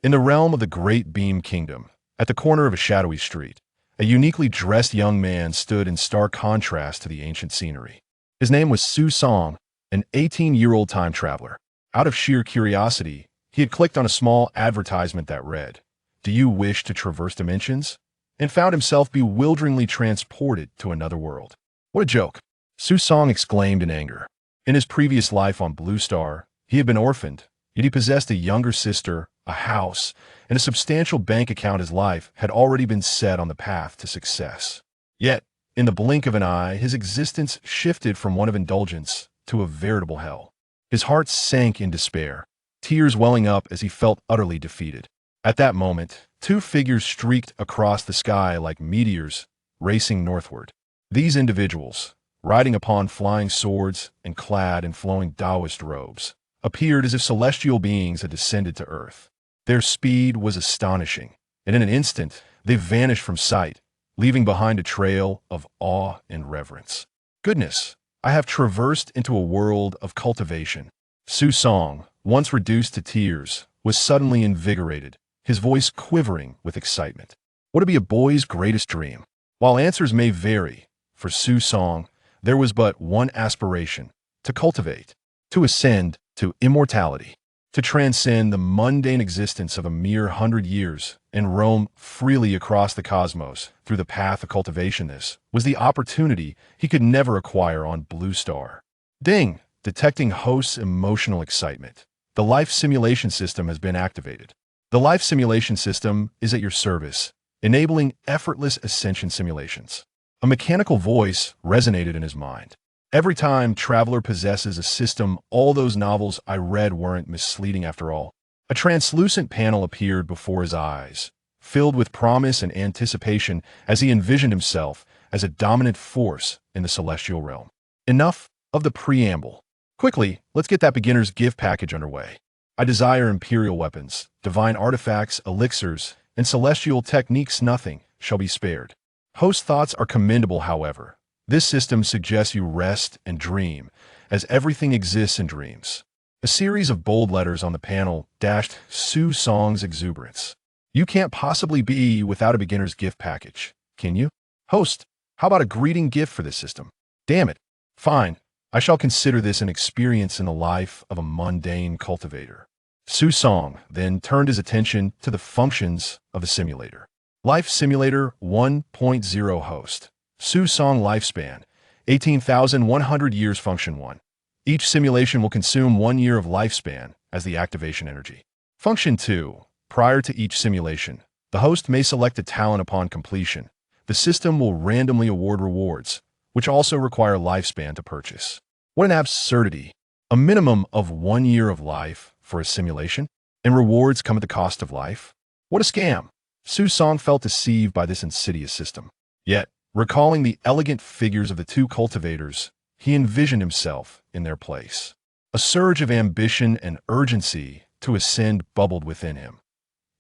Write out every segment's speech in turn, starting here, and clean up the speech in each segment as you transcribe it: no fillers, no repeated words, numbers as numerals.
In the realm of the Great Beam Kingdom, at the corner of a shadowy street, a uniquely dressed young man stood in stark contrast to the ancient scenery. His name was Su Song, an 18-year-old time traveler. Out of sheer curiosity, he had clicked on a small advertisement that read, "Do you wish to traverse dimensions?" and found himself bewilderingly transported to another world. What a joke! Su Song exclaimed in anger. In his previous life on Blue Star, he had been orphaned, yet he possessed a younger sister, a house, and a substantial bank account. His life had already been set on the path to success. Yet, in the blink of an eye, his existence shifted from one of indulgence to a veritable hell. His heart sank in despair, tears welling up as he felt utterly defeated. At that moment, two figures streaked across the sky like meteors, racing northward. These individuals, riding upon flying swords and clad in flowing Taoist robes, appeared as if celestial beings had descended to earth. Their speed was astonishing, and in an instant, they vanished from sight, leaving behind a trail of awe and reverence. Goodness, I have traversed into a world of cultivation. Su Song, once reduced to tears, was suddenly invigorated, his voice quivering with excitement. What would be a boy's greatest dream? While answers may vary, for Su Song, there was but one aspiration: to cultivate, to ascend to immortality, to transcend the mundane existence of a mere 100 years and roam freely across the cosmos through the path of cultivation. This was the opportunity he could never acquire on Blue Star. Ding! Detecting host's emotional excitement. The life simulation system has been activated. The life simulation system is at your service, enabling effortless ascension simulations. A mechanical voice resonated in his mind. Every time traveler possesses a system, all those novels I read weren't misleading after all. A translucent panel appeared before his eyes, filled with promise and anticipation as he envisioned himself as a dominant force in the celestial realm. Enough of the preamble. Quickly, let's get that beginner's gift package underway. I desire imperial weapons, divine artifacts, elixirs, and celestial techniques. Nothing shall be spared. Host thoughts are commendable, however. This system suggests you rest and dream, as everything exists in dreams. A series of bold letters on the panel dashed Su Song's exuberance. You can't possibly be without a beginner's gift package, can you? Host, how about a greeting gift for this system? Damn it. Fine, I shall consider this an experience in the life of a mundane cultivator. Su Song then turned his attention to the functions of the simulator. Life Simulator 1.0 Host. Su Song Lifespan, 18,100 years. Function 1. Each simulation will consume 1 year of lifespan as the activation energy. Function 2. Prior to each simulation, the host may select a talent upon completion. The system will randomly award rewards, which also require lifespan to purchase. What an absurdity. A minimum of 1 year of life for a simulation, and rewards come at the cost of life? What a scam. Su Song felt deceived by this insidious system. Yet, recalling the elegant figures of the two cultivators, he envisioned himself in their place. A surge of ambition and urgency to ascend bubbled within him.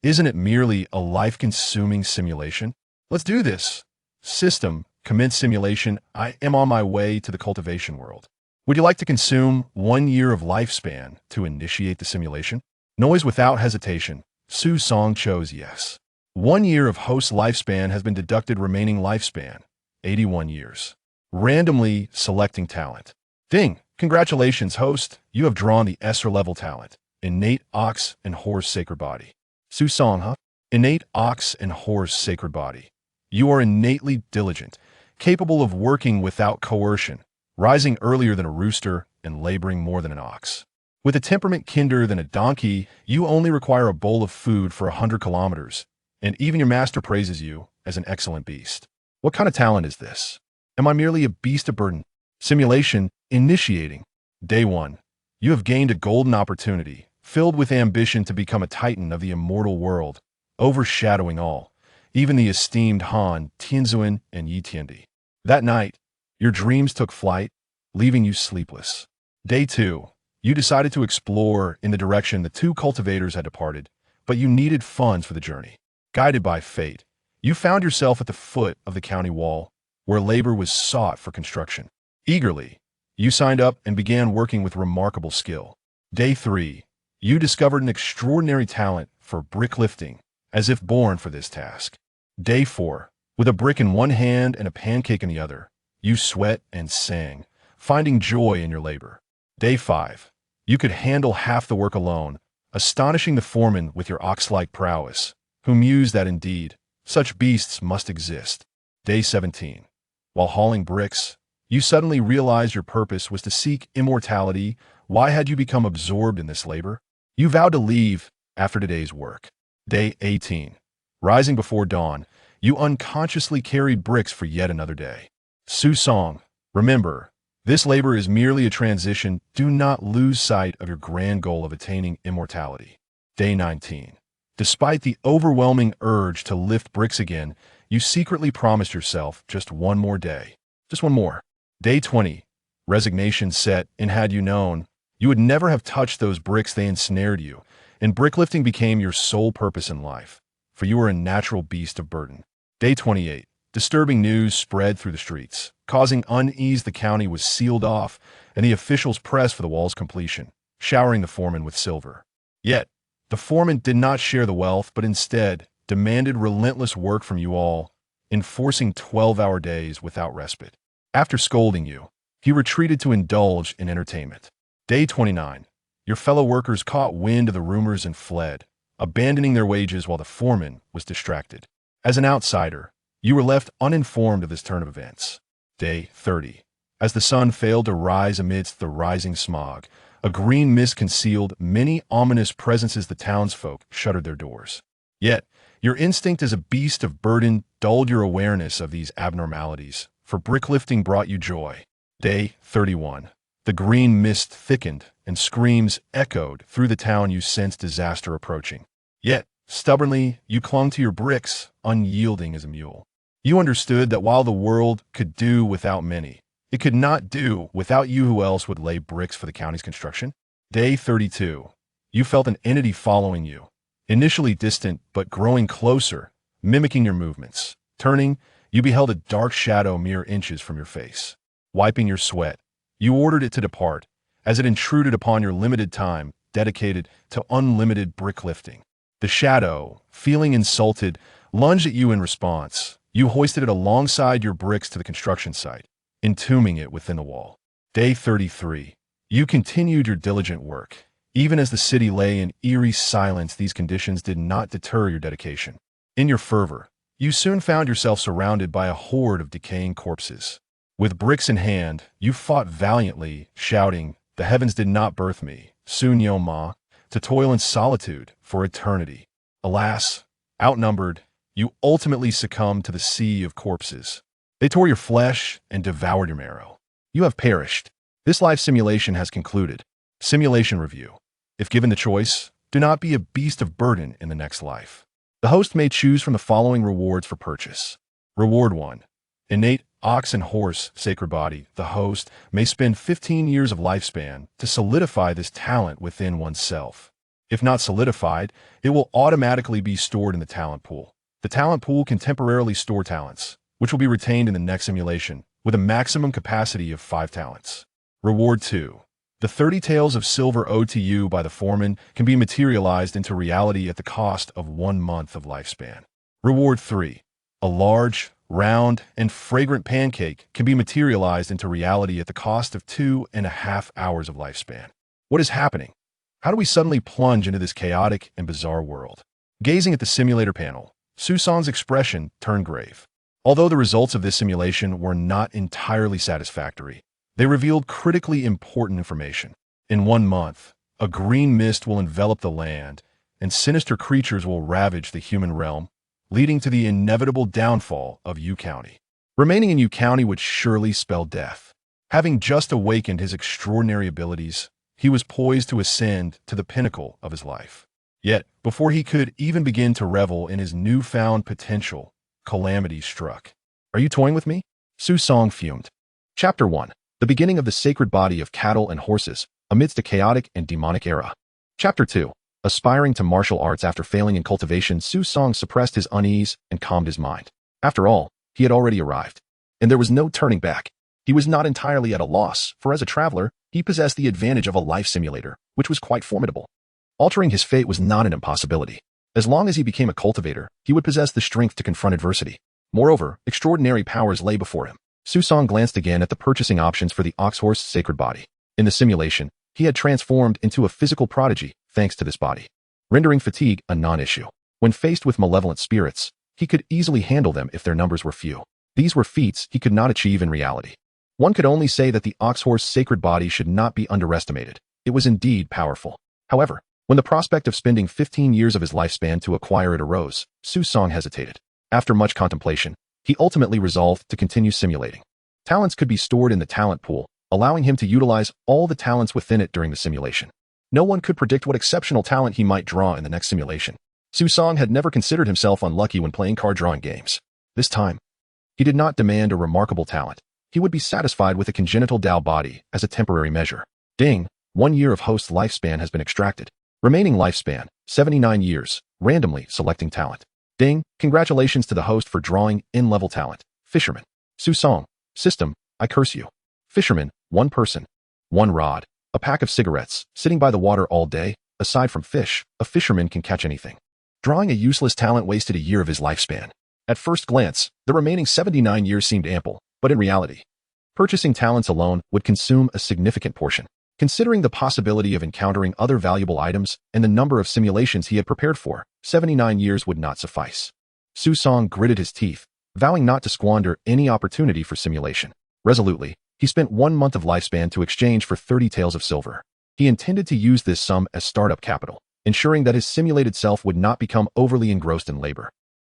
Isn't it merely a life-consuming simulation? Let's do this. System, commence simulation. I am on my way to the cultivation world. Would you like to consume 1 year of lifespan to initiate the simulation? Noise without hesitation. Su Song chose yes. 1 year of host lifespan has been deducted. Remaining lifespan, 81 years. Randomly selecting talent. Ding! Congratulations, host. You have drawn the Esser level talent. Innate Ox and Horse Sacred Body. Su Song, huh? Innate Ox and Horse Sacred Body. You are innately diligent, capable of working without coercion, rising earlier than a rooster and laboring more than an ox. With a temperament kinder than a donkey, you only require a bowl of food for 100 kilometers, and even your master praises you as an excellent beast. What kind of talent is this? Am I merely a beast of burden? Simulation initiating. Day 1. You have gained a golden opportunity, filled with ambition to become a titan of the immortal world, overshadowing all, even the esteemed Han, Tianzuan, and Yi Tiandi. That night, your dreams took flight, leaving you sleepless. Day 2. You decided to explore in the direction the two cultivators had departed, but you needed funds for the journey. Guided by fate, you found yourself at the foot of the county wall, where labor was sought for construction. Eagerly, you signed up and began working with remarkable skill. Day 3. you discovered an extraordinary talent for brick lifting, as if born for this task. Day 4. With a brick in one hand and a pancake in the other, you sweat and sang, finding joy in your labor. Day 5. You could handle half the work alone, astonishing the foreman with your ox-like prowess, who mused that indeed, such beasts must exist. Day 17. While hauling bricks, you suddenly realized your purpose was to seek immortality. Why had you become absorbed in this labor? You vowed to leave after today's work. Day 18. Rising before dawn, you unconsciously carried bricks for yet another day. Su Song, remember, this labor is merely a transition. Do not lose sight of your grand goal of attaining immortality. Day 19. Despite the overwhelming urge to lift bricks again, you secretly promised yourself just one more day. Just one more. Day 20. Resignation set in. Had you known, you would never have touched those bricks. They ensnared you, and bricklifting became your sole purpose in life, for you were a natural beast of burden. Day 28. Disturbing news spread through the streets, causing unease. The county was sealed off, and the officials pressed for the wall's completion, showering the foreman with silver. Yet, the foreman did not share the wealth, but instead demanded relentless work from you all, enforcing 12-hour days without respite. After scolding you, he retreated to indulge in entertainment. Day 29. Your fellow workers caught wind of the rumors and fled, abandoning their wages while the foreman was distracted. As an outsider, you were left uninformed of this turn of events. Day 30. As the sun failed to rise amidst the rising smog, a green mist concealed many ominous presences. The townsfolk shuttered their doors. Yet, your instinct as a beast of burden dulled your awareness of these abnormalities, for bricklifting brought you joy. Day 31. The green mist thickened, and screams echoed through the town. You sensed disaster approaching. Yet, stubbornly, you clung to your bricks, unyielding as a mule. You understood that while the world could do without many, it could not do without you. Who else would lay bricks for the county's construction? Day 32. You felt an entity following you, initially distant but growing closer, mimicking your movements. Turning, you beheld a dark shadow mere inches from your face. Wiping your sweat, you ordered it to depart, as it intruded upon your limited time dedicated to unlimited bricklifting. The shadow, feeling insulted, lunged at you in response. You hoisted it alongside your bricks to the construction site, entombing it within the wall. Day 33. You continued your diligent work. Even as the city lay in eerie silence, these conditions did not deter your dedication. In your fervor, you soon found yourself surrounded by a horde of decaying corpses. With bricks in hand, you fought valiantly, shouting, "The heavens did not birth me, Sun Ma, to toil in solitude for eternity." Alas, outnumbered, you ultimately succumbed to the sea of corpses. They tore your flesh and devoured your marrow. You have perished. This life simulation has concluded. Simulation review. If given the choice, do not be a beast of burden in the next life. The host may choose from the following rewards for purchase. Reward 1. Innate ox and horse sacred body. The host may spend 15 years of lifespan to solidify this talent within oneself. If not solidified, it will automatically be stored in the talent pool. The talent pool can temporarily store talents, which will be retained in the next simulation, with a maximum capacity of 5 talents. Reward 2. The 30 taels of silver owed to you by the foreman can be materialized into reality at the cost of 1 month of lifespan. Reward 3. A large, round, and fragrant pancake can be materialized into reality at the cost of 2.5 hours of lifespan. What is happening? How do we suddenly plunge into this chaotic and bizarre world? Gazing at the simulator panel, Susong's expression turned grave. Although the results of this simulation were not entirely satisfactory, they revealed critically important information. In 1 month, a green mist will envelop the land, and sinister creatures will ravage the human realm, leading to the inevitable downfall of U County. Remaining in U County would surely spell death. Having just awakened his extraordinary abilities, he was poised to ascend to the pinnacle of his life. Yet, before he could even begin to revel in his newfound potential, calamity struck. Are you toying with me? Su Song fumed. Chapter 1. The beginning of the sacred body of cattle and horses amidst a chaotic and demonic era. Chapter 2. Aspiring to martial arts after failing in cultivation, Su Song suppressed his unease and calmed his mind. After all, he had already arrived, and there was no turning back. He was not entirely at a loss, for as a traveler, he possessed the advantage of a life simulator, which was quite formidable. Altering his fate was not an impossibility. As long as he became a cultivator, he would possess the strength to confront adversity. Moreover, extraordinary powers lay before him. Susong glanced again at the purchasing options for the Oxhorse sacred body. In the simulation, he had transformed into a physical prodigy thanks to this body, rendering fatigue a non-issue. When faced with malevolent spirits, he could easily handle them if their numbers were few. These were feats he could not achieve in reality. One could only say that the Oxhorse sacred body should not be underestimated. It was indeed powerful. However, when the prospect of spending 15 years of his lifespan to acquire it arose, Susong hesitated. After much contemplation, he ultimately resolved to continue simulating. Talents could be stored in the talent pool, allowing him to utilize all the talents within it during the simulation. No one could predict what exceptional talent he might draw in the next simulation. Susong had never considered himself unlucky when playing card drawing games. This time, he did not demand a remarkable talent. He would be satisfied with a congenital Dao body as a temporary measure. Ding! 1 year of host's lifespan has been extracted. Remaining lifespan, 79 years, randomly selecting talent. Ding! Congratulations to the host for drawing in-level talent. Fisherman. Susong. System, I curse you. Fisherman, 1 person. 1 rod. A pack of cigarettes. Sitting by the water all day. Aside from fish, a fisherman can catch anything. Drawing a useless talent wasted a year of his lifespan. At first glance, the remaining 79 years seemed ample, but in reality, purchasing talents alone would consume a significant portion. Considering the possibility of encountering other valuable items and the number of simulations he had prepared for, 79 years would not suffice. Susong gritted his teeth, vowing not to squander any opportunity for simulation. Resolutely, he spent 1 month of lifespan to exchange for 30 taels of silver. He intended to use this sum as startup capital, ensuring that his simulated self would not become overly engrossed in labor.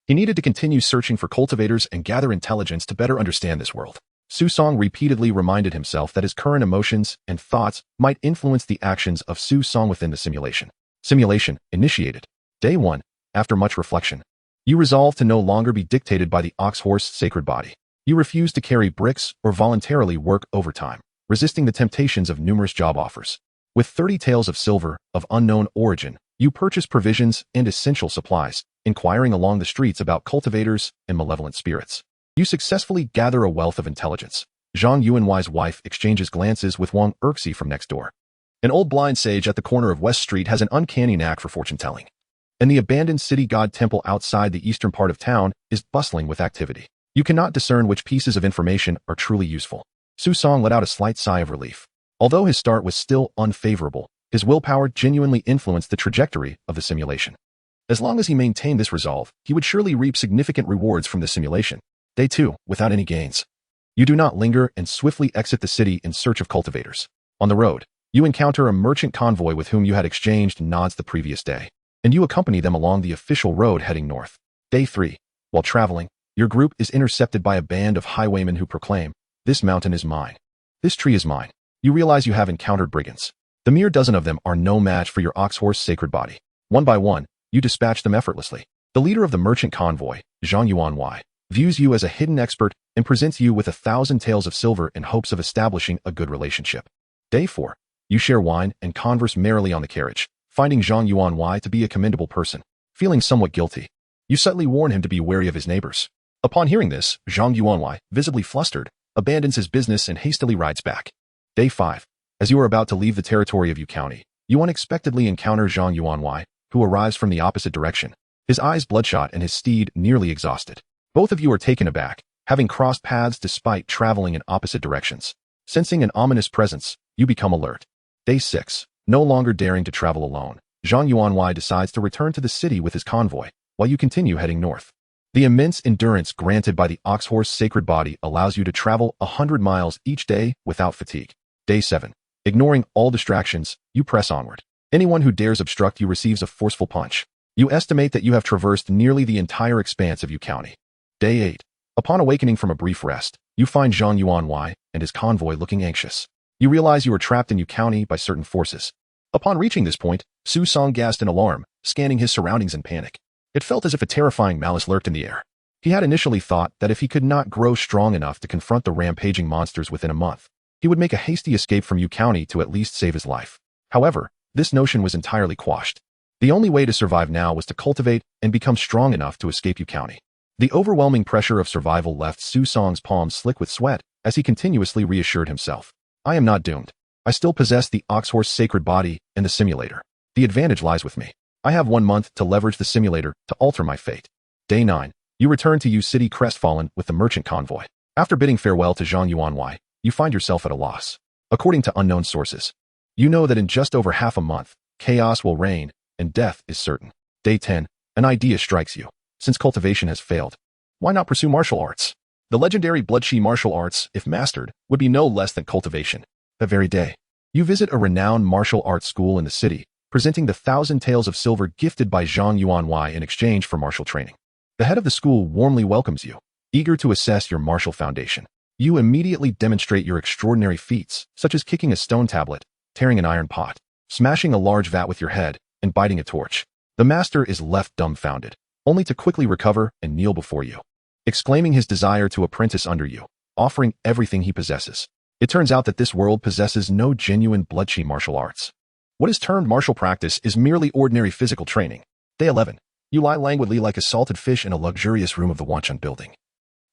He needed to continue searching for cultivators and gather intelligence to better understand this world. Susong repeatedly reminded himself that his current emotions and thoughts might influence the actions of Susong within the simulation. Simulation initiated. Day 1. After much reflection, you resolve to no longer be dictated by the Oxhorse sacred body. You refuse to carry bricks or voluntarily work overtime, resisting the temptations of numerous job offers. With 30 taels of silver of unknown origin, you purchase provisions and essential supplies, inquiring along the streets about cultivators and malevolent spirits. You successfully gather a wealth of intelligence. Zhang Yuanwai's wife exchanges glances with Wang Erxi from next door. An old blind sage at the corner of West Street has an uncanny knack for fortune-telling. And the abandoned city god temple outside the eastern part of town is bustling with activity. You cannot discern which pieces of information are truly useful. Susong let out a slight sigh of relief. Although his start was still unfavorable, his willpower genuinely influenced the trajectory of the simulation. As long as he maintained this resolve, he would surely reap significant rewards from the simulation. Day 2, without any gains. You do not linger and swiftly exit the city in search of cultivators. On the road, you encounter a merchant convoy with whom you had exchanged nods the previous day, and you accompany them along the official road heading north. Day 3. While traveling, your group is intercepted by a band of highwaymen who proclaim, "This mountain is mine. This tree is mine." You realize you have encountered brigands. The mere dozen of them are no match for your Oxhorse sacred body. One by one, you dispatch them effortlessly. The leader of the merchant convoy, Zhang Yuanwai, views you as a hidden expert and presents you with 1,000 taels of silver in hopes of establishing a good relationship. Day 4. You share wine and converse merrily on the carriage, finding Zhang Yuanwai to be a commendable person. Feeling somewhat guilty, you subtly warn him to be wary of his neighbors. Upon hearing this, Zhang Yuanwai, visibly flustered, abandons his business and hastily rides back. Day 5. As you are about to leave the territory of Yu County, you unexpectedly encounter Zhang Yuanwai, who arrives from the opposite direction, his eyes bloodshot and his steed nearly exhausted. Both of you are taken aback, having crossed paths despite traveling in opposite directions. Sensing an ominous presence, you become alert. Day 6. No longer daring to travel alone, Zhang Yuanwai decides to return to the city with his convoy, while you continue heading north. The immense endurance granted by the Oxhorse sacred body allows you to travel 100 miles each day without fatigue. Day 7. Ignoring all distractions, you press onward. Anyone who dares obstruct you receives a forceful punch. You estimate that you have traversed nearly the entire expanse of Yu County. Day 8. Upon awakening from a brief rest, you find Zhang Yuanwai and his convoy looking anxious. You realize you are trapped in Yu County by certain forces. Upon reaching this point, Susong gasped in alarm, scanning his surroundings in panic. It felt as if a terrifying malice lurked in the air. He had initially thought that if he could not grow strong enough to confront the rampaging monsters within a month, he would make a hasty escape from Yu County to at least save his life. However, this notion was entirely quashed. The only way to survive now was to cultivate and become strong enough to escape Yu County. The overwhelming pressure of survival left Susong's palms slick with sweat as he continuously reassured himself. I am not doomed. I still possess the Oxhorse sacred body and the simulator. The advantage lies with me. I have 1 month to leverage the simulator to alter my fate. Day 9. You return to U City crestfallen with the merchant convoy. After bidding farewell to Zhang Yuanwei, you find yourself at a loss. According to unknown sources, you know that in just over half a month, chaos will reign and death is certain. Day 10. An idea strikes you. Since cultivation has failed, why not pursue martial arts? The legendary blood-chi martial arts, if mastered, would be no less than cultivation. That very day, you visit a renowned martial arts school in the city, presenting the 1,000 taels of silver gifted by Zhang Yuanwei in exchange for martial training. The head of the school warmly welcomes you, eager to assess your martial foundation. You immediately demonstrate your extraordinary feats, such as kicking a stone tablet, tearing an iron pot, smashing a large vat with your head, and biting a torch. The master is left dumbfounded, only to quickly recover and kneel before you, exclaiming his desire to apprentice under you, offering everything he possesses. It turns out that this world possesses no genuine blood-chi martial arts. What is termed martial practice is merely ordinary physical training. Day 11. You lie languidly like a salted fish in a luxurious room of the Wanchun building,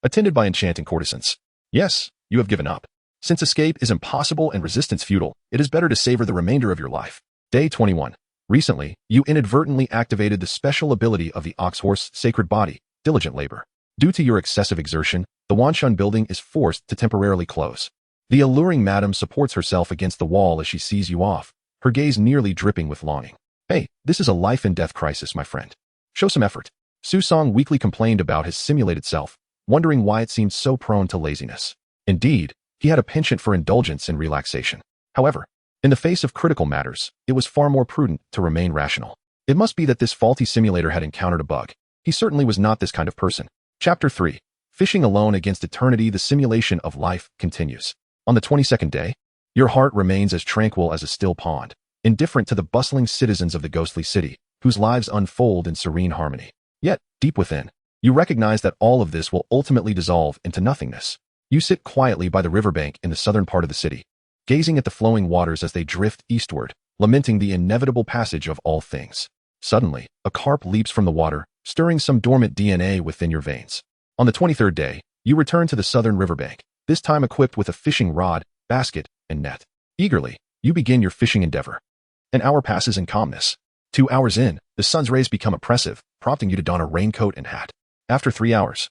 attended by enchanting courtesans. Yes, you have given up. Since escape is impossible and resistance futile, it is better to savor the remainder of your life. Day 21. Recently, you inadvertently activated the special ability of the ox-horse sacred body, diligent labor. Due to your excessive exertion, the Wanchun building is forced to temporarily close. The alluring madam supports herself against the wall as she sees you off, her gaze nearly dripping with longing. Hey, this is a life and death crisis, my friend. Show some effort. Su Song weakly complained about his simulated self, wondering why it seemed so prone to laziness. Indeed, he had a penchant for indulgence and relaxation. However, in the face of critical matters, it was far more prudent to remain rational. It must be that this faulty simulator had encountered a bug. He certainly was not this kind of person. Chapter 3. Fishing alone against eternity. The simulation of life continues. On the 22nd day, your heart remains as tranquil as a still pond, indifferent to the bustling citizens of the ghostly city, whose lives unfold in serene harmony. Yet, deep within, you recognize that all of this will ultimately dissolve into nothingness. You sit quietly by the riverbank in the southern part of the city, gazing at the flowing waters as they drift eastward, lamenting the inevitable passage of all things. Suddenly, a carp leaps from the water, stirring some dormant DNA within your veins. On the 23rd day, you return to the southern riverbank, this time equipped with a fishing rod, basket, and net. Eagerly, you begin your fishing endeavor. An hour passes in calmness. 2 hours in, the sun's rays become oppressive, prompting you to don a raincoat and hat. After 3 hours,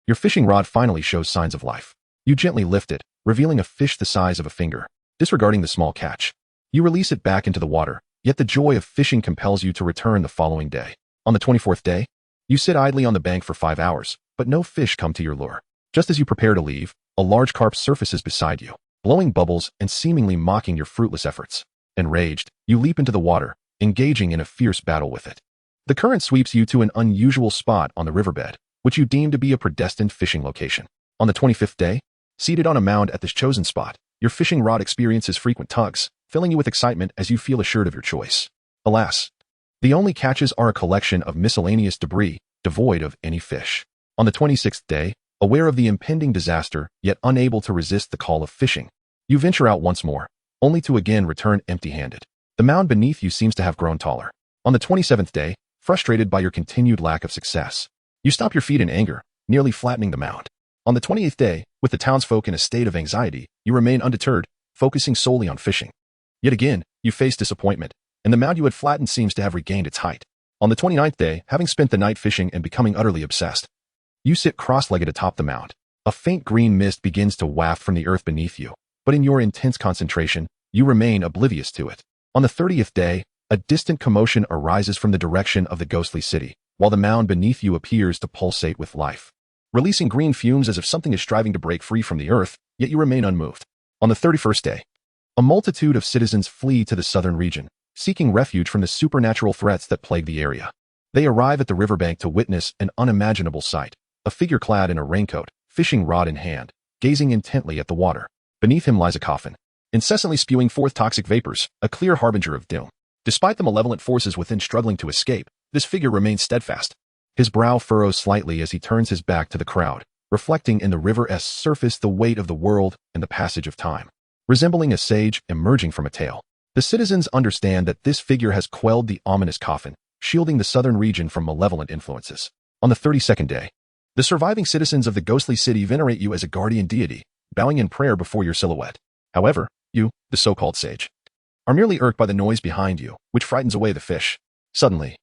your fishing rod finally shows signs of life. You gently lift it, revealing a fish the size of a finger. Disregarding the small catch, you release it back into the water, yet the joy of fishing compels you to return the following day. On the 24th day, you sit idly on the bank for 5 hours, but no fish come to your lure. Just as you prepare to leave, a large carp surfaces beside you, blowing bubbles and seemingly mocking your fruitless efforts. Enraged, you leap into the water, engaging in a fierce battle with it. The current sweeps you to an unusual spot on the riverbed, which you deem to be a predestined fishing location. On the 25th day, seated on a mound at this chosen spot, your fishing rod experiences frequent tugs, filling you with excitement as you feel assured of your choice. Alas, the only catches are a collection of miscellaneous debris, devoid of any fish. On the 26th day, aware of the impending disaster, yet unable to resist the call of fishing, you venture out once more, only to again return empty-handed. The mound beneath you seems to have grown taller. On the 27th day, frustrated by your continued lack of success, you stop your feet in anger, nearly flattening the mound. On the 28th day, with the townsfolk in a state of anxiety, you remain undeterred, focusing solely on fishing. Yet again, you face disappointment, and the mound you had flattened seems to have regained its height. On the 29th day, having spent the night fishing and becoming utterly obsessed, you sit cross-legged atop the mound. A faint green mist begins to waft from the earth beneath you, but in your intense concentration, you remain oblivious to it. On the 30th day, a distant commotion arises from the direction of the ghostly city, while the mound beneath you appears to pulsate with life, releasing green fumes as if something is striving to break free from the earth, yet you remain unmoved. On the 31st day, a multitude of citizens flee to the southern region, seeking refuge from the supernatural threats that plague the area. They arrive at the riverbank to witness an unimaginable sight, a figure clad in a raincoat, fishing rod in hand, gazing intently at the water. Beneath him lies a coffin, incessantly spewing forth toxic vapors, a clear harbinger of doom. Despite the malevolent forces within struggling to escape, this figure remains steadfast. His brow furrows slightly as he turns his back to the crowd, reflecting in the river's surface the weight of the world and the passage of time. Resembling a sage emerging from a tale, the citizens understand that this figure has quelled the ominous coffin, shielding the southern region from malevolent influences. On the 32nd day, the surviving citizens of the ghostly city venerate you as a guardian deity, bowing in prayer before your silhouette. However, you, the so-called sage, are merely irked by the noise behind you, which frightens away the fish. Suddenly,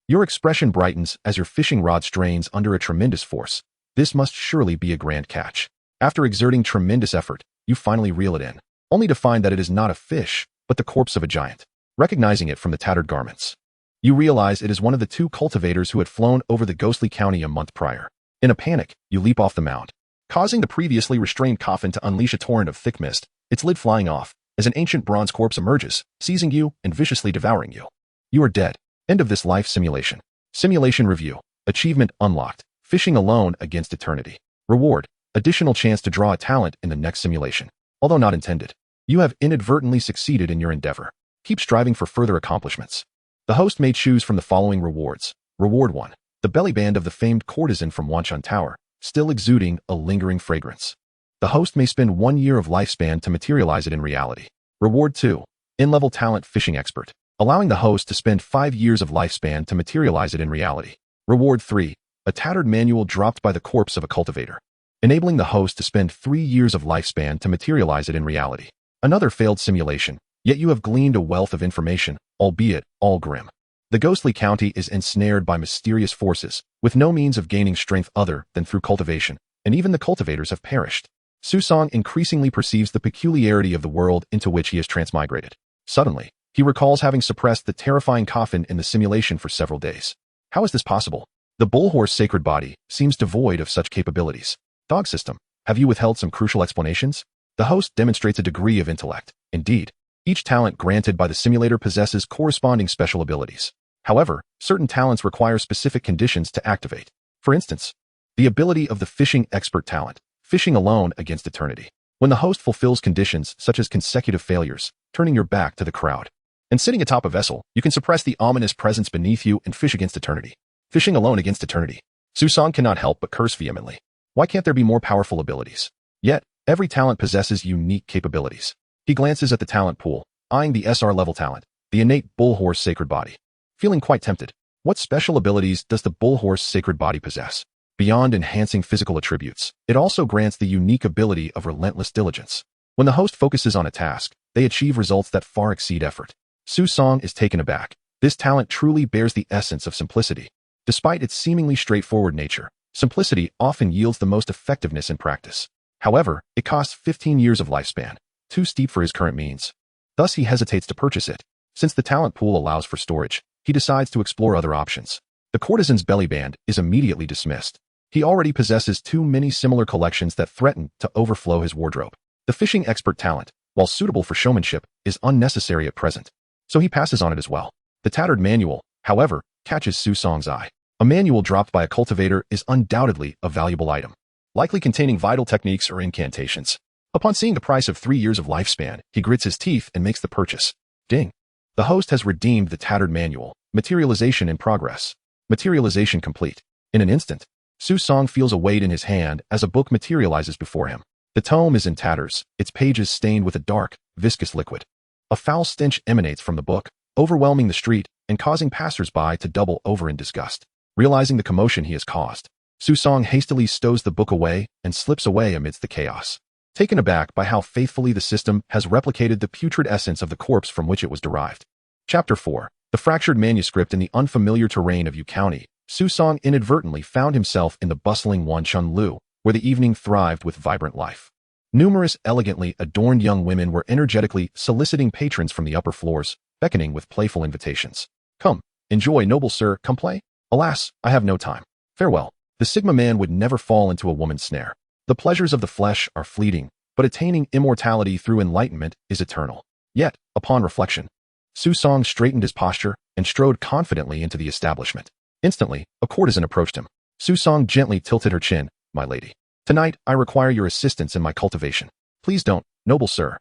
your expression brightens as your fishing rod strains under a tremendous force. This must surely be a grand catch. After exerting tremendous effort, you finally reel it in, only to find that it is not a fish, but the corpse of a giant. Recognizing it from the tattered garments, you realize it is one of the two cultivators who had flown over the ghostly county a month prior. In a panic, you leap off the mound, causing the previously restrained coffin to unleash a torrent of thick mist, its lid flying off, as an ancient bronze corpse emerges, seizing you and viciously devouring you. You are dead. End of this life simulation. Simulation review. Achievement unlocked. Fishing alone against eternity. Reward. Additional chance to draw a talent in the next simulation. Although not intended, you have inadvertently succeeded in your endeavor. Keep striving for further accomplishments. The host may choose from the following rewards. Reward 1. The belly band of the famed courtesan from Wanshan Tower, still exuding a lingering fragrance. The host may spend 1 year of lifespan to materialize it in reality. Reward 2. In-level talent fishing expert, allowing the host to spend 5 years of lifespan to materialize it in reality. Reward 3. A tattered manual dropped by the corpse of a cultivator, enabling the host to spend 3 years of lifespan to materialize it in reality. Another failed simulation, yet you have gleaned a wealth of information, albeit all grim. The ghostly county is ensnared by mysterious forces, with no means of gaining strength other than through cultivation, and even the cultivators have perished. Susong increasingly perceives the peculiarity of the world into which he has transmigrated. Suddenly, he recalls having suppressed the terrifying coffin in the simulation for several days. How is this possible? The bullhorse sacred body seems devoid of such capabilities. Dog system, have you withheld some crucial explanations? The host demonstrates a degree of intellect. Indeed, each talent granted by the simulator possesses corresponding special abilities. However, certain talents require specific conditions to activate. For instance, the ability of the fishing expert talent, fishing alone against eternity. When the host fulfills conditions such as consecutive failures, turning your back to the crowd, and sitting atop a vessel, you can suppress the ominous presence beneath you and fish against eternity. Fishing alone against eternity. Susong cannot help but curse vehemently. Why can't there be more powerful abilities? Yet, every talent possesses unique capabilities. He glances at the talent pool, eyeing the SR level talent, the innate bullhorse sacred body. Feeling quite tempted. What special abilities does the bullhorse sacred body possess? Beyond enhancing physical attributes, it also grants the unique ability of relentless diligence. When the host focuses on a task, they achieve results that far exceed effort. Susong is taken aback. This talent truly bears the essence of simplicity. Despite its seemingly straightforward nature, simplicity often yields the most effectiveness in practice. However, it costs 15 years of lifespan, too steep for his current means. Thus he hesitates to purchase it. Since the talent pool allows for storage, he decides to explore other options. The courtesan's belly band is immediately dismissed. He already possesses too many similar collections that threaten to overflow his wardrobe. The fishing expert talent, while suitable for showmanship, is unnecessary at present. So he passes on it as well. The tattered manual, however, catches Susong's eye. A manual dropped by a cultivator is undoubtedly a valuable item, likely containing vital techniques or incantations. Upon seeing the price of 3 years of lifespan, he grits his teeth and makes the purchase. Ding. The host has redeemed the tattered manual. Materialization in progress. Materialization complete. In an instant, Susong feels a weight in his hand as a book materializes before him. The tome is in tatters, its pages stained with a dark, viscous liquid. A foul stench emanates from the book, overwhelming the street and causing passers-by to double over in disgust. Realizing the commotion he has caused, Susong hastily stows the book away and slips away amidst the chaos. Taken aback by how faithfully the system has replicated the putrid essence of the corpse from which it was derived. Chapter 4. The fractured manuscript in the unfamiliar terrain of Yu County. Susong inadvertently found himself in the bustling Wanchunlu, where the evening thrived with vibrant life. Numerous elegantly adorned young women were energetically soliciting patrons from the upper floors, beckoning with playful invitations. Come, enjoy, noble sir, come play. Alas, I have no time. Farewell. The Sigma man would never fall into a woman's snare. The pleasures of the flesh are fleeting, but attaining immortality through enlightenment is eternal. Yet, upon reflection, Susong straightened his posture and strode confidently into the establishment. Instantly, a courtesan approached him. Susong gently tilted her chin. My lady, tonight I require your assistance in my cultivation. Please don't, noble sir.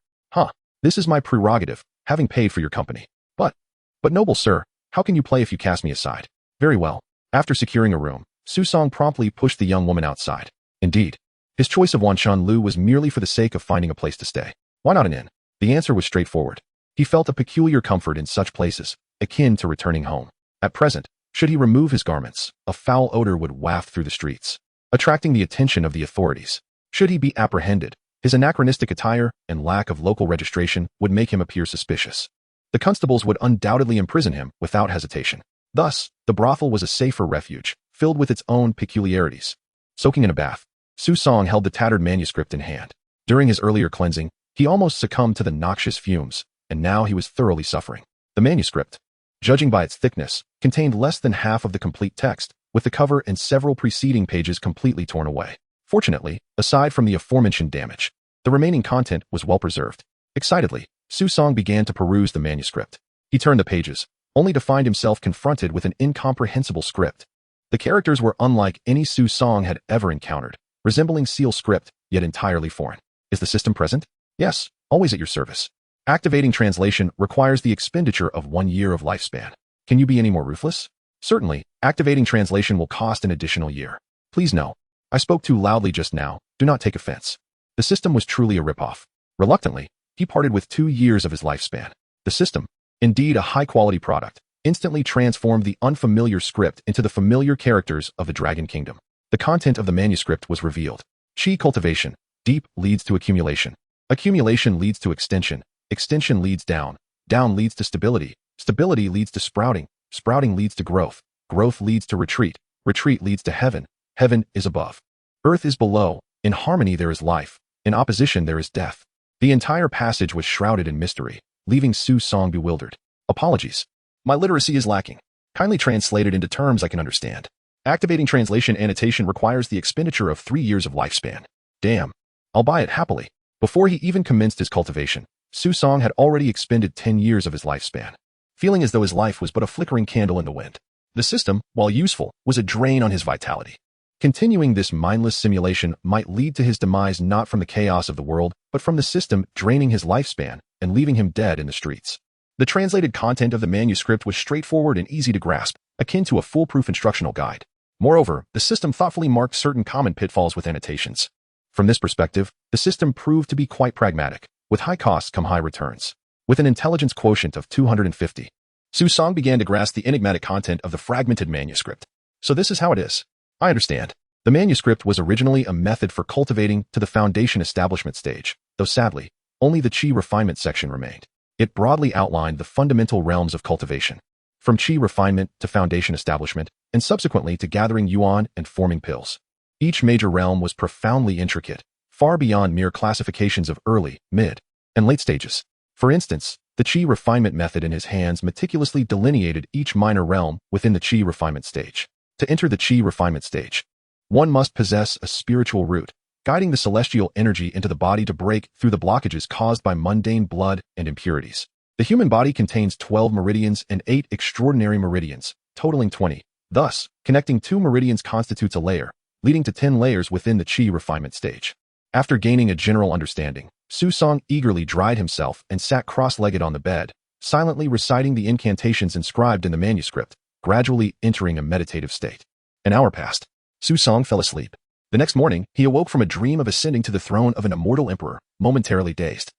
This is my prerogative, having paid for your company. But noble sir, how can you play if you cast me aside? Very well. After securing a room, Susong promptly pushed the young woman outside. Indeed, his choice of Wanchunlu was merely for the sake of finding a place to stay. Why not an inn? The answer was straightforward. He felt a peculiar comfort in such places, akin to returning home. At present, should he remove his garments, a foul odor would waft through the streets, attracting the attention of the authorities. Should he be apprehended, his anachronistic attire and lack of local registration would make him appear suspicious. the constables would undoubtedly imprison him without hesitation. Thus, the brothel was a safer refuge, filled with its own peculiarities. Soaking in a bath, Su Song held the tattered manuscript in hand. During his earlier cleansing, he almost succumbed to the noxious fumes, and now he was thoroughly suffering. The manuscript, judging by its thickness, contained less than half of the complete text, with the cover and several preceding pages completely torn away. Fortunately, aside from the aforementioned damage, the remaining content was well preserved. Excitedly, Su Song began to peruse the manuscript. He turned the pages, only to find himself confronted with an incomprehensible script. The characters were unlike any Su Song had ever encountered, resembling seal script, yet entirely foreign. Is the system present? Yes, always at your service. Activating translation requires the expenditure of 1 year of lifespan. Can you be any more ruthless? Certainly, activating translation will cost an additional year. Please know, I spoke too loudly just now, do not take offense. The system was truly a ripoff. Reluctantly, he parted with 2 years of his lifespan. The system, indeed a high-quality product, instantly transformed the unfamiliar script into the familiar characters of the Dragon Kingdom. The content of the manuscript was revealed. Qi cultivation, deep leads to accumulation. Accumulation leads to extension. Extension leads down. Down leads to stability. Stability leads to sprouting. Sprouting leads to growth. Growth leads to retreat. Retreat leads to heaven. Heaven is above. Earth is below. In harmony there is life. In opposition there is death. The entire passage was shrouded in mystery, leaving Su Song bewildered. Apologies. My literacy is lacking. Kindly translate it into terms I can understand. Activating translation annotation requires the expenditure of 3 years of lifespan. Damn. I'll buy it happily. Before he even commenced his cultivation, Su Song had already expended 10 years of his lifespan, feeling as though his life was but a flickering candle in the wind. The system, while useful, was a drain on his vitality. Continuing this mindless simulation might lead to his demise not from the chaos of the world, but from the system draining his lifespan and leaving him dead in the streets. The translated content of the manuscript was straightforward and easy to grasp, akin to a foolproof instructional guide. Moreover, the system thoughtfully marked certain common pitfalls with annotations. From this perspective, the system proved to be quite pragmatic. With high costs come high returns. With an intelligence quotient of 250, Su Song began to grasp the enigmatic content of the fragmented manuscript. So this is how it is. I understand. The manuscript was originally a method for cultivating to the foundation establishment stage, though sadly, only the Qi refinement section remained. It broadly outlined the fundamental realms of cultivation, from Qi refinement to foundation establishment, and subsequently to gathering yuan and forming pills. Each major realm was profoundly intricate, far beyond mere classifications of early, mid, and late stages. For instance, the Qi refinement method in his hands meticulously delineated each minor realm within the Qi refinement stage. To enter the Qi refinement stage, one must possess a spiritual root, guiding the celestial energy into the body to break through the blockages caused by mundane blood and impurities. The human body contains 12 meridians and 8 extraordinary meridians, totaling 20. Thus, connecting 2 meridians constitutes a layer, leading to 10 layers within the Qi refinement stage. After gaining a general understanding, Su Song eagerly dried himself and sat cross-legged on the bed, silently reciting the incantations inscribed in the manuscript, gradually entering a meditative state. An hour passed. Su Song fell asleep. The next morning, he awoke from a dream of ascending to the throne of an immortal emperor, momentarily dazed.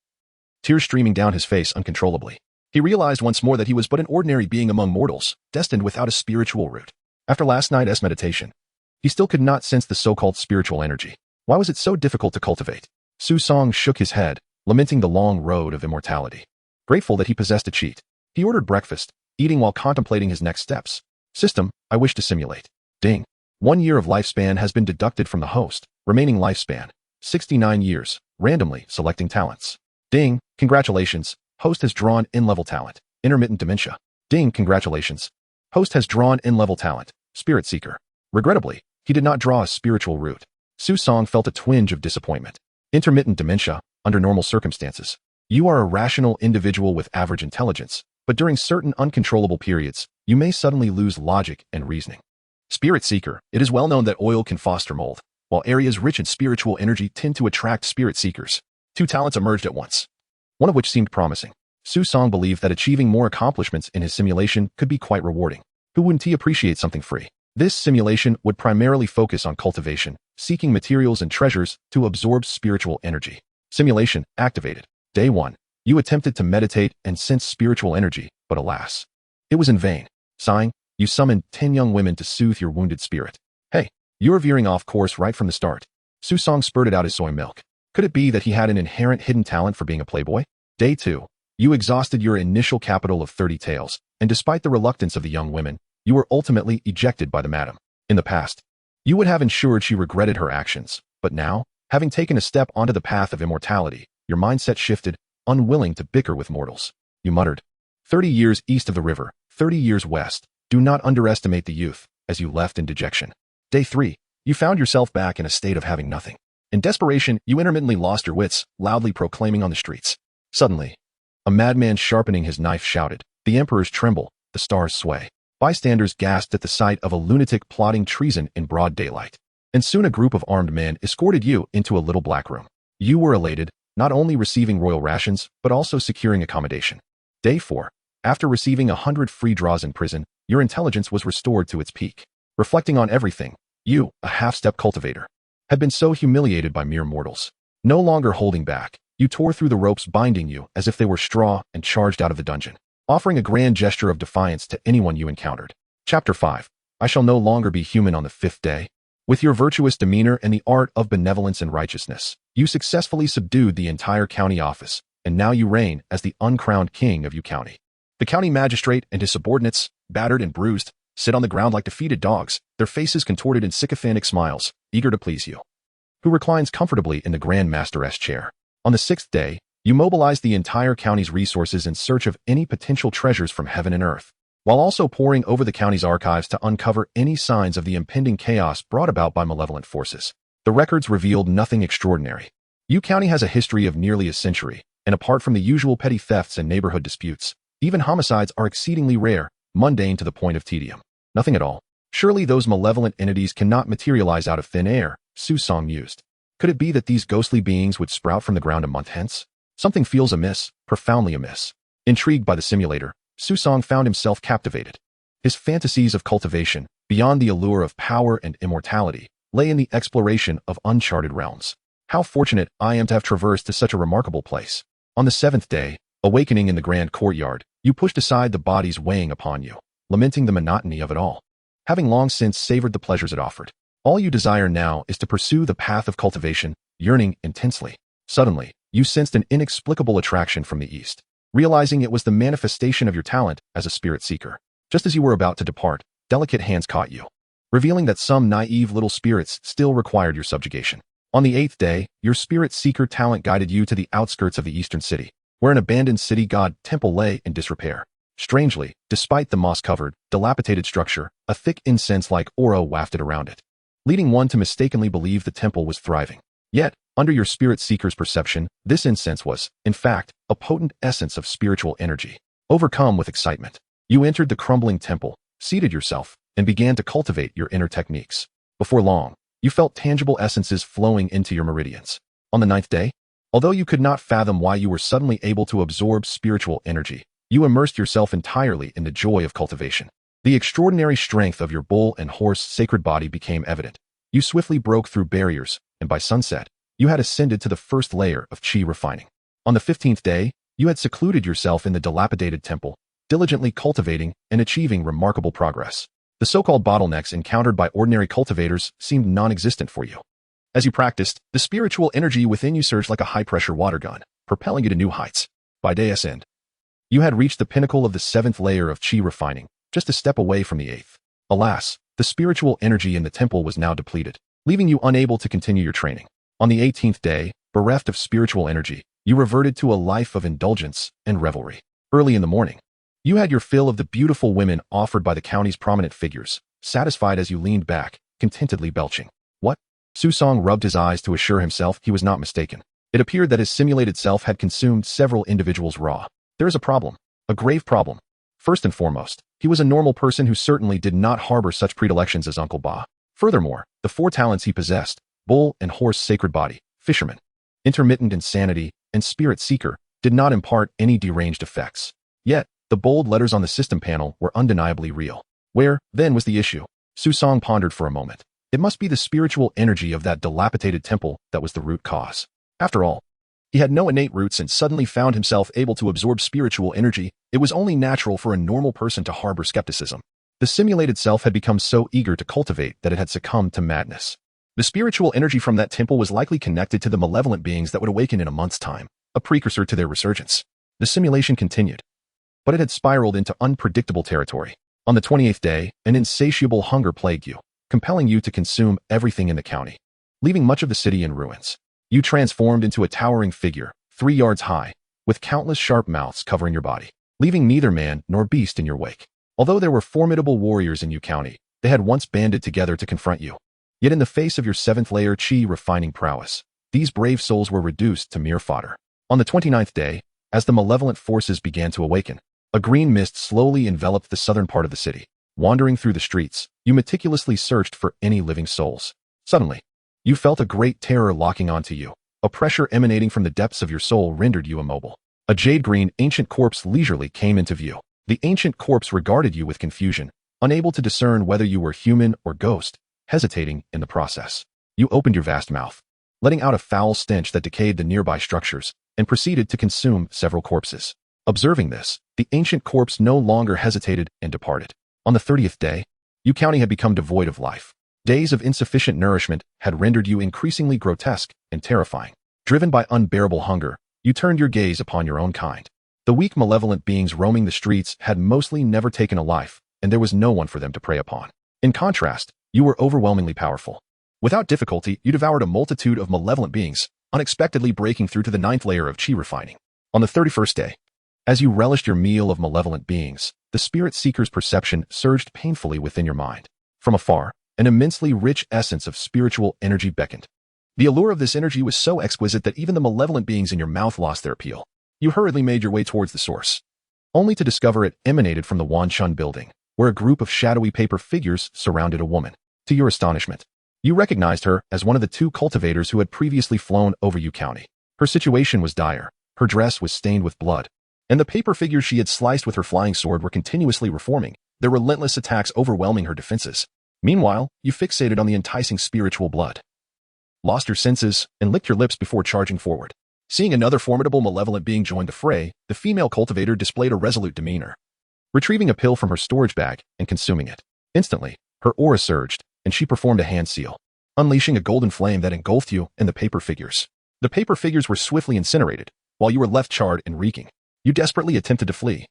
Tears streaming down his face uncontrollably. He realized once more that he was but an ordinary being among mortals, destined without a spiritual root. After last night's meditation, he still could not sense the so-called spiritual energy. Why was it so difficult to cultivate? Su Song shook his head, lamenting the long road of immortality. Grateful that he possessed a cheat, he ordered breakfast, eating while contemplating his next steps. System, I wish to simulate. Ding. 1 year of lifespan has been deducted from the host. Remaining lifespan, 69 years, randomly selecting talents. Ding, congratulations, host has drawn N-level talent, intermittent dementia. Ding, congratulations. Host has drawn N-level talent, spirit seeker. Regrettably, he did not draw a spiritual root. Su Song felt a twinge of disappointment. Intermittent dementia, under normal circumstances. You are a rational individual with average intelligence, but during certain uncontrollable periods, you may suddenly lose logic and reasoning. Spirit seeker, it is well known that oil can foster mold, while areas rich in spiritual energy tend to attract spirit seekers. 2 talents emerged at once, one of which seemed promising. Su Song believed that achieving more accomplishments in his simulation could be quite rewarding. Who wouldn't he appreciate something free? This simulation would primarily focus on cultivation, seeking materials and treasures to absorb spiritual energy. Simulation activated. Day 1. You attempted to meditate and sense spiritual energy, but alas, it was in vain. Sighing, you summoned 10 young women to soothe your wounded spirit. Hey, you're veering off course right from the start. Su Song spurted out his soy milk. Could it be that he had an inherent hidden talent for being a playboy? Day 2. You exhausted your initial capital of 30 taels, and despite the reluctance of the young women, you were ultimately ejected by the madam. In the past, you would have ensured she regretted her actions, but now, having taken a step onto the path of immortality, your mindset shifted, unwilling to bicker with mortals. You muttered, 30 years east of the river, 30 years west. Do not underestimate the youth, as you left in dejection. Day 3, you found yourself back in a state of having nothing. In desperation, you intermittently lost your wits, loudly proclaiming on the streets. Suddenly, a madman sharpening his knife shouted, the emperors tremble, the stars sway. Bystanders gasped at the sight of a lunatic plotting treason in broad daylight. And soon a group of armed men escorted you into a little black room. You were elated, not only receiving royal rations, but also securing accommodation. Day 4, after receiving 100 free draws in prison, your intelligence was restored to its peak. Reflecting on everything, you, a half-step cultivator, had been so humiliated by mere mortals. No longer holding back, you tore through the ropes binding you as if they were straw and charged out of the dungeon, offering a grand gesture of defiance to anyone you encountered. Chapter 5. I shall no longer be human on the 5th day. With your virtuous demeanor and the art of benevolence and righteousness, you successfully subdued the entire county office, and now you reign as the uncrowned king of U County. The county magistrate and his subordinates, battered and bruised, sit on the ground like defeated dogs, their faces contorted in sycophantic smiles, eager to please you. Who reclines comfortably in the Grand Master's chair. On the 6th day, you mobilized the entire county's resources in search of any potential treasures from heaven and earth, while also poring over the county's archives to uncover any signs of the impending chaos brought about by malevolent forces. The records revealed nothing extraordinary. U County has a history of nearly a century, and apart from the usual petty thefts and neighborhood disputes, even homicides are exceedingly rare, mundane to the point of tedium. Nothing at all. Surely those malevolent entities cannot materialize out of thin air, Su Song mused. Could it be that these ghostly beings would sprout from the ground a month hence? Something feels amiss, profoundly amiss. Intrigued by the simulator, Su Song found himself captivated. His fantasies of cultivation, beyond the allure of power and immortality, lay in the exploration of uncharted realms. How fortunate I am to have traversed to such a remarkable place. On the 7th day, awakening in the grand courtyard, you pushed aside the bodies weighing upon you, lamenting the monotony of it all. Having long since savored the pleasures it offered, all you desire now is to pursue the path of cultivation, yearning intensely. Suddenly, you sensed an inexplicable attraction from the east, realizing it was the manifestation of your talent as a spirit seeker. Just as you were about to depart, delicate hands caught you, revealing that some naive little spirits still required your subjugation. On the 8th day, your spirit seeker talent guided you to the outskirts of the eastern city, where an abandoned city god temple lay in disrepair. Strangely, despite the moss-covered, dilapidated structure, a thick incense-like aura wafted around it, leading one to mistakenly believe the temple was thriving. Yet, under your spirit seeker's perception, this incense was, in fact, a potent essence of spiritual energy. Overcome with excitement, you entered the crumbling temple, seated yourself, and began to cultivate your inner techniques. Before long, you felt tangible essences flowing into your meridians. On the 9th day, although you could not fathom why you were suddenly able to absorb spiritual energy, you immersed yourself entirely in the joy of cultivation. The extraordinary strength of your bull and horse sacred body became evident. You swiftly broke through barriers, and by sunset, you had ascended to the first layer of chi refining. On the 15th day, you had secluded yourself in the dilapidated temple, diligently cultivating and achieving remarkable progress. The so-called bottlenecks encountered by ordinary cultivators seemed non-existent for you. As you practiced, the spiritual energy within you surged like a high-pressure water gun, propelling you to new heights. By day's end, you had reached the pinnacle of the 7th layer of chi refining, just a step away from the 8th. Alas, the spiritual energy in the temple was now depleted, leaving you unable to continue your training. On the 18th day, bereft of spiritual energy, you reverted to a life of indulgence and revelry. Early in the morning, you had your fill of the beautiful women offered by the county's prominent figures, satisfied as you leaned back, contentedly belching. What? Su Song rubbed his eyes to assure himself he was not mistaken. It appeared that his simulated self had consumed several individuals raw. There is a problem, a grave problem. First and foremost, he was a normal person who certainly did not harbor such predilections as Uncle Ba. Furthermore, the 4 talents he possessed, bull and horse sacred body, fisherman, intermittent insanity, and spirit seeker, did not impart any deranged effects. Yet, the bold letters on the system panel were undeniably real. Where, then, was the issue? Su Song pondered for a moment. It must be the spiritual energy of that dilapidated temple that was the root cause. After all, he had no innate roots and suddenly found himself able to absorb spiritual energy. It was only natural for a normal person to harbor skepticism. The simulated self had become so eager to cultivate that it had succumbed to madness. The spiritual energy from that temple was likely connected to the malevolent beings that would awaken in a month's time, a precursor to their resurgence. The simulation continued, but it had spiraled into unpredictable territory. On the 28th day, an insatiable hunger plagued you, compelling you to consume everything in the county, leaving much of the city in ruins. You transformed into a towering figure, 3 yards high, with countless sharp mouths covering your body, leaving neither man nor beast in your wake. Although there were formidable warriors in U County, they had once banded together to confront you. Yet in the face of your 7th layer chi refining prowess, these brave souls were reduced to mere fodder. On the 29th day, as the malevolent forces began to awaken, a green mist slowly enveloped the southern part of the city. Wandering through the streets, you meticulously searched for any living souls. Suddenly, you felt a great terror locking onto you. A pressure emanating from the depths of your soul rendered you immobile. A jade-green ancient corpse leisurely came into view. The ancient corpse regarded you with confusion, unable to discern whether you were human or ghost, hesitating in the process. You opened your vast mouth, letting out a foul stench that decayed the nearby structures, and proceeded to consume several corpses. Observing this, the ancient corpse no longer hesitated and departed. On the 30th day, U County had become devoid of life. Days of insufficient nourishment had rendered you increasingly grotesque and terrifying. Driven by unbearable hunger, you turned your gaze upon your own kind. The weak malevolent beings roaming the streets had mostly never taken a life, and there was no one for them to prey upon. In contrast, you were overwhelmingly powerful. Without difficulty, you devoured a multitude of malevolent beings, unexpectedly breaking through to the 9th layer of chi refining. On the 31st day, as you relished your meal of malevolent beings, the spirit seeker's perception surged painfully within your mind. From afar, an immensely rich essence of spiritual energy beckoned. The allure of this energy was so exquisite that even the malevolent beings in your mouth lost their appeal. You hurriedly made your way towards the source, only to discover it emanated from the Wanchun building, where a group of shadowy paper figures surrounded a woman. To your astonishment, you recognized her as one of the 2 cultivators who had previously flown over U County. Her situation was dire. Her dress was stained with blood, and the paper figures she had sliced with her flying sword were continuously reforming, their relentless attacks overwhelming her defenses. Meanwhile, you fixated on the enticing spiritual blood, lost your senses, and licked your lips before charging forward. Seeing another formidable malevolent being join the fray, the female cultivator displayed a resolute demeanor, retrieving a pill from her storage bag and consuming it. Instantly, her aura surged, and she performed a hand seal, unleashing a golden flame that engulfed you and the paper figures. The paper figures were swiftly incinerated, while you were left charred and reeking. You desperately attempted to flee,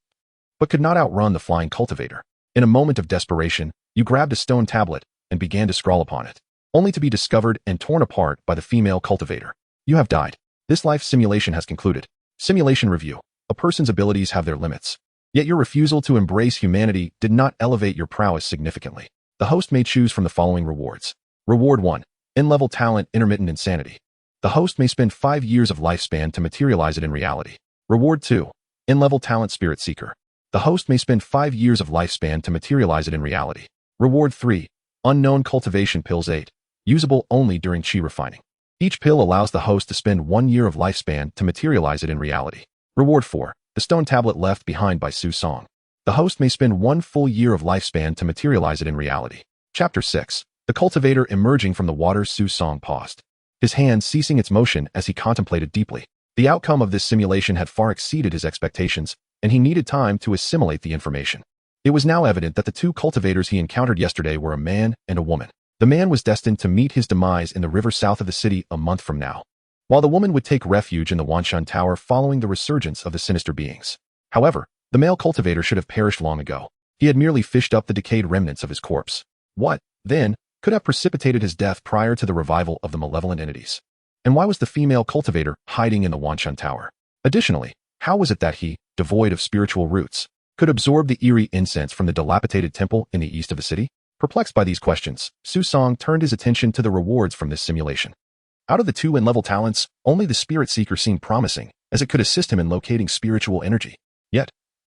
but could not outrun the flying cultivator. In a moment of desperation, you grabbed a stone tablet and began to scrawl upon it, only to be discovered and torn apart by the female cultivator. You have died. This life simulation has concluded. Simulation review. A person's abilities have their limits. Yet your refusal to embrace humanity did not elevate your prowess significantly. The host may choose from the following rewards. Reward 1. In-level talent, intermittent insanity. The host may spend 5 years of lifespan to materialize it in reality. Reward 2. In-level talent, spirit seeker. The host may spend 5 years of lifespan to materialize it in reality. Reward 3. Unknown cultivation pills 8. Usable only during chi refining. Each pill allows the host to spend 1 year of lifespan to materialize it in reality. Reward 4. The stone tablet left behind by Su Song. The host may spend 1 full year of lifespan to materialize it in reality. Chapter 6. The cultivator emerging from the water. Su Song paused, his hand ceasing its motion as he contemplated deeply. The outcome of this simulation had far exceeded his expectations, and he needed time to assimilate the information. It was now evident that the 2 cultivators he encountered yesterday were a man and a woman. The man was destined to meet his demise in the river south of the city a month from now, while the woman would take refuge in the Wanchun Tower following the resurgence of the sinister beings. However, the male cultivator should have perished long ago. He had merely fished up the decayed remnants of his corpse. What, then, could have precipitated his death prior to the revival of the malevolent entities? And why was the female cultivator hiding in the Wanchun Tower? Additionally, how was it that he, devoid of spiritual roots, could absorb the eerie incense from the dilapidated temple in the east of the city? Perplexed by these questions, Su Song turned his attention to the rewards from this simulation. Out of the 2 in-level talents, only the Spirit Seeker seemed promising, as it could assist him in locating spiritual energy. Yet,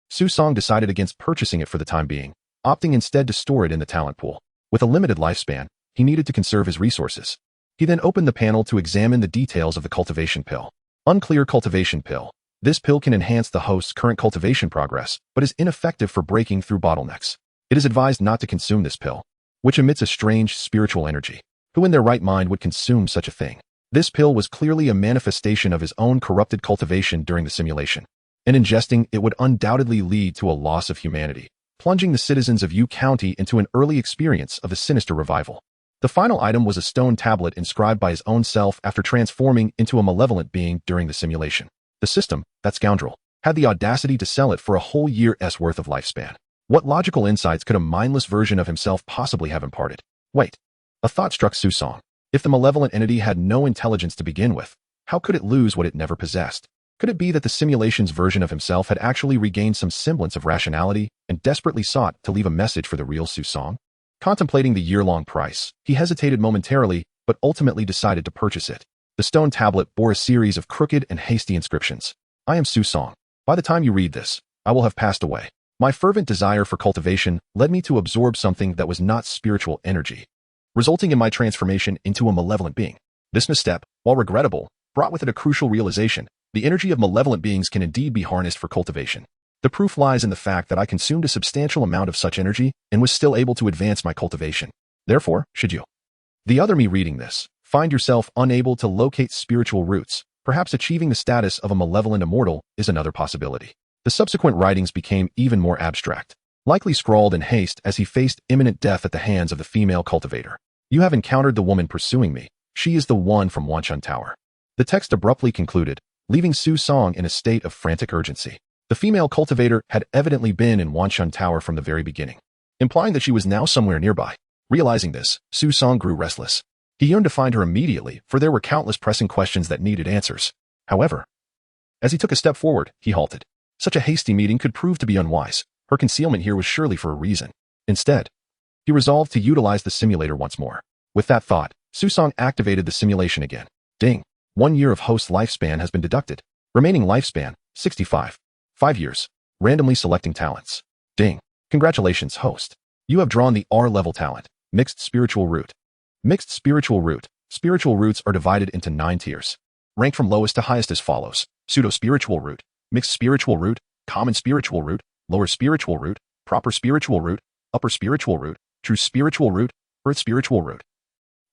Su Song decided against purchasing it for the time being, opting instead to store it in the talent pool. With a limited lifespan, he needed to conserve his resources. He then opened the panel to examine the details of the cultivation pill. Unclear cultivation pill. This pill can enhance the host's current cultivation progress, but is ineffective for breaking through bottlenecks. It is advised not to consume this pill, which emits a strange spiritual energy. Who in their right mind would consume such a thing? This pill was clearly a manifestation of his own corrupted cultivation during the simulation, and ingesting it would undoubtedly lead to a loss of humanity, plunging the citizens of U County into an early experience of a sinister revival. The final item was a stone tablet inscribed by his own self after transforming into a malevolent being during the simulation. The system, that scoundrel. had the audacity to sell it for a whole year's worth of lifespan. What logical insights could a mindless version of himself possibly have imparted? Wait. A thought struck Su Song. If the malevolent entity had no intelligence to begin with, how could it lose what it never possessed? Could it be that the simulation's version of himself had actually regained some semblance of rationality and desperately sought to leave a message for the real Su Song? Contemplating the year-long price, he hesitated momentarily, but ultimately decided to purchase it. The stone tablet bore a series of crooked and hasty inscriptions. I am Su Song. By the time you read this, I will have passed away. My fervent desire for cultivation led me to absorb something that was not spiritual energy, resulting in my transformation into a malevolent being. This misstep, while regrettable, brought with it a crucial realization. The energy of malevolent beings can indeed be harnessed for cultivation. The proof lies in the fact that I consumed a substantial amount of such energy and was still able to advance my cultivation. Therefore, should you, the other me reading this, find yourself unable to locate spiritual roots, perhaps achieving the status of a malevolent immortal is another possibility. The subsequent writings became even more abstract, likely scrawled in haste as he faced imminent death at the hands of the female cultivator. You have encountered the woman pursuing me. She is the one from Wanchun Tower. The text abruptly concluded, leaving Su Song in a state of frantic urgency. The female cultivator had evidently been in Wanchun Tower from the very beginning, implying that she was now somewhere nearby. Realizing this, Su Song grew restless. He yearned to find her immediately, for there were countless pressing questions that needed answers. However, as he took a step forward, he halted. Such a hasty meeting could prove to be unwise. Her concealment here was surely for a reason. Instead, he resolved to utilize the simulator once more. With that thought, Su Song activated the simulation again. Ding. 1 year of host lifespan has been deducted. Remaining lifespan, 65. 5 years. Randomly selecting talents. Ding. Congratulations, host. You have drawn the R-level talent, Mixed Spiritual Root. Mixed Spiritual Root. Spiritual roots are divided into 9 tiers, ranked from lowest to highest as follows: Pseudo-Spiritual Root, Mixed Spiritual Root, Common Spiritual Root, Lower Spiritual Root, Proper Spiritual Root, Upper Spiritual Root, True Spiritual Root, Earth Spiritual Root,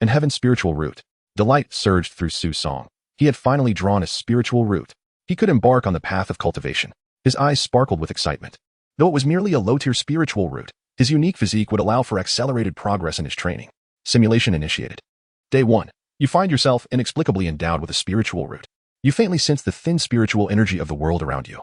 and Heaven Spiritual Root. Delight surged through Su Song. He had finally drawn a spiritual root. He could embark on the path of cultivation. His eyes sparkled with excitement. Though it was merely a low-tier spiritual root, his unique physique would allow for accelerated progress in his training. Simulation initiated. Day 1. You find yourself inexplicably endowed with a spiritual root. You faintly sense the thin spiritual energy of the world around you,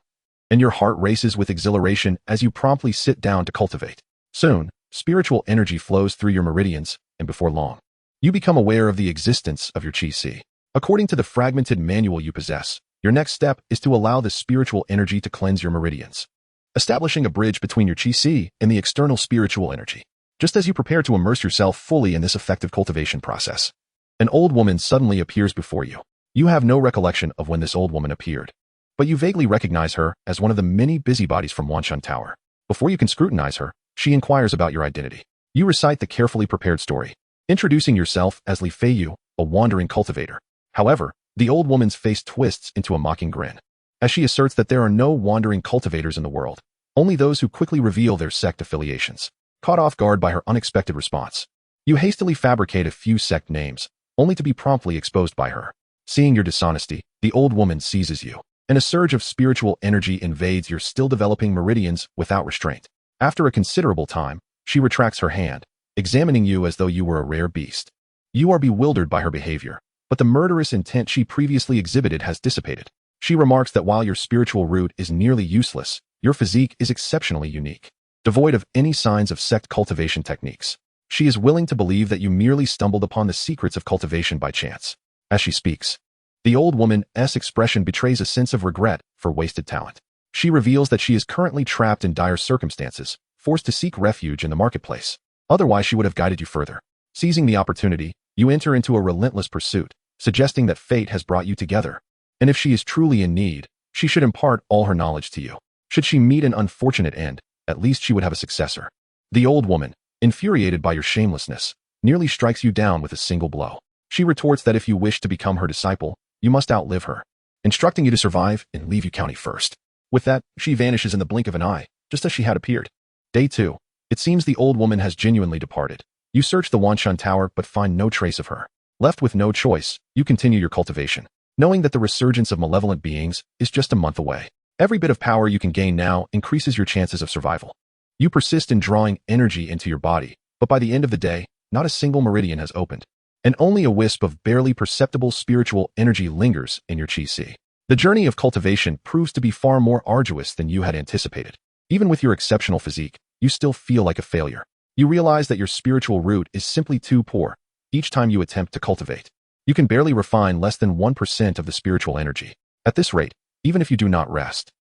and your heart races with exhilaration as you promptly sit down to cultivate. Soon, spiritual energy flows through your meridians, and before long, you become aware of the existence of your Qi. According to the fragmented manual you possess, your next step is to allow the spiritual energy to cleanse your meridians, establishing a bridge between your Qi and the external spiritual energy. Just as you prepare to immerse yourself fully in this effective cultivation process, an old woman suddenly appears before you. You have no recollection of when this old woman appeared, but you vaguely recognize her as one of the many busybodies from Wanchun Tower. Before you can scrutinize her, she inquires about your identity. You recite the carefully prepared story, introducing yourself as Li Feiyu, a wandering cultivator. However, the old woman's face twists into a mocking grin, as she asserts that there are no wandering cultivators in the world, only those who quickly reveal their sect affiliations. Caught off guard by her unexpected response, you hastily fabricate a few sect names, only to be promptly exposed by her. Seeing your dishonesty, the old woman seizes you, and a surge of spiritual energy invades your still developing meridians without restraint. After a considerable time, she retracts her hand, examining you as though you were a rare beast. You are bewildered by her behavior, but the murderous intent she previously exhibited has dissipated. She remarks that while your spiritual root is nearly useless, your physique is exceptionally unique, devoid of any signs of sect cultivation techniques. She is willing to believe that you merely stumbled upon the secrets of cultivation by chance. As she speaks, the old woman's expression betrays a sense of regret for wasted talent. She reveals that she is currently trapped in dire circumstances, forced to seek refuge in the marketplace. Otherwise, she would have guided you further. Seizing the opportunity, you enter into a relentless pursuit, suggesting that fate has brought you together. And if she is truly in need, she should impart all her knowledge to you. Should she meet an unfortunate end, at least she would have a successor. The old woman, infuriated by your shamelessness, nearly strikes you down with a single blow. She retorts that if you wish to become her disciple, you must outlive her, instructing you to survive and leave you county first. With that, she vanishes in the blink of an eye, just as she had appeared. Day 2. It seems the old woman has genuinely departed. You search the Wanchun Tower but find no trace of her. Left with no choice, you continue your cultivation, knowing that the resurgence of malevolent beings is just a month away. Every bit of power you can gain now increases your chances of survival. You persist in drawing energy into your body, but by the end of the day, not a single meridian has opened, and only a wisp of barely perceptible spiritual energy lingers in your Qi. The journey of cultivation proves to be far more arduous than you had anticipated. Even with your exceptional physique, you still feel like a failure. You realize that your spiritual root is simply too poor. Each time you attempt to cultivate, you can barely refine less than 1% of the spiritual energy. At this rate, even if you do not rest,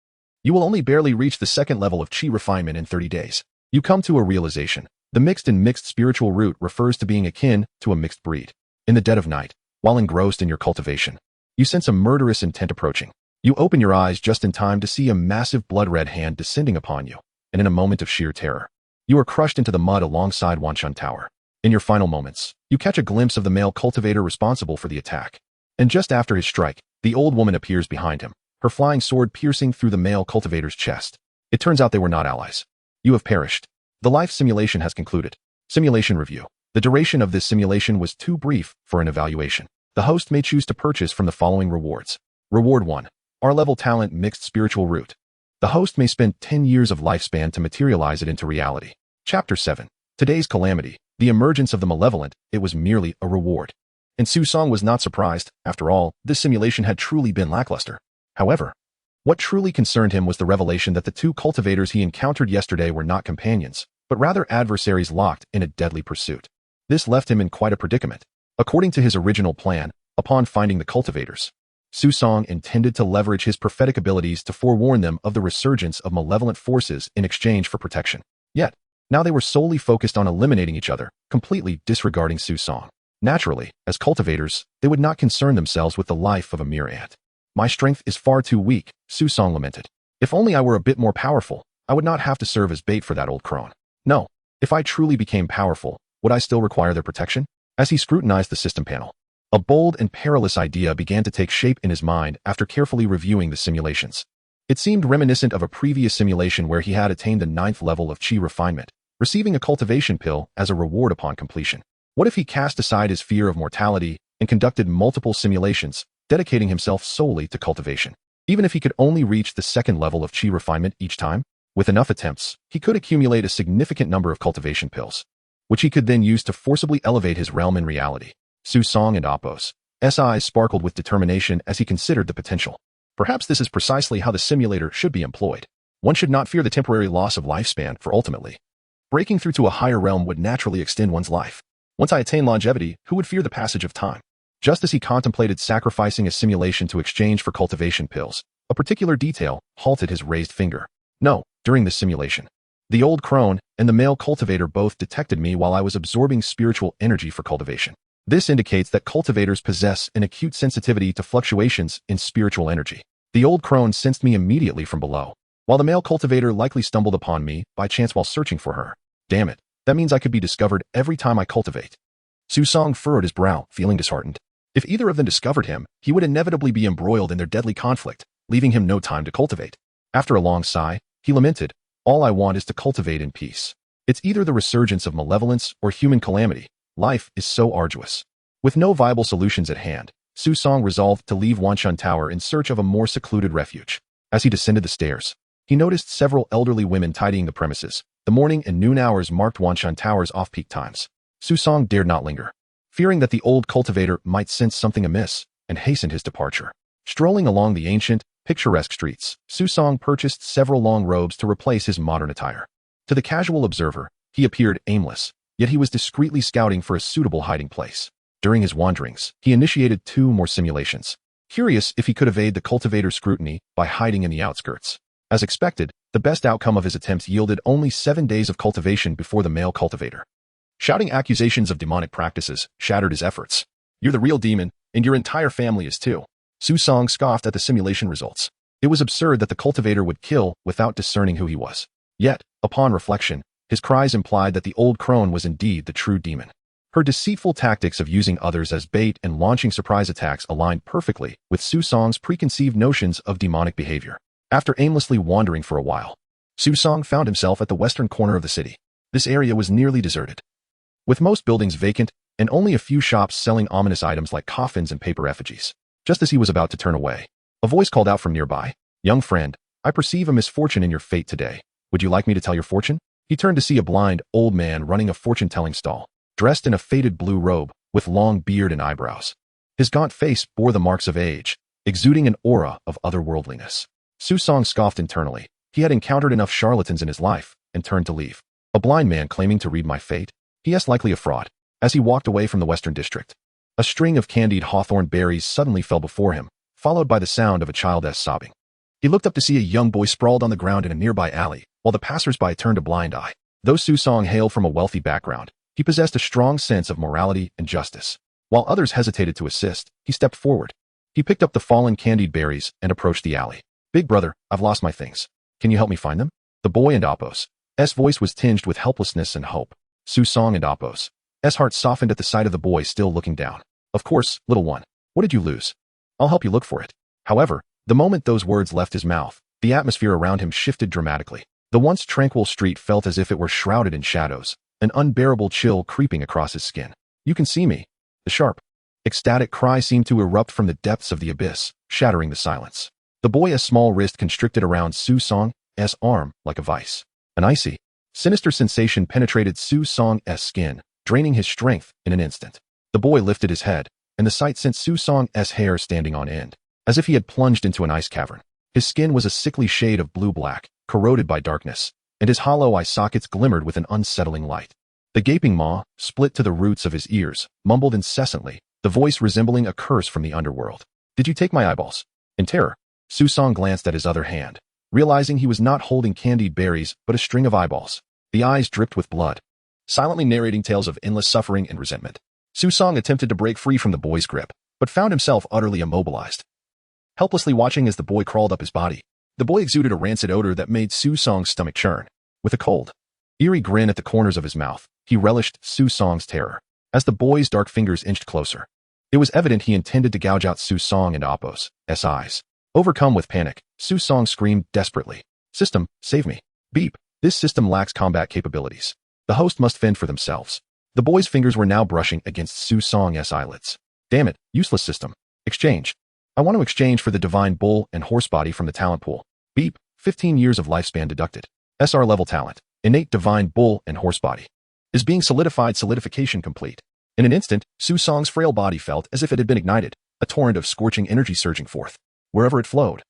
you will only barely reach the second level of chi refinement in 30 days. You come to a realization. The mixed spiritual root refers to being akin to a mixed breed. In the dead of night, while engrossed in your cultivation, you sense a murderous intent approaching. You open your eyes just in time to see a massive blood-red hand descending upon you, and in a moment of sheer terror, you are crushed into the mud alongside Wanchun Tower. In your final moments, you catch a glimpse of the male cultivator responsible for the attack. And just after his strike, the old woman appears behind him, her flying sword piercing through the male cultivator's chest. It turns out they were not allies. You have perished. The life simulation has concluded. Simulation review. The duration of this simulation was too brief for an evaluation. The host may choose to purchase from the following rewards. Reward 1. R-level talent mixed spiritual root. The host may spend 10 years of lifespan to materialize it into reality. Chapter 7. Today's calamity. The emergence of the malevolent. It was merely a reward. And Su Song was not surprised. After all, this simulation had truly been lackluster. However, what truly concerned him was the revelation that the two cultivators he encountered yesterday were not companions, but rather adversaries locked in a deadly pursuit. This left him in quite a predicament. According to his original plan, upon finding the cultivators, Su Song intended to leverage his prophetic abilities to forewarn them of the resurgence of malevolent forces in exchange for protection. Yet, now they were solely focused on eliminating each other, completely disregarding Su Song. Naturally, as cultivators, they would not concern themselves with the life of a mere ant. My strength is far too weak, Su Song lamented. If only I were a bit more powerful, I would not have to serve as bait for that old crone. No, if I truly became powerful, would I still require their protection? As he scrutinized the system panel, a bold and perilous idea began to take shape in his mind after carefully reviewing the simulations. It seemed reminiscent of a previous simulation where he had attained the 9th level of chi refinement, receiving a cultivation pill as a reward upon completion. What if he cast aside his fear of mortality and conducted multiple simulations, dedicating himself solely to cultivation? Even if he could only reach the 2nd level of chi refinement each time, with enough attempts, he could accumulate a significant number of cultivation pills, which he could then use to forcibly elevate his realm in reality. Su Song and Appo's eyes sparkled with determination as he considered the potential. Perhaps this is precisely how the simulator should be employed. One should not fear the temporary loss of lifespan, for ultimately, breaking through to a higher realm would naturally extend one's life. Once I attain longevity, who would fear the passage of time? Just as he contemplated sacrificing a simulation to exchange for cultivation pills, a particular detail halted his raised finger. No, during this simulation, the old crone and the male cultivator both detected me while I was absorbing spiritual energy for cultivation. This indicates that cultivators possess an acute sensitivity to fluctuations in spiritual energy. The old crone sensed me immediately from below, while the male cultivator likely stumbled upon me by chance while searching for her. Damn it, that means I could be discovered every time I cultivate. Su Song furrowed his brow, feeling disheartened. If either of them discovered him, he would inevitably be embroiled in their deadly conflict, leaving him no time to cultivate. After a long sigh, he lamented, all I want is to cultivate in peace. It's either the resurgence of malevolence or human calamity. Life is so arduous. With no viable solutions at hand, Su Song resolved to leave Wanchun Tower in search of a more secluded refuge. As he descended the stairs, he noticed several elderly women tidying the premises. The morning and noon hours marked Wanchun Tower's off-peak times. Su Song dared not linger, fearing that the old cultivator might sense something amiss, and hastened his departure. Strolling along the ancient, picturesque streets, Su Song purchased several long robes to replace his modern attire. To the casual observer, he appeared aimless, yet he was discreetly scouting for a suitable hiding place. During his wanderings, he initiated 2 more simulations, curious if he could evade the cultivator's scrutiny by hiding in the outskirts. As expected, the best outcome of his attempts yielded only 7 days of cultivation before the male cultivator, shouting accusations of demonic practices, shattered his efforts. You're the real demon, and your entire family is too. Su Song scoffed at the simulation results. It was absurd that the cultivator would kill without discerning who he was. Yet, upon reflection, his cries implied that the old crone was indeed the true demon. Her deceitful tactics of using others as bait and launching surprise attacks aligned perfectly with Su Song's preconceived notions of demonic behavior. After aimlessly wandering for a while, Su Song found himself at the western corner of the city. This area was nearly deserted, with most buildings vacant and only a few shops selling ominous items like coffins and paper effigies. Just as he was about to turn away, a voice called out from nearby. Young friend, I perceive a misfortune in your fate today. Would you like me to tell your fortune? He turned to see a blind, old man running a fortune-telling stall, dressed in a faded blue robe, with long beard and eyebrows. His gaunt face bore the marks of age, exuding an aura of otherworldliness. Su Song scoffed internally. He had encountered enough charlatans in his life and turned to leave. A blind man claiming to read my fate? He is likely a fraud. As he walked away from the Western District, a string of candied hawthorn berries suddenly fell before him, followed by the sound of a child's sobbing. He looked up to see a young boy sprawled on the ground in a nearby alley, while the passers-by turned a blind eye. Though Su Song hailed from a wealthy background, he possessed a strong sense of morality and justice. While others hesitated to assist, he stepped forward. He picked up the fallen candied berries and approached the alley. "Big brother, I've lost my things. Can you help me find them?" The boy and Appo's voice was tinged with helplessness and hope. Su Song and Appo's heart softened at the sight of the boy still looking down. "Of course, little one. What did you lose? I'll help you look for it." However, the moment those words left his mouth, the atmosphere around him shifted dramatically. The once tranquil street felt as if it were shrouded in shadows, an unbearable chill creeping across his skin. "You can see me." The sharp, ecstatic cry seemed to erupt from the depths of the abyss, shattering the silence. The boy's small wrist constricted around Su Song's arm like a vice. An icy, sinister sensation penetrated Su Song's skin, draining his strength in an instant. The boy lifted his head, and the sight sent Su Song's hair standing on end, as if he had plunged into an ice cavern. His skin was a sickly shade of blue-black, corroded by darkness, and his hollow eye sockets glimmered with an unsettling light. The gaping maw, split to the roots of his ears, mumbled incessantly, the voice resembling a curse from the underworld. "Did you take my eyeballs?" In terror, Su Song glanced at his other hand, realizing he was not holding candied berries but a string of eyeballs. The eyes dripped with blood, silently narrating tales of endless suffering and resentment. Su Song attempted to break free from the boy's grip, but found himself utterly immobilized, helplessly watching as the boy crawled up his body. The boy exuded a rancid odor that made Su Song's stomach churn. With a cold, eerie grin at the corners of his mouth, he relished Su Song's terror. As the boy's dark fingers inched closer, it was evident he intended to gouge out Su Song and Appo's eyes. Overcome with panic, Su Song screamed desperately, "System, save me. Beep. This system lacks combat capabilities. The host must fend for themselves." The boy's fingers were now brushing against Su Song's eyelids. "Damn it, useless system. Exchange. I want to exchange for the divine bull and horse body from the talent pool. Beep. 15 years of lifespan deducted. SR level talent. Innate divine bull and horse body. Is being solidified. Solidification complete." In an instant, Su Song's frail body felt as if it had been ignited, a torrent of scorching energy surging forth. Wherever it flowed,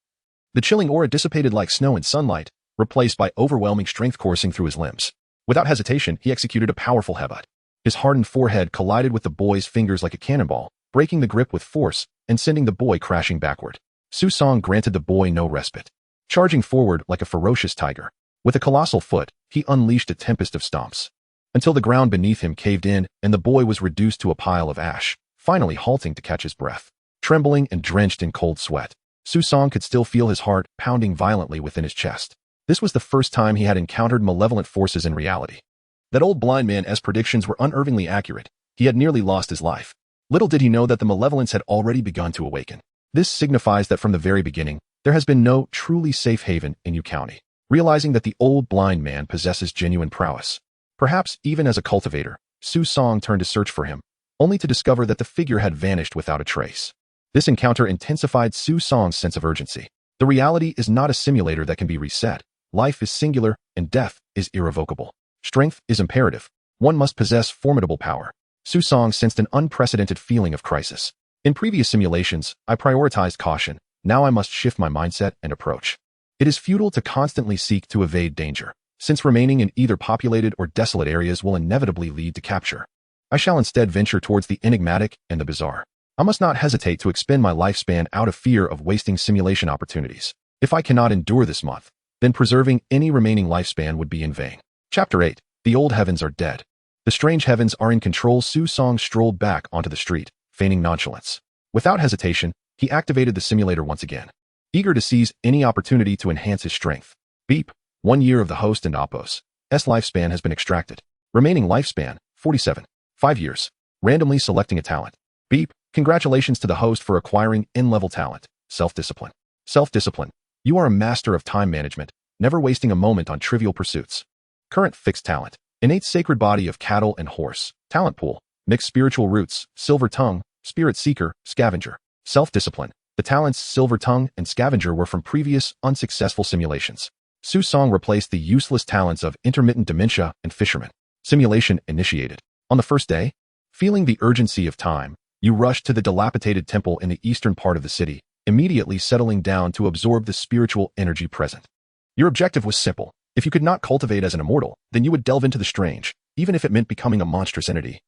the chilling aura dissipated like snow in sunlight, replaced by overwhelming strength coursing through his limbs. Without hesitation, he executed a powerful headbutt. His hardened forehead collided with the boy's fingers like a cannonball, breaking the grip with force and sending the boy crashing backward. Su Song granted the boy no respite. Charging forward like a ferocious tiger, with a colossal foot, he unleashed a tempest of stomps, until the ground beneath him caved in and the boy was reduced to a pile of ash, finally halting to catch his breath. Trembling and drenched in cold sweat, Su Song could still feel his heart pounding violently within his chest. This was the first time he had encountered malevolent forces in reality. That old blind man's predictions were unerringly accurate. He had nearly lost his life. Little did he know that the malevolence had already begun to awaken. This signifies that from the very beginning, there has been no truly safe haven in Yu County. Realizing that the old blind man possesses genuine prowess, perhaps even as a cultivator, Su Song turned to search for him, only to discover that the figure had vanished without a trace. This encounter intensified Su Song's sense of urgency. The reality is not a simulator that can be reset. Life is singular, and death is irrevocable. Strength is imperative. One must possess formidable power. Su Song sensed an unprecedented feeling of crisis. In previous simulations, I prioritized caution. Now I must shift my mindset and approach. It is futile to constantly seek to evade danger, since remaining in either populated or desolate areas will inevitably lead to capture. I shall instead venture towards the enigmatic and the bizarre. I must not hesitate to expend my lifespan out of fear of wasting simulation opportunities. If I cannot endure this month, then preserving any remaining lifespan would be in vain. Chapter 8. The old heavens are dead. The strange heavens are in control. Su Song strolled back onto the street, feigning nonchalance. Without hesitation, he activated the simulator once again, eager to seize any opportunity to enhance his strength. Beep. 1 year of the host and Appo's lifespan has been extracted. Remaining lifespan, 47. 5 years. Randomly selecting a talent. Beep. Congratulations to the host for acquiring N-level talent. Self-discipline. Self-discipline. You are a master of time management, never wasting a moment on trivial pursuits. Current fixed talent. Innate sacred body of cattle and horse. Talent pool. Mixed spiritual roots. Silver tongue. Spirit seeker. Scavenger. Self-discipline. The talents Silver tongue and Scavenger were from previous, unsuccessful simulations. Su Song replaced the useless talents of intermittent dementia and fisherman. Simulation initiated. On the first day, feeling the urgency of time, you rushed to the dilapidated temple in the eastern part of the city, immediately settling down to absorb the spiritual energy present. Your objective was simple. If you could not cultivate as an immortal, then you would delve into the strange, even if it meant becoming a monstrous entity.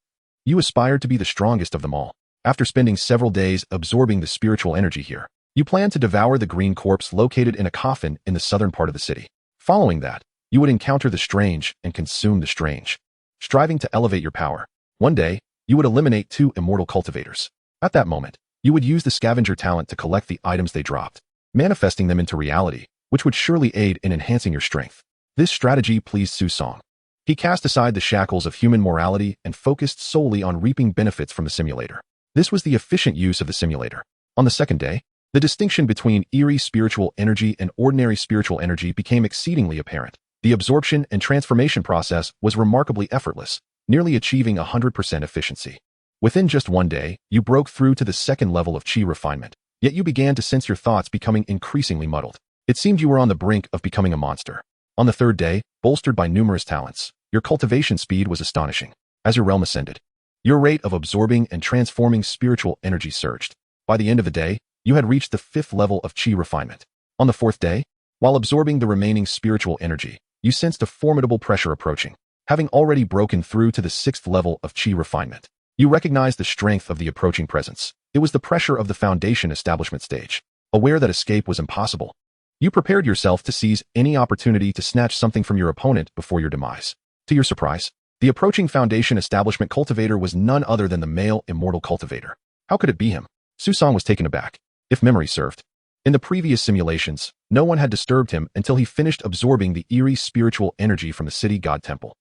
You aspired to be the strongest of them all. After spending several days absorbing the spiritual energy here, you planned to devour the green corpse located in a coffin in the southern part of the city. Following that, you would encounter the strange and consume the strange. Striving to elevate your power, one day, you would eliminate 2 immortal cultivators. At that moment, you would use the scavenger talent to collect the items they dropped, manifesting them into reality, which would surely aid in enhancing your strength. This strategy pleased Su Song. He cast aside the shackles of human morality and focused solely on reaping benefits from the simulator. This was the efficient use of the simulator. On the second day, the distinction between eerie spiritual energy and ordinary spiritual energy became exceedingly apparent. The absorption and transformation process was remarkably effortless, nearly achieving 100% efficiency. Within just one day, you broke through to the second level of qi refinement, yet you began to sense your thoughts becoming increasingly muddled. It seemed you were on the brink of becoming a monster. On the third day, bolstered by numerous talents, your cultivation speed was astonishing. As your realm ascended, your rate of absorbing and transforming spiritual energy surged. By the end of the day, you had reached the 5th level of qi refinement. On the 4th day, while absorbing the remaining spiritual energy, you sensed a formidable pressure approaching. Having already broken through to the 6th level of qi refinement, you recognized the strength of the approaching presence. It was the pressure of the foundation establishment stage. Aware that escape was impossible, you prepared yourself to seize any opportunity to snatch something from your opponent before your demise. To your surprise, the approaching foundation establishment cultivator was none other than the male immortal cultivator. How could it be him? Su Song was taken aback. If memory served, in the previous simulations, no one had disturbed him until he finished absorbing the eerie spiritual energy from the city god temple.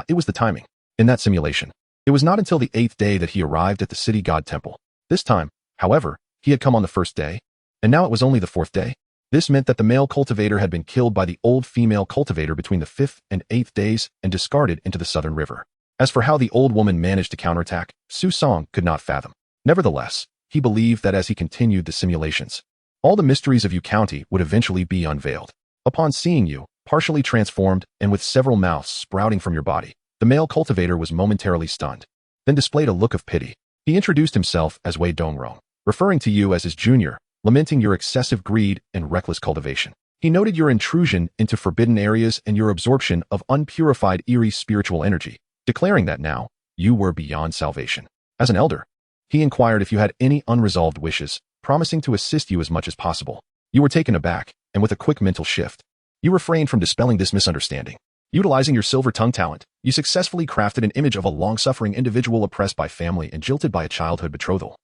It was the timing. In that simulation, it was not until the 8th day that he arrived at the city god temple. This time, however, he had come on the 1st day, and now it was only the 4th day. This meant that the male cultivator had been killed by the old female cultivator between the 5th and 8th days and discarded into the southern river. As for how the old woman managed to counterattack, Su Song could not fathom. Nevertheless, he believed that as he continued the simulations, all the mysteries of Yu County would eventually be unveiled. Upon seeing you, partially transformed and with several mouths sprouting from your body, the male cultivator was momentarily stunned, then displayed a look of pity. He introduced himself as Wei Dongrong, referring to you as his junior, lamenting your excessive greed and reckless cultivation. He noted your intrusion into forbidden areas and your absorption of unpurified eerie spiritual energy, declaring that now, you were beyond salvation. As an elder, he inquired if you had any unresolved wishes, promising to assist you as much as possible. You were taken aback, and with a quick mental shift, you refrained from dispelling this misunderstanding. Utilizing your silver tongue talent, you successfully crafted an image of a long-suffering individual oppressed by family and jilted by a childhood betrothal,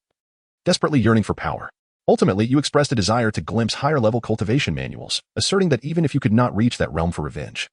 desperately yearning for power. Ultimately, you expressed a desire to glimpse higher-level cultivation manuals, asserting that even if you could not reach that realm for revenge,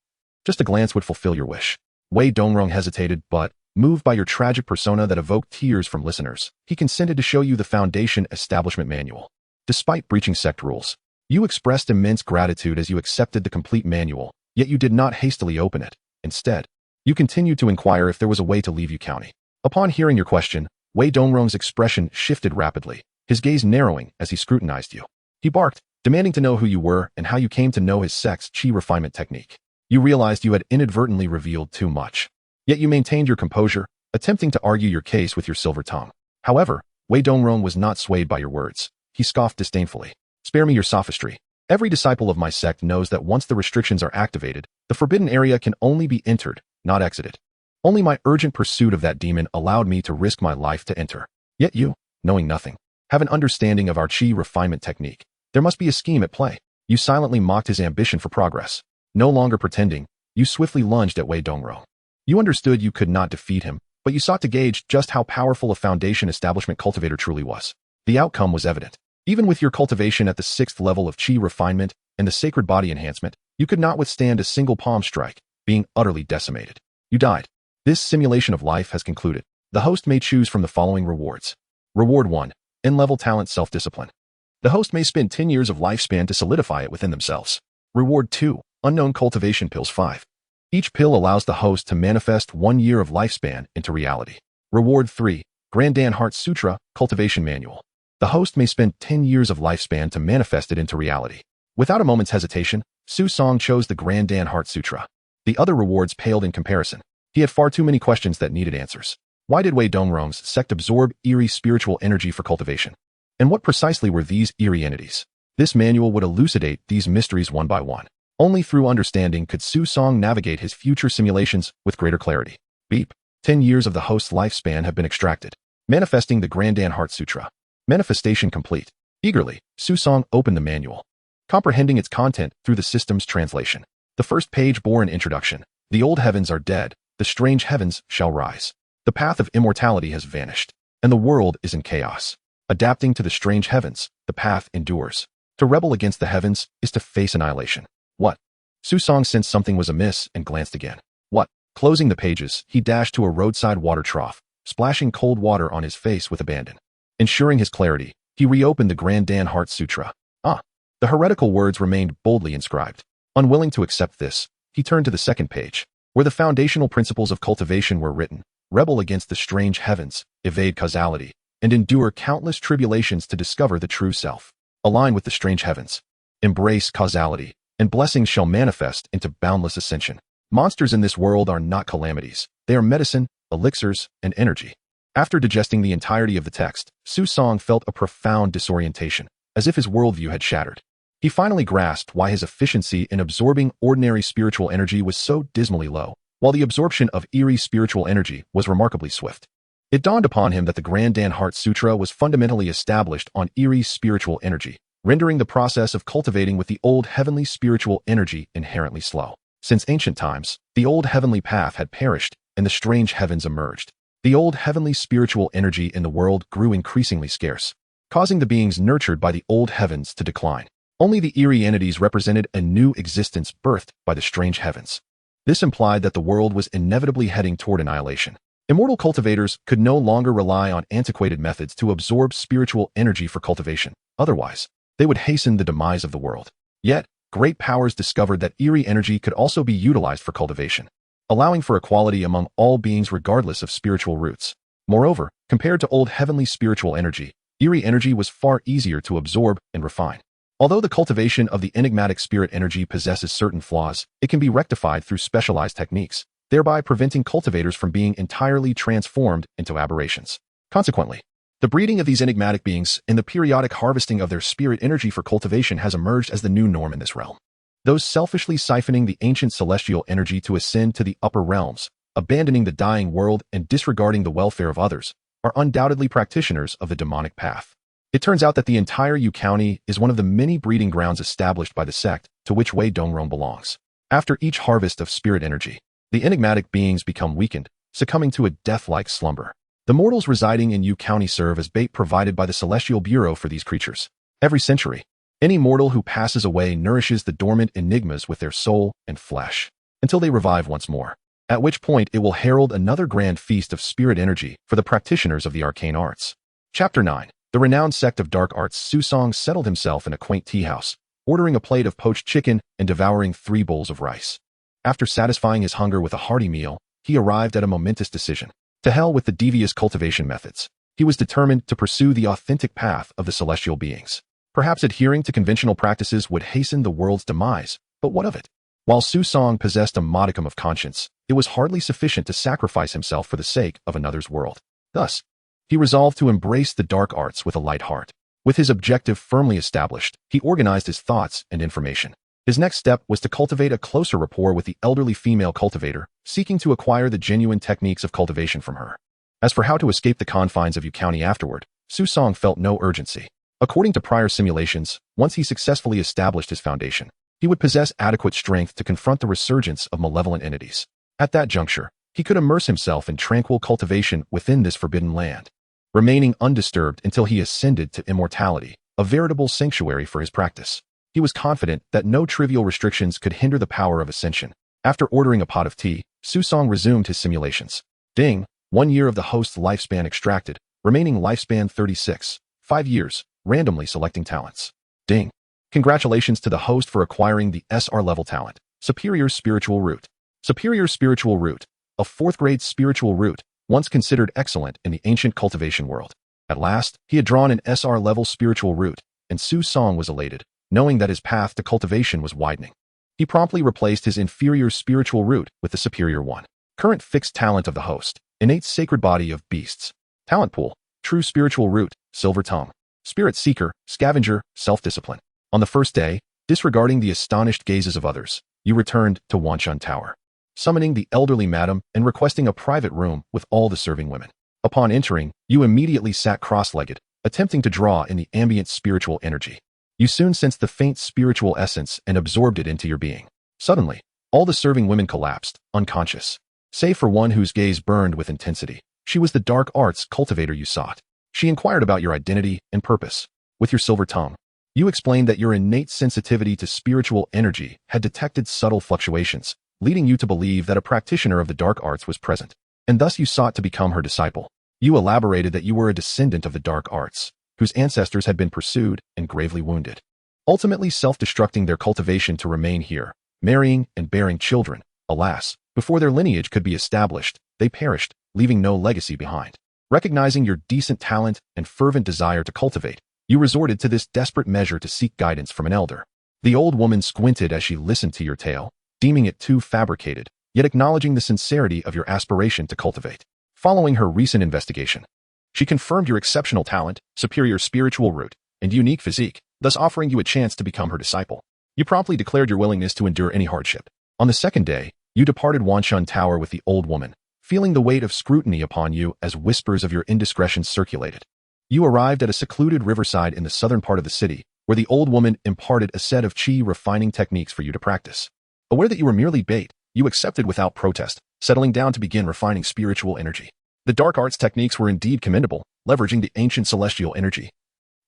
just a glance would fulfill your wish. Wei Dongrong hesitated, but, moved by your tragic persona that evoked tears from listeners, he consented to show you the Foundation Establishment Manual. Despite breaching sect rules, you expressed immense gratitude as you accepted the complete manual, yet you did not hastily open it. Instead, you continued to inquire if there was a way to leave Yu County. Upon hearing your question, Wei Dongrong's expression shifted rapidly, his gaze narrowing as he scrutinized you. He barked, demanding to know who you were and how you came to know his sect's qi refinement technique. You realized you had inadvertently revealed too much. Yet you maintained your composure, attempting to argue your case with your silver tongue. However, Wei Dongrong was not swayed by your words. He scoffed disdainfully. Spare me your sophistry. Every disciple of my sect knows that once the restrictions are activated, the forbidden area can only be entered, not exited. Only my urgent pursuit of that demon allowed me to risk my life to enter. Yet you, knowing nothing, have an understanding of our qi refinement technique. There must be a scheme at play. You silently mocked his ambition for progress. No longer pretending, you swiftly lunged at Wei Dongrong. You understood you could not defeat him, but you sought to gauge just how powerful a Foundation Establishment cultivator truly was. The outcome was evident. Even with your cultivation at the 6th level of qi refinement and the sacred body enhancement, you could not withstand a single palm strike, being utterly decimated. You died. This simulation of life has concluded. The host may choose from the following rewards. Reward 1. N-level talent self-discipline. The host may spend 10 years of lifespan to solidify it within themselves. Reward 2. Unknown cultivation pills 5. Each pill allows the host to manifest 1 year of lifespan into reality. Reward 3. Grandan Heart Sutra Cultivation Manual. The host may spend 10 years of lifespan to manifest it into reality. Without a moment's hesitation, Su Song chose the Grandan Heart Sutra. The other rewards paled in comparison. He had far too many questions that needed answers. Why did Wei Dongrong's sect absorb eerie spiritual energy for cultivation? And what precisely were these eerie entities? This manual would elucidate these mysteries one by one. Only through understanding could Su Song navigate his future simulations with greater clarity. Beep. 10 years of the host's lifespan have been extracted. Manifesting the Grandan Heart Sutra. Manifestation complete. Eagerly, Su Song opened the manual, comprehending its content through the system's translation. The first page bore an introduction. The old heavens are dead, the strange heavens shall rise. The path of immortality has vanished, and the world is in chaos. Adapting to the strange heavens, the path endures. To rebel against the heavens is to face annihilation. What? Su Song sensed something was amiss and glanced again. What? Closing the pages, he dashed to a roadside water trough, splashing cold water on his face with abandon. Ensuring his clarity, he reopened the Grandan Heart Sutra. The heretical words remained boldly inscribed. Unwilling to accept this, he turned to the second page, where the foundational principles of cultivation were written. Rebel against the strange heavens, evade causality, and endure countless tribulations to discover the true self. Align with the strange heavens. Embrace causality, and blessings shall manifest into boundless ascension. Monsters in this world are not calamities. They are medicine, elixirs, and energy. After digesting the entirety of the text, Su Song felt a profound disorientation, as if his worldview had shattered. He finally grasped why his efficiency in absorbing ordinary spiritual energy was so dismally low, while the absorption of eerie spiritual energy was remarkably swift. It dawned upon him that the Grandan Heart Sutra was fundamentally established on eerie spiritual energy, rendering the process of cultivating with the old heavenly spiritual energy inherently slow. Since ancient times, the old heavenly path had perished, and the strange heavens emerged. The old heavenly spiritual energy in the world grew increasingly scarce, causing the beings nurtured by the old heavens to decline. Only the eerie entities represented a new existence birthed by the strange heavens. This implied that the world was inevitably heading toward annihilation. Immortal cultivators could no longer rely on antiquated methods to absorb spiritual energy for cultivation. Otherwise, they would hasten the demise of the world. Yet, great powers discovered that eerie energy could also be utilized for cultivation, allowing for equality among all beings regardless of spiritual roots. Moreover, compared to old heavenly spiritual energy, eerie energy was far easier to absorb and refine. Although the cultivation of the enigmatic spirit energy possesses certain flaws, it can be rectified through specialized techniques, thereby preventing cultivators from being entirely transformed into aberrations. Consequently, the breeding of these enigmatic beings and the periodic harvesting of their spirit energy for cultivation has emerged as the new norm in this realm. Those selfishly siphoning the ancient celestial energy to ascend to the upper realms, abandoning the dying world and disregarding the welfare of others, are undoubtedly practitioners of the demonic path. It turns out that the entire Yu County is one of the many breeding grounds established by the sect to which Wei Dongrong belongs. After each harvest of spirit energy, the enigmatic beings become weakened, succumbing to a death-like slumber. The mortals residing in Yu County serve as bait provided by the Celestial Bureau for these creatures. Every century, any mortal who passes away nourishes the dormant enigmas with their soul and flesh, until they revive once more, at which point it will herald another grand feast of spirit energy for the practitioners of the arcane arts. Chapter 9. The renowned sect of dark arts. Su Song settled himself in a quaint tea house, ordering a plate of poached chicken and devouring 3 bowls of rice. After satisfying his hunger with a hearty meal, he arrived at a momentous decision. To hell with the devious cultivation methods. He was determined to pursue the authentic path of the celestial beings. Perhaps adhering to conventional practices would hasten the world's demise, but what of it? While Su Song possessed a modicum of conscience, it was hardly sufficient to sacrifice himself for the sake of another's world. Thus, he resolved to embrace the dark arts with a light heart. With his objective firmly established, he organized his thoughts and information. His next step was to cultivate a closer rapport with the elderly female cultivator, seeking to acquire the genuine techniques of cultivation from her. As for how to escape the confines of Yu County afterward, Su Song felt no urgency. According to prior simulations, once he successfully established his foundation, he would possess adequate strength to confront the resurgence of malevolent entities. At that juncture, he could immerse himself in tranquil cultivation within this forbidden land, remaining undisturbed until he ascended to immortality, a veritable sanctuary for his practice. He was confident that no trivial restrictions could hinder the power of ascension. After ordering a pot of tea, Su Song resumed his simulations. Ding! 1 year of the host's lifespan extracted, remaining lifespan 36. 5 years, randomly selecting talents. Ding! Congratulations to the host for acquiring the SR level talent, Superior Spiritual Root. Superior Spiritual Root, a 4th grade spiritual root, once considered excellent in the ancient cultivation world. At last, he had drawn an SR level spiritual root, and Su Song was elated, knowing that his path to cultivation was widening. He promptly replaced his inferior spiritual root with the superior one. Current fixed talent of the host, innate sacred body of beasts. Talent pool, true spiritual root, silver tongue. Spirit Seeker, Scavenger, Self-Discipline. On the first day, disregarding the astonished gazes of others, you returned to Wanshan Tower, summoning the elderly madam and requesting a private room with all the serving women. Upon entering, you immediately sat cross-legged, attempting to draw in the ambient spiritual energy. You soon sensed the faint spiritual essence and absorbed it into your being. Suddenly, all the serving women collapsed, unconscious, save for one whose gaze burned with intensity. She was the dark arts cultivator you sought. She inquired about your identity and purpose. With your silver tongue, you explained that your innate sensitivity to spiritual energy had detected subtle fluctuations, leading you to believe that a practitioner of the dark arts was present, and thus you sought to become her disciple. You elaborated that you were a descendant of the dark arts, whose ancestors had been pursued and gravely wounded, ultimately self-destructing their cultivation to remain here, marrying and bearing children. Alas, before their lineage could be established, they perished, leaving no legacy behind. Recognizing your decent talent and fervent desire to cultivate, you resorted to this desperate measure to seek guidance from an elder. The old woman squinted as she listened to your tale, deeming it too fabricated, yet acknowledging the sincerity of your aspiration to cultivate. Following her recent investigation, she confirmed your exceptional talent, superior spiritual root, and unique physique, thus offering you a chance to become her disciple. You promptly declared your willingness to endure any hardship. On the second day, you departed Wanshan Tower with the old woman, feeling the weight of scrutiny upon you as whispers of your indiscretions circulated. You arrived at a secluded riverside in the southern part of the city, where the old woman imparted a set of chi refining techniques for you to practice. Aware that you were merely bait, you accepted without protest, settling down to begin refining spiritual energy. The dark arts techniques were indeed commendable, leveraging the ancient celestial energy.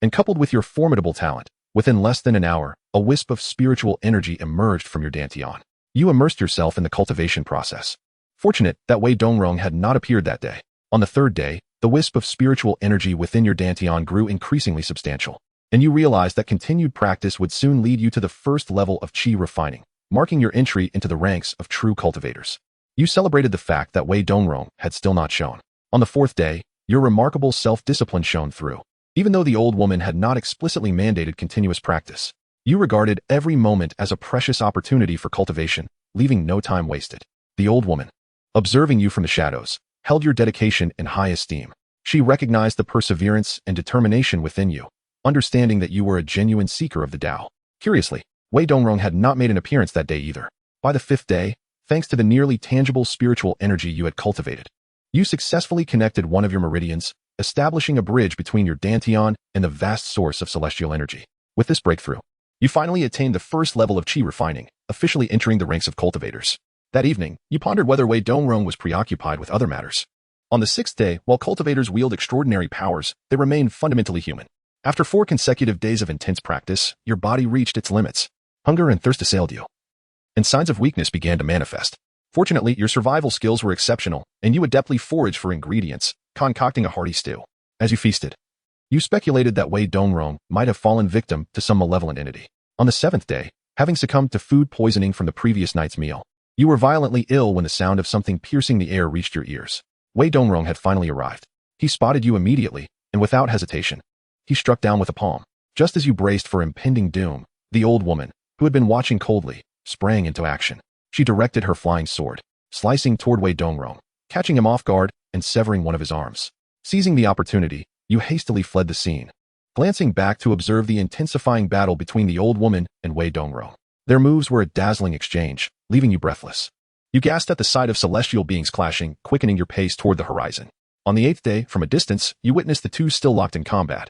And coupled with your formidable talent, within less than an hour, a wisp of spiritual energy emerged from your dantian. You immersed yourself in the cultivation process. Fortunate that Wei Dongrong had not appeared that day. On the third day, the wisp of spiritual energy within your dantian grew increasingly substantial, and you realized that continued practice would soon lead you to the first level of chi refining, marking your entry into the ranks of true cultivators. You celebrated the fact that Wei Dongrong had still not shown. On the fourth day, your remarkable self-discipline shone through. Even though the old woman had not explicitly mandated continuous practice, you regarded every moment as a precious opportunity for cultivation, leaving no time wasted. The old woman, observing you from the shadows, held your dedication in high esteem. She recognized the perseverance and determination within you, understanding that you were a genuine seeker of the Tao. Curiously, Wei Dongrong had not made an appearance that day either. By the fifth day, thanks to the nearly tangible spiritual energy you had cultivated, you successfully connected one of your meridians, establishing a bridge between your dantian and the vast source of celestial energy. With this breakthrough, you finally attained the first level of chi refining, officially entering the ranks of cultivators. That evening, you pondered whether Wei Dongrong was preoccupied with other matters. On the sixth day, while cultivators wield extraordinary powers, they remain fundamentally human. After 4 consecutive days of intense practice, your body reached its limits. Hunger and thirst assailed you, and signs of weakness began to manifest. Fortunately, your survival skills were exceptional, and you adeptly foraged for ingredients, concocting a hearty stew. As you feasted, you speculated that Wei Dongrong might have fallen victim to some malevolent entity. On the 7th day, having succumbed to food poisoning from the previous night's meal, you were violently ill when the sound of something piercing the air reached your ears. Wei Dongrong had finally arrived. He spotted you immediately, and without hesitation, he struck down with a palm. Just as you braced for impending doom, the old woman, who had been watching coldly, sprang into action. She directed her flying sword, slicing toward Wei Dongrong, catching him off guard and severing one of his arms. Seizing the opportunity, you hastily fled the scene, glancing back to observe the intensifying battle between the old woman and Wei Dongrong. Their moves were a dazzling exchange, leaving you breathless. You gasped at the sight of celestial beings clashing, quickening your pace toward the horizon. On the 8th day, from a distance, you witnessed the two still locked in combat.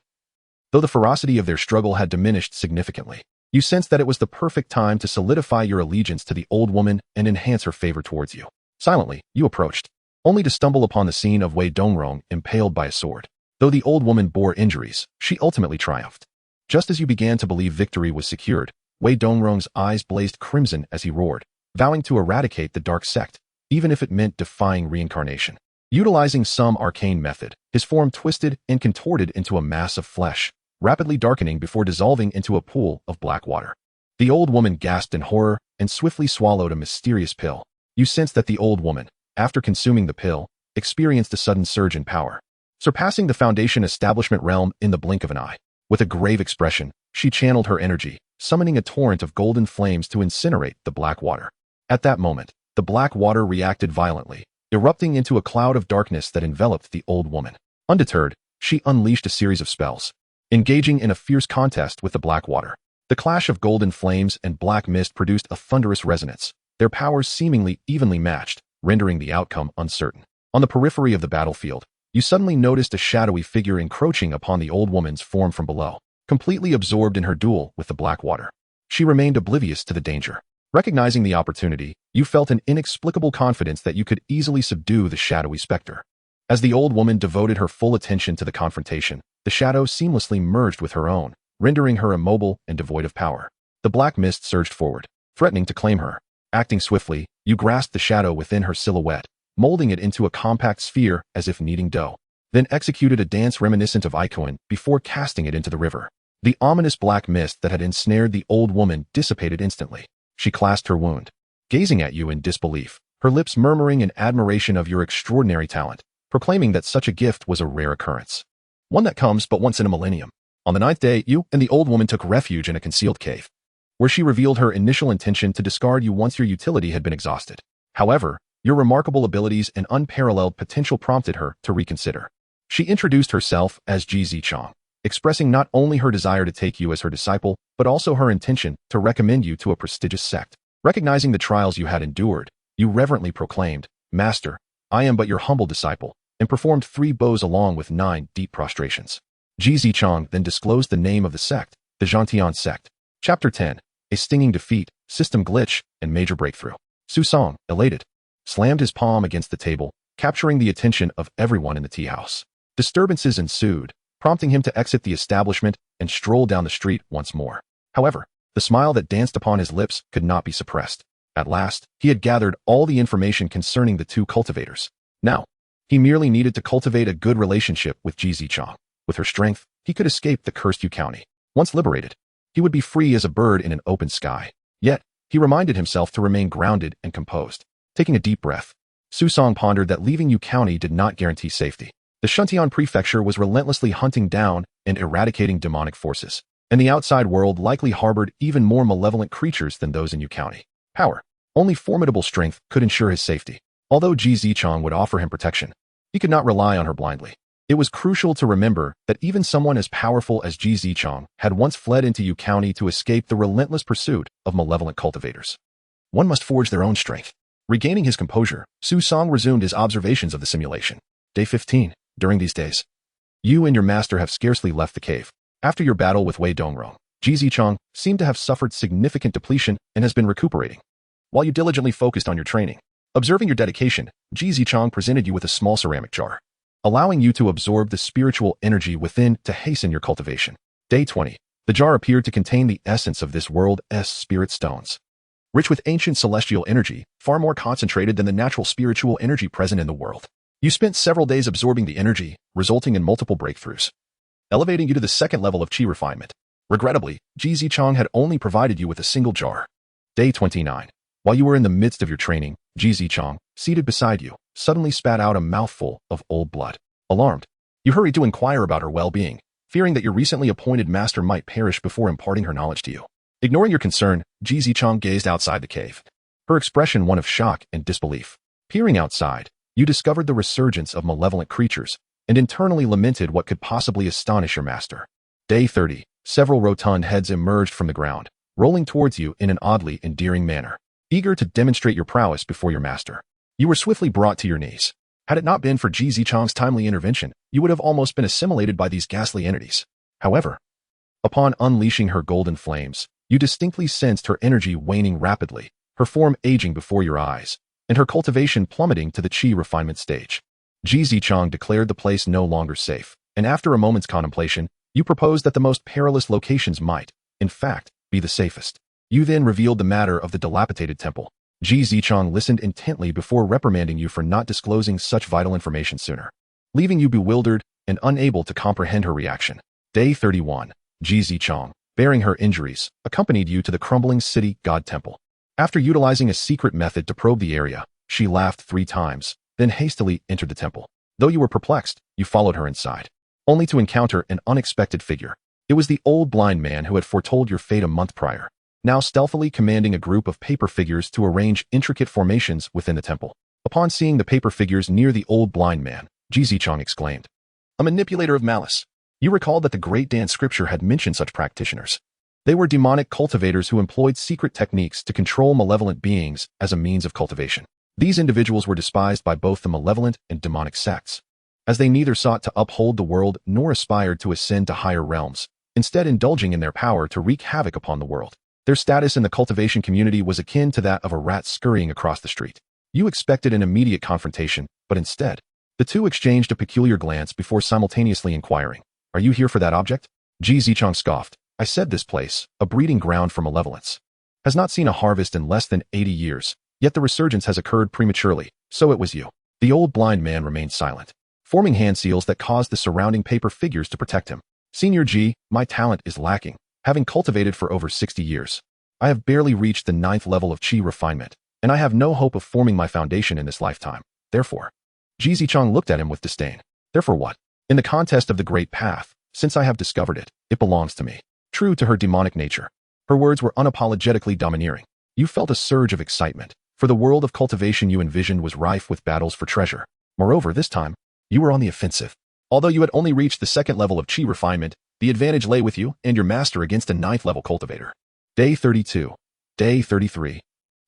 Though the ferocity of their struggle had diminished significantly, you sensed that it was the perfect time to solidify your allegiance to the old woman and enhance her favor towards you. Silently, you approached, only to stumble upon the scene of Wei Dongrong impaled by a sword. Though the old woman bore injuries, she ultimately triumphed. Just as you began to believe victory was secured, Wei Dongrong's eyes blazed crimson as he roared, vowing to eradicate the dark sect, even if it meant defying reincarnation. Utilizing some arcane method, his form twisted and contorted into a mass of flesh, rapidly darkening before dissolving into a pool of black water. The old woman gasped in horror and swiftly swallowed a mysterious pill. You sensed that the old woman, after consuming the pill, experienced a sudden surge in power, surpassing the Foundation establishment realm in the blink of an eye. With a grave expression, she channeled her energy, summoning a torrent of golden flames to incinerate the black water. At that moment, the black water reacted violently, erupting into a cloud of darkness that enveloped the old woman. Undeterred, she unleashed a series of spells, engaging in a fierce contest with the black water. The clash of golden flames and black mist produced a thunderous resonance, their powers seemingly evenly matched, rendering the outcome uncertain. On the periphery of the battlefield, you suddenly noticed a shadowy figure encroaching upon the old woman's form from below, completely absorbed in her duel with the black water. She remained oblivious to the danger. Recognizing the opportunity, you felt an inexplicable confidence that you could easily subdue the shadowy specter. As the old woman devoted her full attention to the confrontation, the shadow seamlessly merged with her own, rendering her immobile and devoid of power. The black mist surged forward, threatening to claim her. Acting swiftly, you grasped the shadow within her silhouette, molding it into a compact sphere as if kneading dough, then executed a dance reminiscent of Ikoan before casting it into the river. The ominous black mist that had ensnared the old woman dissipated instantly. She clasped her wound, gazing at you in disbelief, her lips murmuring in admiration of your extraordinary talent, proclaiming that such a gift was a rare occurrence, one that comes but once in a millennium. On the 9th day, you and the old woman took refuge in a concealed cave, where she revealed her initial intention to discard you once your utility had been exhausted. However, your remarkable abilities and unparalleled potential prompted her to reconsider. She introduced herself as Ji Zichong, expressing not only her desire to take you as her disciple, but also her intention to recommend you to a prestigious sect. Recognizing the trials you had endured, you reverently proclaimed, "Master, I am but your humble disciple," and performed 3 bows along with 9 deep prostrations. Ji Zichong then disclosed the name of the sect, the Zhantian sect. Chapter 10. A stinging defeat, system glitch, and major breakthrough. Su Song, elated, slammed his palm against the table, capturing the attention of everyone in the tea house. Disturbances ensued, prompting him to exit the establishment and stroll down the street once more. However, the smile that danced upon his lips could not be suppressed. At last, he had gathered all the information concerning the 2 cultivators. Now, he merely needed to cultivate a good relationship with Ji Zichong. With her strength, he could escape the cursed Yu County. Once liberated, he would be free as a bird in an open sky. Yet, he reminded himself to remain grounded and composed. Taking a deep breath, Su Song pondered that leaving Yu County did not guarantee safety. The Shuntian prefecture was relentlessly hunting down and eradicating demonic forces, and the outside world likely harbored even more malevolent creatures than those in Yu County. Power. Only formidable strength could ensure his safety. Although Ji Zichong would offer him protection, he could not rely on her blindly. It was crucial to remember that even someone as powerful as Ji Zichong had once fled into Yu County to escape the relentless pursuit of malevolent cultivators. One must forge their own strength. Regaining his composure, Su Song resumed his observations of the simulation. Day 15. During these days, you and your master have scarcely left the cave. After your battle with Wei Dongrong, Ji Zichong seemed to have suffered significant depletion and has been recuperating. While you diligently focused on your training, observing your dedication, Ji Zichong presented you with a small ceramic jar, allowing you to absorb the spiritual energy within to hasten your cultivation. Day 20. The jar appeared to contain the essence of this world's spirit stones, rich with ancient celestial energy, far more concentrated than the natural spiritual energy present in the world. You spent several days absorbing the energy, resulting in multiple breakthroughs, elevating you to the 2nd level of qi refinement. Regrettably, Ji Zichong had only provided you with a single jar. Day 29. While you were in the midst of your training, Ji Zichong, seated beside you, suddenly spat out a mouthful of old blood. Alarmed, you hurried to inquire about her well-being, fearing that your recently appointed master might perish before imparting her knowledge to you. Ignoring your concern, Ji Zichong gazed outside the cave, her expression one of shock and disbelief. Peering outside, you discovered the resurgence of malevolent creatures and internally lamented what could possibly astonish your master. Day 30. Several rotund heads emerged from the ground, rolling towards you in an oddly endearing manner, eager to demonstrate your prowess before your master. You were swiftly brought to your knees. Had it not been for Ji Zichong's timely intervention, you would have almost been assimilated by these ghastly entities. However, upon unleashing her golden flames, you distinctly sensed her energy waning rapidly, her form aging before your eyes, and her cultivation plummeting to the qi refinement stage. Ji Zichong declared the place no longer safe, and after a moment's contemplation, you proposed that the most perilous locations might, in fact, be the safest. You then revealed the matter of the dilapidated temple. Ji Zichong listened intently before reprimanding you for not disclosing such vital information sooner, leaving you bewildered and unable to comprehend her reaction. Day 31. Ji Zichong, bearing her injuries, accompanied you to the crumbling city god temple. After utilizing a secret method to probe the area, she laughed 3 times, then hastily entered the temple. Though you were perplexed, you followed her inside, only to encounter an unexpected figure. It was the old blind man who had foretold your fate a month prior, now stealthily commanding a group of paper figures to arrange intricate formations within the temple. Upon seeing the paper figures near the old blind man, Ji Zichong exclaimed, "A manipulator of malice. You recalled that the Great Dan scripture had mentioned such practitioners. They were demonic cultivators who employed secret techniques to control malevolent beings as a means of cultivation. These individuals were despised by both the malevolent and demonic sects, as they neither sought to uphold the world nor aspired to ascend to higher realms, instead indulging in their power to wreak havoc upon the world. Their status in the cultivation community was akin to that of a rat scurrying across the street. You expected an immediate confrontation, but instead, the two exchanged a peculiar glance before simultaneously inquiring, "Are you here for that object?" Ji Zichong scoffed. "I said this place, a breeding ground for malevolence, has not seen a harvest in less than 80 years, yet the resurgence has occurred prematurely, so it was you." The old blind man remained silent, forming hand seals that caused the surrounding paper figures to protect him. "Senior Ji, my talent is lacking, having cultivated for over 60 years. I have barely reached the 9th level of Qi refinement, and I have no hope of forming my foundation in this lifetime. Therefore," Ji Zichong looked at him with disdain. "Therefore what? In the contest of the Great Path, since I have discovered it, it belongs to me." True to her demonic nature, her words were unapologetically domineering. You felt a surge of excitement, for the world of cultivation you envisioned was rife with battles for treasure. Moreover, this time, you were on the offensive. Although you had only reached the 2nd level of Qi refinement, the advantage lay with you and your master against a 9th level cultivator. Day 32. Day 33.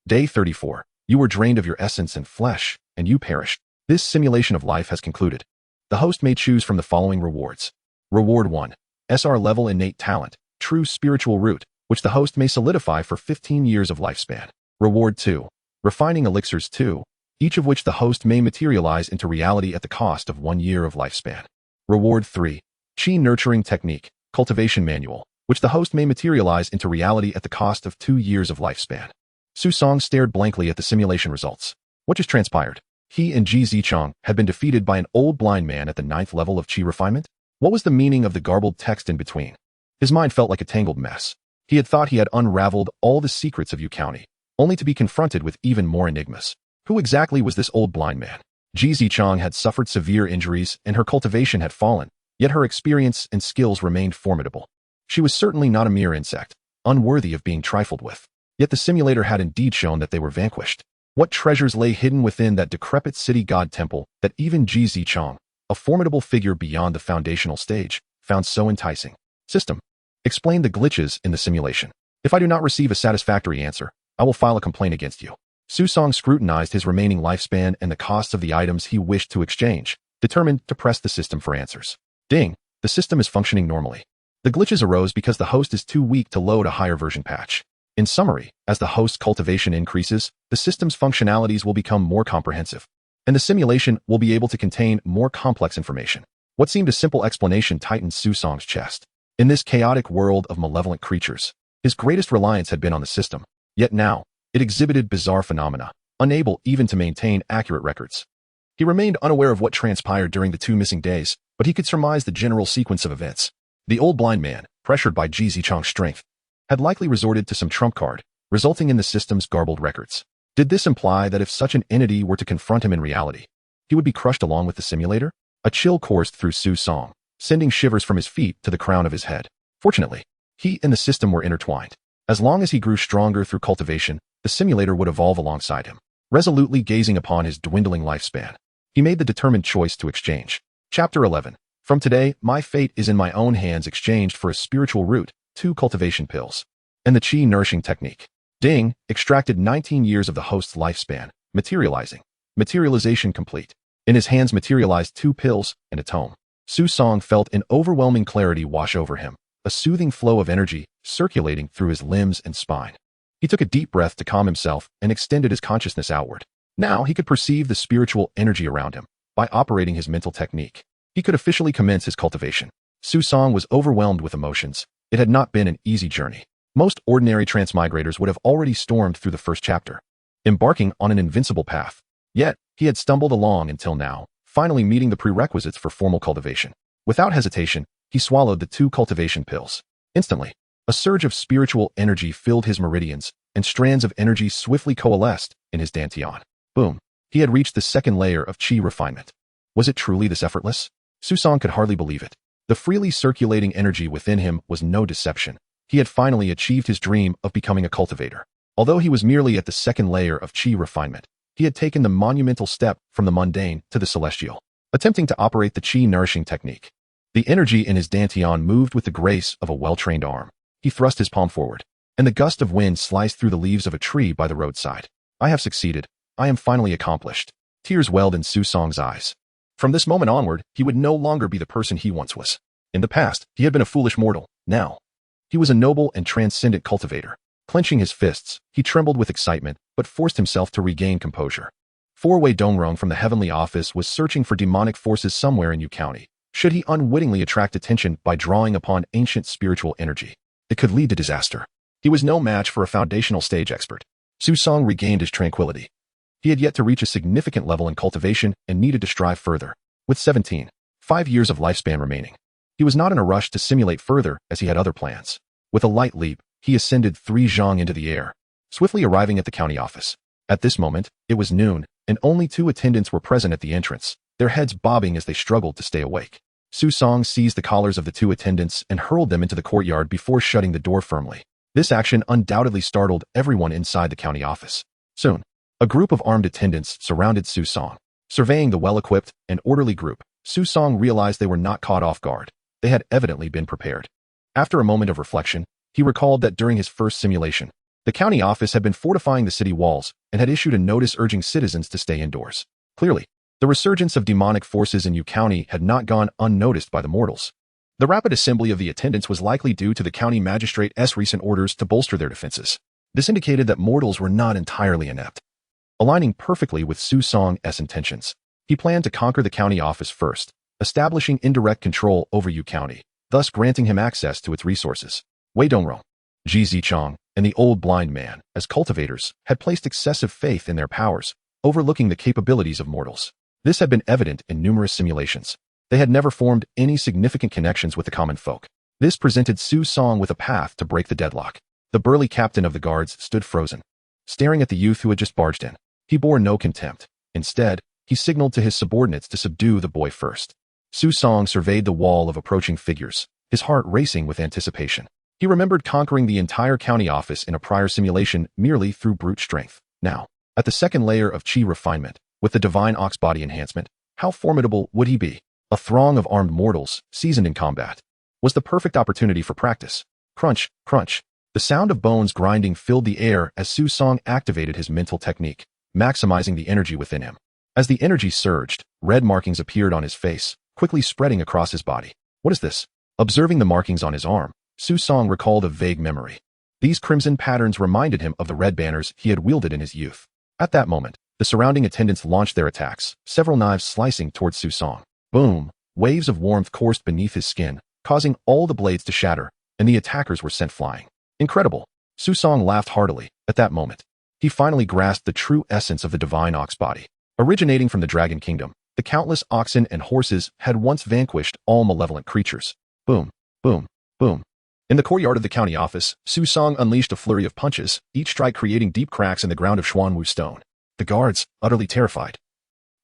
Day 34. You were drained of your essence and flesh, and you perished. This simulation of life has concluded. The host may choose from the following rewards. Reward 1. SR level innate talent, true spiritual root, which the host may solidify for 15 years of lifespan. Reward 2. Refining elixirs 2, each of which the host may materialize into reality at the cost of 1 year of lifespan. Reward 3. Qi nurturing technique, cultivation manual, which the host may materialize into reality at the cost of 2 years of lifespan. Su Song stared blankly at the simulation results. What just transpired? He and Ji Zichong had been defeated by an old blind man at the 9th level of Qi refinement? What was the meaning of the garbled text in between? His mind felt like a tangled mess. He had thought he had unraveled all the secrets of Yu County, only to be confronted with even more enigmas. Who exactly was this old blind man? Ji Zichong had suffered severe injuries and her cultivation had fallen, yet her experience and skills remained formidable. She was certainly not a mere insect, unworthy of being trifled with. Yet the simulator had indeed shown that they were vanquished. What treasures lay hidden within that decrepit city god temple that even Ji Zichong, a formidable figure beyond the foundational stage, found so enticing? System. Explain the glitches in the simulation. If I do not receive a satisfactory answer, I will file a complaint against you. Su Song scrutinized his remaining lifespan and the costs of the items he wished to exchange, determined to press the system for answers. Ding, the system is functioning normally. The glitches arose because the host is too weak to load a higher version patch. In summary, as the host's cultivation increases, the system's functionalities will become more comprehensive, and the simulation will be able to contain more complex information. What seemed a simple explanation tightened Su Song's chest. In this chaotic world of malevolent creatures, his greatest reliance had been on the system, yet now, it exhibited bizarre phenomena, unable even to maintain accurate records. He remained unaware of what transpired during the 2 missing days, but he could surmise the general sequence of events. The old blind man, pressured by Ji Zichong's strength, had likely resorted to some trump card, resulting in the system's garbled records. Did this imply that if such an entity were to confront him in reality, he would be crushed along with the simulator? A chill coursed through Su Song, sending shivers from his feet to the crown of his head. Fortunately, he and the system were intertwined. As long as he grew stronger through cultivation, the simulator would evolve alongside him. Resolutely gazing upon his dwindling lifespan, he made the determined choice to exchange. Chapter 11. From today, my fate is in my own hands, exchanged for a spiritual root, 2 cultivation pills, and the Qi nourishing technique. Ding, extracted 19 years of the host's lifespan, materializing. Materialization complete. In his hands materialized 2 pills and a tome. Su Song felt an overwhelming clarity wash over him, a soothing flow of energy circulating through his limbs and spine. He took a deep breath to calm himself and extended his consciousness outward. Now he could perceive the spiritual energy around him. By operating his mental technique, he could officially commence his cultivation. Su Song was overwhelmed with emotions. It had not been an easy journey. Most ordinary transmigrators would have already stormed through the first chapter, embarking on an invincible path. Yet, he had stumbled along until now, finally meeting the prerequisites for formal cultivation. Without hesitation, he swallowed the 2 cultivation pills. Instantly, a surge of spiritual energy filled his meridians, and strands of energy swiftly coalesced in his dantian. Boom. He had reached the 2nd layer of Qi refinement. Was it truly this effortless? Su Song could hardly believe it. The freely circulating energy within him was no deception. He had finally achieved his dream of becoming a cultivator. Although he was merely at the 2nd layer of Qi refinement, he had taken the monumental step from the mundane to the celestial, attempting to operate the Qi nourishing technique. The energy in his dantian moved with the grace of a well-trained arm. He thrust his palm forward, and the gust of wind sliced through the leaves of a tree by the roadside. I have succeeded. I am finally accomplished. Tears welled in Su Song's eyes. From this moment onward, he would no longer be the person he once was. In the past, he had been a foolish mortal. Now, he was a noble and transcendent cultivator. Clenching his fists, he trembled with excitement, but forced himself to regain composure. Wei Dongrong from the Heavenly Office was searching for demonic forces somewhere in Yu County. Should he unwittingly attract attention by drawing upon ancient spiritual energy, it could lead to disaster. He was no match for a foundational stage expert. Su Song regained his tranquility. He had yet to reach a significant level in cultivation and needed to strive further. With 5 years of lifespan remaining, he was not in a rush to simulate further as he had other plans. With a light leap, he ascended 3 zhang into the air, swiftly arriving at the county office. At this moment, it was noon, and only 2 attendants were present at the entrance, their heads bobbing as they struggled to stay awake. Su Song seized the collars of the 2 attendants and hurled them into the courtyard before shutting the door firmly. This action undoubtedly startled everyone inside the county office. Soon, a group of armed attendants surrounded Su Song. Surveying the well-equipped and orderly group, Su Song realized they were not caught off guard. They had evidently been prepared. After a moment of reflection, he recalled that during his first simulation, the county office had been fortifying the city walls and had issued a notice urging citizens to stay indoors. Clearly, the resurgence of demonic forces in Yu County had not gone unnoticed by the mortals. The rapid assembly of the attendants was likely due to the county magistrate's recent orders to bolster their defenses. This indicated that mortals were not entirely inept. Aligning perfectly with Su Song's intentions, he planned to conquer the county office first, establishing indirect control over Yu County, thus granting him access to its resources. Wei Dongrong, Ji Zichang, and the old blind man, as cultivators, had placed excessive faith in their powers, overlooking the capabilities of mortals. This had been evident in numerous simulations. They had never formed any significant connections with the common folk. This presented Su Song with a path to break the deadlock. The burly captain of the guards stood frozen, staring at the youth who had just barged in. He bore no contempt. Instead, he signaled to his subordinates to subdue the boy first. Su Song surveyed the wall of approaching figures, his heart racing with anticipation. He remembered conquering the entire county office in a prior simulation merely through brute strength. Now, at the second layer of chi refinement, with the divine ox body enhancement, how formidable would he be? A throng of armed mortals, seasoned in combat, was the perfect opportunity for practice. Crunch, crunch. The sound of bones grinding filled the air as Su Song activated his mental technique, maximizing the energy within him. As the energy surged, red markings appeared on his face, quickly spreading across his body. What is this? Observing the markings on his arm, Su Song recalled a vague memory. These crimson patterns reminded him of the red banners he had wielded in his youth. At that moment, the surrounding attendants launched their attacks, several knives slicing towards Su Song. Boom! Waves of warmth coursed beneath his skin, causing all the blades to shatter, and the attackers were sent flying. Incredible! Su Song laughed heartily. At that moment, he finally grasped the true essence of the divine ox body. Originating from the Dragon Kingdom, the countless oxen and horses had once vanquished all malevolent creatures. Boom! Boom! Boom! In the courtyard of the county office, Su Song unleashed a flurry of punches, each strike creating deep cracks in the ground of Xuanwu stone. The guards, utterly terrified,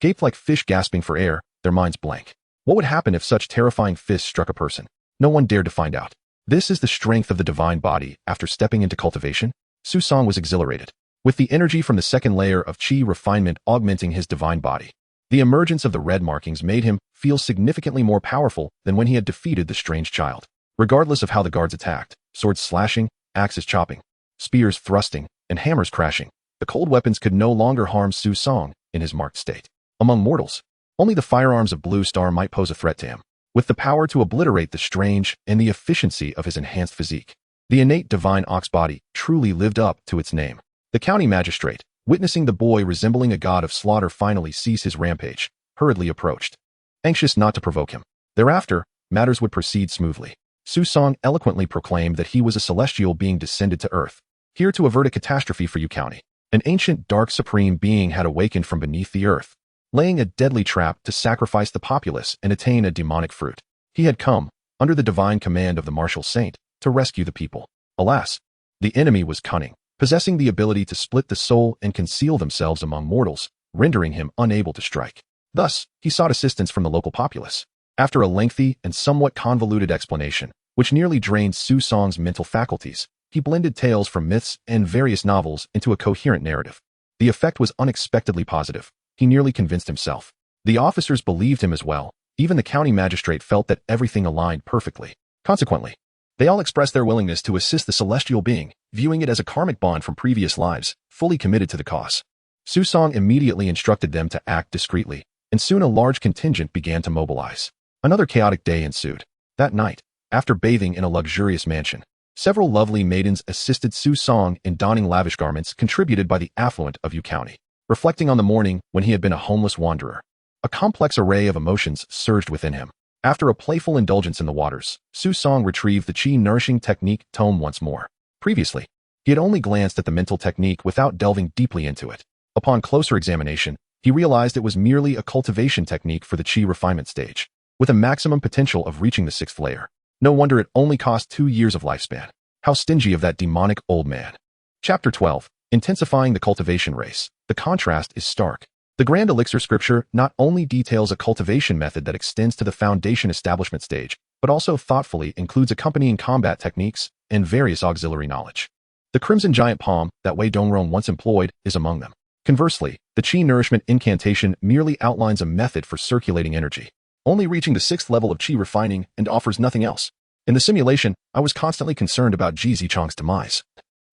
gaped like fish gasping for air, their minds blank. What would happen if such terrifying fists struck a person? No one dared to find out. This is the strength of the divine body. After stepping into cultivation, Su Song was exhilarated, with the energy from the second layer of chi refinement augmenting his divine body. The emergence of the red markings made him feel significantly more powerful than when he had defeated the strange child. Regardless of how the guards attacked, swords slashing, axes chopping, spears thrusting, and hammers crashing, the cold weapons could no longer harm Su Song in his marked state. Among mortals, only the firearms of Blue Star might pose a threat to him, with the power to obliterate the strange and the efficiency of his enhanced physique. The innate divine ox body truly lived up to its name. The county magistrate, witnessing the boy resembling a god of slaughter finally cease his rampage, hurriedly approached, anxious not to provoke him. Thereafter, matters would proceed smoothly. Su Song eloquently proclaimed that he was a celestial being descended to earth, here to avert a catastrophe for Yu County. An ancient dark supreme being had awakened from beneath the earth, laying a deadly trap to sacrifice the populace and attain a demonic fruit. He had come, under the divine command of the martial saint, to rescue the people. Alas, the enemy was cunning, possessing the ability to split the soul and conceal themselves among mortals, rendering him unable to strike. Thus, he sought assistance from the local populace. After a lengthy and somewhat convoluted explanation, which nearly drained Su Song's mental faculties, he blended tales from myths and various novels into a coherent narrative. The effect was unexpectedly positive. He nearly convinced himself. The officers believed him as well, Even the county magistrate felt that everything aligned perfectly. Consequently, they all expressed their willingness to assist the celestial being, viewing it as a karmic bond from previous lives, fully committed to the cause. Susong immediately instructed them to act discreetly, and soon a large contingent began to mobilize. Another chaotic day ensued. That night, after bathing in a luxurious mansion, several lovely maidens assisted Susong in donning lavish garments contributed by the affluent of Yu County. Reflecting on the morning when he had been a homeless wanderer, a complex array of emotions surged within him. After a playful indulgence in the waters, Susong retrieved the chi-nourishing technique tome once more. Previously, he had only glanced at the mental technique without delving deeply into it. Upon closer examination, he realized it was merely a cultivation technique for the chi refinement stage, with a maximum potential of reaching the 6th layer. No wonder it only cost 2 years of lifespan. How stingy of that demonic old man. Chapter 12. Intensifying the cultivation race. The contrast is stark. The Grand Elixir scripture not only details a cultivation method that extends to the foundation establishment stage, but also thoughtfully includes accompanying combat techniques and various auxiliary knowledge. The Crimson Giant Palm that Wei Dongrong once employed is among them. Conversely, the Qi Nourishment incantation merely outlines a method for circulating energy, only reaching the 6th level of Qi refining and offers nothing else. In the simulation, I was constantly concerned about Ji Zichong's demise.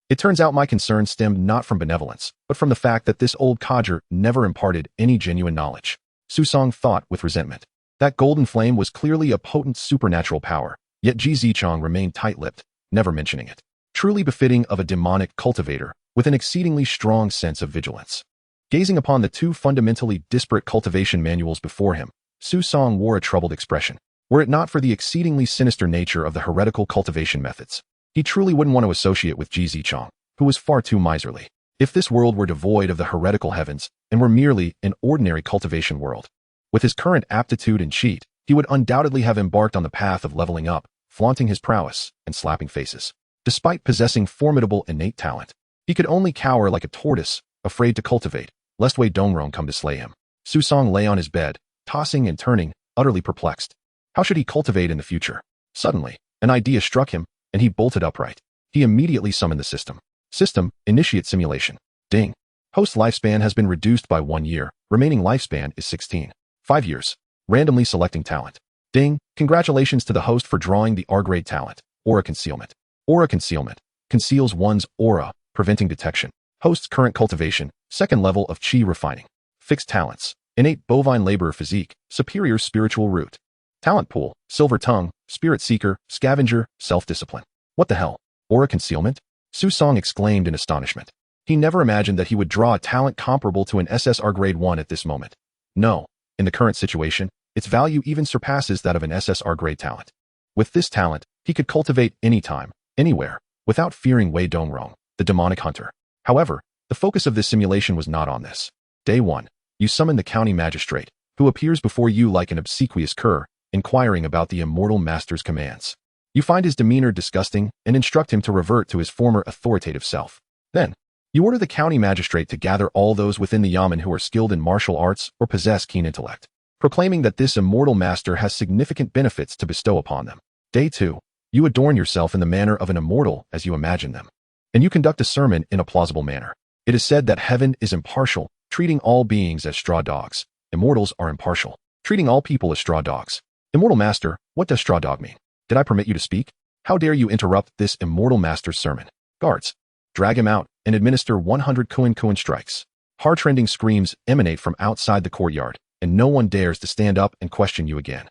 It turns out my concern stemmed not from benevolence, but from the fact that this old codger never imparted any genuine knowledge. Susong thought with resentment. That golden flame was clearly a potent supernatural power, yet Ji Zichong remained tight-lipped, never mentioning it. Truly befitting of a demonic cultivator, with an exceedingly strong sense of vigilance. Gazing upon the two fundamentally disparate cultivation manuals before him, Susong wore a troubled expression. Were it not for the exceedingly sinister nature of the heretical cultivation methods, he truly wouldn't want to associate with Ji Zichong, who was far too miserly. If this world were devoid of the heretical heavens and were merely an ordinary cultivation world, with his current aptitude and cheat, he would undoubtedly have embarked on the path of leveling up, flaunting his prowess and slapping faces. Despite possessing formidable innate talent, he could only cower like a tortoise, afraid to cultivate, lest Wei Dongrong come to slay him. Susong lay on his bed, tossing and turning, utterly perplexed. How should he cultivate in the future? Suddenly, an idea struck him, and he bolted upright. He immediately summoned the system. System, initiate simulation. Ding. Host lifespan has been reduced by 1 year. Remaining lifespan is 16. 5 years. Randomly selecting talent. Ding. Congratulations to the host for drawing the R-grade talent. Aura concealment. Aura concealment. Conceals one's aura, preventing detection. Host's current cultivation, 2nd level of chi refining. Fixed talents. Innate bovine laborer physique, superior spiritual root. Talent pool, silver tongue, spirit seeker, scavenger, self-discipline. What the hell? Aura concealment? Susong exclaimed in astonishment. He never imagined that he would draw a talent comparable to an SSR grade 1 at this moment. No, in the current situation, its value even surpasses that of an SSR grade talent. With this talent, he could cultivate anytime, anywhere, without fearing Wei Dongrong, the demonic hunter. However, the focus of this simulation was not on this. Day 1. You summon the county magistrate, who appears before you like an obsequious cur, inquiring about the Immortal Master's commands. You find his demeanor disgusting and instruct him to revert to his former authoritative self. Then, you order the county magistrate to gather all those within the yamen who are skilled in martial arts or possess keen intellect, proclaiming that this Immortal Master has significant benefits to bestow upon them. Day 2. You adorn yourself in the manner of an immortal as you imagine them, and you conduct a sermon in a plausible manner. It is said that heaven is impartial, treating all beings as straw dogs. Immortals are impartial, treating all people as straw dogs. Immortal Master, what does straw dog mean? Did I permit you to speak? How dare you interrupt this Immortal Master's sermon? Guards, drag him out and administer 100 Kuan strikes. Heart-rending screams emanate from outside the courtyard, and no one dares to stand up and question you again.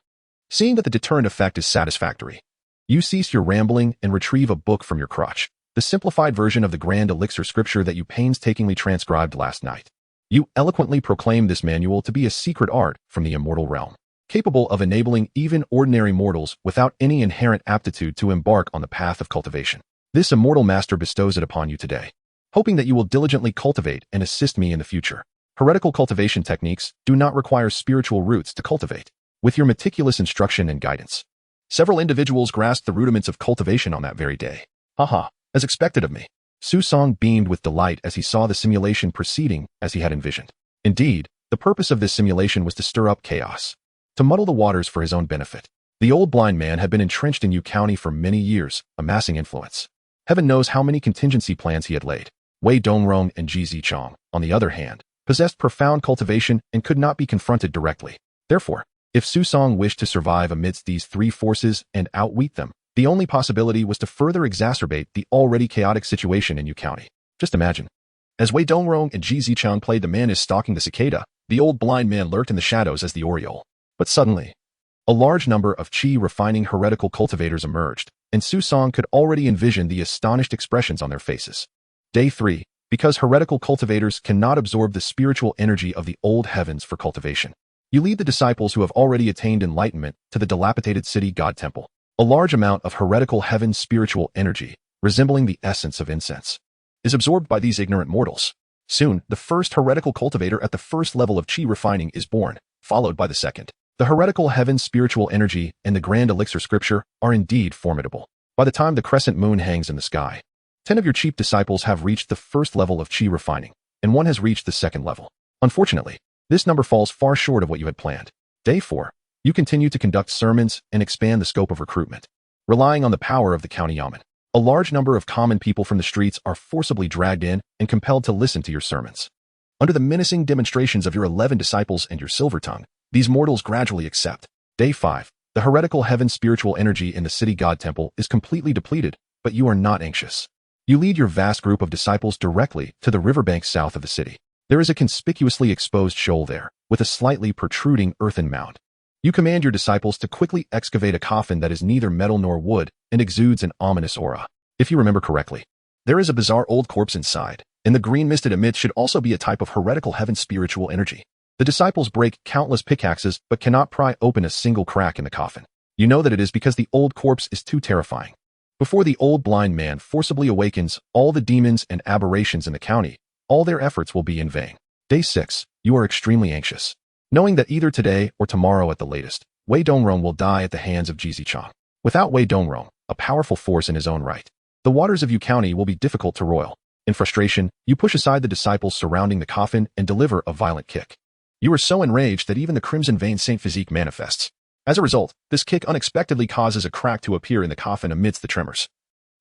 Seeing that the deterrent effect is satisfactory, you cease your rambling and retrieve a book from your crotch, the simplified version of the Grand Elixir scripture that you painstakingly transcribed last night. You eloquently proclaim this manual to be a secret art from the immortal realm, capable of enabling even ordinary mortals without any inherent aptitude to embark on the path of cultivation. This Immortal Master bestows it upon you today, hoping that you will diligently cultivate and assist me in the future. Heretical cultivation techniques do not require spiritual roots to cultivate. With your meticulous instruction and guidance, several individuals grasped the rudiments of cultivation on that very day. Haha, as expected of me. Susong beamed with delight as he saw the simulation proceeding as he had envisioned. Indeed, the purpose of this simulation was to stir up chaos, to muddle the waters for his own benefit. The old blind man had been entrenched in Yu County for many years, amassing influence. Heaven knows how many contingency plans he had laid. Wei Dongrong and Ji Zichong, on the other hand, possessed profound cultivation and could not be confronted directly. Therefore, If Susong wished to survive amidst these three forces and outwit them, the only possibility was to further exacerbate the already chaotic situation in Yu County. Just imagine. As Wei Dongrong and Ji Zichang played the man is stalking the cicada, the old blind man lurked in the shadows as the oriole. But suddenly, a large number of qi-refining heretical cultivators emerged, and Susong could already envision the astonished expressions on their faces. Day 3. Because heretical cultivators cannot absorb the spiritual energy of the old heavens for cultivation. You lead the disciples who have already attained enlightenment to the dilapidated city god temple. A large amount of heretical heaven's spiritual energy, resembling the essence of incense, is absorbed by these ignorant mortals. Soon, the first heretical cultivator at the first level of qi refining is born, followed by the second. The heretical heaven's spiritual energy and the grand elixir scripture are indeed formidable. By the time the crescent moon hangs in the sky, 10 of your chief disciples have reached the first level of qi refining, and 1 has reached the second level. Unfortunately, this number falls far short of what you had planned. Day 4. You continue to conduct sermons and expand the scope of recruitment. Relying on the power of the county yamen, a large number of common people from the streets are forcibly dragged in and compelled to listen to your sermons. Under the menacing demonstrations of your 11 disciples and your silver tongue, these mortals gradually accept. Day 5. The heretical heaven spiritual energy in the city god temple is completely depleted, but you are not anxious. You lead your vast group of disciples directly to the riverbank south of the city. There is a conspicuously exposed shoal there, with a slightly protruding earthen mound. You command your disciples to quickly excavate a coffin that is neither metal nor wood and exudes an ominous aura. If you remember correctly, there is a bizarre old corpse inside, and the green mist it emits should also be a type of heretical heaven spiritual energy. The disciples break countless pickaxes but cannot pry open a single crack in the coffin. You know that it is because the old corpse is too terrifying. Before the old blind man forcibly awakens all the demons and aberrations in the county, all their efforts will be in vain. Day 6. You are extremely anxious, knowing that either today or tomorrow at the latest, Wei Dongrong will die at the hands of Ji Zichang. Without Wei Dongrong, a powerful force in his own right, the waters of Yu County will be difficult to roil. In frustration, you push aside the disciples surrounding the coffin and deliver a violent kick. You are so enraged that even the crimson vein Saint Physique manifests. As a result, this kick unexpectedly causes a crack to appear in the coffin amidst the tremors,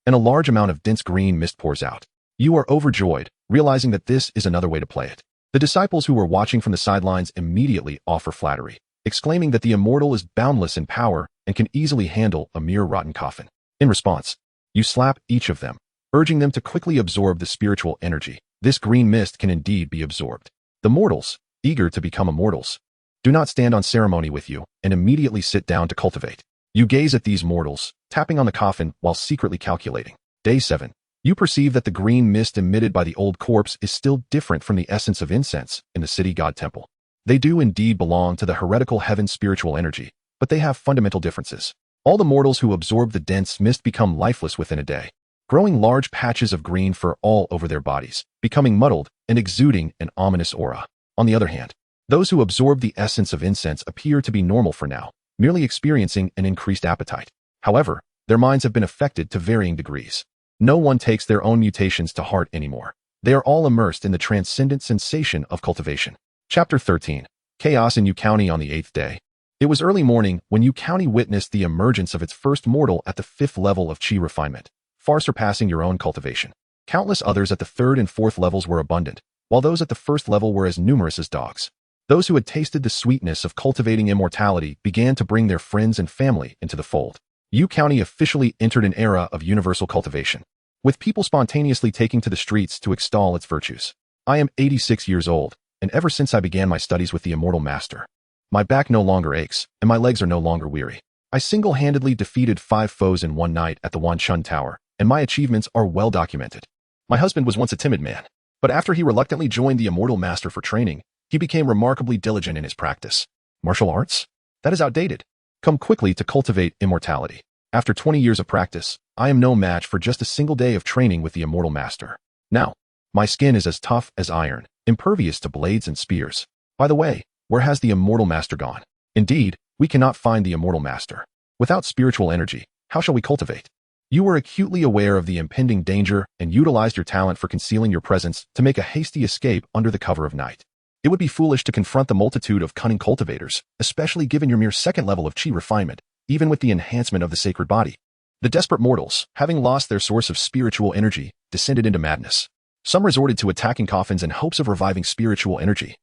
and a large amount of dense green mist pours out. You are overjoyed, realizing that this is another way to play it. The disciples who were watching from the sidelines immediately offer flattery, exclaiming that the immortal is boundless in power and can easily handle a mere rotten coffin. In response, you slap each of them, urging them to quickly absorb the spiritual energy. This green mist can indeed be absorbed. The mortals, eager to become immortals, do not stand on ceremony with you and immediately sit down to cultivate. You gaze at these mortals, tapping on the coffin while secretly calculating. Day 7. You perceive that the green mist emitted by the old corpse is still different from the essence of incense in the city god temple. They do indeed belong to the heretical heaven spiritual energy, but they have fundamental differences. All the mortals who absorb the dense mist become lifeless within a day, growing large patches of green fur all over their bodies, becoming muddled and exuding an ominous aura. On the other hand, those who absorb the essence of incense appear to be normal for now, merely experiencing an increased appetite. However, their minds have been affected to varying degrees. No one takes their own mutations to heart anymore. They are all immersed in the transcendent sensation of cultivation. Chapter 13. Chaos in Yu County on the 8th day. It was early morning when Yu County witnessed the emergence of its first mortal at the 5th level of qi refinement, far surpassing your own cultivation. Countless others at the 3rd and 4th levels were abundant, while those at the 1st level were as numerous as dogs. Those who had tasted the sweetness of cultivating immortality began to bring their friends and family into the fold. Yu County officially entered an era of universal cultivation, with people spontaneously taking to the streets to extol its virtues. I am 86 years old, and ever since I began my studies with the Immortal Master, my back no longer aches, and my legs are no longer weary. I single-handedly defeated 5 foes in one night at the Wanchun Tower, and my achievements are well documented. My husband was once a timid man, but after he reluctantly joined the Immortal Master for training, he became remarkably diligent in his practice. Martial arts? That is outdated. Come quickly to cultivate immortality. After 20 years of practice, I am no match for just a single day of training with the Immortal Master. Now, my skin is as tough as iron, impervious to blades and spears. By the way, where has the Immortal Master gone? Indeed, we cannot find the Immortal Master. Without spiritual energy, how shall we cultivate? You were acutely aware of the impending danger and utilized your talent for concealing your presence to make a hasty escape under the cover of night. It would be foolish to confront the multitude of cunning cultivators, especially given your mere 2nd level of qi refinement, even with the enhancement of the sacred body. The desperate mortals, having lost their source of spiritual energy, descended into madness. Some resorted to attacking coffins in hopes of reviving spiritual energy,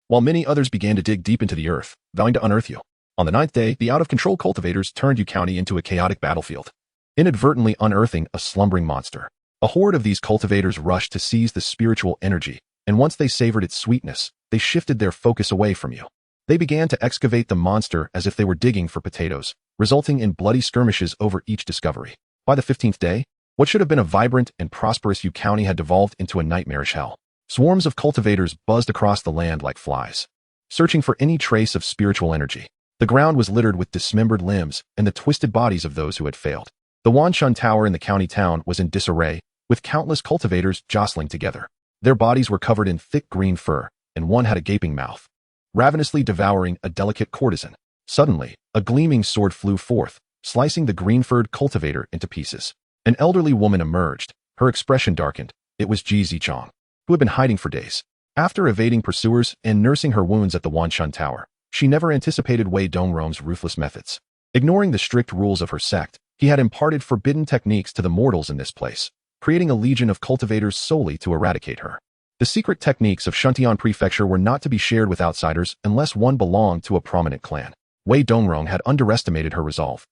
while many others began to dig deep into the earth, vowing to unearth you. On the ninth day, the out-of-control cultivators turned Yu County into a chaotic battlefield, inadvertently unearthing a slumbering monster. A horde of these cultivators rushed to seize the spiritual energy, and once they savored its sweetness, they shifted their focus away from you. They began to excavate the monster as if they were digging for potatoes, resulting in bloody skirmishes over each discovery. By the 15th day, what should have been a vibrant and prosperous Yu County had devolved into a nightmarish hell. Swarms of cultivators buzzed across the land like flies, searching for any trace of spiritual energy. The ground was littered with dismembered limbs and the twisted bodies of those who had failed. The Wanshun Tower in the county town was in disarray, with countless cultivators jostling together. Their bodies were covered in thick green fur, and one had a gaping mouth, ravenously devouring a delicate courtesan. Suddenly, a gleaming sword flew forth, slicing the green-furred cultivator into pieces. An elderly woman emerged. Her expression darkened. It was Ji Zichong, who had been hiding for days. After evading pursuers and nursing her wounds at the Wanshun Tower, she never anticipated Wei Dongrong's ruthless methods. Ignoring the strict rules of her sect, he had imparted forbidden techniques to the mortals in this place, creating a legion of cultivators solely to eradicate her. The secret techniques of Shuntian Prefecture were not to be shared with outsiders unless one belonged to a prominent clan. Wei Dongrong had underestimated her resolve.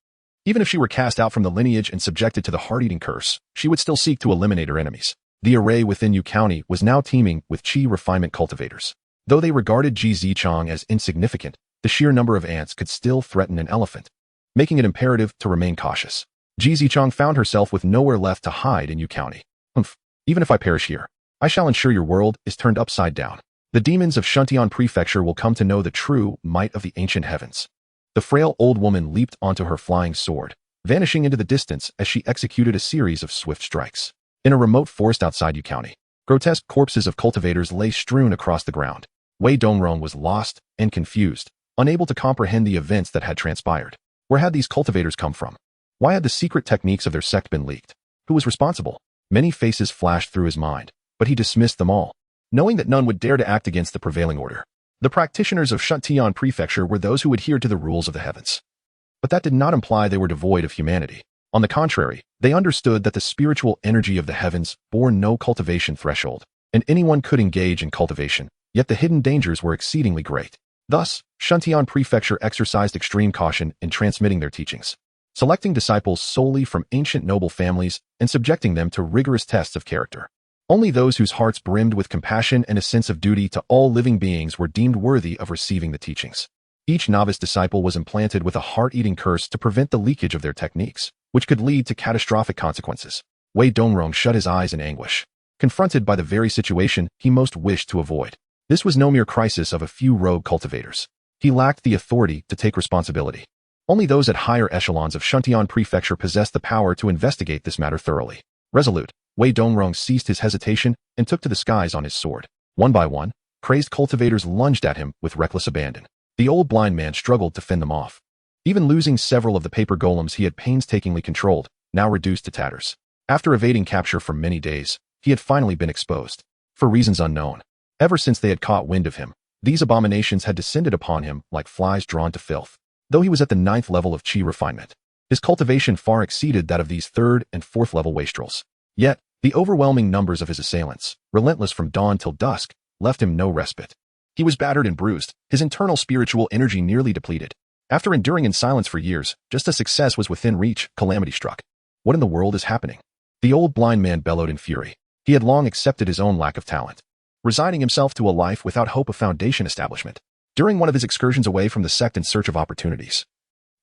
Even if she were cast out from the lineage and subjected to the heart-eating curse, she would still seek to eliminate her enemies. The array within Yu County was now teeming with Qi refinement cultivators. Though they regarded Ji Zichong as insignificant, the sheer number of ants could still threaten an elephant, making it imperative to remain cautious. Ji Zichong found herself with nowhere left to hide in Yu County. Even if I perish here, I shall ensure your world is turned upside down. The demons of Shuntian Prefecture will come to know the true might of the ancient heavens. The frail old woman leaped onto her flying sword, vanishing into the distance as she executed a series of swift strikes. In a remote forest outside Yu County, grotesque corpses of cultivators lay strewn across the ground. Wei Dongrong was lost and confused, unable to comprehend the events that had transpired. Where had these cultivators come from? Why had the secret techniques of their sect been leaked? Who was responsible? Many faces flashed through his mind, but he dismissed them all, knowing that none would dare to act against the prevailing order. The practitioners of Shuntian Prefecture were those who adhered to the rules of the heavens. But that did not imply they were devoid of humanity. On the contrary, they understood that the spiritual energy of the heavens bore no cultivation threshold, and anyone could engage in cultivation, yet the hidden dangers were exceedingly great. Thus, Shuntian Prefecture exercised extreme caution in transmitting their teachings, selecting disciples solely from ancient noble families and subjecting them to rigorous tests of character. Only those whose hearts brimmed with compassion and a sense of duty to all living beings were deemed worthy of receiving the teachings. Each novice disciple was implanted with a heart-eating curse to prevent the leakage of their techniques, which could lead to catastrophic consequences. Wei Dongrong shut his eyes in anguish, confronted by the very situation he most wished to avoid. This was no mere crisis of a few rogue cultivators. He lacked the authority to take responsibility. Only those at higher echelons of Shuntian Prefecture possessed the power to investigate this matter thoroughly. Resolute, Wei Dongrong ceased his hesitation and took to the skies on his sword. One by one, crazed cultivators lunged at him with reckless abandon. The old blind man struggled to fend them off, even losing several of the paper golems he had painstakingly controlled, now reduced to tatters. After evading capture for many days, he had finally been exposed. For reasons unknown, ever since they had caught wind of him, these abominations had descended upon him like flies drawn to filth. Though he was at the 9th level of Qi refinement, his cultivation far exceeded that of these 3rd and 4th level wastrels. Yet, the overwhelming numbers of his assailants, relentless from dawn till dusk, left him no respite. He was battered and bruised, his internal spiritual energy nearly depleted. After enduring in silence for years, just as success was within reach, calamity struck. What in the world is happening? The old blind man bellowed in fury. He had long accepted his own lack of talent, resigning himself to a life without hope of foundation establishment. During one of his excursions away from the sect in search of opportunities,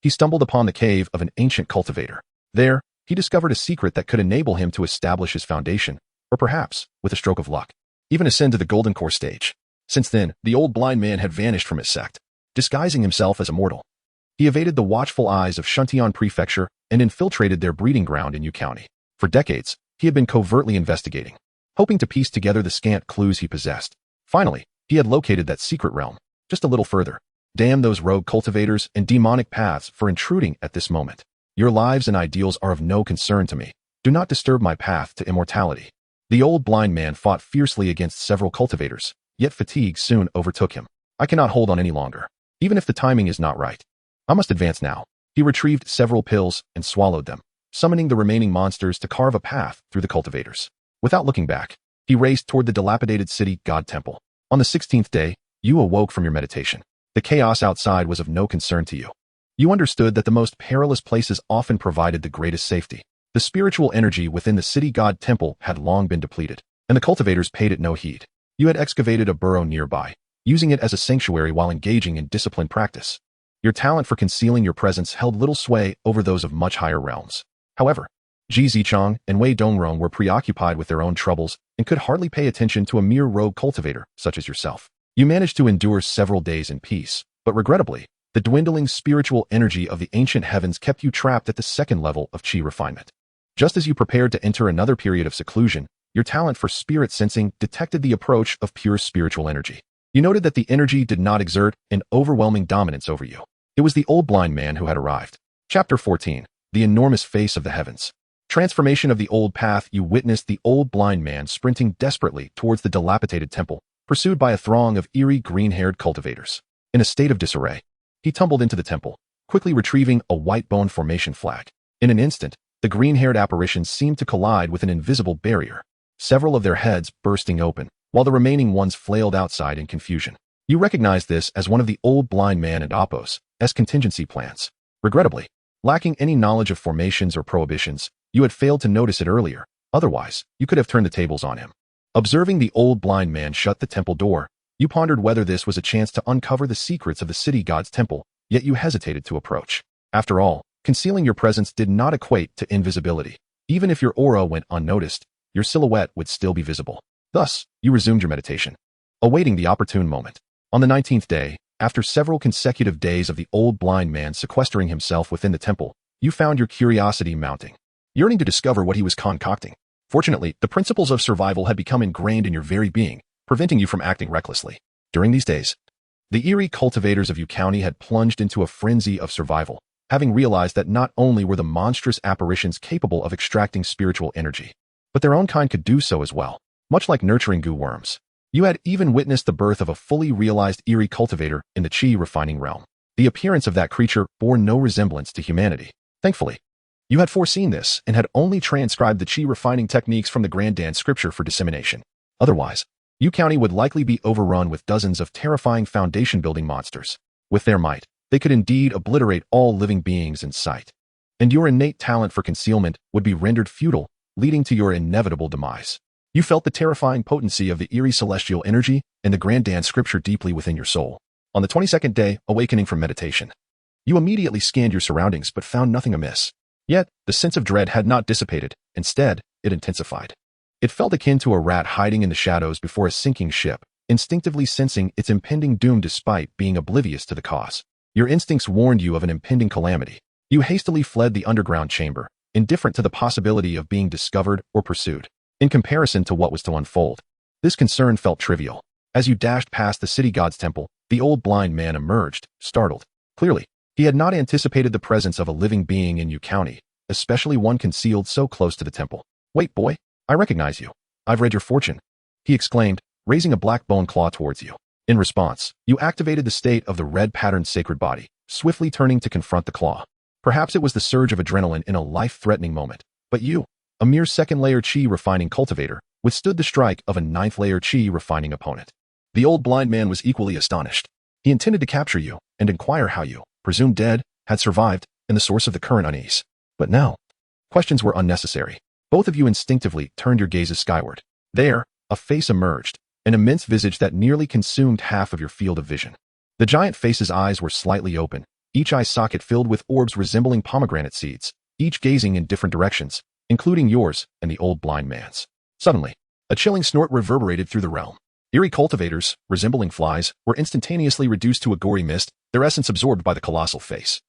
he stumbled upon the cave of an ancient cultivator. There, he discovered a secret that could enable him to establish his foundation, or perhaps, with a stroke of luck, even ascend to the golden core stage. Since then, the old blind man had vanished from his sect, disguising himself as a mortal. He evaded the watchful eyes of Shuntian Prefecture and infiltrated their breeding ground in Yu County. For decades, he had been covertly investigating, hoping to piece together the scant clues he possessed. Finally, he had located that secret realm, just a little further. Damn those rogue cultivators and demonic paths for intruding at this moment. Your lives and ideals are of no concern to me. Do not disturb my path to immortality. The old blind man fought fiercely against several cultivators, yet fatigue soon overtook him. I cannot hold on any longer, even if the timing is not right. I must advance now. He retrieved several pills and swallowed them, summoning the remaining monsters to carve a path through the cultivators. Without looking back, he raced toward the dilapidated city god temple. On the 16th day, you awoke from your meditation. The chaos outside was of no concern to you. You understood that the most perilous places often provided the greatest safety. The spiritual energy within the city god temple had long been depleted, and the cultivators paid it no heed. You had excavated a burrow nearby, using it as a sanctuary while engaging in disciplined practice. Your talent for concealing your presence held little sway over those of much higher realms. However, Ji Zichang and Wei Dongrong were preoccupied with their own troubles and could hardly pay attention to a mere rogue cultivator such as yourself. You managed to endure several days in peace, but regrettably, the dwindling spiritual energy of the ancient heavens kept you trapped at the second level of Qi refinement. Just as you prepared to enter another period of seclusion, your talent for spirit sensing detected the approach of pure spiritual energy. You noted that the energy did not exert an overwhelming dominance over you. It was the old blind man who had arrived. Chapter 14. The enormous face of the heavens. Transformation of the old path. You witnessed the old blind man sprinting desperately towards the dilapidated temple, pursued by a throng of eerie green-haired cultivators. In a state of disarray, he tumbled into the temple, quickly retrieving a white bone formation flag. In an instant, the green-haired apparitions seemed to collide with an invisible barrier, several of their heads bursting open, while the remaining ones flailed outside in confusion. You recognized this as one of the old blind man and Appos, as contingency plans. Regrettably, lacking any knowledge of formations or prohibitions, you had failed to notice it earlier. Otherwise, you could have turned the tables on him. Observing the old blind man shut the temple door, you pondered whether this was a chance to uncover the secrets of the city god's temple, yet you hesitated to approach. After all, concealing your presence did not equate to invisibility. Even if your aura went unnoticed, your silhouette would still be visible. Thus, you resumed your meditation, awaiting the opportune moment. On the 19th day, after several consecutive days of the old blind man sequestering himself within the temple, you found your curiosity mounting, yearning to discover what he was concocting. Fortunately, the principles of survival had become ingrained in your very being, preventing you from acting recklessly. During these days, the eerie cultivators of Yu County had plunged into a frenzy of survival, having realized that not only were the monstrous apparitions capable of extracting spiritual energy, but their own kind could do so as well. Much like nurturing goo worms, you had even witnessed the birth of a fully realized eerie cultivator in the Qi refining realm. The appearance of that creature bore no resemblance to humanity. Thankfully, you had foreseen this and had only transcribed the Qi refining techniques from the Grandan scripture for dissemination. Otherwise, Yu County would likely be overrun with dozens of terrifying foundation-building monsters. With their might, they could indeed obliterate all living beings in sight. And your innate talent for concealment would be rendered futile, leading to your inevitable demise. You felt the terrifying potency of the eerie celestial energy and the Grandan scripture deeply within your soul. On the 22nd day, awakening from meditation, you immediately scanned your surroundings but found nothing amiss. Yet, the sense of dread had not dissipated. Instead, it intensified. It felt akin to a rat hiding in the shadows before a sinking ship, instinctively sensing its impending doom despite being oblivious to the cause. Your instincts warned you of an impending calamity. You hastily fled the underground chamber, indifferent to the possibility of being discovered or pursued. In comparison to what was to unfold, this concern felt trivial. As you dashed past the city god's temple, the old blind man emerged, startled. Clearly, he had not anticipated the presence of a living being in Yu County, especially one concealed so close to the temple. "Wait, boy, I recognize you. I've read your fortune," he exclaimed, raising a black bone claw towards you. In response, you activated the state of the red-patterned sacred body, swiftly turning to confront the claw. Perhaps it was the surge of adrenaline in a life-threatening moment, but you, a mere second-layer Qi refining cultivator, withstood the strike of a ninth-layer Qi refining opponent. The old blind man was equally astonished. He intended to capture you and inquire how you, presumed dead, had survived, and the source of the current unease. But now, questions were unnecessary. Both of you instinctively turned your gazes skyward. There, a face emerged, an immense visage that nearly consumed half of your field of vision. The giant face's eyes were slightly open, each eye socket filled with orbs resembling pomegranate seeds, each gazing in different directions, including yours and the old blind man's. Suddenly, a chilling snort reverberated through the realm. Eerie cultivators, resembling flies, were instantaneously reduced to a gory mist, their essence absorbed by the colossal face,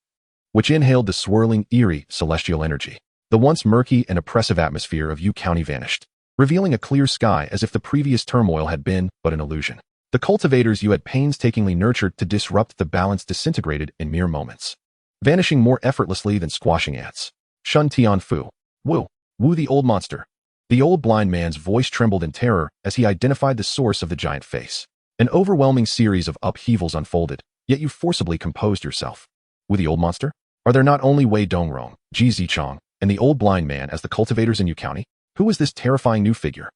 which inhaled the swirling, eerie, celestial energy. The once murky and oppressive atmosphere of Yu County vanished, revealing a clear sky as if the previous turmoil had been but an illusion. The cultivators you had painstakingly nurtured to disrupt the balance disintegrated in mere moments, vanishing more effortlessly than squashing ants. Shun Tian Fu. Wu. Wu the old monster. The old blind man's voice trembled in terror as he identified the source of the giant face. An overwhelming series of upheavals unfolded, yet you forcibly composed yourself. Wu the old monster? Are there not only Wei Dongrong, Ji Zichang, and the old blind man as the cultivators in Yu County? Who was this terrifying new figure?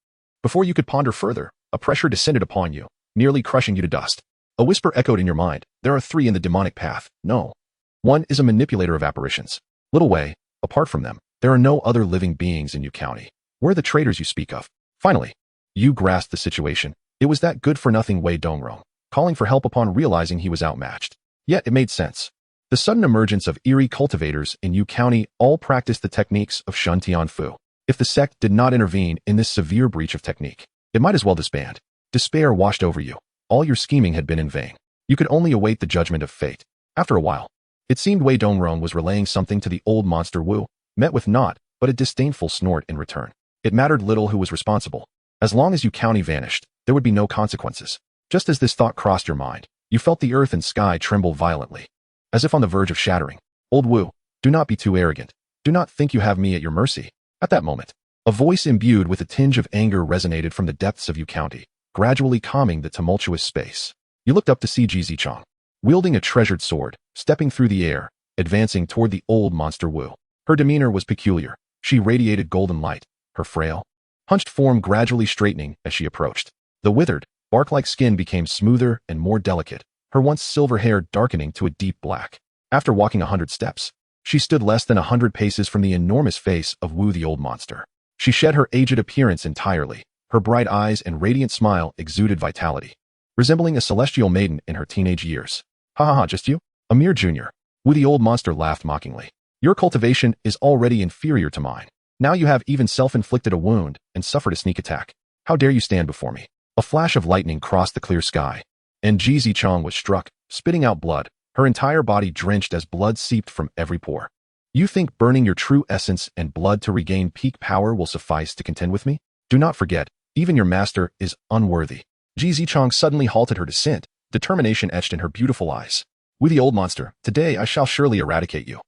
Before you could ponder further, a pressure descended upon you, nearly crushing you to dust. A whisper echoed in your mind. There are 3 in the demonic path. No. One is a manipulator of apparitions. Little Wei, apart from them, there are no other living beings in Yu County. Where are the traitors you speak of? Finally, Yu grasped the situation. It was that good-for-nothing Wei Dongrong, calling for help upon realizing he was outmatched. Yet it made sense. The sudden emergence of eerie cultivators in Yu County all practiced the techniques of Shun Tian Fu. If the sect did not intervene in this severe breach of technique, it might as well disband. Despair washed over you. All your scheming had been in vain. You could only await the judgment of fate. After a while, it seemed Wei Dongrong was relaying something to the old monster Wu, met with naught but a disdainful snort in return. It mattered little who was responsible. As long as Yu County vanished, there would be no consequences. Just as this thought crossed your mind, you felt the earth and sky tremble violently, as if on the verge of shattering. Old Wu, do not be too arrogant. Do not think you have me at your mercy. At that moment, a voice imbued with a tinge of anger resonated from the depths of Yu County, gradually calming the tumultuous space. You looked up to see Ji Zichang, wielding a treasured sword, stepping through the air, advancing toward the old monster Wu. Her demeanor was peculiar. She radiated golden light, her frail, hunched form gradually straightening as she approached. The withered, bark-like skin became smoother and more delicate, her once silver hair darkening to a deep black. After walking 100 steps, she stood less than 100 paces from the enormous face of Wu the old monster. She shed her aged appearance entirely. Her bright eyes and radiant smile exuded vitality, resembling a celestial maiden in her teenage years. Ha ha ha, just you? A mere junior. Wu the old monster laughed mockingly. Your cultivation is already inferior to mine. Now you have even self-inflicted a wound and suffered a sneak attack. How dare you stand before me? A flash of lightning crossed the clear sky, and Ji Zichang was struck, spitting out blood, her entire body drenched as blood seeped from every pore. You think burning your true essence and blood to regain peak power will suffice to contend with me? Do not forget, even your master is unworthy. Ji Zichang suddenly halted her descent, determination etched in her beautiful eyes. Wu the old monster, today I shall surely eradicate you.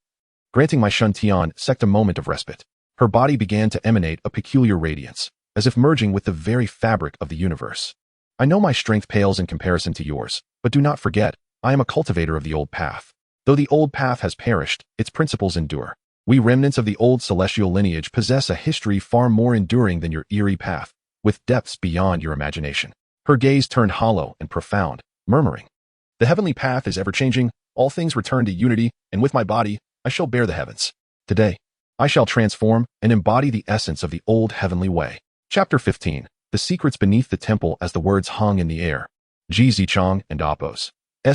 Granting my Shun Tian sect a moment of respite, her body began to emanate a peculiar radiance, as if merging with the very fabric of the universe. I know my strength pales in comparison to yours, but do not forget, I am a cultivator of the old path. Though the old path has perished, its principles endure. We remnants of the old celestial lineage possess a history far more enduring than your eerie path, with depths beyond your imagination. Her gaze turned hollow and profound, murmuring, the heavenly path is ever-changing, all things return to unity, and with my body, I shall bear the heavens. Today, I shall transform and embody the essence of the old heavenly way. Chapter 15. The secrets beneath the temple. As the words hung in the air, Ji Zichang and Appo's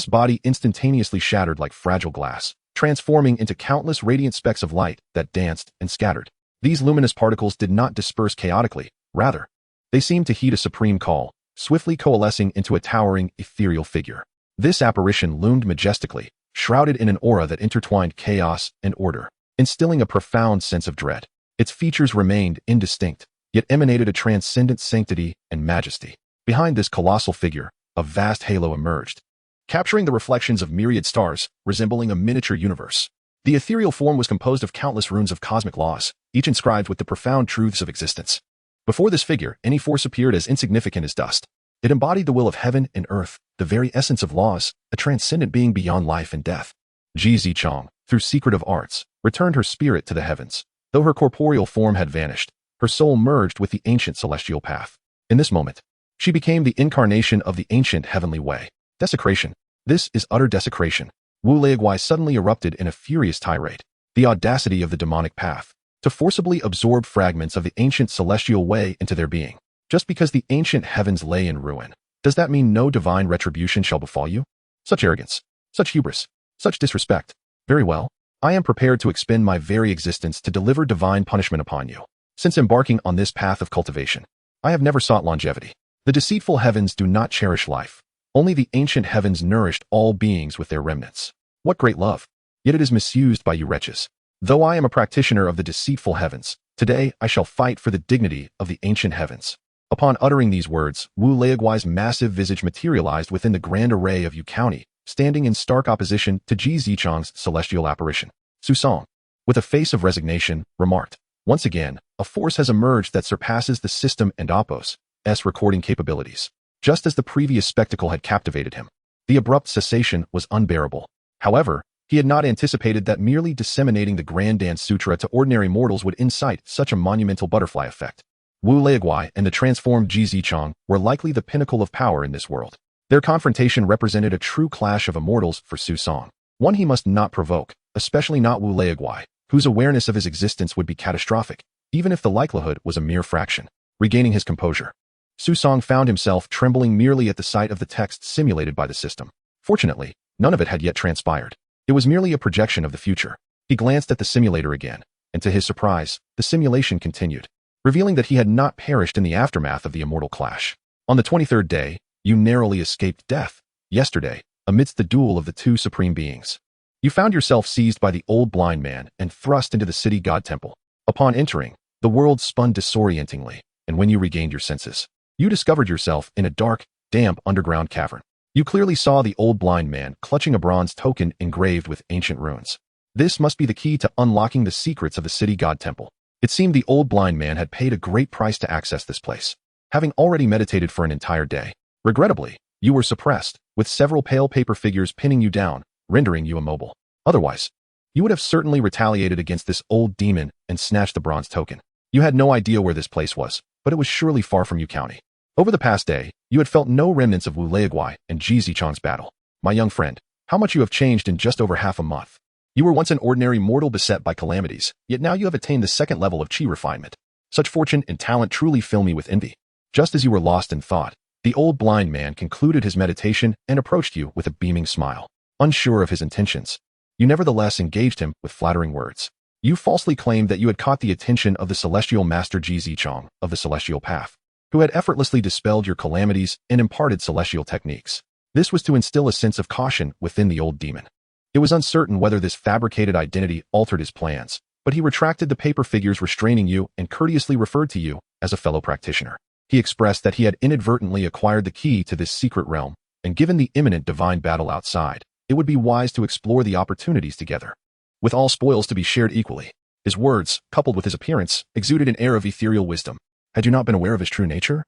body instantaneously shattered like fragile glass, transforming into countless radiant specks of light that danced and scattered. These luminous particles did not disperse chaotically, rather, they seemed to heed a supreme call, swiftly coalescing into a towering, ethereal figure. This apparition loomed majestically, shrouded in an aura that intertwined chaos and order, instilling a profound sense of dread. Its features remained indistinct, yet emanated a transcendent sanctity and majesty. Behind this colossal figure, a vast halo emerged, capturing the reflections of myriad stars, resembling a miniature universe. The ethereal form was composed of countless runes of cosmic laws, each inscribed with the profound truths of existence. Before this figure, any force appeared as insignificant as dust. It embodied the will of heaven and earth, the very essence of laws, a transcendent being beyond life and death. Ji Zichang, through secretive arts, returned her spirit to the heavens. Though her corporeal form had vanished, her soul merged with the ancient celestial path. In this moment, she became the incarnation of the ancient heavenly way. Desecration. This is utter desecration. Wu Leiguai suddenly erupted in a furious tirade. The audacity of the demonic path, to forcibly absorb fragments of the ancient celestial way into their being. Just because the ancient heavens lay in ruin, does that mean no divine retribution shall befall you? Such arrogance, such hubris, such disrespect. Very well, I am prepared to expend my very existence to deliver divine punishment upon you. Since embarking on this path of cultivation, I have never sought longevity. The deceitful heavens do not cherish life. Only the ancient heavens nourished all beings with their remnants. What great love! Yet it is misused by you wretches. Though I am a practitioner of the deceitful heavens, today I shall fight for the dignity of the ancient heavens. Upon uttering these words, Wu Leiguai's massive visage materialized within the grand array of Yu County, standing in stark opposition to Ji Zichang's celestial apparition. Su Song, with a face of resignation, remarked, once again, a force has emerged that surpasses the system and Appo's recording capabilities. Just as the previous spectacle had captivated him, the abrupt cessation was unbearable. However, he had not anticipated that merely disseminating the Grand Dance Sutra to ordinary mortals would incite such a monumental butterfly effect. Wu Leiguai and the transformed Ji Zichang were likely the pinnacle of power in this world. Their confrontation represented a true clash of immortals for Su Song, one he must not provoke, especially not Wu Leiguai, whose awareness of his existence would be catastrophic, even if the likelihood was a mere fraction. Regaining his composure, Su Song found himself trembling merely at the sight of the text simulated by the system. Fortunately, none of it had yet transpired. It was merely a projection of the future. He glanced at the simulator again, and to his surprise, the simulation continued, revealing that he had not perished in the aftermath of the immortal clash. On the 23rd day, you narrowly escaped death. Yesterday, amidst the duel of the two supreme beings, you found yourself seized by the old blind man and thrust into the city god temple. Upon entering, the world spun disorientingly, and when you regained your senses, you discovered yourself in a dark, damp underground cavern. You clearly saw the old blind man clutching a bronze token engraved with ancient runes. This must be the key to unlocking the secrets of the city god temple. It seemed the old blind man had paid a great price to access this place, having already meditated for an entire day. Regrettably, you were suppressed, with several pale paper figures pinning you down, rendering you immobile. Otherwise, you would have certainly retaliated against this old demon and snatched the bronze token. You had no idea where this place was, but it was surely far from Yu County. Over the past day, you had felt no remnants of Wu Leiguai and Ji Zichang's battle. My young friend, how much you have changed in just over half a month. You were once an ordinary mortal beset by calamities, yet now you have attained the second level of chi refinement. Such fortune and talent truly fill me with envy. Just as you were lost in thought, the old blind man concluded his meditation and approached you with a beaming smile. Unsure of his intentions, you nevertheless engaged him with flattering words. You falsely claimed that you had caught the attention of the celestial master Ji Zichang of the celestial path, who had effortlessly dispelled your calamities and imparted celestial techniques. This was to instill a sense of caution within the old demon. It was uncertain whether this fabricated identity altered his plans, but he retracted the paper figures restraining you and courteously referred to you as a fellow practitioner. He expressed that he had inadvertently acquired the key to this secret realm, and given the imminent divine battle outside, it would be wise to explore the opportunities together, with all spoils to be shared equally. His words, coupled with his appearance, exuded an air of ethereal wisdom. Had you not been aware of his true nature,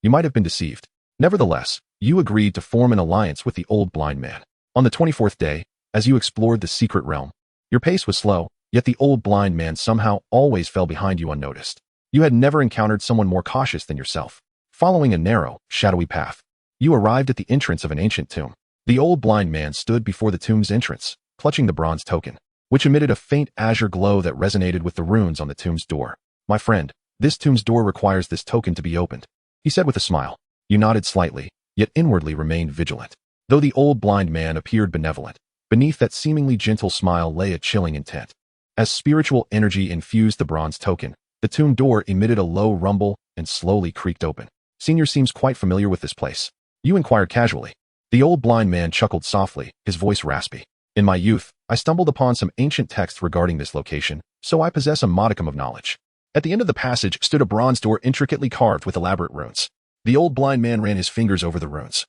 you might have been deceived. Nevertheless, you agreed to form an alliance with the old blind man. On the 24th day, as you explored the secret realm, your pace was slow, yet the old blind man somehow always fell behind you unnoticed. You had never encountered someone more cautious than yourself. Following a narrow, shadowy path, you arrived at the entrance of an ancient tomb. The old blind man stood before the tomb's entrance, clutching the bronze token, which emitted a faint azure glow that resonated with the runes on the tomb's door. My friend, this tomb's door requires this token to be opened, he said with a smile. You nodded slightly, yet inwardly remained vigilant. Though the old blind man appeared benevolent, beneath that seemingly gentle smile lay a chilling intent. As spiritual energy infused the bronze token, the tomb door emitted a low rumble and slowly creaked open. Senior seems quite familiar with this place. You inquired casually. The old blind man chuckled softly, his voice raspy. In my youth, I stumbled upon some ancient texts regarding this location, so I possess a modicum of knowledge. At the end of the passage stood a bronze door intricately carved with elaborate runes. The old blind man ran his fingers over the runes,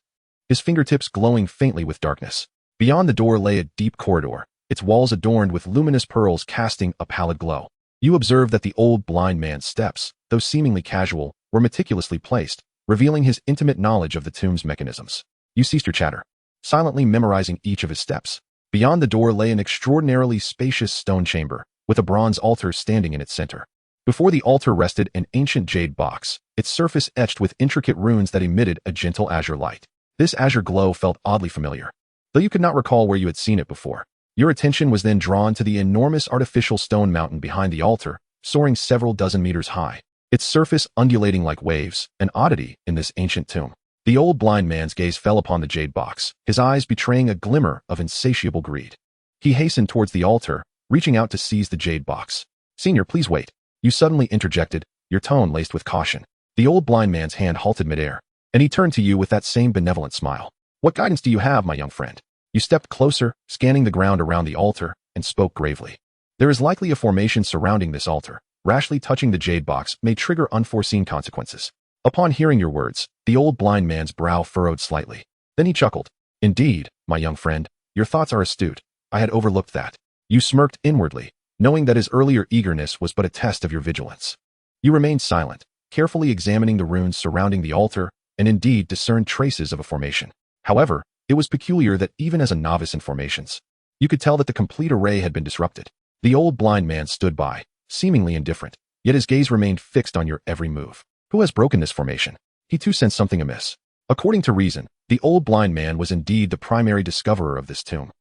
his fingertips glowing faintly with darkness. Beyond the door lay a deep corridor, its walls adorned with luminous pearls casting a pallid glow. You observed that the old blind man's steps, though seemingly casual, were meticulously placed, revealing his intimate knowledge of the tomb's mechanisms. You ceased your chatter, silently memorizing each of his steps. Beyond the door lay an extraordinarily spacious stone chamber, with a bronze altar standing in its center. Before the altar rested an ancient jade box, its surface etched with intricate runes that emitted a gentle azure light. This azure glow felt oddly familiar, though you could not recall where you had seen it before. Your attention was then drawn to the enormous artificial stone mountain behind the altar, soaring several dozen meters high, its surface undulating like waves, an oddity in this ancient tomb. The old blind man's gaze fell upon the jade box, his eyes betraying a glimmer of insatiable greed. He hastened towards the altar, reaching out to seize the jade box. Senior, please wait. You suddenly interjected, your tone laced with caution. The old blind man's hand halted midair, and he turned to you with that same benevolent smile. What guidance do you have, my young friend? You stepped closer, scanning the ground around the altar, and spoke gravely. There is likely a formation surrounding this altar. Rashly touching the jade box may trigger unforeseen consequences. Upon hearing your words, the old blind man's brow furrowed slightly. Then he chuckled. Indeed, my young friend, your thoughts are astute. I had overlooked that. You smirked inwardly, knowing that his earlier eagerness was but a test of your vigilance. You remained silent, carefully examining the runes surrounding the altar, and indeed discerned traces of a formation. However, it was peculiar that even as a novice in formations, you could tell that the complete array had been disrupted. The old blind man stood by, seemingly indifferent, yet his gaze remained fixed on your every move. Who has broken this formation? He too sensed something amiss. According to reason, the old blind man was indeed the primary discoverer of this tomb,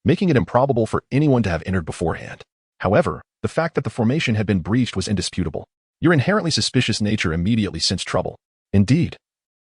making it improbable for anyone to have entered beforehand. However, the fact that the formation had been breached was indisputable. Your inherently suspicious nature immediately sensed trouble. Indeed.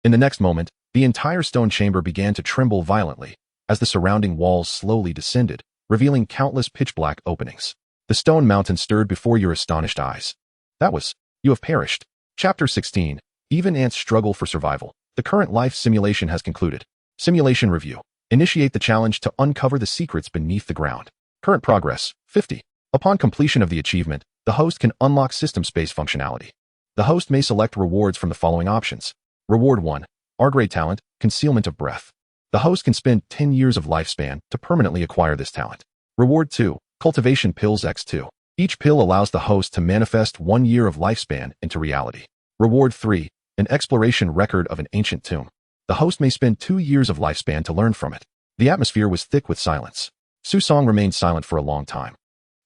In the next moment, the entire stone chamber began to tremble violently as the surrounding walls slowly descended, revealing countless pitch-black openings. The stone mountain stirred before your astonished eyes. That was, you have perished. Chapter 16. Even ants struggle for survival. The current life simulation has concluded. Simulation review. Initiate the challenge to uncover the secrets beneath the ground. Current progress, 50. Upon completion of the achievement, the host can unlock system space functionality. The host may select rewards from the following options. Reward 1. R-grade talent, concealment of breath. The host can spend 10 years of lifespan to permanently acquire this talent. Reward 2. Cultivation pills X2. Each pill allows the host to manifest 1 year of lifespan into reality. Reward 3. An exploration record of an ancient tomb. The host may spend 2 years of lifespan to learn from it. The atmosphere was thick with silence. Susong remained silent for a long time,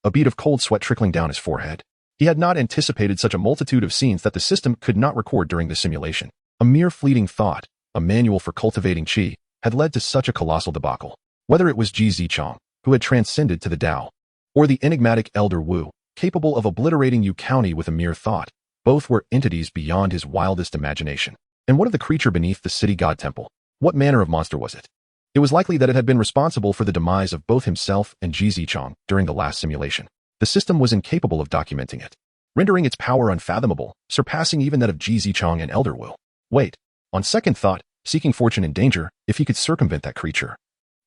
a bead of cold sweat trickling down his forehead. He had not anticipated such a multitude of scenes that the system could not record during the simulation. A mere fleeting thought, a manual for cultivating qi, had led to such a colossal debacle. Whether it was Ji Zichong, who had transcended to the Tao, or the enigmatic Elder Wu, capable of obliterating Yu County with a mere thought, both were entities beyond his wildest imagination. And what of the creature beneath the city god temple? What manner of monster was it? It was likely that it had been responsible for the demise of both himself and Ji Zichong during the last simulation. The system was incapable of documenting it, rendering its power unfathomable, surpassing even that of Ji Zichong and Elder Wu. Wait, on second thought, seeking fortune in danger, if he could circumvent that creature.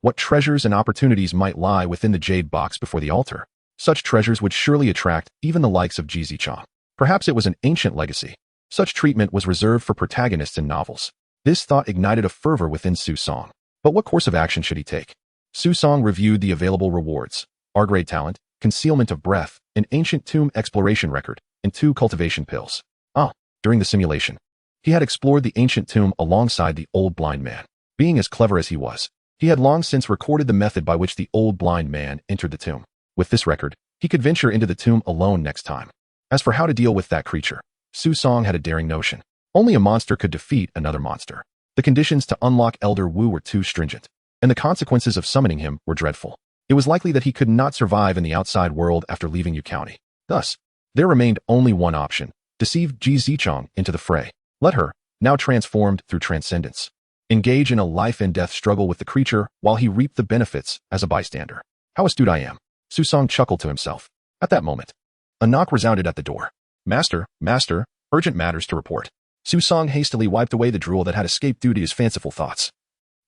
What treasures and opportunities might lie within the jade box before the altar? Such treasures would surely attract even the likes of Ji Zichong. Perhaps it was an ancient legacy. Such treatment was reserved for protagonists in novels. This thought ignited a fervor within Susong. But what course of action should he take? Susong reviewed the available rewards: R-grade talent, concealment of breath, an ancient tomb exploration record, and 2 cultivation pills. During the simulation, he had explored the ancient tomb alongside the old blind man. Being as clever as he was, he had long since recorded the method by which the old blind man entered the tomb. With this record, he could venture into the tomb alone next time. As for how to deal with that creature, Susong had a daring notion. Only a monster could defeat another monster. The conditions to unlock Elder Wu were too stringent, and the consequences of summoning him were dreadful. It was likely that he could not survive in the outside world after leaving Yu County. Thus, there remained only one option: deceive Ji Zichong into the fray. Let her, now transformed through transcendence, engage in a life-and-death struggle with the creature while he reaped the benefits as a bystander. How astute I am, Susong chuckled to himself. At that moment, a knock resounded at the door. Master, urgent matters to report. Susong hastily wiped away the drool that had escaped due to his fanciful thoughts,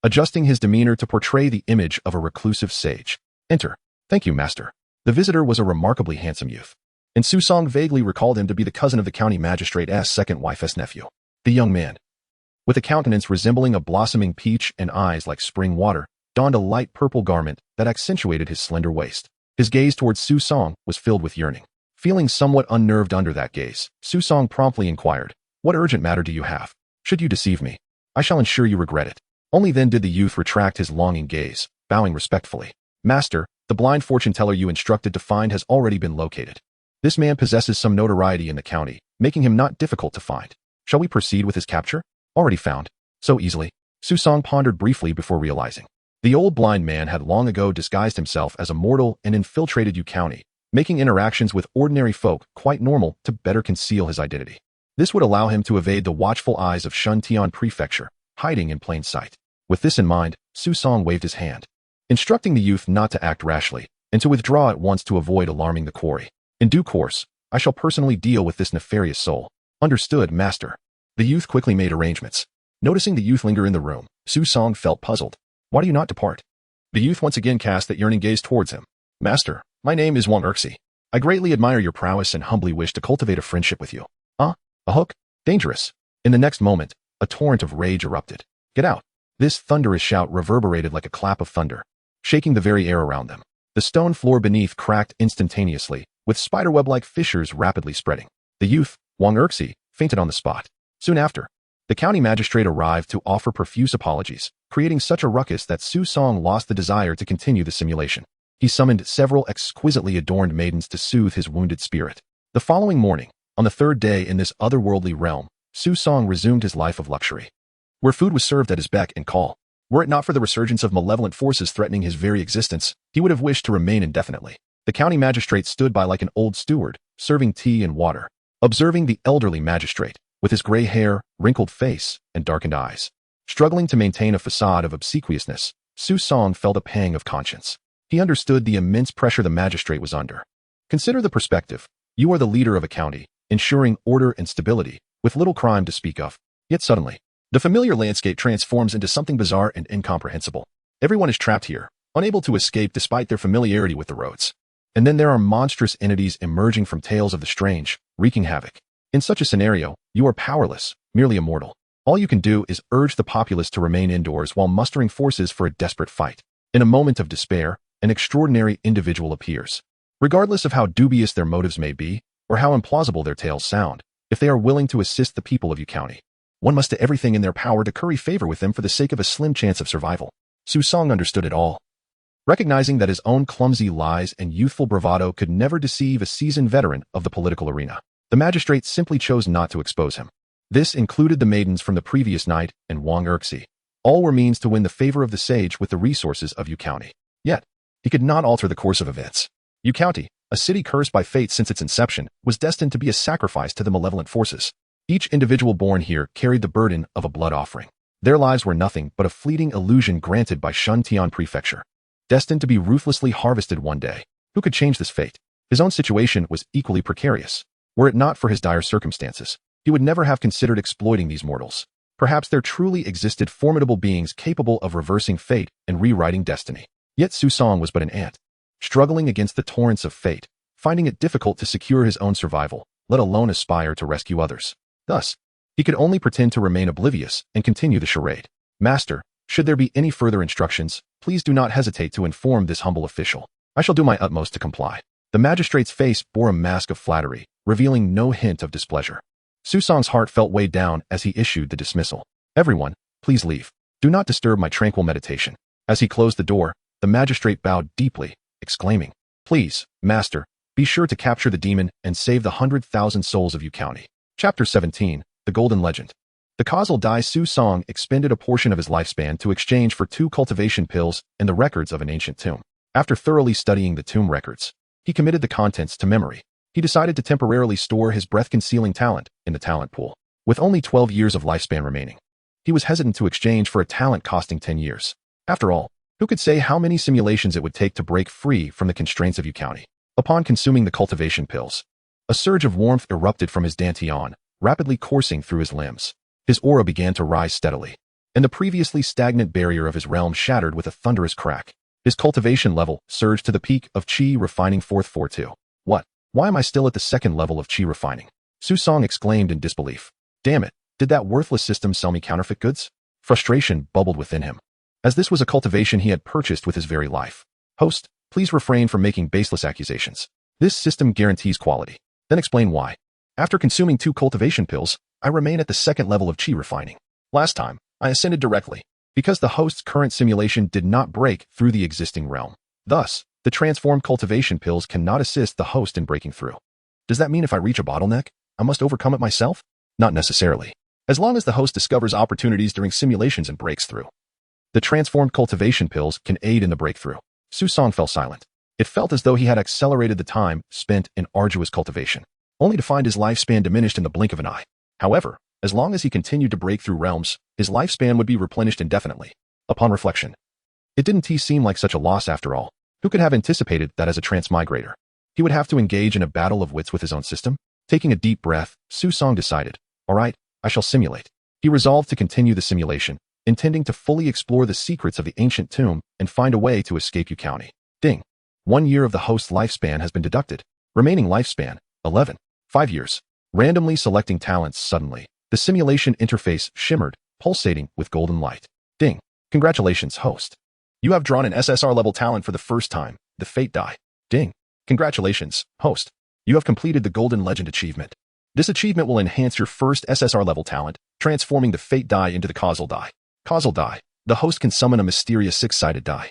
adjusting his demeanor to portray the image of a reclusive sage. Enter. Thank you, master. The visitor was a remarkably handsome youth, and Susong vaguely recalled him to be the cousin of the county magistrate's second wife's nephew. The young man, with a countenance resembling a blossoming peach and eyes like spring water, donned a light purple garment that accentuated his slender waist. His gaze towards Susong was filled with yearning. Feeling somewhat unnerved under that gaze, Susong promptly inquired, "What urgent matter do you have? Should you deceive me, I shall ensure you regret it." Only then did the youth retract his longing gaze, bowing respectfully. "Master, the blind fortune teller you instructed to find has already been located. This man possesses some notoriety in the county, making him not difficult to find. Shall we proceed with his capture?" "Already found. So easily." Susong pondered briefly before realizing. The old blind man had long ago disguised himself as a mortal and infiltrated Yu County, making interactions with ordinary folk quite normal to better conceal his identity. This would allow him to evade the watchful eyes of Shuntian Prefecture, hiding in plain sight. With this in mind, Susong waved his hand, instructing the youth not to act rashly, and to withdraw at once to avoid alarming the quarry. "In due course, I shall personally deal with this nefarious soul." "Understood, master." The youth quickly made arrangements. Noticing the youth linger in the room, Susong felt puzzled. "Why do you not depart?" The youth once again cast that yearning gaze towards him. "Master, my name is Wang Erxi. I greatly admire your prowess and humbly wish to cultivate a friendship with you." A hook? Dangerous. In the next moment, a torrent of rage erupted. "Get out." This thunderous shout reverberated like a clap of thunder, shaking the very air around them. The stone floor beneath cracked instantaneously, with spiderweb-like fissures rapidly spreading. The youth, Wang Erxi, fainted on the spot. Soon after, the county magistrate arrived to offer profuse apologies, creating such a ruckus that Susong lost the desire to continue the simulation. He summoned several exquisitely adorned maidens to soothe his wounded spirit. The following morning, on the third day in this otherworldly realm, Susong resumed his life of luxury. where food was served at his beck and call. Were it not for the resurgence of malevolent forces threatening his very existence, he would have wished to remain indefinitely. The county magistrate stood by like an old steward, serving tea and water, observing the elderly magistrate, with his gray hair, wrinkled face, and darkened eyes. Struggling to maintain a facade of obsequiousness, Su Song felt a pang of conscience. He understood the immense pressure the magistrate was under. Consider the perspective. You are the leader of a county, ensuring order and stability, with little crime to speak of. Yet suddenly, the familiar landscape transforms into something bizarre and incomprehensible. Everyone is trapped here, unable to escape despite their familiarity with the roads. And then there are monstrous entities emerging from tales of the strange, wreaking havoc. In such a scenario, you are powerless, merely immortal. All you can do is urge the populace to remain indoors while mustering forces for a desperate fight. In a moment of despair, an extraordinary individual appears. Regardless of how dubious their motives may be, or how implausible their tales sound, if they are willing to assist the people of Yu County, one must do everything in their power to curry favor with them for the sake of a slim chance of survival. Su Song understood it all. Recognizing that his own clumsy lies and youthful bravado could never deceive a seasoned veteran of the political arena, the magistrate simply chose not to expose him. This included the maidens from the previous night and Wang Erxi. All were means to win the favor of the sage with the resources of Yu County. Yet, he could not alter the course of events. Yu County, a city cursed by fate since its inception, was destined to be a sacrifice to the malevolent forces. Each individual born here carried the burden of a blood offering. Their lives were nothing but a fleeting illusion granted by Shuntian Prefecture. Destined to be ruthlessly harvested one day. Who could change this fate? His own situation was equally precarious. Were it not for his dire circumstances, he would never have considered exploiting these mortals. Perhaps there truly existed formidable beings capable of reversing fate and rewriting destiny. Yet Su Song was but an ant, struggling against the torrents of fate, finding it difficult to secure his own survival, let alone aspire to rescue others. Thus, he could only pretend to remain oblivious and continue the charade. Master, should there be any further instructions, please do not hesitate to inform this humble official. I shall do my utmost to comply. The magistrate's face bore a mask of flattery, revealing no hint of displeasure. Su Song's heart felt weighed down as he issued the dismissal. Everyone, please leave. Do not disturb my tranquil meditation. As he closed the door, the magistrate bowed deeply, exclaiming, Please, master, be sure to capture the demon and save the 100,000 souls of Yu County. Chapter 17, The Golden Legend. The causal Dai Su Song expended a portion of his lifespan to exchange for 2 cultivation pills and the records of an ancient tomb. After thoroughly studying the tomb records, he committed the contents to memory. He decided to temporarily store his breath-concealing talent in the talent pool. With only 12 years of lifespan remaining, he was hesitant to exchange for a talent costing 10 years. After all, who could say how many simulations it would take to break free from the constraints of Yu County? Upon consuming the cultivation pills, a surge of warmth erupted from his dantian, rapidly coursing through his limbs. His aura began to rise steadily, and the previously stagnant barrier of his realm shattered with a thunderous crack. His cultivation level surged to the peak of Qi Refining 442. What? Why am I still at the second level of Qi Refining? Su Song exclaimed in disbelief. Damn it, did that worthless system sell me counterfeit goods? Frustration bubbled within him, as this was a cultivation he had purchased with his very life. Host, please refrain from making baseless accusations. This system guarantees quality. Then explain why. After consuming 2 cultivation pills, I remain at the second level of Qi Refining. Last time, I ascended directly, because the host's current simulation did not break through the existing realm. Thus, the transformed cultivation pills cannot assist the host in breaking through. Does that mean if I reach a bottleneck, I must overcome it myself? Not necessarily. As long as the host discovers opportunities during simulations and breaks through, the transformed cultivation pills can aid in the breakthrough. Su Song fell silent. It felt as though he had accelerated the time spent in arduous cultivation, only to find his lifespan diminished in the blink of an eye. However, as long as he continued to break through realms, his lifespan would be replenished indefinitely. Upon reflection, it didn't seem like such a loss after all. Who could have anticipated that as a transmigrator, he would have to engage in a battle of wits with his own system? Taking a deep breath, Su Song decided, all right, I shall simulate. He resolved to continue the simulation, intending to fully explore the secrets of the ancient tomb and find a way to escape Yu County. Ding. 1 year of the host's lifespan has been deducted. Remaining lifespan, 11. 5 years. Randomly selecting talents suddenly, the simulation interface shimmered, pulsating with golden light. Ding. Congratulations, host. You have drawn an SSR level talent for the first time, the Fate Die. Ding. Congratulations, host. You have completed the Golden Legend achievement. This achievement will enhance your first SSR level talent, transforming the Fate Die into the Causal Die. Causal Die. The host can summon a mysterious 6-sided die,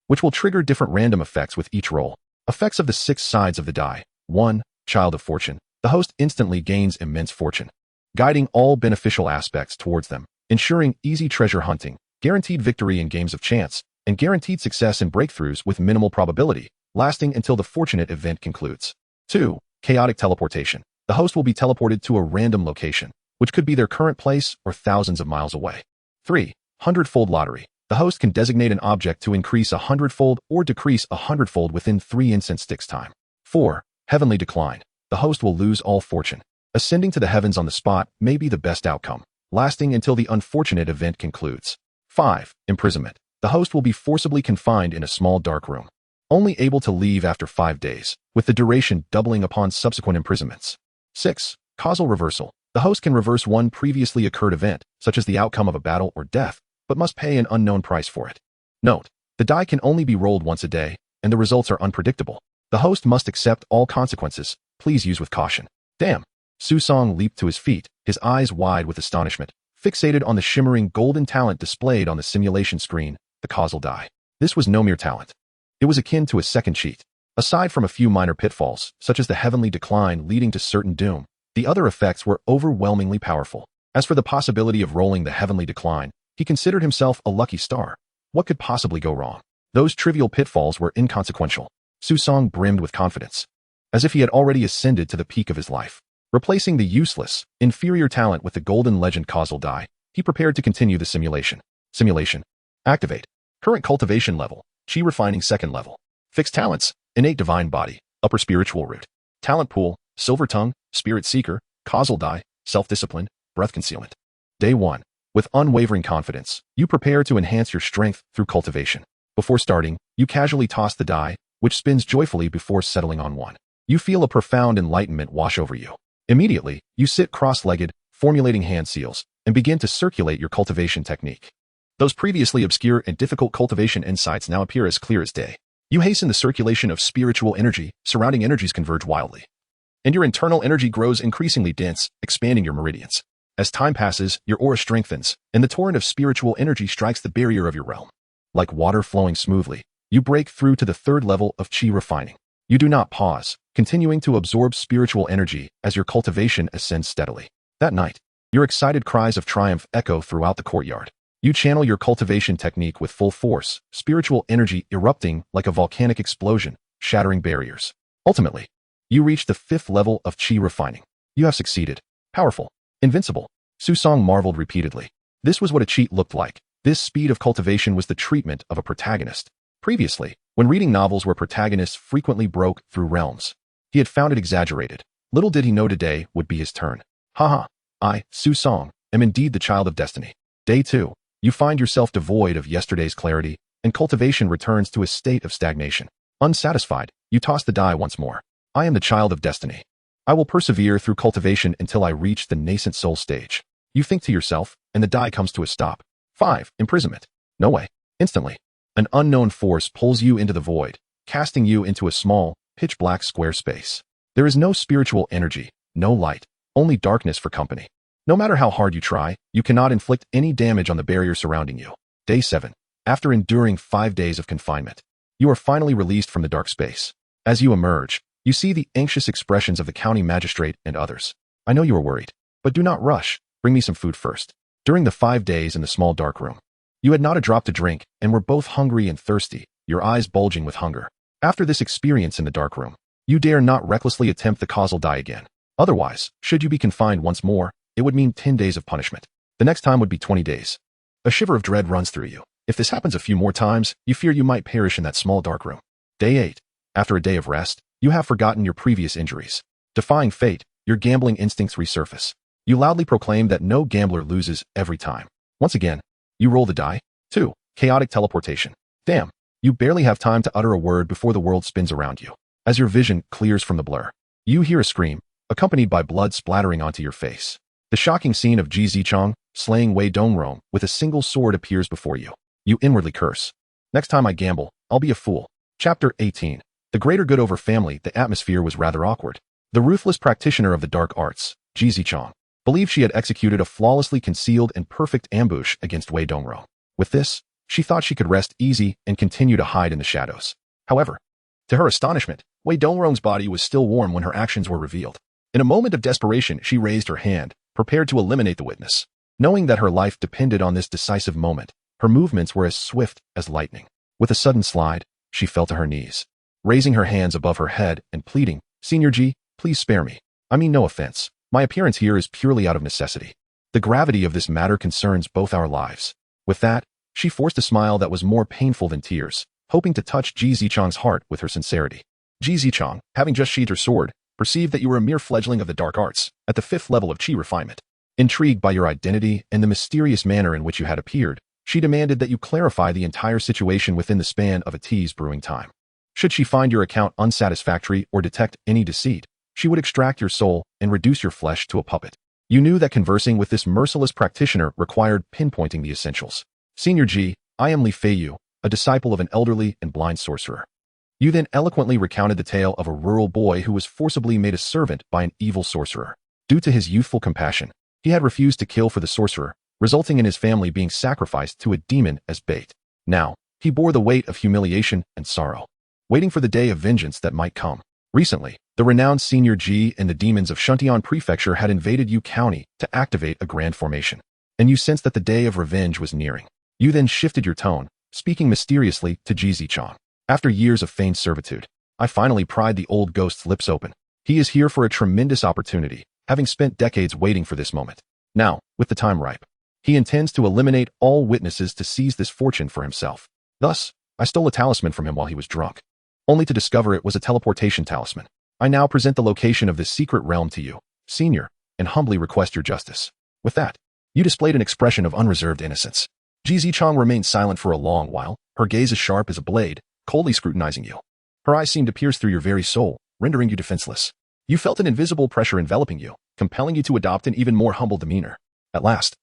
which will trigger different random effects with each roll. Effects of the 6 sides of the die. 1. Child of Fortune. The host instantly gains immense fortune, guiding all beneficial aspects towards them. ensuring easy treasure hunting, guaranteed victory in games of chance, and guaranteed success in breakthroughs with minimal probability, lasting until the fortunate event concludes. 2. Chaotic teleportation. The host will be teleported to a random location, which could be their current place or thousands of miles away. 3. Hundredfold lottery. The host can designate an object to increase 100-fold or decrease 100-fold within 3 instant sticks time. 4. Heavenly decline. The host will lose all fortune. Ascending to the heavens on the spot may be the best outcome, lasting until the unfortunate event concludes. 5. Imprisonment. The host will be forcibly confined in a small dark room, only able to leave after 5 days, with the duration doubling upon subsequent imprisonments. 6. Causal reversal. The host can reverse one previously occurred event, such as the outcome of a battle or death, but must pay an unknown price for it. Note: the die can only be rolled once a day, and the results are unpredictable. The host must accept all consequences. Please use with caution. Damn! Susong leaped to his feet, his eyes wide with astonishment, fixated on the shimmering golden talent displayed on the simulation screen, the causal die. This was no mere talent. It was akin to a second cheat. Aside from a few minor pitfalls, such as the heavenly decline leading to certain doom, the other effects were overwhelmingly powerful. As for the possibility of rolling the heavenly decline, he considered himself a lucky star. What could possibly go wrong? Those trivial pitfalls were inconsequential. Susong brimmed with confidence, as if he had already ascended to the peak of his life. Replacing the useless, inferior talent with the golden legend causal die, he prepared to continue the simulation. Simulation. Activate. Current cultivation level, Chi refining second level. Fixed talents, innate divine body, upper spiritual root. Talent pool, silver tongue, spirit seeker, causal die, self-discipline, breath concealment. Day 1. With unwavering confidence, you prepare to enhance your strength through cultivation. Before starting, you casually toss the die, which spins joyfully before settling on one. You feel a profound enlightenment wash over you. Immediately, you sit cross-legged, formulating hand seals, and begin to circulate your cultivation technique. Those previously obscure and difficult cultivation insights now appear as clear as day. You hasten the circulation of spiritual energy, surrounding energies converge wildly, and your internal energy grows increasingly dense, expanding your meridians. As time passes, your aura strengthens, and the torrent of spiritual energy strikes the barrier of your realm. Like water flowing smoothly, you break through to the third level of Chi refining. You do not pause, continuing to absorb spiritual energy as your cultivation ascends steadily. That night, your excited cries of triumph echo throughout the courtyard. You channel your cultivation technique with full force, spiritual energy erupting like a volcanic explosion, shattering barriers. Ultimately, you reach the 5th level of Chi refining. You have succeeded. Powerful. Invincible. Susong marveled repeatedly. This was what a cheat looked like. This speed of cultivation was the treatment of a protagonist. Previously, when reading novels where protagonists frequently broke through realms, he had found it exaggerated. Little did he know today would be his turn. Haha, I, Susong, am indeed the child of destiny. Day 2. You find yourself devoid of yesterday's clarity, and cultivation returns to a state of stagnation. Unsatisfied, you toss the die once more. I am the child of destiny. I will persevere through cultivation until I reach the nascent soul stage. You think to yourself, and the die comes to a stop. 5. Imprisonment. No way. Instantly, an unknown force pulls you into the void, casting you into a small, pitch-black square space. There is no spiritual energy, no light, only darkness for company. No matter how hard you try, you cannot inflict any damage on the barrier surrounding you. Day 7. After enduring 5 days of confinement, you are finally released from the dark space. As you emerge, you see the anxious expressions of the county magistrate and others. I know you are worried, but do not rush. Bring me some food first. During the 5 days in the small dark room, you had not a drop to drink and were both hungry and thirsty, your eyes bulging with hunger. After this experience in the dark room, you dare not recklessly attempt the causal die again. Otherwise, should you be confined once more, it would mean 10 days of punishment. The next time would be 20 days. A shiver of dread runs through you. If this happens a few more times, you fear you might perish in that small dark room. Day 8. After a day of rest, you have forgotten your previous injuries. Defying fate, your gambling instincts resurface. You loudly proclaim that no gambler loses every time. Once again, you roll the die. 2. Chaotic teleportation. Damn, you barely have time to utter a word before the world spins around you. As your vision clears from the blur, you hear a scream, accompanied by blood splattering onto your face. The shocking scene of Ji Zichong slaying Wei Dongrong with a single sword appears before you. You inwardly curse. Next time I gamble, I'll be a fool. Chapter 18. The greater good over family. The atmosphere was rather awkward. The ruthless practitioner of the dark arts, Ji Zichong, believed she had executed a flawlessly concealed and perfect ambush against Wei Dongrong. With this, she thought she could rest easy and continue to hide in the shadows. However, to her astonishment, Wei Dongrong's body was still warm when her actions were revealed. In a moment of desperation, she raised her hand, prepared to eliminate the witness. Knowing that her life depended on this decisive moment, her movements were as swift as lightning. With a sudden slide, she fell to her knees, raising her hands above her head and pleading, "Senior G, please spare me. I mean no offense. My appearance here is purely out of necessity. The gravity of this matter concerns both our lives." With that, she forced a smile that was more painful than tears, hoping to touch Ji Zichang's heart with her sincerity. Ji Zichang, having just sheathed her sword, perceived that you were a mere fledgling of the dark arts, at the 5th level of Qi refinement. Intrigued by your identity and the mysterious manner in which you had appeared, she demanded that you clarify the entire situation within the span of a tea's brewing time. Should she find your account unsatisfactory or detect any deceit, she would extract your soul and reduce your flesh to a puppet. You knew that conversing with this merciless practitioner required pinpointing the essentials. "Senior G, I am Li Feiyu, a disciple of an elderly and blind sorcerer." You then eloquently recounted the tale of a rural boy who was forcibly made a servant by an evil sorcerer. Due to his youthful compassion, he had refused to kill for the sorcerer, resulting in his family being sacrificed to a demon as bait. Now, he bore the weight of humiliation and sorrow, waiting for the day of vengeance that might come. Recently, the renowned Senior Ji and the demons of Shuntian Prefecture had invaded Yu County to activate a grand formation, and you sensed that the day of revenge was nearing. You then shifted your tone, speaking mysteriously to Ji Zichang. "After years of feigned servitude, I finally pried the old ghost's lips open. He is here for a tremendous opportunity, having spent decades waiting for this moment. Now, with the time ripe, he intends to eliminate all witnesses to seize this fortune for himself. Thus, I stole a talisman from him while he was drunk, only to discover it was a teleportation talisman. I now present the location of this secret realm to you, Senior, and humbly request your justice." With that, you displayed an expression of unreserved innocence. Ji Zichang remained silent for a long while, her gaze as sharp as a blade, coldly scrutinizing you. Her eyes seemed to pierce through your very soul, rendering you defenseless. You felt an invisible pressure enveloping you, compelling you to adopt an even more humble demeanor. At last,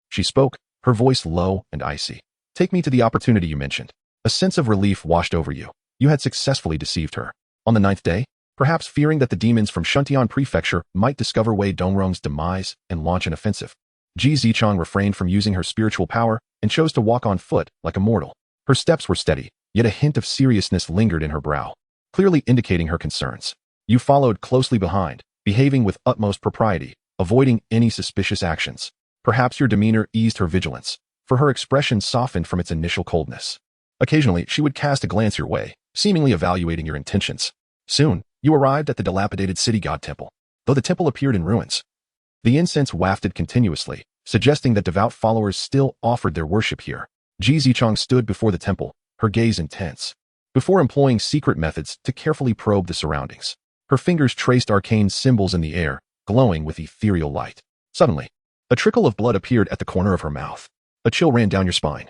she spoke, her voice low and icy. "Take me to the opportunity you mentioned." A sense of relief washed over you. You had successfully deceived her. On the 9th day, perhaps fearing that the demons from Shuntian Prefecture might discover Wei Dongrong's demise and launch an offensive, Ji Zichang refrained from using her spiritual power and chose to walk on foot like a mortal. Her steps were steady, yet a hint of seriousness lingered in her brow, clearly indicating her concerns. You followed closely behind, behaving with utmost propriety, avoiding any suspicious actions. Perhaps your demeanor eased her vigilance, for her expression softened from its initial coldness. Occasionally, she would cast a glance your way, seemingly evaluating your intentions. Soon, you arrived at the dilapidated city god temple. Though the temple appeared in ruins, the incense wafted continuously, suggesting that devout followers still offered their worship here. Ji Zichang stood before the temple, her gaze intense, before employing secret methods to carefully probe the surroundings. Her fingers traced arcane symbols in the air, glowing with ethereal light. Suddenly, a trickle of blood appeared at the corner of her mouth. A chill ran down your spine.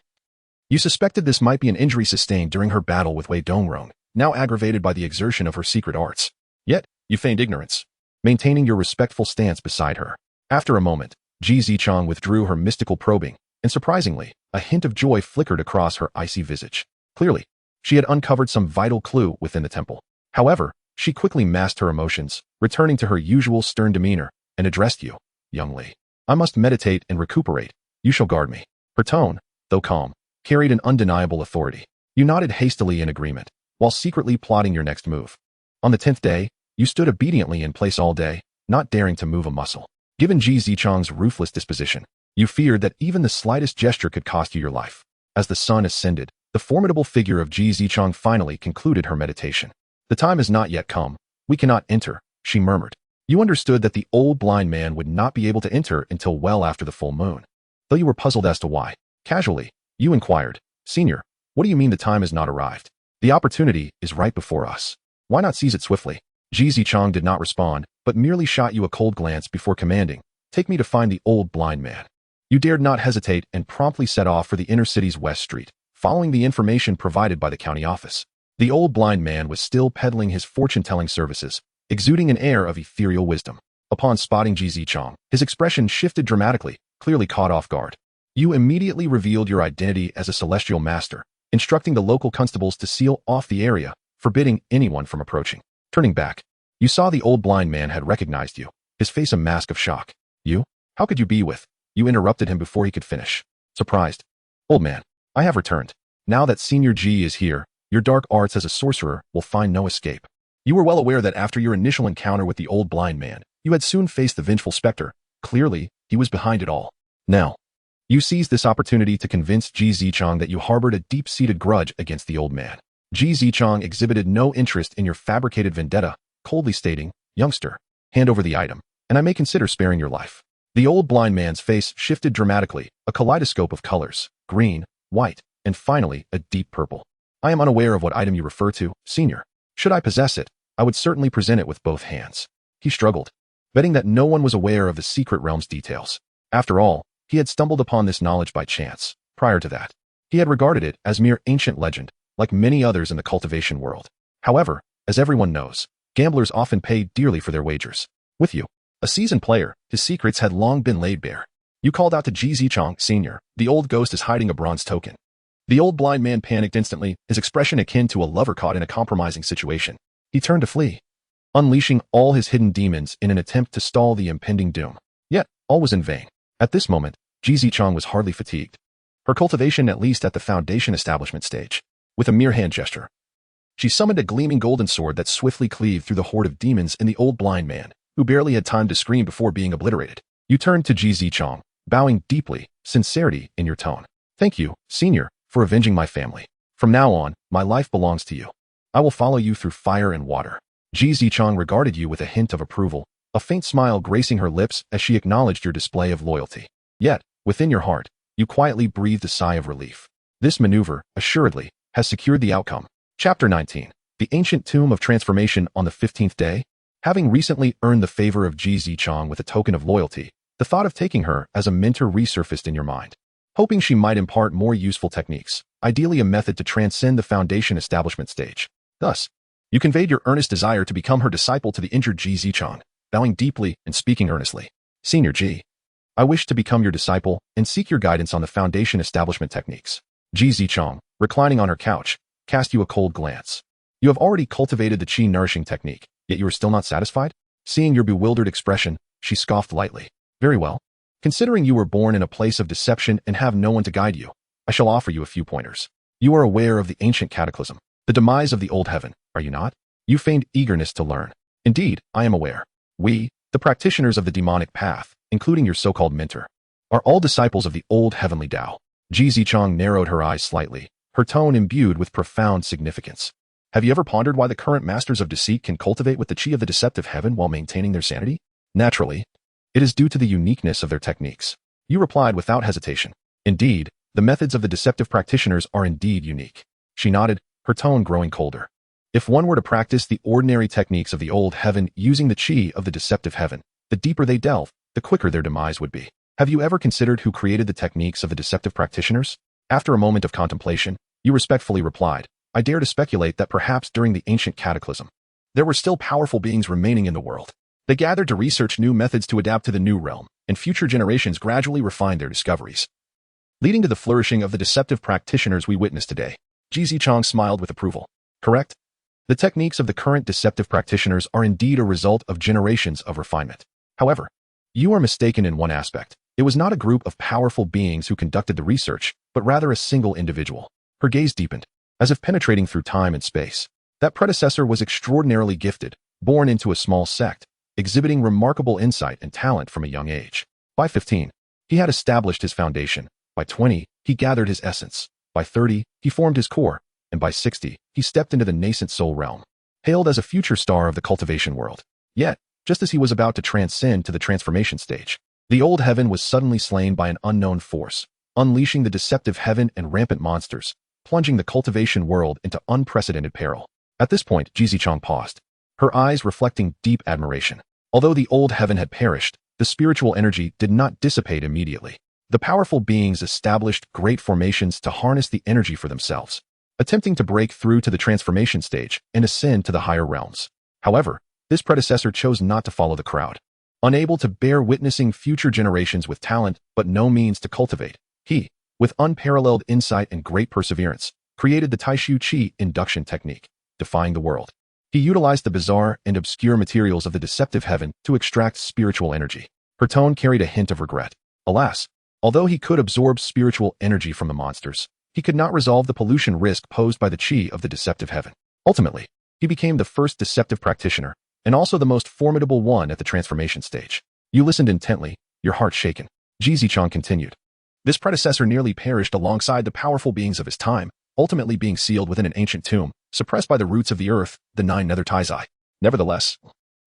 You suspected this might be an injury sustained during her battle with Wei Dongrong, now aggravated by the exertion of her secret arts. Yet, you feigned ignorance, maintaining your respectful stance beside her. After a moment, Ji Zichang withdrew her mystical probing, and surprisingly, a hint of joy flickered across her icy visage. Clearly, she had uncovered some vital clue within the temple. However, she quickly masked her emotions, returning to her usual stern demeanor, and addressed you, "Young Li, I must meditate and recuperate. You shall guard me." Her tone, though calm, carried an undeniable authority. You nodded hastily in agreement, while secretly plotting your next move. On the 10th day, you stood obediently in place all day, not daring to move a muscle. Given Ji Zichang's ruthless disposition, you feared that even the slightest gesture could cost you your life. As the sun ascended, the formidable figure of Ji Zichang finally concluded her meditation. "The time has not yet come. We cannot enter," she murmured. You understood that the old blind man would not be able to enter until well after the full moon. Though you were puzzled as to why, casually, you inquired, "Senior, what do you mean the time has not arrived? The opportunity is right before us. Why not seize it swiftly?" Ji Zichang did not respond, but merely shot you a cold glance before commanding, "Take me to find the old blind man." You dared not hesitate and promptly set off for the inner city's West Street, following the information provided by the county office. The old blind man was still peddling his fortune-telling services, exuding an air of ethereal wisdom. Upon spotting Ji Zichang, his expression shifted dramatically, clearly caught off guard. You immediately revealed your identity as a celestial master, instructing the local constables to seal off the area, forbidding anyone from approaching. Turning back, you saw the old blind man had recognized you, his face a mask of shock. "You? How could you be with?" You interrupted him before he could finish. Surprised. "Old man, I have returned. Now that Senior Ji is here, your dark arts as a sorcerer will find no escape." You were well aware that after your initial encounter with the old blind man, you had soon faced the vengeful specter. Clearly, he was behind it all. Now, you seized this opportunity to convince Ji Zichang that you harbored a deep-seated grudge against the old man. Ji Zichang exhibited no interest in your fabricated vendetta, coldly stating, "Youngster, hand over the item, and I may consider sparing your life." The old blind man's face shifted dramatically, a kaleidoscope of colors, green, white, and finally, a deep purple. "I am unaware of what item you refer to, senior. Should I possess it, I would certainly present it with both hands." He struggled, betting that no one was aware of the secret realm's details. After all, he had stumbled upon this knowledge by chance. Prior to that, he had regarded it as mere ancient legend, like many others in the cultivation world. However, as everyone knows, gamblers often pay dearly for their wagers. With you, a seasoned player, his secrets had long been laid bare. You called out to Ji Zichang, "Senior, the old ghost is hiding a bronze token." The old blind man panicked instantly, his expression akin to a lover caught in a compromising situation. He turned to flee, unleashing all his hidden demons in an attempt to stall the impending doom. Yet, all was in vain. At this moment, Ji Zichang was hardly fatigued. Her cultivation at least at the foundation establishment stage. With a mere hand gesture, she summoned a gleaming golden sword that swiftly cleaved through the horde of demons in the old blind man, who barely had time to scream before being obliterated. You turned to Ji Zichang, bowing deeply, sincerity in your tone. "Thank you, senior, for avenging my family. From now on, my life belongs to you. I will follow you through fire and water." Ji Zichang regarded you with a hint of approval, a faint smile gracing her lips as she acknowledged your display of loyalty. Yet, within your heart, you quietly breathed a sigh of relief. This maneuver, assuredly, has secured the outcome. Chapter 19. The Ancient Tomb of Transformation on the 15th day. Having recently earned the favor of Ji Zichang with a token of loyalty, the thought of taking her as a mentor resurfaced in your mind. Hoping she might impart more useful techniques, ideally a method to transcend the foundation establishment stage. Thus, you conveyed your earnest desire to become her disciple to the injured Ji Zichang, bowing deeply and speaking earnestly. "Senior Ji, I wish to become your disciple and seek your guidance on the foundation establishment techniques." Ji Zichang, reclining on her couch, cast you a cold glance. You have already cultivated the qi nourishing technique, yet you are still not satisfied? Seeing your bewildered expression, she scoffed lightly. "Very well. Considering you were born in a place of deception and have no one to guide you, I shall offer you a few pointers. You are aware of the ancient cataclysm, the demise of the old heaven, are you not?" You feigned eagerness to learn. "Indeed, I am aware. We, the practitioners of the demonic path, including your so-called mentor, are all disciples of the old heavenly Tao." Ji Zichang narrowed her eyes slightly, her tone imbued with profound significance. "Have you ever pondered why the current masters of deceit can cultivate with the qi of the deceptive heaven while maintaining their sanity? Naturally, it is due to the uniqueness of their techniques." You replied without hesitation. "Indeed, the methods of the deceptive practitioners are indeed unique." She nodded, her tone growing colder. "If one were to practice the ordinary techniques of the old heaven using the qi of the deceptive heaven, the deeper they delve, the quicker their demise would be. Have you ever considered who created the techniques of the deceptive practitioners?" After a moment of contemplation, you respectfully replied, "I dare to speculate that perhaps during the ancient cataclysm, there were still powerful beings remaining in the world. They gathered to research new methods to adapt to the new realm, and future generations gradually refined their discoveries, leading to the flourishing of the deceptive practitioners we witness today." Ji Zichang smiled with approval. "Correct? The techniques of the current deceptive practitioners are indeed a result of generations of refinement. However, you are mistaken in one aspect. It was not a group of powerful beings who conducted the research, but rather a single individual." Her gaze deepened, as if penetrating through time and space. "That predecessor was extraordinarily gifted, born into a small sect, exhibiting remarkable insight and talent from a young age. By 15, he had established his foundation. By 20, he gathered his essence. By 30, he formed his core. And by 60, he stepped into the nascent soul realm, hailed as a future star of the cultivation world. Yet, just as he was about to transcend to the transformation stage, the old heaven was suddenly slain by an unknown force, unleashing the deceptive heaven and rampant monsters, plunging the cultivation world into unprecedented peril." At this point, Ji Zichang paused, her eyes reflecting deep admiration. Although the old heaven had perished, the spiritual energy did not dissipate immediately. The powerful beings established great formations to harness the energy for themselves, attempting to break through to the transformation stage and ascend to the higher realms. However, this predecessor chose not to follow the crowd. Unable to bear witnessing future generations with talent but no means to cultivate, he, with unparalleled insight and great perseverance, created the Taishu Qi induction technique, defying the world. He utilized the bizarre and obscure materials of the deceptive heaven to extract spiritual energy. Her tone carried a hint of regret. Alas, although he could absorb spiritual energy from the monsters, he could not resolve the pollution risk posed by the qi of the deceptive heaven. Ultimately, he became the first deceptive practitioner, and also the most formidable one at the transformation stage. You listened intently, your heart shaken. Zichang continued. This predecessor nearly perished alongside the powerful beings of his time, ultimately being sealed within an ancient tomb, suppressed by the roots of the earth, the 9 nether Taizai. Nevertheless,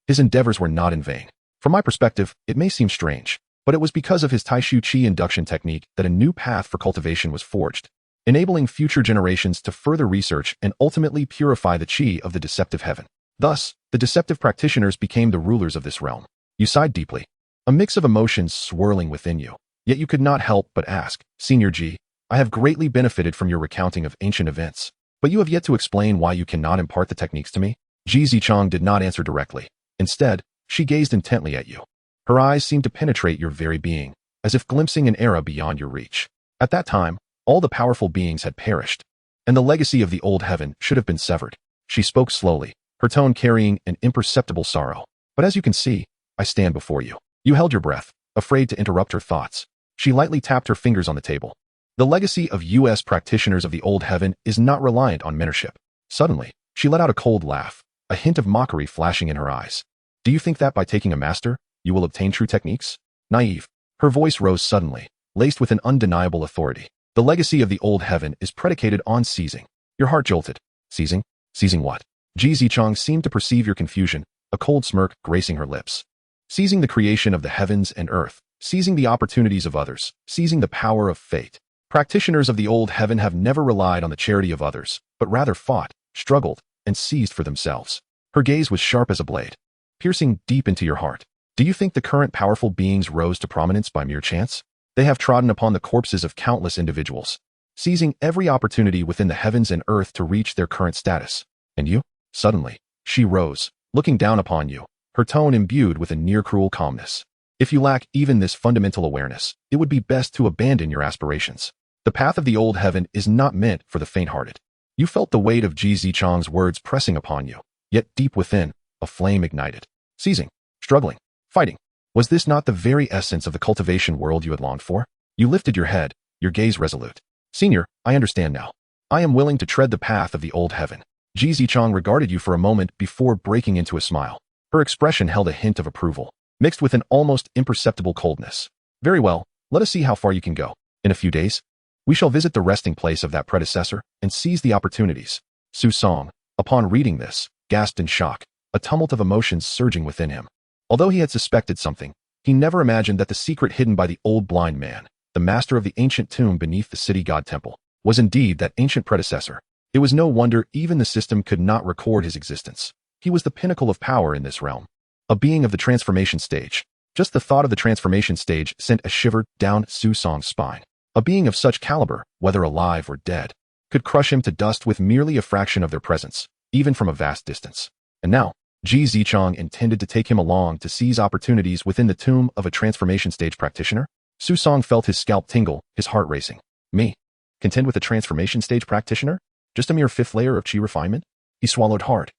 his endeavors were not in vain. From my perspective, it may seem strange, but it was because of his Taishu Qi induction technique that a new path for cultivation was forged, enabling future generations to further research and ultimately purify the Qi of the deceptive heaven. Thus, the deceptive practitioners became the rulers of this realm. You sighed deeply, a mix of emotions swirling within you. Yet you could not help but ask, Senior Ji, I have greatly benefited from your recounting of ancient events, but you have yet to explain why you cannot impart the techniques to me. Zichang did not answer directly. Instead, she gazed intently at you. Her eyes seemed to penetrate your very being, as if glimpsing an era beyond your reach. At that time, all the powerful beings had perished, and the legacy of the old heaven should have been severed. She spoke slowly, her tone carrying an imperceptible sorrow. But as you can see, I stand before you. You held your breath, afraid to interrupt her thoughts. She lightly tapped her fingers on the table. The legacy of U.S. practitioners of the old heaven is not reliant on mentorship. Suddenly, she let out a cold laugh, a hint of mockery flashing in her eyes. Do you think that by taking a master, you will obtain true techniques? Naive. Her voice rose suddenly, laced with an undeniable authority. The legacy of the old heaven is predicated on seizing. Your heart jolted. Seizing? Seizing what? Zichang seemed to perceive your confusion, a cold smirk gracing her lips. Seizing the creation of the heavens and earth, seizing the opportunities of others, seizing the power of fate. Practitioners of the old heaven have never relied on the charity of others, but rather fought, struggled, and seized for themselves. Her gaze was sharp as a blade, piercing deep into your heart. Do you think the current powerful beings rose to prominence by mere chance? They have trodden upon the corpses of countless individuals, seizing every opportunity within the heavens and earth to reach their current status. And you? Suddenly, she rose, looking down upon you, her tone imbued with a near-cruel calmness. If you lack even this fundamental awareness, it would be best to abandon your aspirations. The path of the old heaven is not meant for the faint-hearted. You felt the weight of Zichang's words pressing upon you, yet deep within, a flame ignited. Seizing, struggling, fighting. Was this not the very essence of the cultivation world you had longed for? You lifted your head, your gaze resolute. Senior, I understand now. I am willing to tread the path of the old heaven. Zichang regarded you for a moment before breaking into a smile. Her expression held a hint of approval, mixed with an almost imperceptible coldness. Very well, let us see how far you can go. In a few days, we shall visit the resting place of that predecessor and seize the opportunities. Su Song, upon reading this, gasped in shock, a tumult of emotions surging within him. Although he had suspected something, he never imagined that the secret hidden by the old blind man, the master of the ancient tomb beneath the city god temple, was indeed that ancient predecessor. It was no wonder even the system could not record his existence. He was the pinnacle of power in this realm, a being of the transformation stage. Just the thought of the transformation stage sent a shiver down Su Song's spine. A being of such caliber, whether alive or dead, could crush him to dust with merely a fraction of their presence, even from a vast distance. And now, Zichang intended to take him along to seize opportunities within the tomb of a transformation stage practitioner? Su Song felt his scalp tingle, his heart racing. Me? Contend with a transformation stage practitioner? Just a mere fifth layer of Qi refinement? He swallowed hard.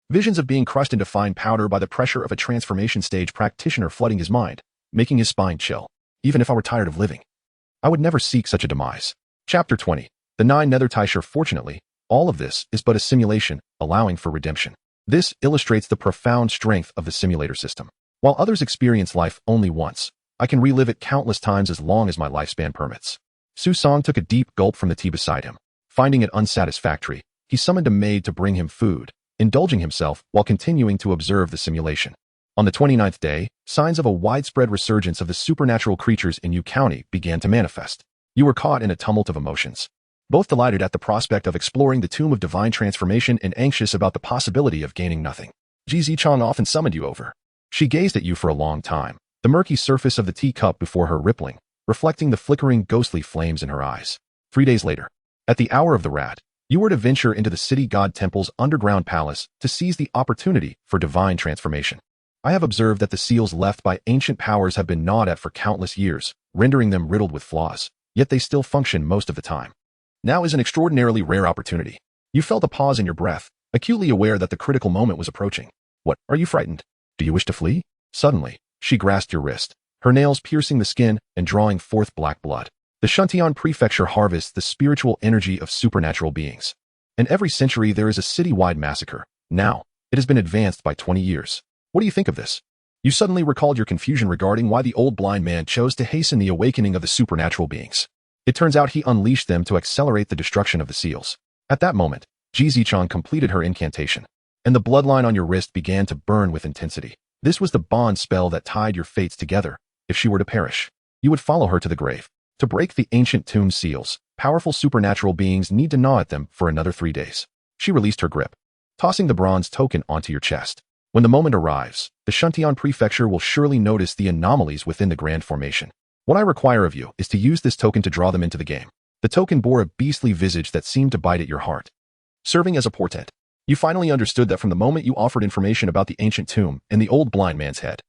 Visions of being crushed into fine powder by the pressure of a transformation stage practitioner flooding his mind, making his spine chill. Even if I were tired of living, I would never seek such a demise. Chapter 20. The 9 Nether Taisha. Fortunately, all of this is but a simulation, allowing for redemption. This illustrates the profound strength of the simulator system. While others experience life only once, I can relive it countless times as long as my lifespan permits. Su Song took a deep gulp from the tea beside him. Finding it unsatisfactory, he summoned a maid to bring him food, indulging himself while continuing to observe the simulation. On the 29th day, signs of a widespread resurgence of the supernatural creatures in Yu County began to manifest. You were caught in a tumult of emotions, both delighted at the prospect of exploring the tomb of divine transformation and anxious about the possibility of gaining nothing. Zichang often summoned you over. She gazed at you for a long time, the murky surface of the teacup before her rippling, reflecting the flickering ghostly flames in her eyes. 3 days later, at the hour of the rat, you were to venture into the city god temple's underground palace to seize the opportunity for divine transformation. I have observed that the seals left by ancient powers have been gnawed at for countless years, rendering them riddled with flaws, yet they still function most of the time. Now is an extraordinarily rare opportunity. You felt a pause in your breath, acutely aware that the critical moment was approaching. What, are you frightened? Do you wish to flee? Suddenly, she grasped your wrist, her nails piercing the skin and drawing forth black blood. The Shuntian Prefecture harvests the spiritual energy of supernatural beings. In every century there is a city-wide massacre. Now, it has been advanced by 20 years. What do you think of this? You suddenly recalled your confusion regarding why the old blind man chose to hasten the awakening of the supernatural beings. It turns out he unleashed them to accelerate the destruction of the seals. At that moment, Ji Zichang completed her incantation, and the bloodline on your wrist began to burn with intensity. This was the bond spell that tied your fates together. If she were to perish, you would follow her to the grave. To break the ancient tomb seals, powerful supernatural beings need to gnaw at them for another 3 days. She released her grip, tossing the bronze token onto your chest. When the moment arrives, the Shuntian Prefecture will surely notice the anomalies within the Grand Formation. What I require of you is to use this token to draw them into the game. The token bore a beastly visage that seemed to bite at your heart, serving as a portent. You finally understood that from the moment you offered information about the ancient tomb and the old blind man's head,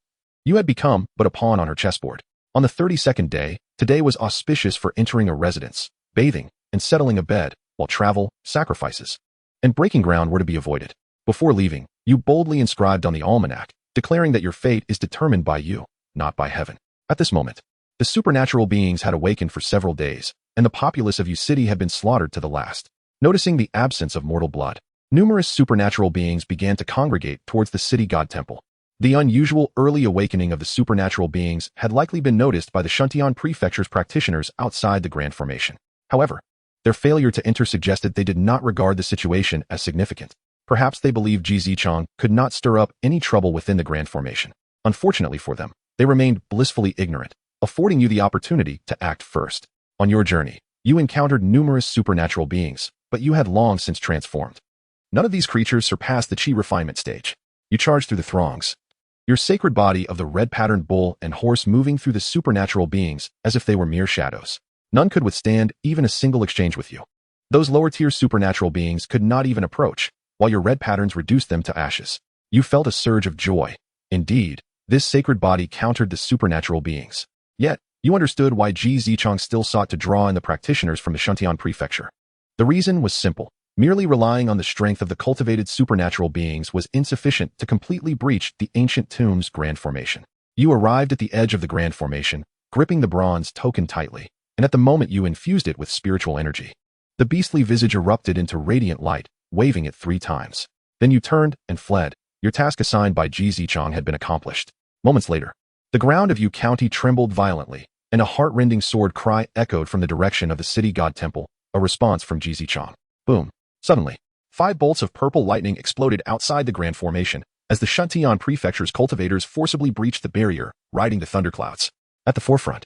you had become but a pawn on her chessboard. On the 32nd day, today was auspicious for entering a residence, bathing, and settling a bed, while travel, sacrifices, and breaking ground were to be avoided. Before leaving, you boldly inscribed on the almanac, declaring that your fate is determined by you, not by heaven. At this moment, the supernatural beings had awakened for several days, and the populace of your city had been slaughtered to the last. Noticing the absence of mortal blood, numerous supernatural beings began to congregate towards the city god temple. The unusual early awakening of the supernatural beings had likely been noticed by the Shuntian Prefecture's practitioners outside the Grand Formation. However, their failure to enter suggested they did not regard the situation as significant. Perhaps they believed Ji Zichang could not stir up any trouble within the Grand Formation. Unfortunately for them, they remained blissfully ignorant, affording you the opportunity to act first. On your journey, you encountered numerous supernatural beings, but you had long since transformed. None of these creatures surpassed the chi refinement stage. You charged through the throngs, your sacred body of the red-patterned bull and horse moving through the supernatural beings as if they were mere shadows. None could withstand even a single exchange with you. Those lower-tier supernatural beings could not even approach, while your red patterns reduced them to ashes. You felt a surge of joy. Indeed, this sacred body countered the supernatural beings. Yet, you understood why Ji Zichang still sought to draw in the practitioners from the Shuntian Prefecture. The reason was simple. Merely relying on the strength of the cultivated supernatural beings was insufficient to completely breach the ancient tomb's Grand Formation. You arrived at the edge of the Grand Formation, gripping the bronze token tightly, and at the moment you infused it with spiritual energy. The beastly visage erupted into radiant light, waving it 3 times. Then you turned and fled. Your task assigned by Ji Zichang had been accomplished. Moments later, the ground of Yu County trembled violently, and a heart-rending sword cry echoed from the direction of the city god temple, a response from Ji Zichang. Boom. Suddenly, 5 bolts of purple lightning exploded outside the Grand Formation as the Shuntian Prefecture's cultivators forcibly breached the barrier, riding the thunderclouds. At the forefront,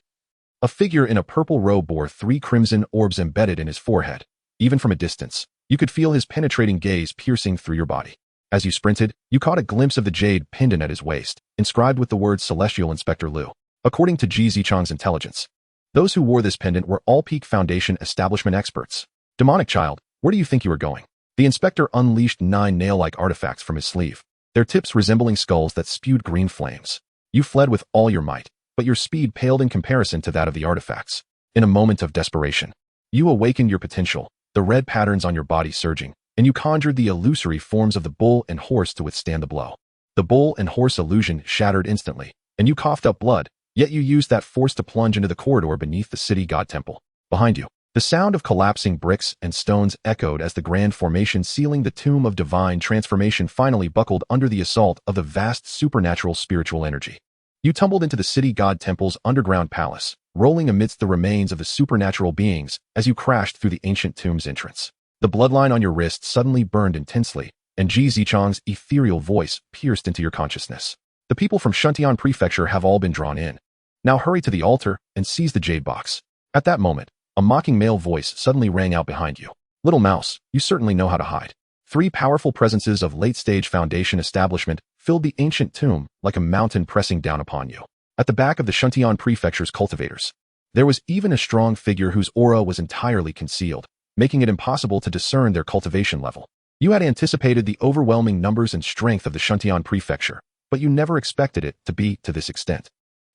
a figure in a purple robe bore 3 crimson orbs embedded in his forehead. Even from a distance, you could feel his penetrating gaze piercing through your body. As you sprinted, you caught a glimpse of the jade pendant at his waist, inscribed with the words Celestial Inspector Liu. According to Ji Zichang's intelligence, those who wore this pendant were all Peak Foundation establishment experts. Demonic child, where do you think you are going? The inspector unleashed 9 nail-like artifacts from his sleeve, their tips resembling skulls that spewed green flames. You fled with all your might, but your speed paled in comparison to that of the artifacts. In a moment of desperation, you awakened your potential, the red patterns on your body surging, and you conjured the illusory forms of the bull and horse to withstand the blow. The bull and horse illusion shattered instantly, and you coughed up blood, yet you used that force to plunge into the corridor beneath the city god temple. Behind you, the sound of collapsing bricks and stones echoed as the Grand Formation sealing the tomb of divine transformation finally buckled under the assault of the vast supernatural spiritual energy. You tumbled into the city god temple's underground palace, rolling amidst the remains of the supernatural beings as you crashed through the ancient tomb's entrance. The bloodline on your wrist suddenly burned intensely, and Ji Zichang's ethereal voice pierced into your consciousness. The people from Shuntian Prefecture have all been drawn in. Now hurry to the altar and seize the jade box. At that moment, a mocking male voice suddenly rang out behind you. Little mouse, you certainly know how to hide. 3 powerful presences of late-stage Foundation establishment filled the ancient tomb like a mountain pressing down upon you. At the back of the Shuntian Prefecture's cultivators, there was even a strong figure whose aura was entirely concealed, making it impossible to discern their cultivation level. You had anticipated the overwhelming numbers and strength of the Shuntian Prefecture, but you never expected it to be to this extent.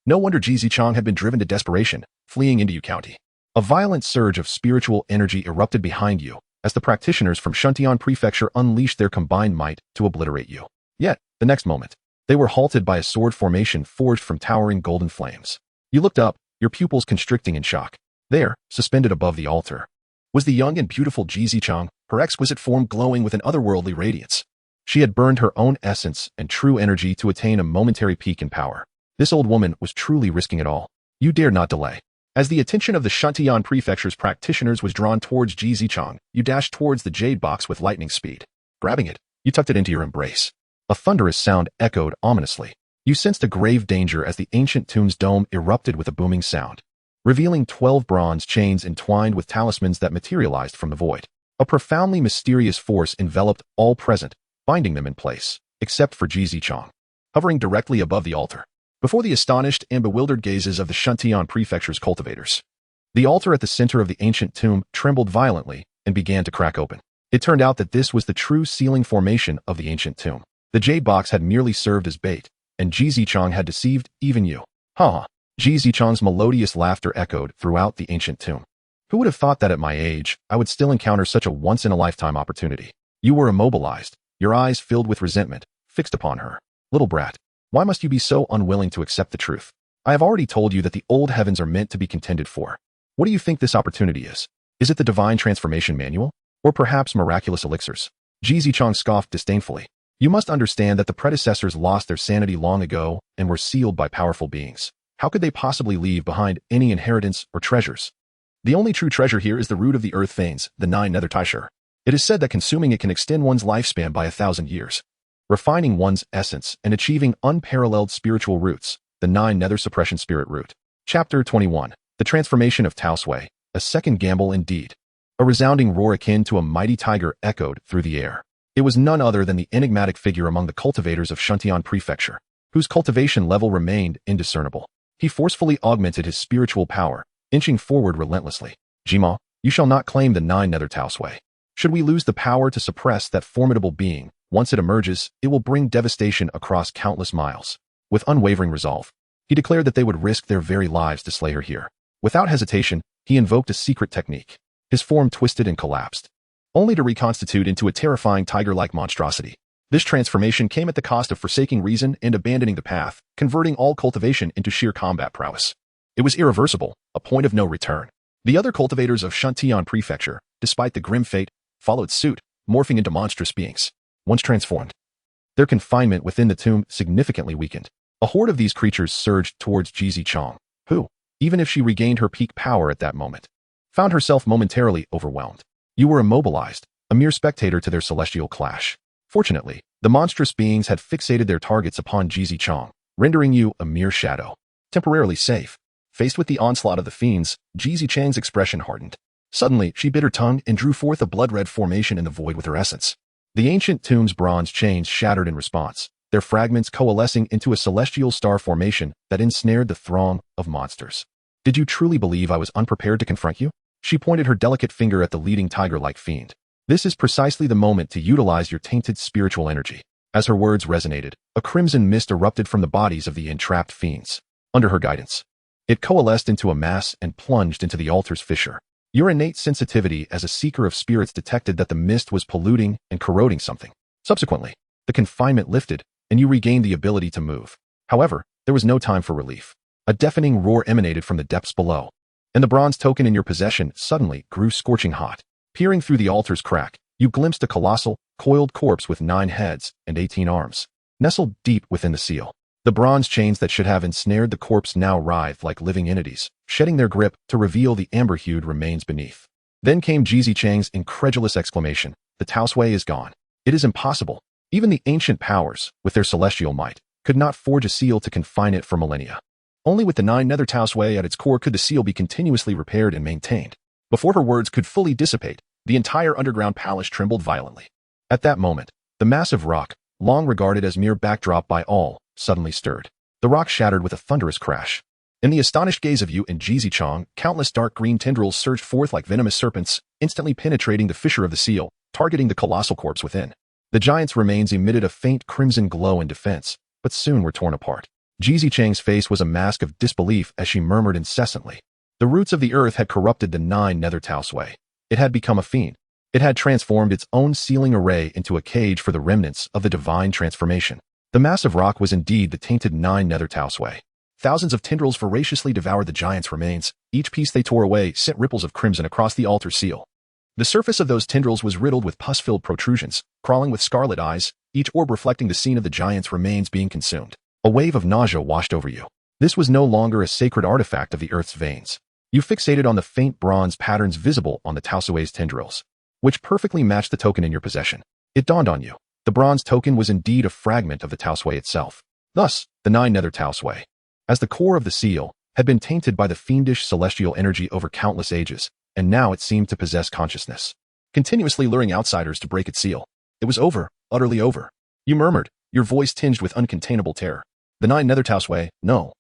No wonder Ji Zichang had been driven to desperation, fleeing into Yu County. A violent surge of spiritual energy erupted behind you as the practitioners from Shuntian Prefecture unleashed their combined might to obliterate you. Yet, the next moment, they were halted by a sword formation forged from towering golden flames. You looked up, your pupils constricting in shock. There, suspended above the altar, was the young and beautiful Ji Zichang, her exquisite form glowing with an otherworldly radiance. She had burned her own essence and true energy to attain a momentary peak in power. This old woman was truly risking it all. You dared not delay. As the attention of the Shuntian Prefecture's practitioners was drawn towards Ji Zichang, you dashed towards the jade box with lightning speed. Grabbing it, you tucked it into your embrace. A thunderous sound echoed ominously. You sensed a grave danger as the ancient tomb's dome erupted with a booming sound, revealing 12 bronze chains entwined with talismans that materialized from the void. A profoundly mysterious force enveloped all present, binding them in place, except for Ji Zichang, hovering directly above the altar. Before the astonished and bewildered gazes of the Shuntian Prefecture's cultivators, the altar at the center of the ancient tomb trembled violently and began to crack open. It turned out that this was the true sealing formation of the ancient tomb. The jade box had merely served as bait, and Ji Zichang had deceived even you. Ha! Ji Zichang's melodious laughter echoed throughout the ancient tomb. Who would have thought that at my age, I would still encounter such a once-in-a-lifetime opportunity? You were immobilized, your eyes filled with resentment, fixed upon her. Little brat, why must you be so unwilling to accept the truth? I have already told you that the old heavens are meant to be contended for. What do you think this opportunity is? Is it the divine transformation manual? Or perhaps miraculous elixirs? Ji Zichang scoffed disdainfully. You must understand that the predecessors lost their sanity long ago and were sealed by powerful beings. How could they possibly leave behind any inheritance or treasures? The only true treasure here is the root of the earth veins, the 9 nether taishur. It is said that consuming it can extend one's lifespan by 1,000 years. Refining one's essence and achieving unparalleled spiritual roots, the 9 nether suppression spirit root. Chapter 21. The transformation of Tao Sui, a second gamble indeed. A resounding roar akin to a mighty tiger echoed through the air. It was none other than the enigmatic figure among the cultivators of Shuntian Prefecture, whose cultivation level remained indiscernible. He forcefully augmented his spiritual power, inching forward relentlessly. Jima, you shall not claim the 9 nether Tao Sui. Should we lose the power to suppress that formidable being, once it emerges, it will bring devastation across countless miles. With unwavering resolve, he declared that they would risk their very lives to slay her here. Without hesitation, he invoked a secret technique. His form twisted and collapsed, only to reconstitute into a terrifying tiger-like monstrosity. This transformation came at the cost of forsaking reason and abandoning the path, converting all cultivation into sheer combat prowess. It was irreversible, a point of no return. The other cultivators of Shuntian Prefecture, despite the grim fate, followed suit, morphing into monstrous beings. Once transformed, their confinement within the tomb significantly weakened. A horde of these creatures surged towards Ji Zichang, who, even if she regained her peak power at that moment, found herself momentarily overwhelmed. You were immobilized, a mere spectator to their celestial clash. Fortunately, the monstrous beings had fixated their targets upon Ji Zichang, rendering you a mere shadow. Temporarily safe. Faced with the onslaught of the fiends, Ji Zichang's expression hardened. Suddenly, she bit her tongue and drew forth a blood-red formation in the void with her essence. The ancient tomb's bronze chains shattered in response, their fragments coalescing into a celestial star formation that ensnared the throng of monsters. Did you truly believe I was unprepared to confront you? She pointed her delicate finger at the leading tiger-like fiend. This is precisely the moment to utilize your tainted spiritual energy. As her words resonated, a crimson mist erupted from the bodies of the entrapped fiends. Under her guidance, it coalesced into a mass and plunged into the altar's fissure. Your innate sensitivity as a seeker of spirits detected that the mist was polluting and corroding something. Subsequently, the confinement lifted, and you regained the ability to move. However, there was no time for relief. A deafening roar emanated from the depths below, and the bronze token in your possession suddenly grew scorching hot. Peering through the altar's crack, you glimpsed a colossal, coiled corpse with 9 heads and 18 arms, nestled deep within the seal. The bronze chains that should have ensnared the corpse now writhed like living entities, shedding their grip to reveal the amber-hued remains beneath. Then came Ji Zichang's incredulous exclamation. The Tao Sui is gone. It is impossible. Even the ancient powers, with their celestial might, could not forge a seal to confine it for millennia. Only with the 9 nether Tao Sui at its core could the seal be continuously repaired and maintained. Before her words could fully dissipate, the entire underground palace trembled violently. At that moment, the massive rock, long regarded as mere backdrop by all, suddenly stirred. The rock shattered with a thunderous crash. In the astonished gaze of you and Ji Zichang, countless dark green tendrils surged forth like venomous serpents, instantly penetrating the fissure of the seal, targeting the colossal corpse within. The giant's remains emitted a faint crimson glow in defense, but soon were torn apart. Ji Zichang's face was a mask of disbelief as she murmured incessantly. The roots of the earth had corrupted the 9 nether Tao Sui. It had become a fiend. It had transformed its own sealing array into a cage for the remnants of the divine transformation. The massive rock was indeed the tainted 9 nether Tao Sui. Thousands of tendrils voraciously devoured the giant's remains. Each piece they tore away sent ripples of crimson across the altar seal. The surface of those tendrils was riddled with pus-filled protrusions, crawling with scarlet eyes, each orb reflecting the scene of the giant's remains being consumed. A wave of nausea washed over you. This was no longer a sacred artifact of the earth's veins. You fixated on the faint bronze patterns visible on the Tausue's tendrils, which perfectly matched the token in your possession. It dawned on you. The bronze token was indeed a fragment of the Tausue itself. Thus, the 9 Nether Tausue, as the core of the seal, had been tainted by the fiendish celestial energy over countless ages, and now it seemed to possess consciousness, continuously luring outsiders to break its seal. It was over, utterly over. You murmured, your voice tinged with uncontainable terror. The 9 Nether Tausue, no.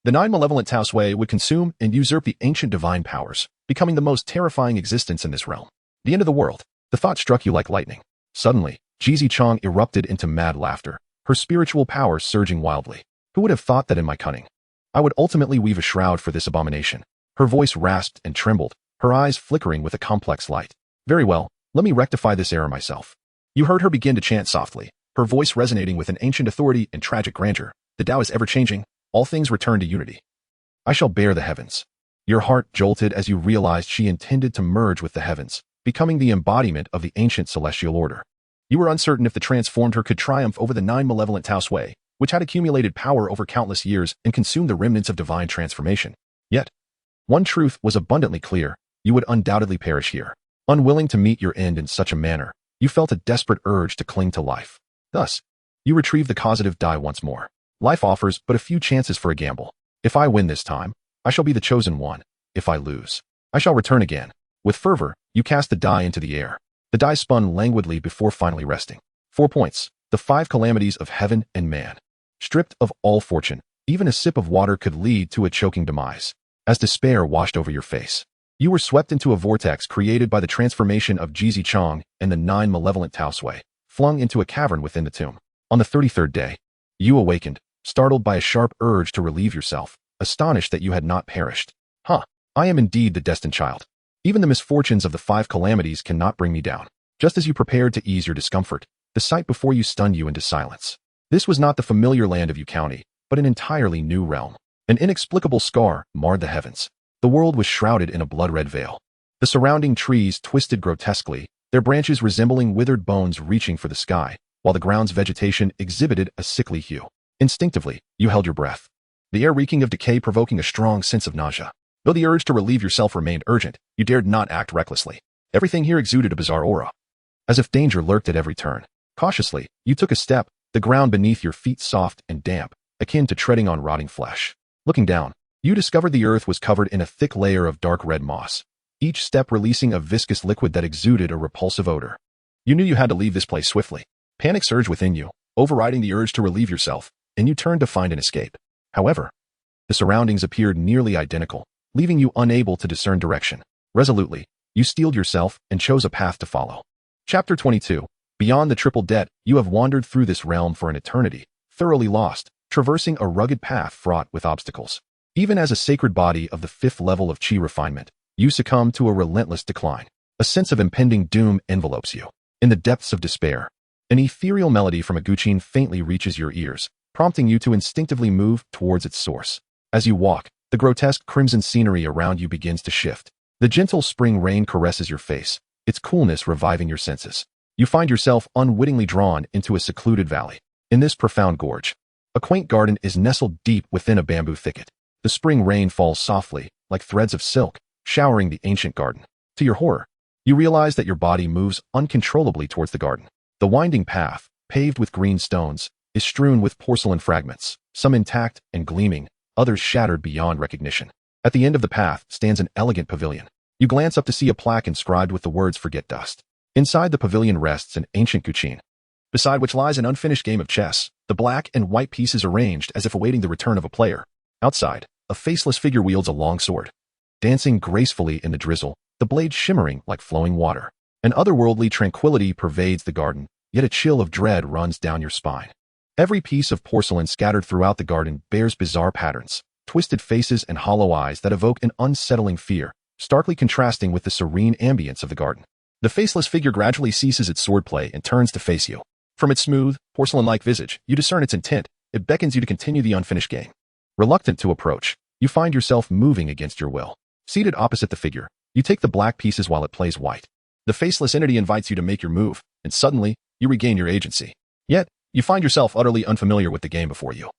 The 9 malevolent Tausue would consume and usurp the ancient divine powers, becoming the most terrifying existence in this realm. The end of the world. The thought struck you like lightning. Suddenly, Jizi Chong erupted into mad laughter, her spiritual power surging wildly. Who would have thought that in my cunning I would ultimately weave a shroud for this abomination? Her voice rasped and trembled, her eyes flickering with a complex light. Very well, let me rectify this error myself. You heard her begin to chant softly, her voice resonating with an ancient authority and tragic grandeur. The Tao is ever-changing, all things return to unity. I shall bear the heavens. Your heart jolted as you realized she intended to merge with the heavens, becoming the embodiment of the ancient celestial order. You were uncertain if the transformed her could triumph over the 9 malevolent Tausue, which had accumulated power over countless years and consumed the remnants of divine transformation. Yet, one truth was abundantly clear: you would undoubtedly perish here. Unwilling to meet your end in such a manner, you felt a desperate urge to cling to life. Thus, you retrieved the causative die once more. Life offers but a few chances for a gamble. If I win this time, I shall be the chosen one. If I lose, I shall return again. With fervor, you cast the die into the air. The die spun languidly before finally resting. 4 points. The 5 calamities of heaven and man. Stripped of all fortune, even a sip of water could lead to a choking demise. As despair washed over your face, you were swept into a vortex created by the transformation of Jizi Chong and the 9 malevolent Tausue, flung into a cavern within the tomb. On the 33rd day, you awakened, startled by a sharp urge to relieve yourself, astonished that you had not perished. I am indeed the destined child. Even the misfortunes of the 5 calamities cannot bring me down. Just as you prepared to ease your discomfort, the sight before you stunned you into silence. This was not the familiar land of Yu County, but an entirely new realm. An inexplicable scar marred the heavens. The world was shrouded in a blood-red veil. The surrounding trees twisted grotesquely, their branches resembling withered bones reaching for the sky, while the ground's vegetation exhibited a sickly hue. Instinctively, you held your breath, the air reeking of decay provoking a strong sense of nausea. Though the urge to relieve yourself remained urgent, you dared not act recklessly. Everything here exuded a bizarre aura, as if danger lurked at every turn. Cautiously, you took a step, the ground beneath your feet soft and damp, akin to treading on rotting flesh. Looking down, you discovered the earth was covered in a thick layer of dark red moss, each step releasing a viscous liquid that exuded a repulsive odor. You knew you had to leave this place swiftly. Panic surged within you, overriding the urge to relieve yourself, and you turned to find an escape. However, the surroundings appeared nearly identical, leaving you unable to discern direction. Resolutely, you steeled yourself and chose a path to follow. Chapter 22. Beyond the triple debt, you have wandered through this realm for an eternity, thoroughly lost, traversing a rugged path fraught with obstacles. Even as a sacred body of the 5th level of Qi refinement, you succumb to a relentless decline. A sense of impending doom envelopes you. In the depths of despair, an ethereal melody from a guqin faintly reaches your ears, prompting you to instinctively move towards its source. As you walk, the grotesque crimson scenery around you begins to shift. The gentle spring rain caresses your face, its coolness reviving your senses. You find yourself unwittingly drawn into a secluded valley. In this profound gorge, a quaint garden is nestled deep within a bamboo thicket. The spring rain falls softly, like threads of silk, showering the ancient garden. To your horror, you realize that your body moves uncontrollably towards the garden. The winding path, paved with green stones, is strewn with porcelain fragments, some intact and gleaming, others shattered beyond recognition. At the end of the path stands an elegant pavilion. You glance up to see a plaque inscribed with the words "Forget Dust." Inside the pavilion rests an ancient guqin, beside which lies an unfinished game of chess, the black and white pieces arranged as if awaiting the return of a player. Outside, a faceless figure wields a long sword, dancing gracefully in the drizzle, the blade shimmering like flowing water. An otherworldly tranquility pervades the garden, yet a chill of dread runs down your spine. Every piece of porcelain scattered throughout the garden bears bizarre patterns, twisted faces and hollow eyes that evoke an unsettling fear, starkly contrasting with the serene ambience of the garden. The faceless figure gradually ceases its swordplay and turns to face you. From its smooth, porcelain-like visage, you discern its intent. It beckons you to continue the unfinished game. Reluctant to approach, you find yourself moving against your will. Seated opposite the figure, you take the black pieces while it plays white. The faceless entity invites you to make your move, and suddenly, you regain your agency. Yet, you find yourself utterly unfamiliar with the game before you.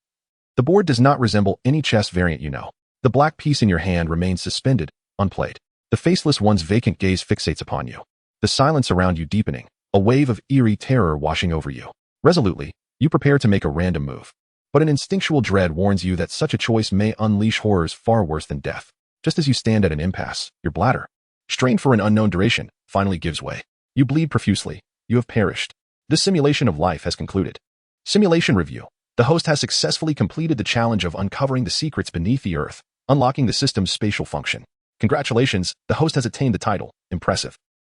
The board does not resemble any chess variant you know. The black piece in your hand remains suspended, unplayed. The faceless one's vacant gaze fixates upon you. The silence around you deepening, a wave of eerie terror washing over you. Resolutely, you prepare to make a random move. But an instinctual dread warns you that such a choice may unleash horrors far worse than death. Just as you stand at an impasse, your bladder, strained for an unknown duration, finally gives way. You bleed profusely. You have perished. This simulation of life has concluded. Simulation review. The host has successfully completed the challenge of uncovering the secrets beneath the earth, unlocking the system's spatial function. Congratulations, the host has attained the title. Impressive.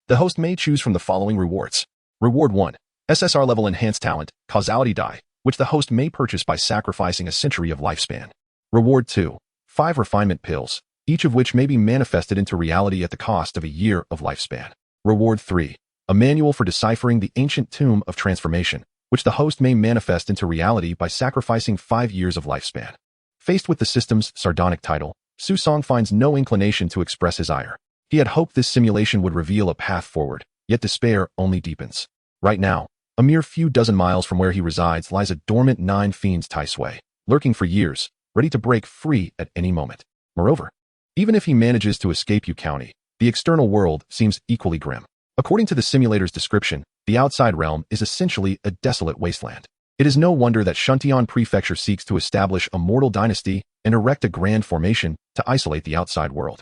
The host may choose from the following rewards. Reward 1. SSR level enhanced talent, causality die, which the host may purchase by sacrificing a century of lifespan. Reward 2. 5 refinement pills, each of which may be manifested into reality at the cost of a year of lifespan. Reward 3. A manual for deciphering the ancient tomb of transformation, which the host may manifest into reality by sacrificing 5 years of lifespan. Faced with the system's sardonic title, Su Song finds no inclination to express his ire. He had hoped this simulation would reveal a path forward, yet despair only deepens. Right now, a mere few dozen miles from where he resides lies a dormant 9 fiends Tai Sui, lurking for years, ready to break free at any moment. Moreover, even if he manages to escape Yu County, the external world seems equally grim. According to the simulator's description, the outside realm is essentially a desolate wasteland. It is no wonder that Shuntian Prefecture seeks to establish a mortal dynasty and erect a grand formation to isolate the outside world.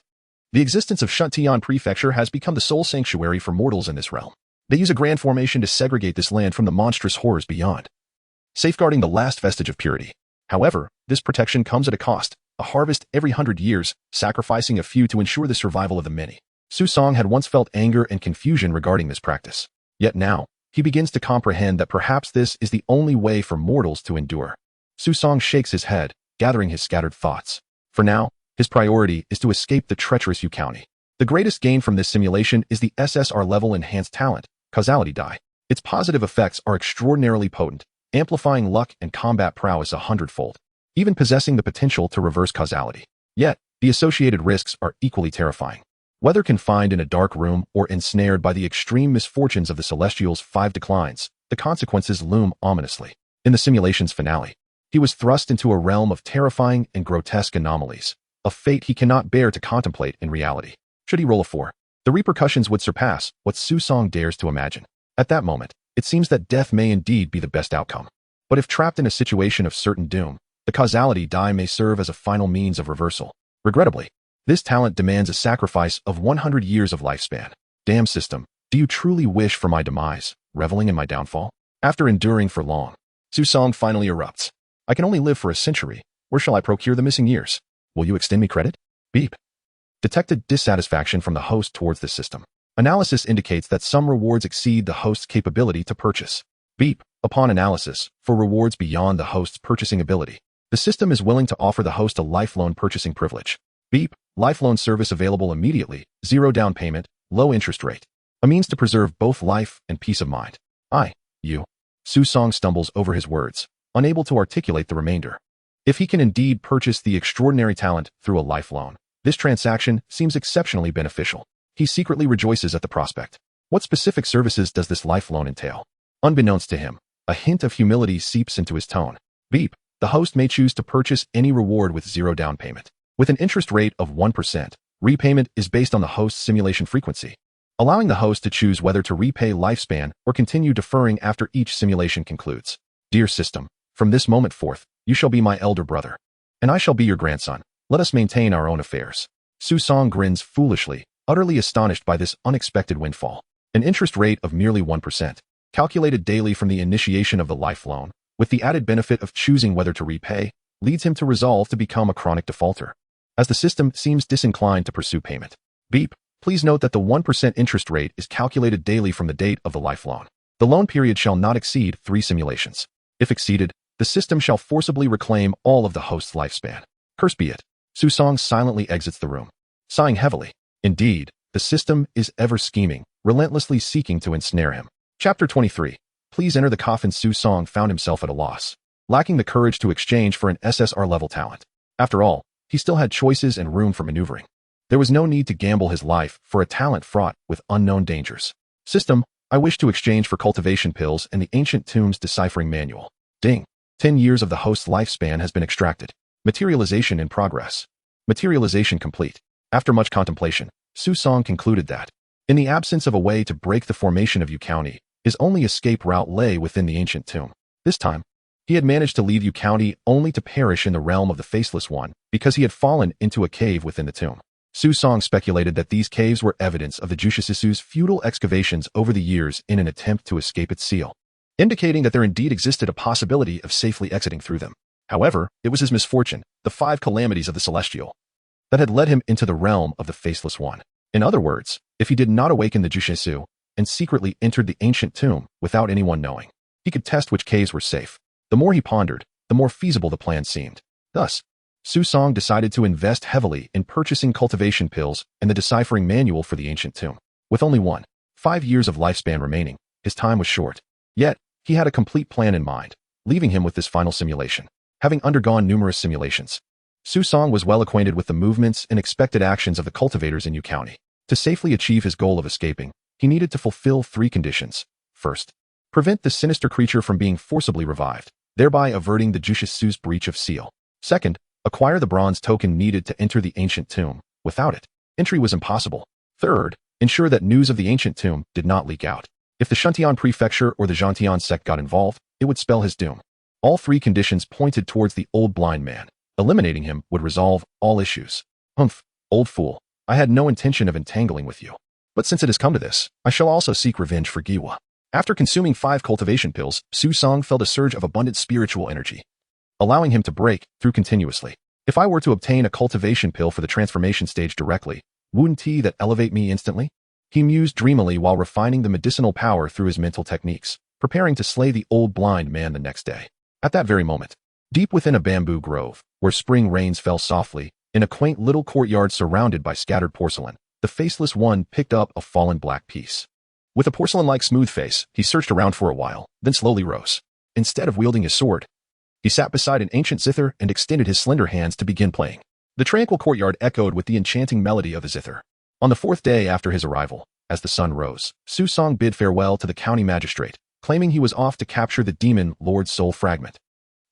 The existence of Shuntian Prefecture has become the sole sanctuary for mortals in this realm. They use a grand formation to segregate this land from the monstrous horrors beyond, safeguarding the last vestige of purity. However, this protection comes at a cost, a harvest every 100 years, sacrificing a few to ensure the survival of the many. Su Song had once felt anger and confusion regarding this practice. Yet now, he begins to comprehend that perhaps this is the only way for mortals to endure. Su Song shakes his head, gathering his scattered thoughts. For now, his priority is to escape the treacherous Yu County. The greatest gain from this simulation is the SSR level enhanced talent, causality die. Its positive effects are extraordinarily potent, amplifying luck and combat prowess 100-fold, even possessing the potential to reverse causality. Yet, the associated risks are equally terrifying. Whether confined in a dark room or ensnared by the extreme misfortunes of the Celestial's 5 declines, the consequences loom ominously. In the simulation's finale, he was thrust into a realm of terrifying and grotesque anomalies, a fate he cannot bear to contemplate in reality. Should he roll a 4, the repercussions would surpass what Su Song dares to imagine. At that moment, it seems that death may indeed be the best outcome. But if trapped in a situation of certain doom, the causality die may serve as a final means of reversal. Regrettably, this talent demands a sacrifice of 100 years of lifespan. Damn system, do you truly wish for my demise, reveling in my downfall? After enduring for long, Su Song finally erupts. I can only live for a century. Where shall I procure the missing years? Will you extend me credit? Beep. Detected dissatisfaction from the host towards this system. Analysis indicates that some rewards exceed the host's capability to purchase. Beep. Upon analysis, for rewards beyond the host's purchasing ability, the system is willing to offer the host a life loan purchasing privilege. Beep. Life loan service available immediately, 0 down payment, low interest rate. A means to preserve both life and peace of mind. You. Su Song stumbles over his words, unable to articulate the remainder. If he can indeed purchase the extraordinary talent through a life loan, this transaction seems exceptionally beneficial. He secretly rejoices at the prospect. What specific services does this life loan entail? Unbeknownst to him, a hint of humility seeps into his tone. Beep. The host may choose to purchase any reward with 0 down payment. With an interest rate of 1%, repayment is based on the host's simulation frequency, allowing the host to choose whether to repay lifespan or continue deferring after each simulation concludes. Dear system, from this moment forth, you shall be my elder brother, and I shall be your grandson. Let us maintain our own affairs. Su Song grins foolishly, utterly astonished by this unexpected windfall. An interest rate of merely 1%, calculated daily from the initiation of the life loan, with the added benefit of choosing whether to repay, leads him to resolve to become a chronic defaulter, as the system seems disinclined to pursue payment. Beep. Please note that the 1% interest rate is calculated daily from the date of the life loan. The loan period shall not exceed 3 simulations. If exceeded, the system shall forcibly reclaim all of the host's lifespan. Cursed be it. Su Song silently exits the room, sighing heavily. Indeed, the system is ever scheming, relentlessly seeking to ensnare him. Chapter 23. Please enter the coffin. Su Song found himself at a loss, lacking the courage to exchange for an SSR-level talent. After all, he still had choices and room for maneuvering. There was no need to gamble his life for a talent fraught with unknown dangers. System, I wish to exchange for cultivation pills and the ancient tomb's deciphering manual. Ding. 10 years of the host's lifespan has been extracted. Materialization in progress. Materialization complete. After much contemplation, Su Song concluded that, in the absence of a way to break the formation of Yu County, his only escape route lay within the ancient tomb. This time, he had managed to leave Yu County only to perish in the realm of the Faceless One because he had fallen into a cave within the tomb. Su Song speculated that these caves were evidence of the Jushisu's futile excavations over the years in an attempt to escape its seal, indicating that there indeed existed a possibility of safely exiting through them. However, it was his misfortune, the 5 calamities of the Celestial, that had led him into the realm of the Faceless One. In other words, if he did not awaken the Jushisu and secretly entered the ancient tomb without anyone knowing, he could test which caves were safe. The more he pondered, the more feasible the plan seemed. Thus, Su Song decided to invest heavily in purchasing cultivation pills and the deciphering manual for the ancient tomb. With only 5 years of lifespan remaining, his time was short. Yet, he had a complete plan in mind, leaving him with this final simulation. Having undergone numerous simulations, Su Song was well acquainted with the movements and expected actions of the cultivators in Yu County. To safely achieve his goal of escaping, he needed to fulfill 3 conditions. First, prevent the sinister creature from being forcibly revived, thereby averting the Jushisu's breach of seal. Second, acquire the bronze token needed to enter the ancient tomb. Without it, entry was impossible. Third, ensure that news of the ancient tomb did not leak out. If the Shuntian prefecture or the Zhantian sect got involved, it would spell his doom. All 3 conditions pointed towards the old blind man. Eliminating him would resolve all issues. Humph, old fool, I had no intention of entangling with you. But since it has come to this, I shall also seek revenge for Giwa. After consuming 5 cultivation pills, Su Song felt a surge of abundant spiritual energy, allowing him to break through continuously. If I were to obtain a cultivation pill for the transformation stage directly, wouldn't that elevate me instantly? He mused dreamily while refining the medicinal power through his mental techniques, preparing to slay the old blind man the next day. At that very moment, deep within a bamboo grove, where spring rains fell softly, in a quaint little courtyard surrounded by scattered porcelain, the Faceless One picked up a fallen black piece. With a porcelain-like smooth face, he searched around for a while, then slowly rose. Instead of wielding his sword, he sat beside an ancient zither and extended his slender hands to begin playing. The tranquil courtyard echoed with the enchanting melody of the zither. On the 4th day after his arrival, as the sun rose, Su Song bid farewell to the county magistrate, claiming he was off to capture the demon Lord's soul fragment,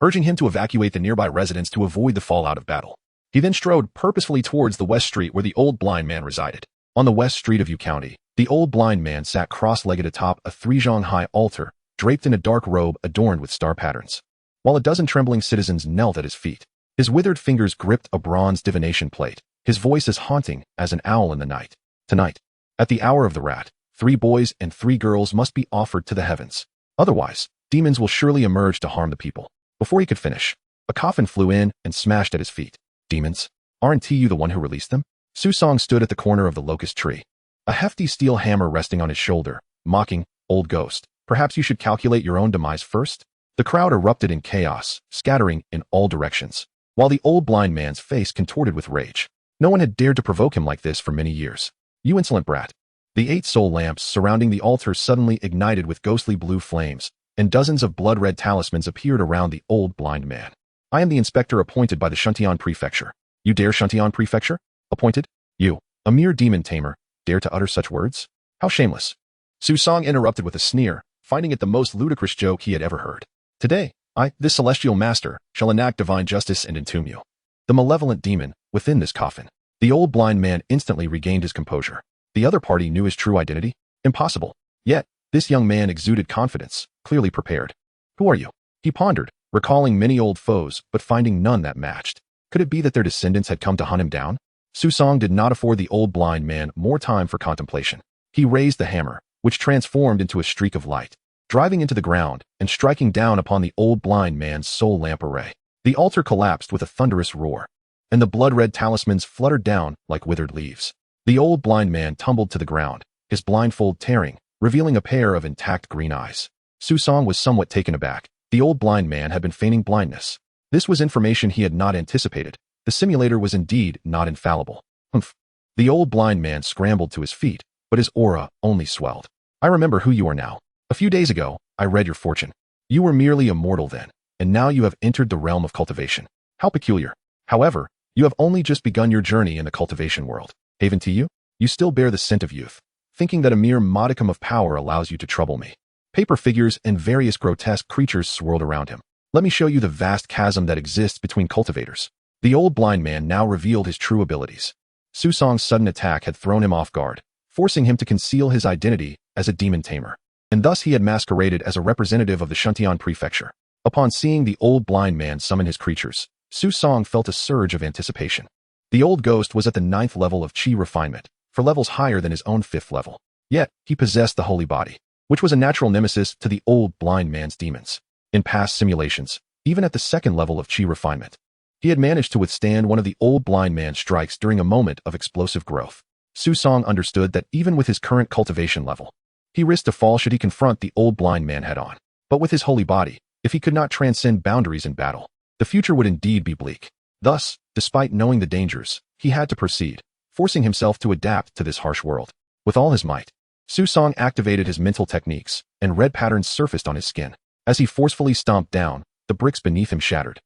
urging him to evacuate the nearby residents to avoid the fallout of battle. He then strode purposefully towards the west street where the old blind man resided. On the west street of Yu County, the old blind man sat cross-legged atop a 3-zhang-high altar, draped in a dark robe adorned with star patterns, while a dozen trembling citizens knelt at his feet. His withered fingers gripped a bronze divination plate, his voice as haunting as an owl in the night. Tonight, at the hour of the rat, 3 boys and 3 girls must be offered to the heavens. Otherwise, demons will surely emerge to harm the people. Before he could finish, a coffin flew in and smashed at his feet. Demons, aren't you the one who released them? Su Song stood at the corner of the locust tree, a hefty steel hammer resting on his shoulder, mocking, "Old ghost, perhaps you should calculate your own demise first?" The crowd erupted in chaos, scattering in all directions, while the old blind man's face contorted with rage. No one had dared to provoke him like this for many years. "You insolent brat." The 8 soul lamps surrounding the altar suddenly ignited with ghostly blue flames, and dozens of blood-red talismans appeared around the old blind man. "I am the inspector appointed by the Shuntian prefecture." "You dare Shuntian prefecture? Appointed? You, a mere demon tamer, dare to utter such words? How shameless." Su Song interrupted with a sneer, finding it the most ludicrous joke he had ever heard. "Today, I, this celestial master, shall enact divine justice and entomb you. The malevolent demon, within this coffin." The old blind man instantly regained his composure. The other party knew his true identity? Impossible. Yet, this young man exuded confidence, clearly prepared. "Who are you?" He pondered, recalling many old foes, but finding none that matched. Could it be that their descendants had come to hunt him down? Su Song did not afford the old blind man more time for contemplation. He raised the hammer, which transformed into a streak of light, driving into the ground and striking down upon the old blind man's soul lamp array. The altar collapsed with a thunderous roar, and the blood-red talismans fluttered down like withered leaves. The old blind man tumbled to the ground, his blindfold tearing, revealing a pair of intact green eyes. Su Song was somewhat taken aback. The old blind man had been feigning blindness. This was information he had not anticipated. The simulator was indeed not infallible. Humph. The old blind man scrambled to his feet, but his aura only swelled. "I remember who you are now. A few days ago, I read your fortune. You were merely a mortal then, and now you have entered the realm of cultivation. How peculiar. However, you have only just begun your journey in the cultivation world. Haven to you, you still bear the scent of youth. thinking that a mere modicum of power allows you to trouble me. Paper figures and various grotesque creatures swirled around him. Let me show you the vast chasm that exists between cultivators. The old blind man now revealed his true abilities. Susong's sudden attack had thrown him off guard, forcing him to conceal his identity as a demon tamer. And thus he had masqueraded as a representative of the Shuntian prefecture. Upon seeing the old blind man summon his creatures, Susong felt a surge of anticipation. The old ghost was at the 9th level of chi refinement, for levels higher than his own 5th level. Yet, he possessed the holy body, which was a natural nemesis to the old blind man's demons. In past simulations, even at the 2nd level of chi refinement, he had managed to withstand one of the old blind man's strikes during a moment of explosive growth. Susong understood that even with his current cultivation level, he risked a fall should he confront the old blind man head-on. But with his holy body, if he could not transcend boundaries in battle, the future would indeed be bleak. Thus, despite knowing the dangers, he had to proceed, forcing himself to adapt to this harsh world. With all his might, Susong activated his mental techniques, and red patterns surfaced on his skin. As he forcefully stomped down, the bricks beneath him shattered,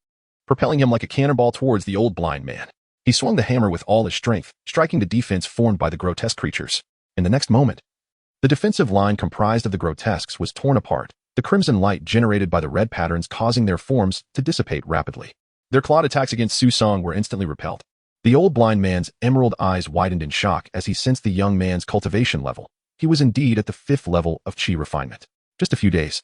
propelling him like a cannonball towards the old blind man. He swung the hammer with all his strength, striking the defense formed by the grotesque creatures. In the next moment, the defensive line comprised of the grotesques was torn apart, the crimson light generated by the red patterns causing their forms to dissipate rapidly. Their clawed attacks against Susong were instantly repelled. The old blind man's emerald eyes widened in shock as he sensed the young man's cultivation level. He was indeed at the 5th level of chi refinement. Just a few days.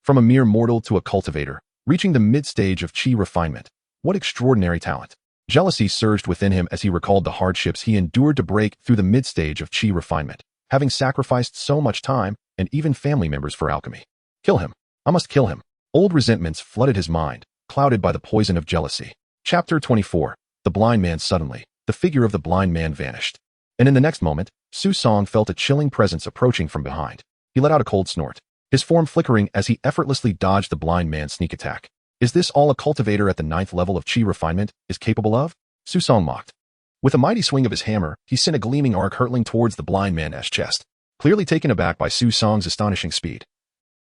From a mere mortal to a cultivator, reaching the mid-stage of chi refinement. What extraordinary talent. Jealousy surged within him as he recalled the hardships he endured to break through the mid-stage of chi refinement, having sacrificed so much time and even family members for alchemy. Kill him. I must kill him. Old resentments flooded his mind, clouded by the poison of jealousy. Chapter 24. The blind man suddenly. The figure of the blind man vanished. And in the next moment, Susong felt a chilling presence approaching from behind. He let out a cold snort, his form flickering as he effortlessly dodged the blind man's sneak attack. Is this all a cultivator at the 9th level of chi refinement is capable of? Susong mocked. With a mighty swing of his hammer, he sent a gleaming arc hurtling towards the blind man's chest. Clearly taken aback by Susong's astonishing speed,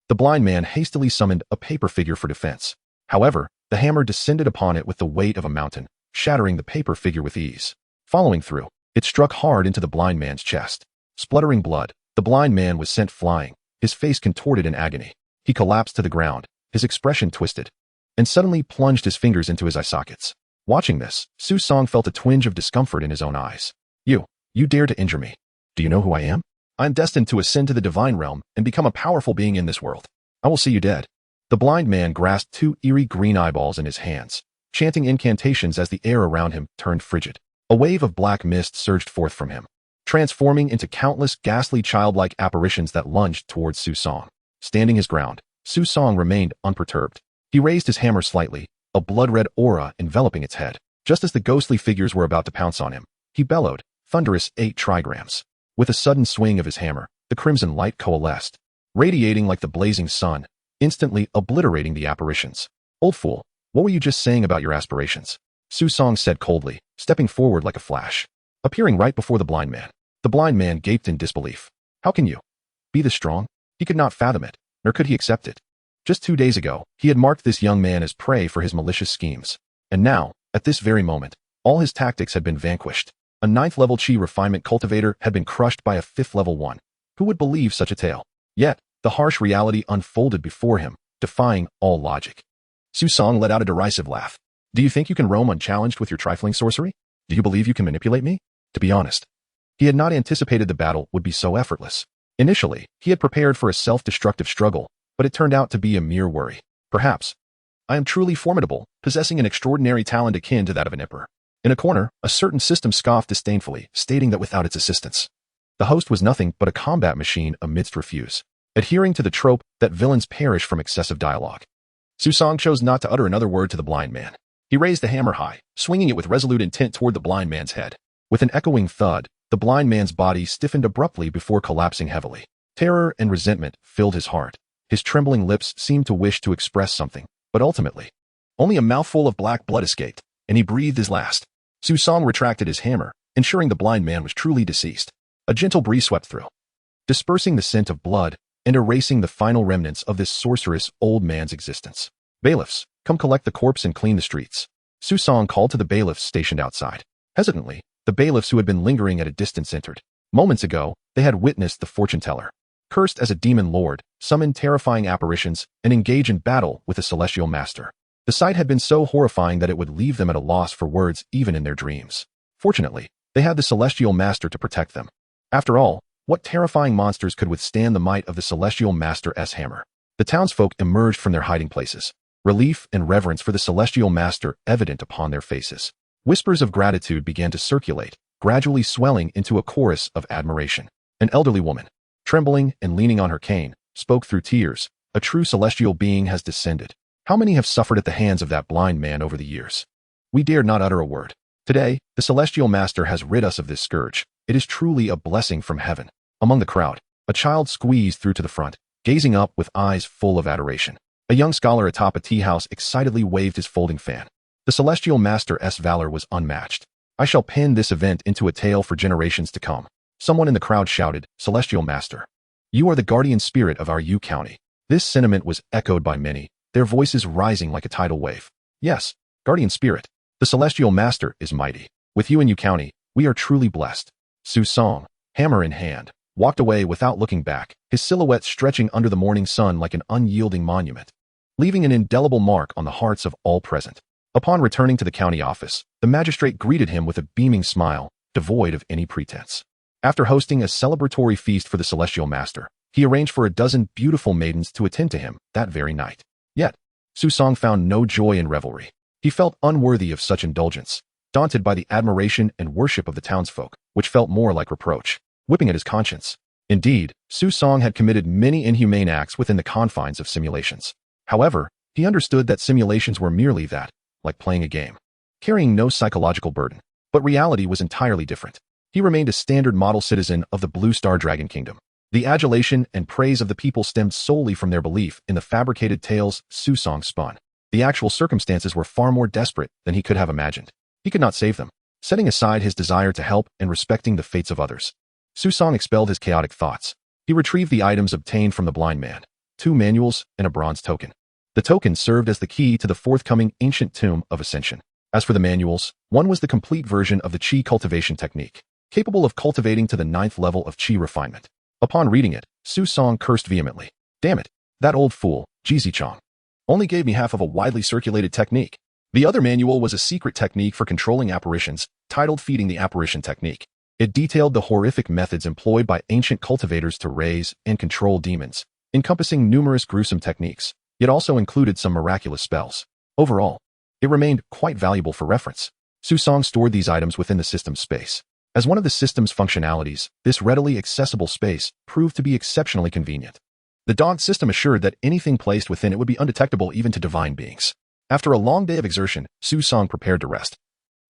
the blind man hastily summoned a paper figure for defense. However, the hammer descended upon it with the weight of a mountain, shattering the paper figure with ease. Following through, it struck hard into the blind man's chest. Spluttering blood, the blind man was sent flying, his face contorted in agony. He collapsed to the ground, his expression twisted, and suddenly plunged his fingers into his eye sockets. Watching this, Susong felt a twinge of discomfort in his own eyes. You dare to injure me. Do you know who I am? I am destined to ascend to the divine realm and become a powerful being in this world. I will see you dead. The blind man grasped 2 eerie green eyeballs in his hands, chanting incantations as the air around him turned frigid. A wave of black mist surged forth from him, transforming into countless ghastly childlike apparitions that lunged towards Susong. Standing his ground, Susong remained unperturbed. He raised his hammer slightly, a blood-red aura enveloping its head. Just as the ghostly figures were about to pounce on him, he bellowed, thunderous 8 trigrams. With a sudden swing of his hammer, the crimson light coalesced, radiating like the blazing sun, instantly obliterating the apparitions. Old fool, what were you just saying about your aspirations? Susong said coldly, stepping forward like a flash, appearing right before the blind man. The blind man gaped in disbelief. How can you be this strong? He could not fathom it, nor could he accept it. Just 2 days ago, he had marked this young man as prey for his malicious schemes. And now, at this very moment, all his tactics had been vanquished. A 9th level chi refinement cultivator had been crushed by a 5th level one. Who would believe such a tale? Yet, the harsh reality unfolded before him, defying all logic. Susong let out a derisive laugh. Do you think you can roam unchallenged with your trifling sorcery? Do you believe you can manipulate me? To be honest, he had not anticipated the battle would be so effortless. Initially, he had prepared for a self-destructive struggle, but it turned out to be a mere worry. Perhaps, I am truly formidable, possessing an extraordinary talent akin to that of an emperor. In a corner, a certain system scoffed disdainfully, stating that without its assistance, the host was nothing but a combat machine amidst refuse, adhering to the trope that villains perish from excessive dialogue. Susong chose not to utter another word to the blind man. He raised the hammer high, swinging it with resolute intent toward the blind man's head. With an echoing thud, the blind man's body stiffened abruptly before collapsing heavily. Terror and resentment filled his heart. His trembling lips seemed to wish to express something, but ultimately, only a mouthful of black blood escaped, and he breathed his last. Susong retracted his hammer, ensuring the blind man was truly deceased. A gentle breeze swept through, dispersing the scent of blood and erasing the final remnants of this sorcerous old man's existence. Bailiffs, come collect the corpse and clean the streets. Susong called to the bailiffs stationed outside. Hesitantly, the bailiffs who had been lingering at a distance entered. Moments ago, they had witnessed the fortune-teller, cursed as a demon lord, summon terrifying apparitions, and engage in battle with the celestial master. The sight had been so horrifying that it would leave them at a loss for words even in their dreams. Fortunately, they had the celestial master to protect them. After all, what terrifying monsters could withstand the might of the celestial master's hammer? The townsfolk emerged from their hiding places, relief and reverence for the celestial master evident upon their faces. Whispers of gratitude began to circulate, gradually swelling into a chorus of admiration. An elderly woman, trembling and leaning on her cane, spoke through tears. A true celestial being has descended. How many have suffered at the hands of that blind man over the years? We dared not utter a word. Today, the celestial master has rid us of this scourge. It is truly a blessing from heaven. Among the crowd, a child squeezed through to the front, gazing up with eyes full of adoration. A young scholar atop a tea house excitedly waved his folding fan. The celestial master's valor was unmatched. I shall pen this event into a tale for generations to come. Someone in the crowd shouted, "Celestial Master, you are the guardian spirit of our U County." This sentiment was echoed by many, their voices rising like a tidal wave. Yes, guardian spirit. The celestial master is mighty. With you in U County, we are truly blessed. Su Song, hammer in hand, walked away without looking back, his silhouette stretching under the morning sun like an unyielding monument, leaving an indelible mark on the hearts of all present. Upon returning to the county office, the magistrate greeted him with a beaming smile, devoid of any pretense. After hosting a celebratory feast for the celestial master, he arranged for a dozen beautiful maidens to attend to him that very night. Yet, Su Song found no joy in revelry. He felt unworthy of such indulgence, daunted by the admiration and worship of the townsfolk, which felt more like reproach, whipping at his conscience. Indeed, Su Song had committed many inhumane acts within the confines of simulations. However, he understood that simulations were merely that, like playing a game, carrying no psychological burden. But reality was entirely different. He remained a standard model citizen of the Blue Star Dragon Kingdom. The adulation and praise of the people stemmed solely from their belief in the fabricated tales Su Song spun. The actual circumstances were far more desperate than he could have imagined. He could not save them. Setting aside his desire to help and respecting the fates of others, Su Song expelled his chaotic thoughts. He retrieved the items obtained from the blind man, 2 manuals and a bronze token. The token served as the key to the forthcoming ancient tomb of ascension. As for the manuals, one was the complete version of the Qi cultivation technique, capable of cultivating to the 9th level of Qi refinement. Upon reading it, Su Song cursed vehemently. Damn it, that old fool, Jizi-chong, only gave me half of a widely circulated technique. The other manual was a secret technique for controlling apparitions, titled Feeding the Apparition Technique. It detailed the horrific methods employed by ancient cultivators to raise and control demons, encompassing numerous gruesome techniques, yet also included some miraculous spells. Overall, it remained quite valuable for reference. Su Song stored these items within the system's space. As one of the system's functionalities, this readily accessible space proved to be exceptionally convenient. The Dawn system assured that anything placed within it would be undetectable even to divine beings. After a long day of exertion, Su Song prepared to rest,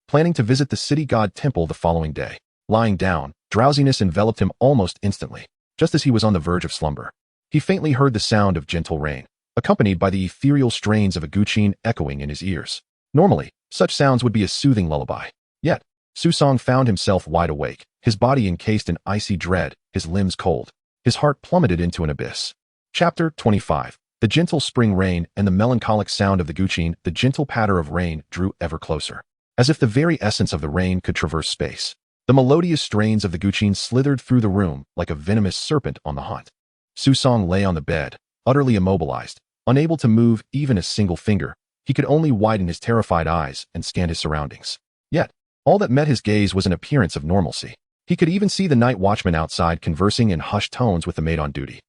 planning to visit the city god temple the following day. Lying down, drowsiness enveloped him almost instantly. Just as he was on the verge of slumber, he faintly heard the sound of gentle rain, accompanied by the ethereal strains of a guqin echoing in his ears. Normally, such sounds would be a soothing lullaby. Yet, Su Song found himself wide awake, his body encased in icy dread, his limbs cold. His heart plummeted into an abyss. Chapter 25. The gentle spring rain and the melancholic sound of the guqin, the gentle patter of rain, drew ever closer. As if the very essence of the rain could traverse space, the melodious strains of the guqin slithered through the room like a venomous serpent on the hunt. Su Song lay on the bed, utterly immobilized, unable to move even a single finger. He could only widen his terrified eyes and scan his surroundings. Yet, all that met his gaze was an appearance of normalcy. He could even see the night watchman outside conversing in hushed tones with the maid on duty,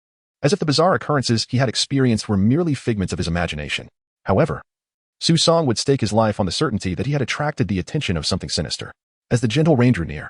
as if the bizarre occurrences he had experienced were merely figments of his imagination. However, Su Song would stake his life on the certainty that he had attracted the attention of something sinister. As the gentle rain drew near,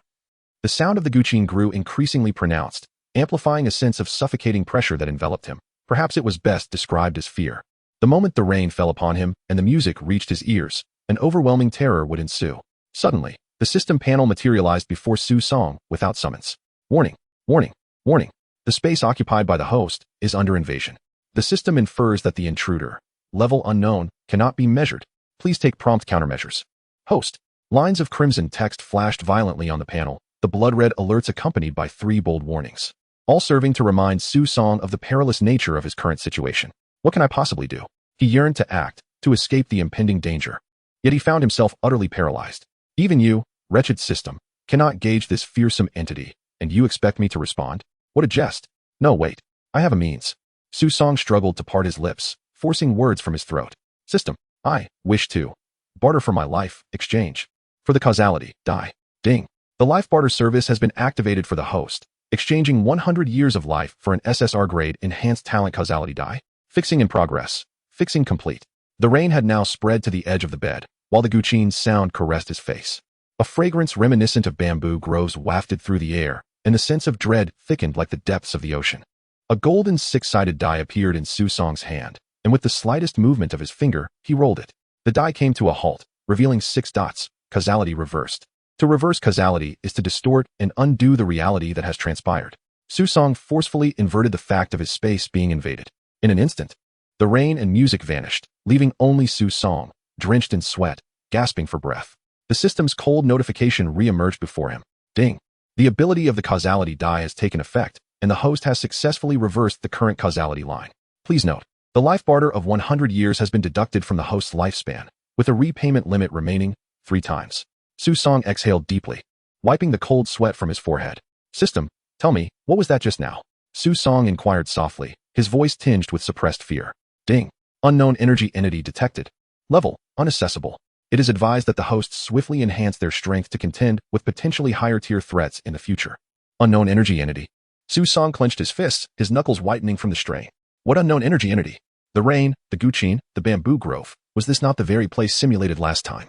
the sound of the guqin grew increasingly pronounced, amplifying a sense of suffocating pressure that enveloped him. Perhaps it was best described as fear. The moment the rain fell upon him and the music reached his ears, an overwhelming terror would ensue. Suddenly, the system panel materialized before Su Song without summons. Warning, warning, warning. The space occupied by the host is under invasion. The system infers that the intruder, level unknown, cannot be measured. Please take prompt countermeasures. Host. Lines of crimson text flashed violently on the panel, the blood-red alerts accompanied by 3 bold warnings, all serving to remind Su Song of the perilous nature of his current situation. What can I possibly do? He yearned to act, to escape the impending danger. Yet he found himself utterly paralyzed. Even you, wretched system, cannot gauge this fearsome entity. And you expect me to respond? What a jest. No, wait. I have a means. Su Song struggled to part his lips, forcing words from his throat. System. I wish to barter for my life, exchange. For the causality, die. Ding. The life barter service has been activated for the host, exchanging 100 years of life for an SSR grade enhanced talent causality die. Fixing in progress. Fixing complete. The rain had now spread to the edge of the bed, while the Guqin's sound caressed his face. A fragrance reminiscent of bamboo groves wafted through the air, and the sense of dread thickened like the depths of the ocean. A golden six-sided die appeared in Su Song's hand, and with the slightest movement of his finger, he rolled it. The die came to a halt, revealing 6 dots, causality reversed. To reverse causality is to distort and undo the reality that has transpired. Su Song forcefully inverted the fact of his space being invaded. In an instant, the rain and music vanished, leaving only Su Song, drenched in sweat, gasping for breath. The system's cold notification re-emerged before him. Ding. The ability of the causality die has taken effect, and the host has successfully reversed the current causality line. Please note, the life barter of 100 years has been deducted from the host's lifespan, with a repayment limit remaining 3 times. Su Song exhaled deeply, wiping the cold sweat from his forehead. System, tell me, what was that just now? Su Song inquired softly, his voice tinged with suppressed fear. Ding. Unknown energy entity detected. Level, unaccessible. It is advised that the hosts swiftly enhance their strength to contend with potentially higher-tier threats in the future. Unknown energy entity. Su Song clenched his fists, his knuckles whitening from the strain. What unknown energy entity? The rain, the Guqin, the bamboo grove. Was this not the very place simulated last time?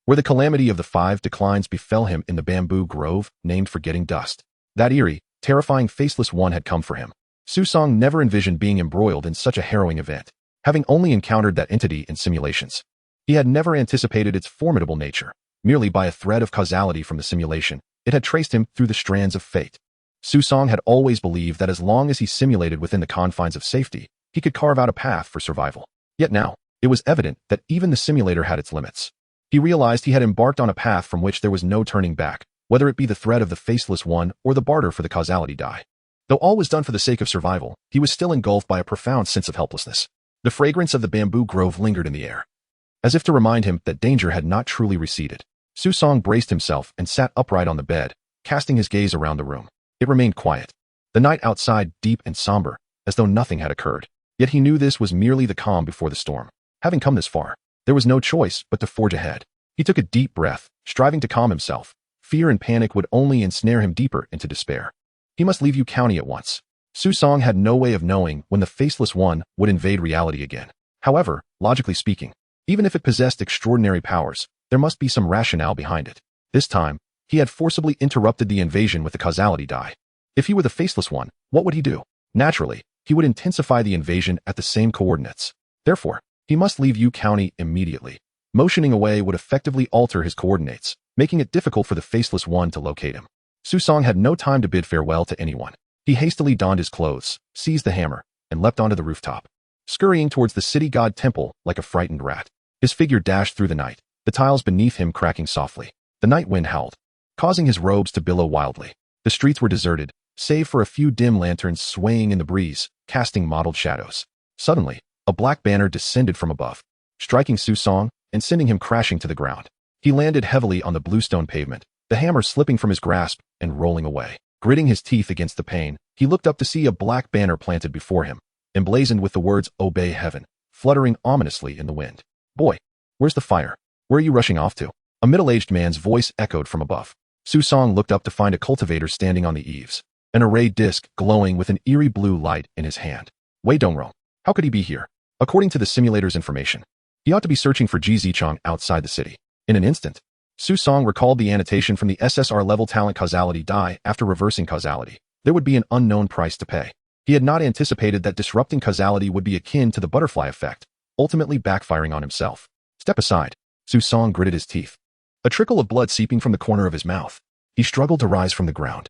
Where the calamity of the 5 declines befell him in the bamboo grove, named Forgetting Dust. That eerie, terrifying faceless one had come for him. Su Song never envisioned being embroiled in such a harrowing event, having only encountered that entity in simulations. He had never anticipated its formidable nature. Merely by a thread of causality from the simulation, it had traced him through the strands of fate. Su Song had always believed that as long as he simulated within the confines of safety, he could carve out a path for survival. Yet now, it was evident that even the simulator had its limits. He realized he had embarked on a path from which there was no turning back, whether it be the threat of the faceless one or the barter for the causality die. Though all was done for the sake of survival, he was still engulfed by a profound sense of helplessness. The fragrance of the bamboo grove lingered in the air, as if to remind him that danger had not truly receded. Su Song braced himself and sat upright on the bed, casting his gaze around the room. It remained quiet. The night outside deep and somber, as though nothing had occurred. Yet he knew this was merely the calm before the storm. Having come this far, there was no choice but to forge ahead. He took a deep breath, striving to calm himself. Fear and panic would only ensnare him deeper into despair. He must leave Yu County at once. Su Song had no way of knowing when the faceless one would invade reality again. However, logically speaking, even if it possessed extraordinary powers, there must be some rationale behind it. This time, he had forcibly interrupted the invasion with the causality die. If he were the faceless one, what would he do? Naturally, he would intensify the invasion at the same coordinates. Therefore, he must leave Yu County immediately. Motioning away would effectively alter his coordinates, making it difficult for the faceless one to locate him. Su Song had no time to bid farewell to anyone. He hastily donned his clothes, seized the hammer, and leapt onto the rooftop, scurrying towards the city god temple like a frightened rat. His figure dashed through the night, the tiles beneath him cracking softly. The night wind howled, causing his robes to billow wildly. The streets were deserted, save for a few dim lanterns swaying in the breeze, casting mottled shadows. Suddenly, a black banner descended from above, striking Su Song and sending him crashing to the ground. He landed heavily on the bluestone pavement, the hammer slipping from his grasp and rolling away. Gritting his teeth against the pain, he looked up to see a black banner planted before him, emblazoned with the words "Obey Heaven," fluttering ominously in the wind. Boy, where's the fire? Where are you rushing off to? A middle-aged man's voice echoed from above. Su Song looked up to find a cultivator standing on the eaves, an array disc glowing with an eerie blue light in his hand. Wei Dongrong. How could he be here? According to the simulator's information, he ought to be searching for Ji Zichong outside the city. In an instant, Su Song recalled the annotation from the SSR level talent causality die. After reversing causality, there would be an unknown price to pay. He had not anticipated that disrupting causality would be akin to the butterfly effect, ultimately backfiring on himself. Step aside. Su Song gritted his teeth, a trickle of blood seeping from the corner of his mouth. He struggled to rise from the ground,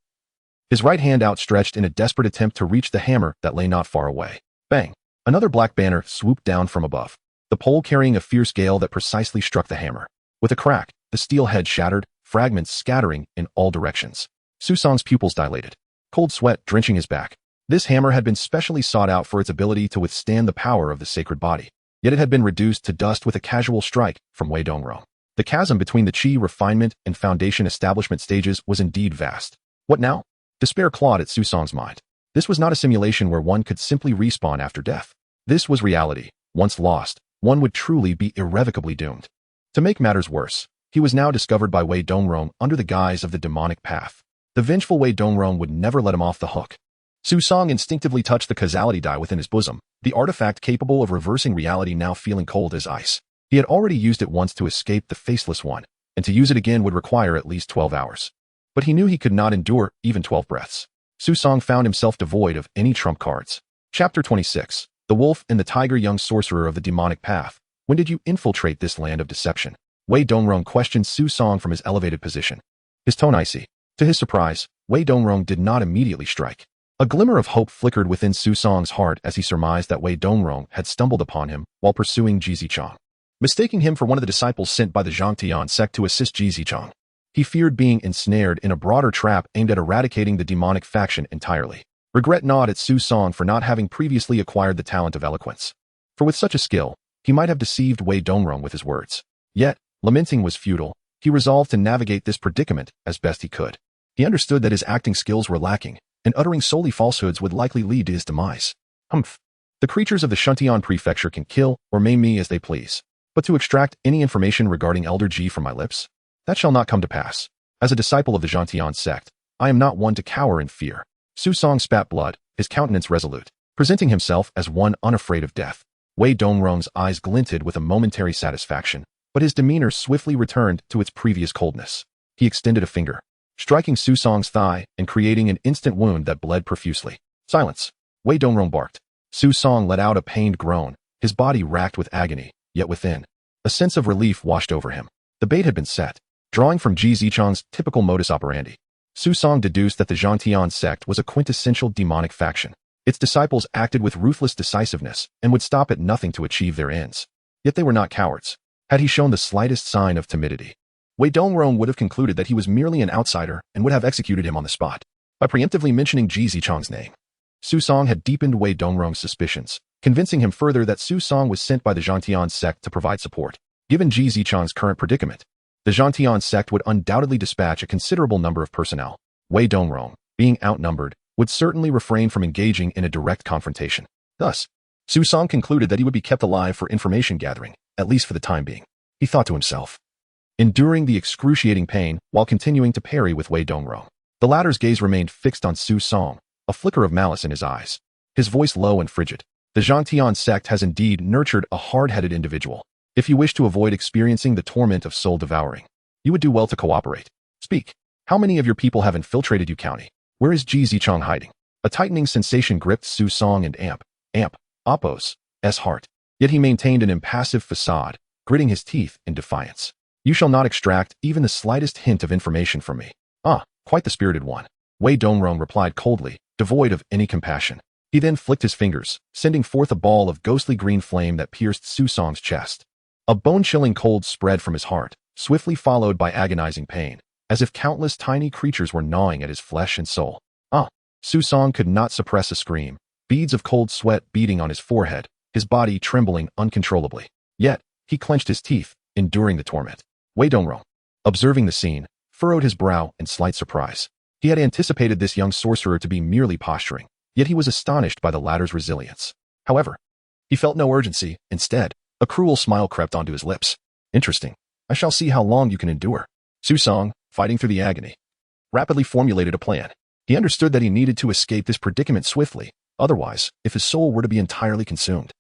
his right hand outstretched in a desperate attempt to reach the hammer that lay not far away. Bang! Another black banner swooped down from above, the pole carrying a fierce gale that precisely struck the hammer. With a crack, the steel head shattered, fragments scattering in all directions. Su Song's pupils dilated, cold sweat drenching his back. This hammer had been specially sought out for its ability to withstand the power of the sacred body, yet it had been reduced to dust with a casual strike from Wei Dongrong. The chasm between the Qi refinement and foundation establishment stages was indeed vast. What now? Despair clawed at Su Song's mind. This was not a simulation where one could simply respawn after death. This was reality. Once lost, one would truly be irrevocably doomed. To make matters worse, he was now discovered by Wei Dongrong under the guise of the demonic path. The vengeful Wei Dongrong would never let him off the hook. Su Song instinctively touched the causality die within his bosom, the artifact capable of reversing reality now feeling cold as ice. He had already used it once to escape the Faceless One, and to use it again would require at least 12 hours. But he knew he could not endure even 12 breaths. Su Song found himself devoid of any trump cards. Chapter 26. The Wolf and the Tiger. Young sorcerer of the demonic path, when did you infiltrate this land of deception? Wei Dongrong questioned Su Song from his elevated position. His tone icy. To his surprise, Wei Dongrong did not immediately strike. A glimmer of hope flickered within Su Song's heart as he surmised that Wei Dongrong had stumbled upon him while pursuing Ji Zichang, mistaking him for one of the disciples sent by the Zhangtian sect to assist Ji Zichang. He feared being ensnared in a broader trap aimed at eradicating the demonic faction entirely. Regret gnawed at Su Song for not having previously acquired the talent of eloquence. For with such a skill, he might have deceived Wei Dongrong with his words. Yet, lamenting was futile. He resolved to navigate this predicament as best he could. He understood that his acting skills were lacking, and uttering solely falsehoods would likely lead to his demise. Humph. The creatures of the Shuntian prefecture can kill or maim me as they please. But to extract any information regarding Elder Ji from my lips? That shall not come to pass. As a disciple of the Zhangtian sect, I am not one to cower in fear. Su Song spat blood, his countenance resolute, presenting himself as one unafraid of death. Wei Dongrong's eyes glinted with a momentary satisfaction, but his demeanor swiftly returned to its previous coldness. He extended a finger, striking Su Song's thigh and creating an instant wound that bled profusely. Silence. Wei Dongrong barked. Su Song let out a pained groan, his body racked with agony, yet within, a sense of relief washed over him. The bait had been set. Drawing from Ji Zichang's typical modus operandi, Su Song deduced that the Zhangtian sect was a quintessential demonic faction. Its disciples acted with ruthless decisiveness and would stop at nothing to achieve their ends. Yet they were not cowards. Had he shown the slightest sign of timidity, Wei Dongrong would have concluded that he was merely an outsider and would have executed him on the spot. By preemptively mentioning Ji Zichang's name, Su Song had deepened Wei Dongrong's suspicions, convincing him further that Su Song was sent by the Zhangtian sect to provide support. Given Ji Zichang's current predicament, the Zhangtian sect would undoubtedly dispatch a considerable number of personnel. Wei Dongrong, being outnumbered, would certainly refrain from engaging in a direct confrontation. Thus, Su Song concluded that he would be kept alive for information gathering, at least for the time being. He thought to himself, enduring the excruciating pain while continuing to parry with Wei Dongrong. The latter's gaze remained fixed on Su Song, a flicker of malice in his eyes. His voice low and frigid. The Zhangtian sect has indeed nurtured a hard-headed individual. If you wish to avoid experiencing the torment of soul devouring, you would do well to cooperate. Speak. How many of your people have infiltrated Yu County? Where is Ji Zichang hiding? A tightening sensation gripped Su Song and Appo's heart. Yet he maintained an impassive facade, gritting his teeth in defiance. You shall not extract even the slightest hint of information from me. Ah, quite the spirited one. Wei Dongrong replied coldly, devoid of any compassion. He then flicked his fingers, sending forth a ball of ghostly green flame that pierced Su Song's chest. A bone-chilling cold spread from his heart, swiftly followed by agonizing pain, as if countless tiny creatures were gnawing at his flesh and soul. Ah! Su Song could not suppress a scream, beads of cold sweat beading on his forehead, his body trembling uncontrollably. Yet, he clenched his teeth, enduring the torment. Wei Dongrong, observing the scene, furrowed his brow in slight surprise. He had anticipated this young sorcerer to be merely posturing, yet he was astonished by the latter's resilience. However, he felt no urgency. Instead, a cruel smile crept onto his lips. Interesting. I shall see how long you can endure. Su Song, fighting through the agony, rapidly formulated a plan. He understood that he needed to escape this predicament swiftly. Otherwise, if his soul were to be entirely consumed,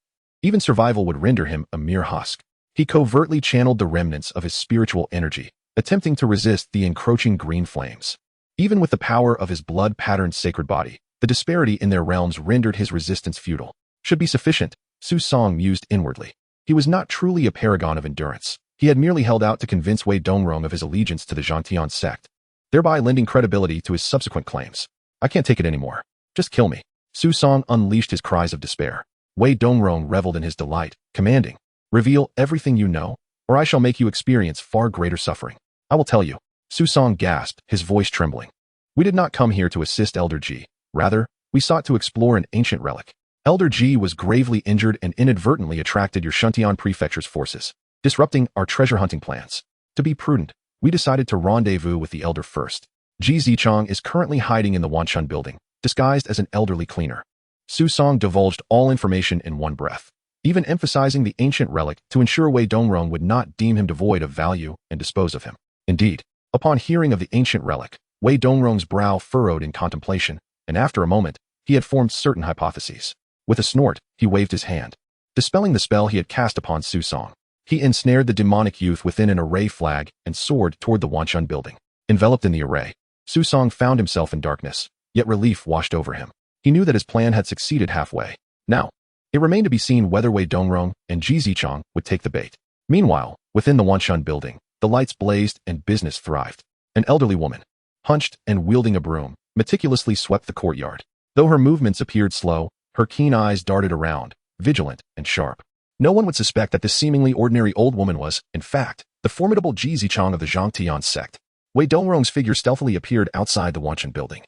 even survival would render him a mere husk. He covertly channeled the remnants of his spiritual energy, attempting to resist the encroaching green flames. Even with the power of his blood-patterned sacred body, the disparity in their realms rendered his resistance futile. Should be sufficient, Su Song mused inwardly. He was not truly a paragon of endurance. He had merely held out to convince Wei Dongrong of his allegiance to the Zhangtian sect, thereby lending credibility to his subsequent claims. I can't take it anymore. Just kill me. Su Song unleashed his cries of despair. Wei Dongrong reveled in his delight, commanding, reveal everything you know, or I shall make you experience far greater suffering. I will tell you. Su Song gasped, his voice trembling. We did not come here to assist Elder Ji. Rather, we sought to explore an ancient relic. Elder Ji was gravely injured and inadvertently attracted your Shuntian prefecture's forces, disrupting our treasure hunting plans. To be prudent, we decided to rendezvous with the Elder first. Ji Zichang is currently hiding in the Wanchun building, disguised as an elderly cleaner. Su Song divulged all information in one breath, even emphasizing the ancient relic to ensure Wei Dongrong would not deem him devoid of value and dispose of him. Indeed, upon hearing of the ancient relic, Wei Dongrong's brow furrowed in contemplation, and after a moment, he had formed certain hypotheses. With a snort, he waved his hand, dispelling the spell he had cast upon Su Song. He ensnared the demonic youth within an array flag and soared toward the Wanchun building. Enveloped in the array, Su Song found himself in darkness, yet relief washed over him. He knew that his plan had succeeded halfway. Now, it remained to be seen whether Wei Dongrong and Ji Zichang would take the bait. Meanwhile, within the Wanchun building, the lights blazed and business thrived. An elderly woman, hunched and wielding a broom, meticulously swept the courtyard. Though her movements appeared slow, her keen eyes darted around, vigilant and sharp. No one would suspect that this seemingly ordinary old woman was, in fact, the formidable Ji Zichang of the Zhangtian sect. Wei Dongrong's figure stealthily appeared outside the Wanchun building,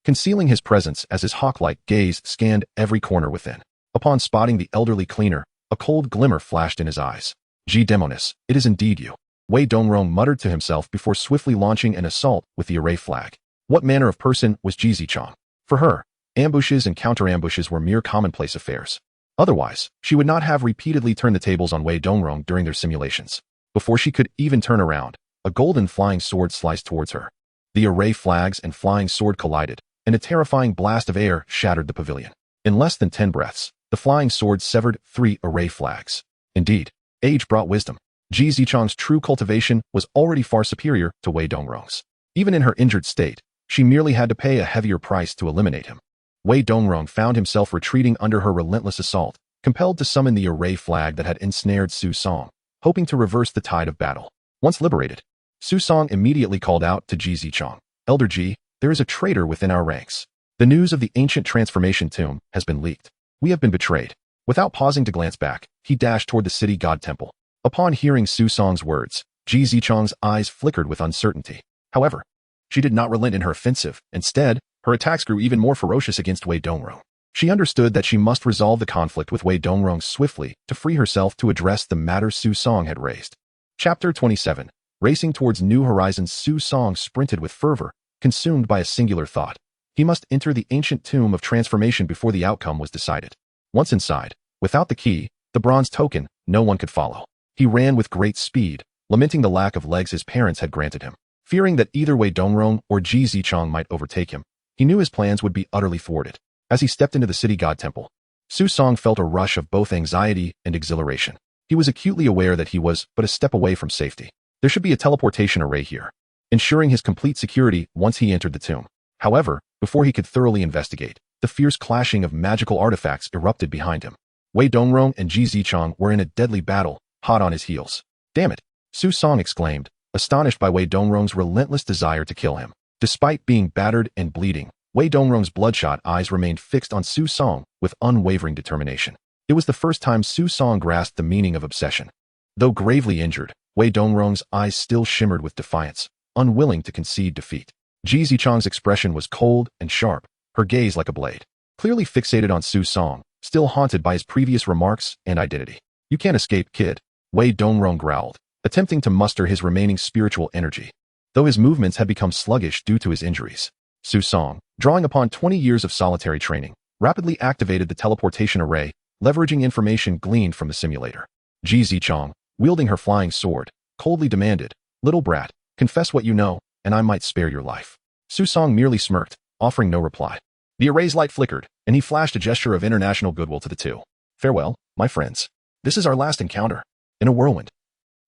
concealing his presence as his hawk-like gaze scanned every corner within. Upon spotting the elderly cleaner, a cold glimmer flashed in his eyes. Ji Demonis, it is indeed you. Wei Dongrong muttered to himself before swiftly launching an assault with the array flag. What manner of person was Ji Zichang? For her, ambushes and counter-ambushes were mere commonplace affairs. Otherwise, she would not have repeatedly turned the tables on Wei Dongrong during their simulations. Before she could even turn around, a golden flying sword sliced towards her. The array flags and flying sword collided, and a terrifying blast of air shattered the pavilion. In less than 10 breaths, the flying sword severed 3 array flags. Indeed, age brought wisdom. Ji Zichang's true cultivation was already far superior to Wei Dongrong's. Even in her injured state, she merely had to pay a heavier price to eliminate him. Wei Dongrong found himself retreating under her relentless assault, compelled to summon the array flag that had ensnared Su Song, hoping to reverse the tide of battle. Once liberated, Su Song immediately called out to Ji Zichang, "Elder Ji, there is a traitor within our ranks. The news of the ancient transformation tomb has been leaked. We have been betrayed." Without pausing to glance back, he dashed toward the city god temple. Upon hearing Su Song's words, Ji Zichang's eyes flickered with uncertainty. However, she did not relent in her offensive. Instead, her attacks grew even more ferocious against Wei Dongrong. She understood that she must resolve the conflict with Wei Dongrong swiftly to free herself to address the matter Su Song had raised. Chapter 27. Racing towards new horizons, Su Song sprinted with fervor, consumed by a singular thought. He must enter the ancient tomb of transformation before the outcome was decided. Once inside, without the key, the bronze token, no one could follow. He ran with great speed, lamenting the lack of legs his parents had granted him. Fearing that either Wei Dongrong or Ji Zichang might overtake him, he knew his plans would be utterly thwarted. As he stepped into the city god temple, Su Song felt a rush of both anxiety and exhilaration. He was acutely aware that he was but a step away from safety. There should be a teleportation array here, ensuring his complete security once he entered the tomb. However, before he could thoroughly investigate, the fierce clashing of magical artifacts erupted behind him. Wei Dongrong and Ji Zichang were in a deadly battle, hot on his heels. "Damn it!" Su Song exclaimed, astonished by Wei Dongrong's relentless desire to kill him. Despite being battered and bleeding, Wei Dongrong's bloodshot eyes remained fixed on Su Song with unwavering determination. It was the first time Su Song grasped the meaning of obsession. Though gravely injured, Wei Dongrong's eyes still shimmered with defiance, unwilling to concede defeat. Ji Zichang's expression was cold and sharp, her gaze like a blade. Clearly fixated on Su Song, still haunted by his previous remarks and identity. "You can't escape, kid," Wei Dongrong growled, attempting to muster his remaining spiritual energy. Though his movements had become sluggish due to his injuries, Su Song, drawing upon 20 years of solitary training, rapidly activated the teleportation array, leveraging information gleaned from the simulator. Ji Zichang, wielding her flying sword, coldly demanded, "Little brat, confess what you know, and I might spare your life." Su Song merely smirked, offering no reply. The array's light flickered, and he flashed a gesture of international goodwill to the two. "Farewell, my friends. This is our last encounter." In a whirlwind,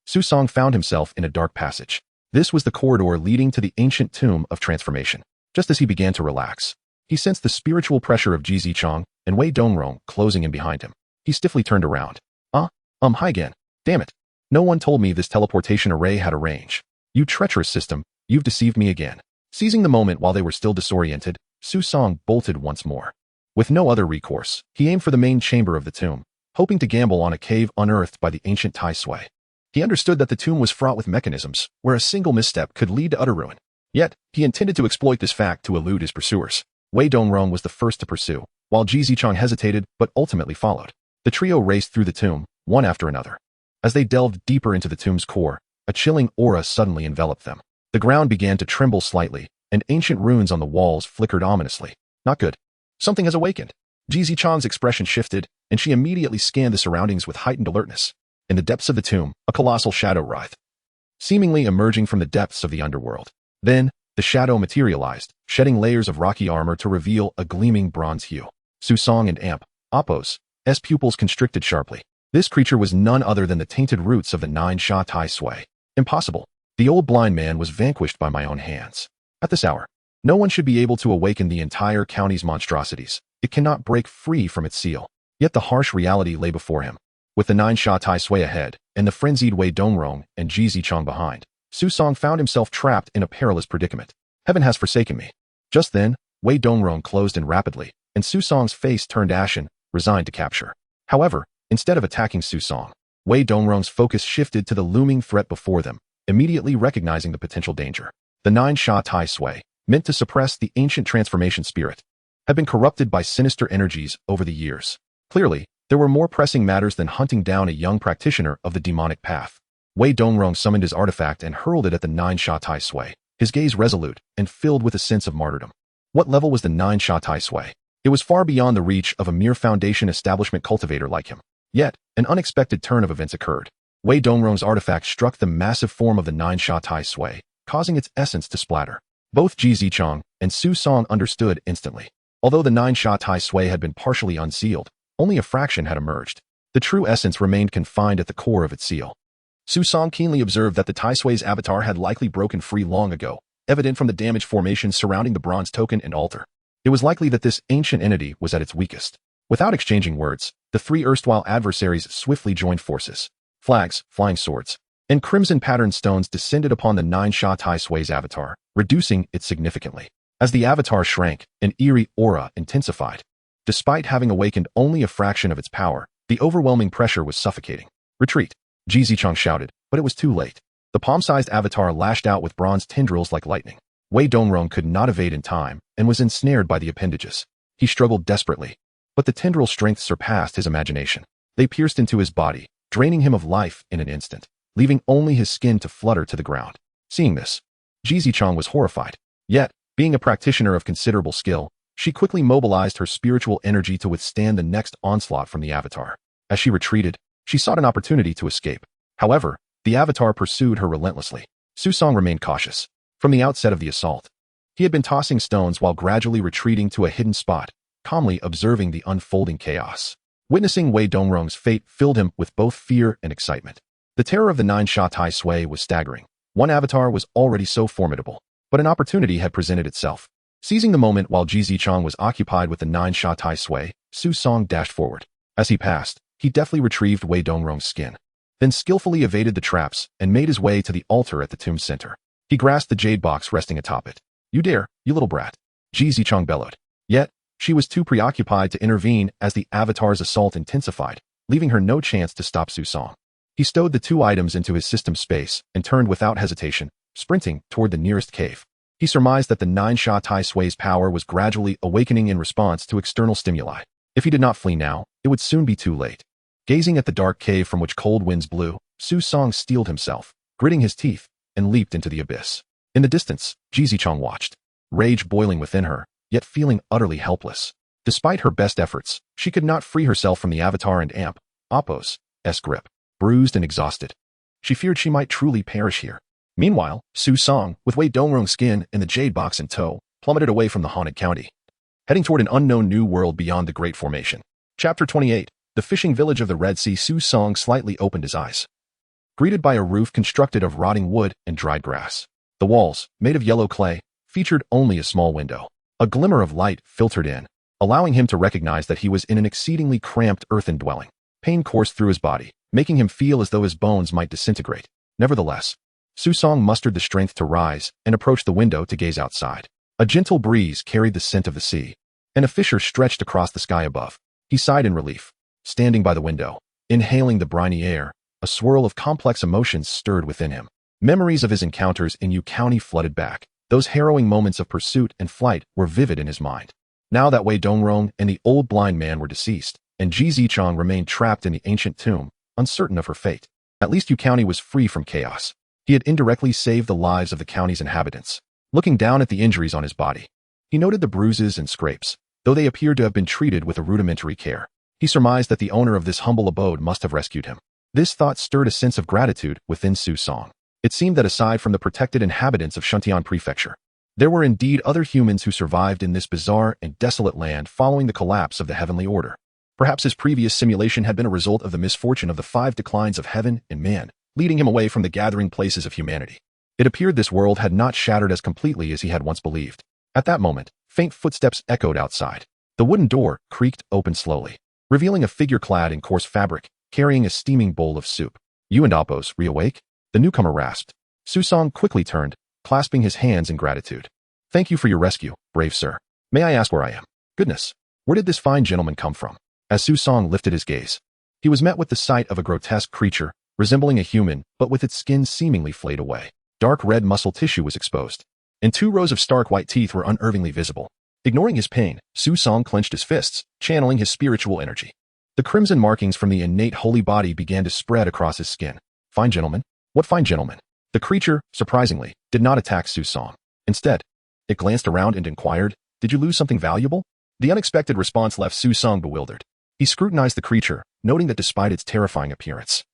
Su Song found himself in a dark passage. This was the corridor leading to the ancient tomb of transformation. Just as he began to relax, he sensed the spiritual pressure of Ji Zichang and Wei Dongrong closing in behind him. He stiffly turned around. Hi again. Damn it. No one told me this teleportation array had a range. You treacherous system, you've deceived me again." Seizing the moment while they were still disoriented, Su Song bolted once more. With no other recourse, he aimed for the main chamber of the tomb, hoping to gamble on a cave unearthed by the ancient Tai Sui. He understood that the tomb was fraught with mechanisms, where a single misstep could lead to utter ruin. Yet, he intended to exploit this fact to elude his pursuers. Wei Dongrong was the first to pursue, while Ji Zichang hesitated but ultimately followed. The trio raced through the tomb, one after another. As they delved deeper into the tomb's core, a chilling aura suddenly enveloped them. The ground began to tremble slightly, and ancient runes on the walls flickered ominously. Not good. Something has awakened. Ji Chang's expression shifted, and she immediately scanned the surroundings with heightened alertness. In the depths of the tomb, a colossal shadow writhed, seemingly emerging from the depths of the underworld. Then, the shadow materialized, shedding layers of rocky armor to reveal a gleaming bronze hue. Su Song and Amp, Appo's pupils constricted sharply. This creature was none other than the tainted roots of the nine Sha Tai Sui. Impossible. The old blind man was vanquished by my own hands. At this hour, no one should be able to awaken the entire county's monstrosities. It cannot break free from its seal. Yet the harsh reality lay before him. With the nine Sha Tai Sui ahead, and the frenzied Wei Dongrong and Ji Zichang behind, Su Song found himself trapped in a perilous predicament. Heaven has forsaken me. Just then, Wei Dongrong closed in rapidly, and Su Song's face turned ashen, resigned to capture. However, instead of attacking Su Song, Wei Dongrong's focus shifted to the looming threat before them, immediately recognizing the potential danger. The nine Sha Tai Sui, meant to suppress the ancient transformation spirit, had been corrupted by sinister energies over the years. Clearly, there were more pressing matters than hunting down a young practitioner of the demonic path. Wei Dongrong summoned his artifact and hurled it at the nine Sha Tai Sui, his gaze resolute and filled with a sense of martyrdom. What level was the nine Sha Tai Sui? It was far beyond the reach of a mere foundation establishment cultivator like him. Yet, an unexpected turn of events occurred. Wei Dongrong's artifact struck the massive form of the nine Sha Tai Sui, causing its essence to splatter. Both Ji Zichang and Su Song understood instantly. Although the nine Sha Tai Sui had been partially unsealed, only a fraction had emerged. The true essence remained confined at the core of its seal. Su Song keenly observed that the Tai Sui's avatar had likely broken free long ago, evident from the damaged formations surrounding the bronze token and altar. It was likely that this ancient entity was at its weakest. Without exchanging words, the three erstwhile adversaries swiftly joined forces. Flags, flying swords, and crimson-patterned stones descended upon the nine Sha Tai Sui's avatar, reducing it significantly. As the avatar shrank, an eerie aura intensified. Despite having awakened only a fraction of its power, the overwhelming pressure was suffocating. Retreat! Ji Zichang shouted, but it was too late. The palm-sized avatar lashed out with bronze tendrils like lightning. Wei Dongrong could not evade in time and was ensnared by the appendages. He struggled desperately, but the tendril strength surpassed his imagination. They pierced into his body, draining him of life in an instant, leaving only his skin to flutter to the ground. Seeing this, Ji Zichang was horrified. Yet, being a practitioner of considerable skill, she quickly mobilized her spiritual energy to withstand the next onslaught from the avatar. As she retreated, she sought an opportunity to escape. However, the avatar pursued her relentlessly. Su Song remained cautious. From the outset of the assault, he had been tossing stones while gradually retreating to a hidden spot, calmly observing the unfolding chaos. Witnessing Wei Dongrong's fate filled him with both fear and excitement. The terror of the nine Sha Tai Sui was staggering. One avatar was already so formidable, but an opportunity had presented itself. Seizing the moment while Ji Zichang was occupied with the nine Sha Tai Sui, Su Song dashed forward. As he passed, he deftly retrieved Wei Dongrong's skin, then skillfully evaded the traps and made his way to the altar at the tomb's center. He grasped the jade box resting atop it. "You dare, you little brat," Ji Zichang bellowed. Yet, she was too preoccupied to intervene as the avatar's assault intensified, leaving her no chance to stop Su Song. He stowed the two items into his system space and turned without hesitation, sprinting toward the nearest cave. He surmised that the nine Sha Tai Sui's power was gradually awakening in response to external stimuli. If he did not flee now, it would soon be too late. Gazing at the dark cave from which cold winds blew, Su Song steeled himself, gritting his teeth, and leaped into the abyss. In the distance, Ji Zichang watched, rage boiling within her, yet feeling utterly helpless. Despite her best efforts, she could not free herself from the avatar and Amp, Appo's grip. Bruised and exhausted, she feared she might truly perish here. Meanwhile, Su Song, with Wei Dongrong's skin and the jade box in tow, plummeted away from the haunted county, heading toward an unknown new world beyond the Great Formation. Chapter 28. The fishing village of the Red Sea. Su Song slightly opened his eyes, greeted by a roof constructed of rotting wood and dried grass. The walls, made of yellow clay, featured only a small window. A glimmer of light filtered in, allowing him to recognize that he was in an exceedingly cramped earthen dwelling. Pain coursed through his body, making him feel as though his bones might disintegrate. Nevertheless, Su Song mustered the strength to rise and approach the window to gaze outside. A gentle breeze carried the scent of the sea, and a fissure stretched across the sky above. He sighed in relief. Standing by the window, inhaling the briny air, a swirl of complex emotions stirred within him. Memories of his encounters in Yu County flooded back. Those harrowing moments of pursuit and flight were vivid in his mind. Now that Wei Dongrong and the old blind man were deceased, and Ji Zichang remained trapped in the ancient tomb, uncertain of her fate. At least Yu County was free from chaos. He had indirectly saved the lives of the county's inhabitants. Looking down at the injuries on his body, he noted the bruises and scrapes, though they appeared to have been treated with a rudimentary care. He surmised that the owner of this humble abode must have rescued him. This thought stirred a sense of gratitude within Su Song. It seemed that aside from the protected inhabitants of Shuntian Prefecture, there were indeed other humans who survived in this bizarre and desolate land following the collapse of the Heavenly Order. Perhaps his previous simulation had been a result of the misfortune of the 5 declines of heaven and man, leading him away from the gathering places of humanity. It appeared this world had not shattered as completely as he had once believed. At that moment, faint footsteps echoed outside. The wooden door creaked open slowly, revealing a figure clad in coarse fabric, carrying a steaming bowl of soup. "You and Appos reawake?" The newcomer rasped. Su Song quickly turned, clasping his hands in gratitude. "Thank you for your rescue, brave sir. May I ask where I am? Goodness, where did this fine gentleman come from?" As Su Song lifted his gaze, he was met with the sight of a grotesque creature, resembling a human, but with its skin seemingly flayed away. Dark red muscle tissue was exposed, and 2 rows of stark white teeth were unnervingly visible. Ignoring his pain, Su Song clenched his fists, channeling his spiritual energy. The crimson markings from the innate holy body began to spread across his skin. "Fine gentleman? What fine gentleman?" The creature, surprisingly, did not attack Su Song. Instead, it glanced around and inquired, "Did you lose something valuable?" The unexpected response left Su Song bewildered. He scrutinized the creature, noting that despite its terrifying appearance,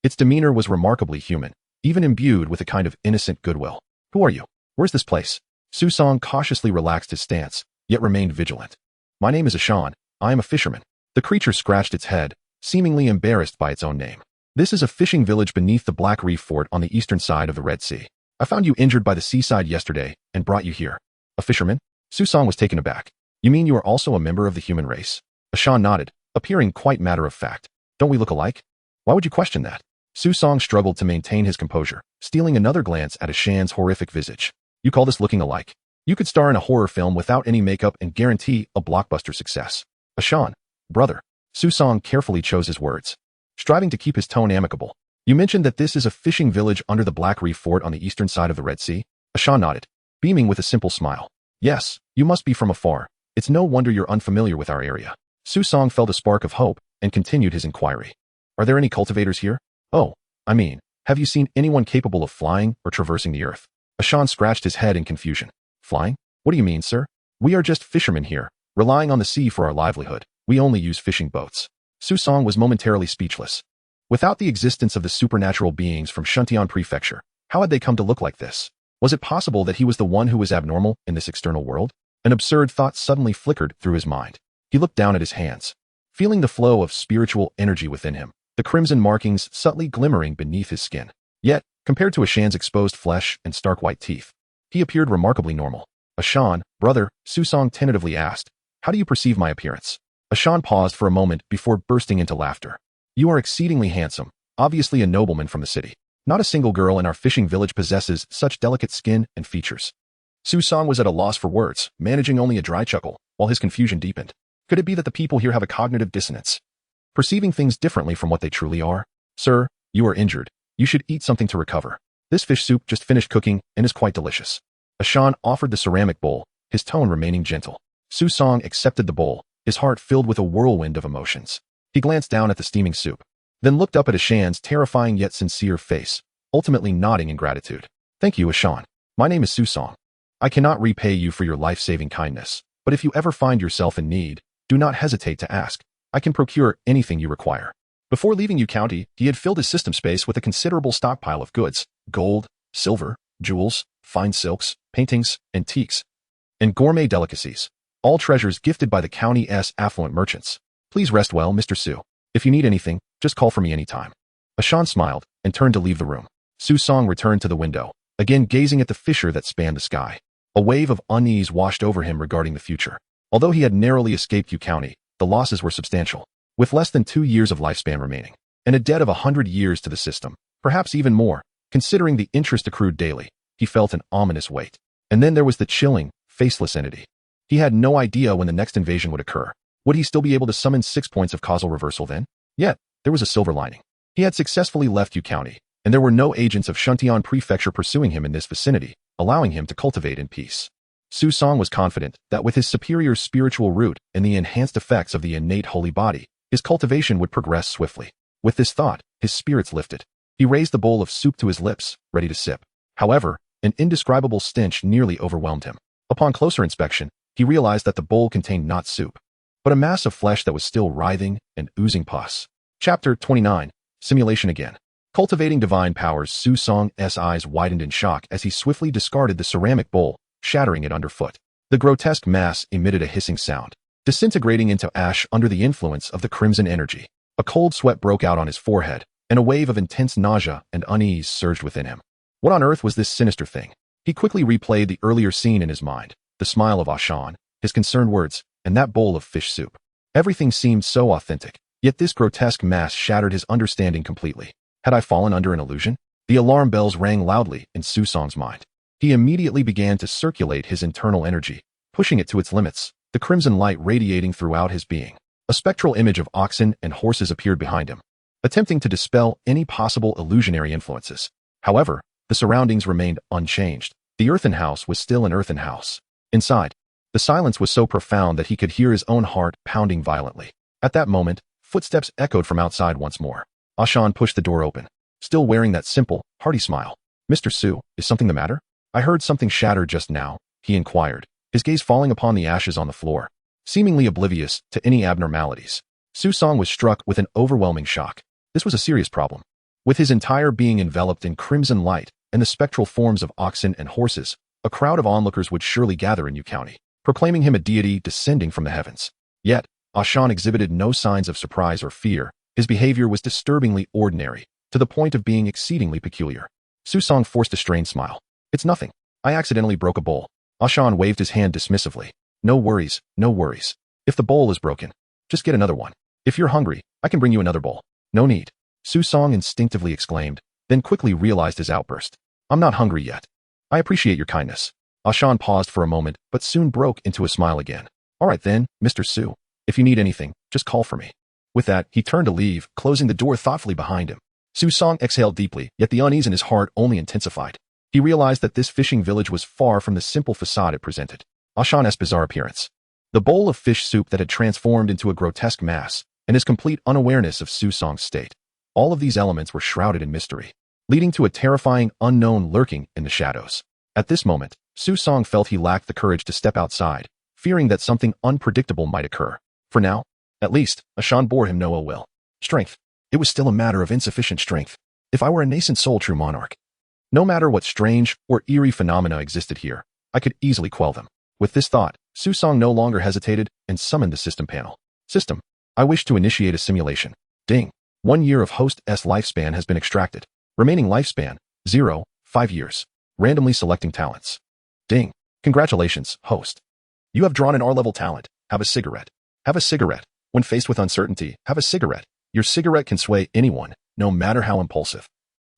its demeanor was remarkably human, even imbued with a kind of innocent goodwill. "Who are you? Where's this place?" Su Song cautiously relaxed his stance, yet remained vigilant. "My name is Ashan. I am a fisherman." The creature scratched its head, seemingly embarrassed by its own name. "This is a fishing village beneath the Black Reef Fort on the eastern side of the Red Sea. I found you injured by the seaside yesterday and brought you here." "A fisherman?" Su Song was taken aback. "You mean you are also a member of the human race?" Ashan nodded, appearing quite matter-of-fact. "Don't we look alike? Why would you question that?" Su Song struggled to maintain his composure, stealing another glance at Ashan's horrific visage. "You call this looking alike? You could star in a horror film without any makeup and guarantee a blockbuster success." "Ashan, brother." Su Song carefully chose his words, striving to keep his tone amicable. "You mentioned that this is a fishing village under the Black Reef Fort on the eastern side of the Red Sea?" Ashan nodded, beaming with a simple smile. "Yes, you must be from afar. It's no wonder you're unfamiliar with our area." Su Song felt a spark of hope and continued his inquiry. "Are there any cultivators here? Oh, I mean, have you seen anyone capable of flying or traversing the earth?" Ashan scratched his head in confusion. "Flying? What do you mean, sir? We are just fishermen here, relying on the sea for our livelihood. We only use fishing boats." Su Song was momentarily speechless. Without the existence of the supernatural beings from Shuntian Prefecture, how had they come to look like this? Was it possible that he was the one who was abnormal in this external world? An absurd thought suddenly flickered through his mind. He looked down at his hands, feeling the flow of spiritual energy within him, the crimson markings subtly glimmering beneath his skin. Yet, compared to Ashan's exposed flesh and stark white teeth, he appeared remarkably normal. "Ashan, brother," Su Song tentatively asked, "how do you perceive my appearance?" Ashan paused for a moment before bursting into laughter. "You are exceedingly handsome, obviously a nobleman from the city. Not a single girl in our fishing village possesses such delicate skin and features." Su Song was at a loss for words, managing only a dry chuckle, while his confusion deepened. Could it be that the people here have a cognitive dissonance, perceiving things differently from what they truly are? "Sir, you are injured. You should eat something to recover. This fish soup just finished cooking and is quite delicious." Ashan offered the ceramic bowl, his tone remaining gentle. Su Song accepted the bowl, his heart filled with a whirlwind of emotions. He glanced down at the steaming soup, then looked up at Ashan's terrifying yet sincere face, ultimately nodding in gratitude. "Thank you, Ashan. My name is Su Song. I cannot repay you for your life-saving kindness, but if you ever find yourself in need, do not hesitate to ask. I can procure anything you require." Before leaving Yu County, he had filled his system space with a considerable stockpile of goods: gold, silver, jewels, fine silks, paintings, antiques, and gourmet delicacies, all treasures gifted by the county's affluent merchants. "Please rest well, Mr. Su. If you need anything, just call for me anytime." Ashan smiled and turned to leave the room. Su Song returned to the window, again gazing at the fissure that spanned the sky. A wave of unease washed over him regarding the future. Although he had narrowly escaped Yu County, the losses were substantial. With less than 2 years of lifespan remaining, and a debt of 100 years to the system, perhaps even more, considering the interest accrued daily, he felt an ominous weight. And then there was the chilling, faceless entity. He had no idea when the next invasion would occur. Would he still be able to summon 6 points of causal reversal then? Yet, there was a silver lining. He had successfully left Yu County, and there were no agents of Shuntian Prefecture pursuing him in this vicinity, allowing him to cultivate in peace. Su Song was confident that with his superior spiritual root and the enhanced effects of the innate holy body, his cultivation would progress swiftly. With this thought, his spirits lifted. He raised the bowl of soup to his lips, ready to sip. However, An indescribable stench nearly overwhelmed him. Upon closer inspection, he realized that the bowl contained not soup, but a mass of flesh that was still writhing and oozing pus. Chapter 29. Simulation Again. Cultivating divine powers, Su Song's eyes widened in shock as he swiftly discarded the ceramic bowl, shattering it underfoot. The grotesque mass emitted a hissing sound, disintegrating into ash under the influence of the crimson energy. A cold sweat broke out on his forehead, and a wave of intense nausea and unease surged within him. What on earth was this sinister thing? He quickly replayed the earlier scene in his mind, the smile of Ashan, his concerned words, and that bowl of fish soup. Everything seemed so authentic, yet this grotesque mass shattered his understanding completely. Had I fallen under an illusion? The alarm bells rang loudly in Su Song's mind. He immediately began to circulate his internal energy, pushing it to its limits, the crimson light radiating throughout his being. A spectral image of oxen and horses appeared behind him, attempting to dispel any possible illusionary influences. However, the surroundings remained unchanged. The earthen house was still an earthen house. Inside, the silence was so profound that he could hear his own heart pounding violently. At that moment, footsteps echoed from outside once more. Ashan pushed the door open, still wearing that simple, hearty smile. "Mr. Su, is something the matter? I heard something shatter just now," he inquired, his gaze falling upon the ashes on the floor. Seemingly oblivious to any abnormalities, Su Song was struck with an overwhelming shock. This was a serious problem. With his entire being enveloped in crimson light and the spectral forms of oxen and horses, a crowd of onlookers would surely gather in Yu County, proclaiming him a deity descending from the heavens. Yet, Ashan exhibited no signs of surprise or fear. His behavior was disturbingly ordinary, to the point of being exceedingly peculiar. Su Song forced a strained smile. "It's nothing. I accidentally broke a bowl." Ashan waved his hand dismissively. "No worries, no worries. If the bowl is broken, just get another one. If you're hungry, I can bring you another bowl." "No need," Su Song instinctively exclaimed, then quickly realized his outburst. "I'm not hungry yet. I appreciate your kindness." Ashan paused for a moment, but soon broke into a smile again. "All right then, Mr. Su. If you need anything, just call for me." With that, he turned to leave, closing the door thoughtfully behind him. Su Song exhaled deeply, yet the unease in his heart only intensified. He realized that this fishing village was far from the simple facade it presented. Ashan's bizarre appearance, the bowl of fish soup that had transformed into a grotesque mass, and his complete unawareness of Su Song's state. All of these elements were shrouded in mystery, leading to a terrifying unknown lurking in the shadows. At this moment, Su Song felt he lacked the courage to step outside, fearing that something unpredictable might occur. For now, at least, Ashan bore him no ill will. Strength. It was still a matter of insufficient strength. If I were a nascent soul true monarch, no matter what strange or eerie phenomena existed here, I could easily quell them. With this thought, Su Song no longer hesitated and summoned the system panel. "System, I wish to initiate a simulation." Ding. 1 year of host's lifespan has been extracted. Remaining lifespan, 0, 5 years. Randomly selecting talents. Ding. Congratulations, host. You have drawn an R-level talent. Have a cigarette. Have a cigarette. When faced with uncertainty, have a cigarette. Your cigarette can sway anyone, no matter how impulsive.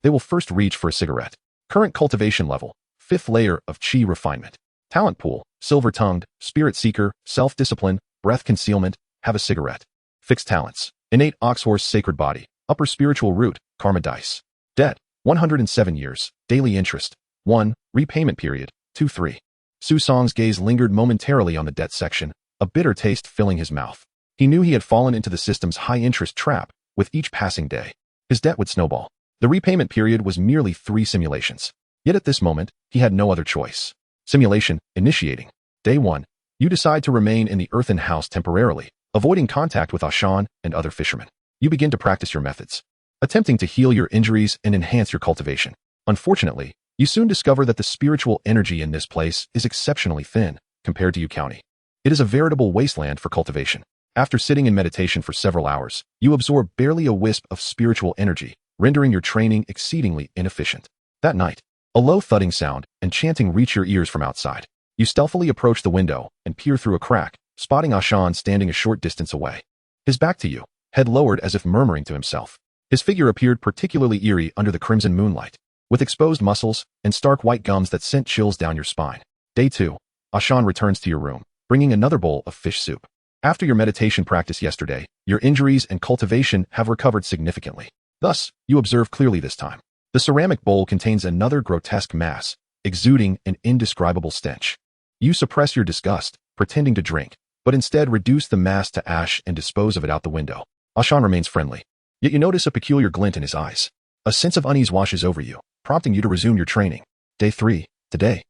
They will first reach for a cigarette. Current cultivation level, 5th layer of Qi refinement. Talent pool, silver-tongued, spirit seeker, self-discipline, breath concealment, have a cigarette. Fixed talents, innate oxhorse sacred body, upper spiritual root, karma dice. Debt, 107 years, daily interest, 1, repayment period, 2-3. Su Song's gaze lingered momentarily on the debt section, a bitter taste filling his mouth. He knew he had fallen into the system's high-interest trap. With each passing day, his debt would snowball. The repayment period was merely 3 simulations. Yet at this moment, he had no other choice. Simulation, initiating. Day 1. You decide to remain in the earthen house temporarily, avoiding contact with Ashan and other fishermen. You begin to practice your methods, attempting to heal your injuries and enhance your cultivation. Unfortunately, you soon discover that the spiritual energy in this place is exceptionally thin compared to Yu County. It is a veritable wasteland for cultivation. After sitting in meditation for several hours, you absorb barely a wisp of spiritual energy, rendering your training exceedingly inefficient. That night, a low thudding sound and chanting reach your ears from outside. You stealthily approach the window and peer through a crack, spotting Ashan standing a short distance away. His back to you, head lowered as if murmuring to himself. His figure appeared particularly eerie under the crimson moonlight, with exposed muscles and stark white gums that sent chills down your spine. Day 2. Ashan returns to your room, bringing another bowl of fish soup. After your meditation practice yesterday, your injuries and cultivation have recovered significantly. Thus, you observe clearly this time. The ceramic bowl contains another grotesque mass, exuding an indescribable stench. You suppress your disgust, pretending to drink, but instead reduce the mass to ash and dispose of it out the window. Ashan remains friendly, yet you notice a peculiar glint in his eyes. A sense of unease washes over you, prompting you to resume your training. Day 3. Today,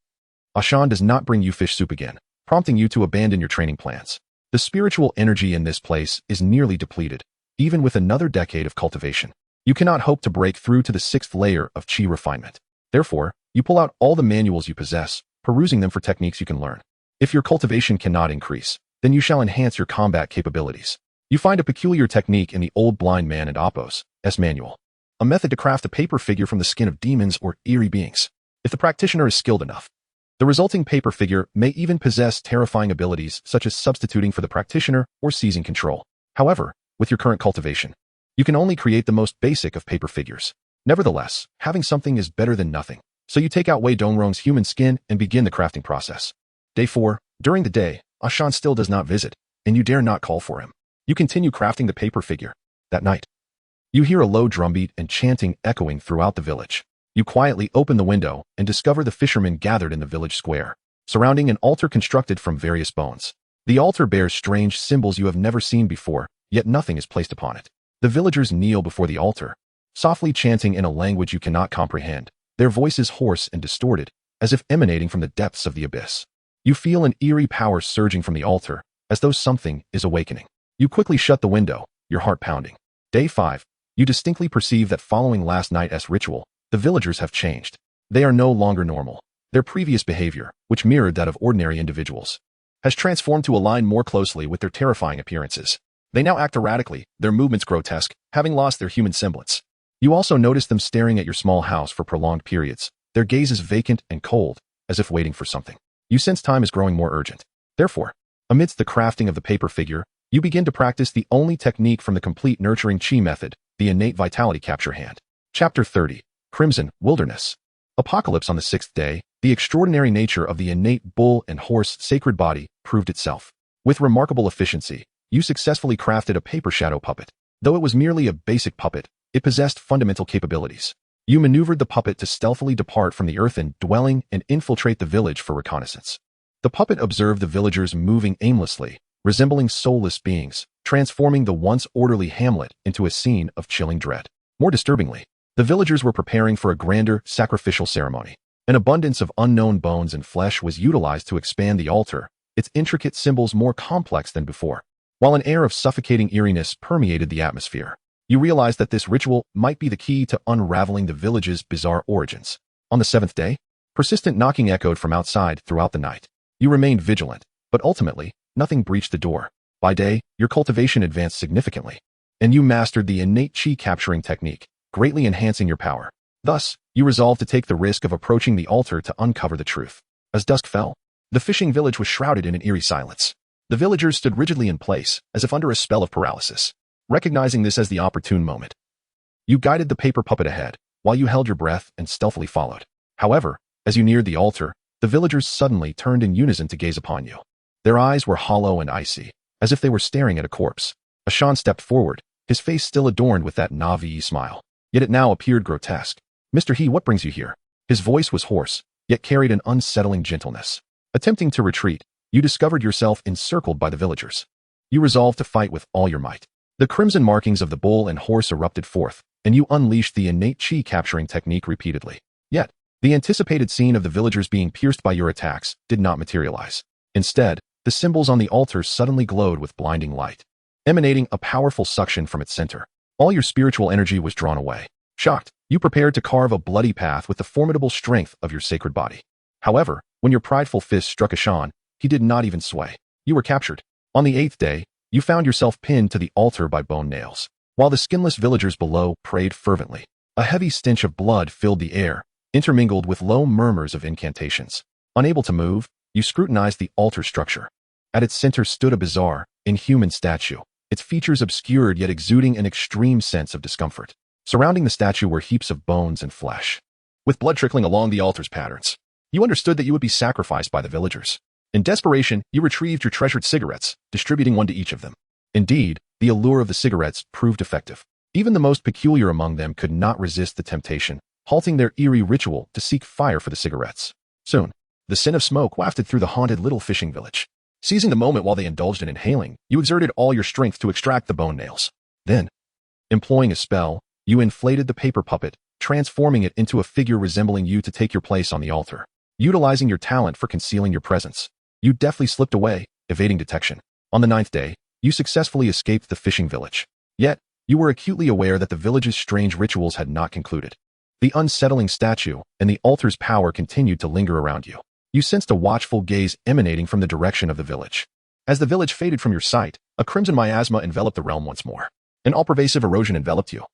Ashan does not bring you fish soup again, prompting you to abandon your training plans. The spiritual energy in this place is nearly depleted, even with another decade of cultivation. You cannot hope to break through to the 6th layer of chi refinement. Therefore, you pull out all the manuals you possess, perusing them for techniques you can learn. If your cultivation cannot increase, then you shall enhance your combat capabilities. You find a peculiar technique in the Old Blind Man and Appo's manual, a method to craft a paper figure from the skin of demons or eerie beings. If the practitioner is skilled enough, the resulting paper figure may even possess terrifying abilities such as substituting for the practitioner or seizing control. However, with your current cultivation, you can only create the most basic of paper figures. Nevertheless, having something is better than nothing, so you take out Wei Dongrong's human skin and begin the crafting process. Day 4. During the day, Ashan still does not visit, and you dare not call for him. You continue crafting the paper figure. That night, you hear a low drumbeat and chanting echoing throughout the village. You quietly open the window and discover the fishermen gathered in the village square, surrounding an altar constructed from various bones. The altar bears strange symbols you have never seen before, yet nothing is placed upon it. The villagers kneel before the altar, softly chanting in a language you cannot comprehend, their voices hoarse and distorted, as if emanating from the depths of the abyss. You feel an eerie power surging from the altar, as though something is awakening. You quickly shut the window, your heart pounding. Day 5. You distinctly perceive that following last night's ritual, the villagers have changed. They are no longer normal. Their previous behavior, which mirrored that of ordinary individuals, has transformed to align more closely with their terrifying appearances. They now act erratically, their movements grotesque, having lost their human semblance. You also notice them staring at your small house for prolonged periods, their gazes vacant and cold, as if waiting for something. You sense time is growing more urgent. Therefore, amidst the crafting of the paper figure, you begin to practice the only technique from the complete nurturing chi method, the innate vitality capture hand. Chapter 30. Crimson Wilderness. Apocalypse. On the 6th day, the extraordinary nature of the innate bull and horse sacred body proved itself. With remarkable efficiency, you successfully crafted a paper shadow puppet. Though it was merely a basic puppet, it possessed fundamental capabilities. You maneuvered the puppet to stealthily depart from the earthen dwelling and infiltrate the village for reconnaissance. The puppet observed the villagers moving aimlessly, resembling soulless beings, transforming the once orderly hamlet into a scene of chilling dread. More disturbingly, the villagers were preparing for a grander sacrificial ceremony. An abundance of unknown bones and flesh was utilized to expand the altar, its intricate symbols more complex than before. While an air of suffocating eeriness permeated the atmosphere, you realized that this ritual might be the key to unraveling the village's bizarre origins. On the 7th day, persistent knocking echoed from outside throughout the night. You remained vigilant, but ultimately, nothing breached the door. By day, your cultivation advanced significantly, and you mastered the innate chi capturing technique, greatly enhancing your power. Thus, you resolved to take the risk of approaching the altar to uncover the truth. As dusk fell, the fishing village was shrouded in an eerie silence. The villagers stood rigidly in place, as if under a spell of paralysis. Recognizing this as the opportune moment, you guided the paper puppet ahead, while you held your breath and stealthily followed. However, as you neared the altar, the villagers suddenly turned in unison to gaze upon you. Their eyes were hollow and icy, as if they were staring at a corpse. Ashan stepped forward, his face still adorned with that Na'vi smile. Yet it now appeared grotesque. "Mr. He, what brings you here?" His voice was hoarse, yet carried an unsettling gentleness. Attempting to retreat, you discovered yourself encircled by the villagers. You resolved to fight with all your might. The crimson markings of the bull and horse erupted forth, and you unleashed the innate chi capturing technique repeatedly. Yet, the anticipated scene of the villagers being pierced by your attacks did not materialize. Instead, the symbols on the altar suddenly glowed with blinding light, emanating a powerful suction from its center. All your spiritual energy was drawn away. Shocked, you prepared to carve a bloody path with the formidable strength of your sacred body. However, when your prideful fist struck Ashan, he did not even sway. You were captured. On the 8th day, you found yourself pinned to the altar by bone nails. While the skinless villagers below prayed fervently, a heavy stench of blood filled the air, intermingled with low murmurs of incantations. Unable to move, you scrutinized the altar structure. At its center stood a bizarre, inhuman statue, its features obscured yet exuding an extreme sense of discomfort. Surrounding the statue were heaps of bones and flesh, with blood trickling along the altar's patterns. You understood that you would be sacrificed by the villagers. In desperation, you retrieved your treasured cigarettes, distributing one to each of them. Indeed, the allure of the cigarettes proved effective. Even the most peculiar among them could not resist the temptation, halting their eerie ritual to seek fire for the cigarettes. Soon, the scent of smoke wafted through the haunted little fishing village. Seizing the moment while they indulged in inhaling, you exerted all your strength to extract the bone nails. Then, employing a spell, you inflated the paper puppet, transforming it into a figure resembling you to take your place on the altar. utilizing your talent for concealing your presence. You deftly slipped away, evading detection. On the 9th day, you successfully escaped the fishing village. Yet, you were acutely aware that the village's strange rituals had not concluded. The unsettling statue and the altar's power continued to linger around you. You sensed a watchful gaze emanating from the direction of the village. As the village faded from your sight, a crimson miasma enveloped the realm once more. An all-pervasive erosion enveloped you.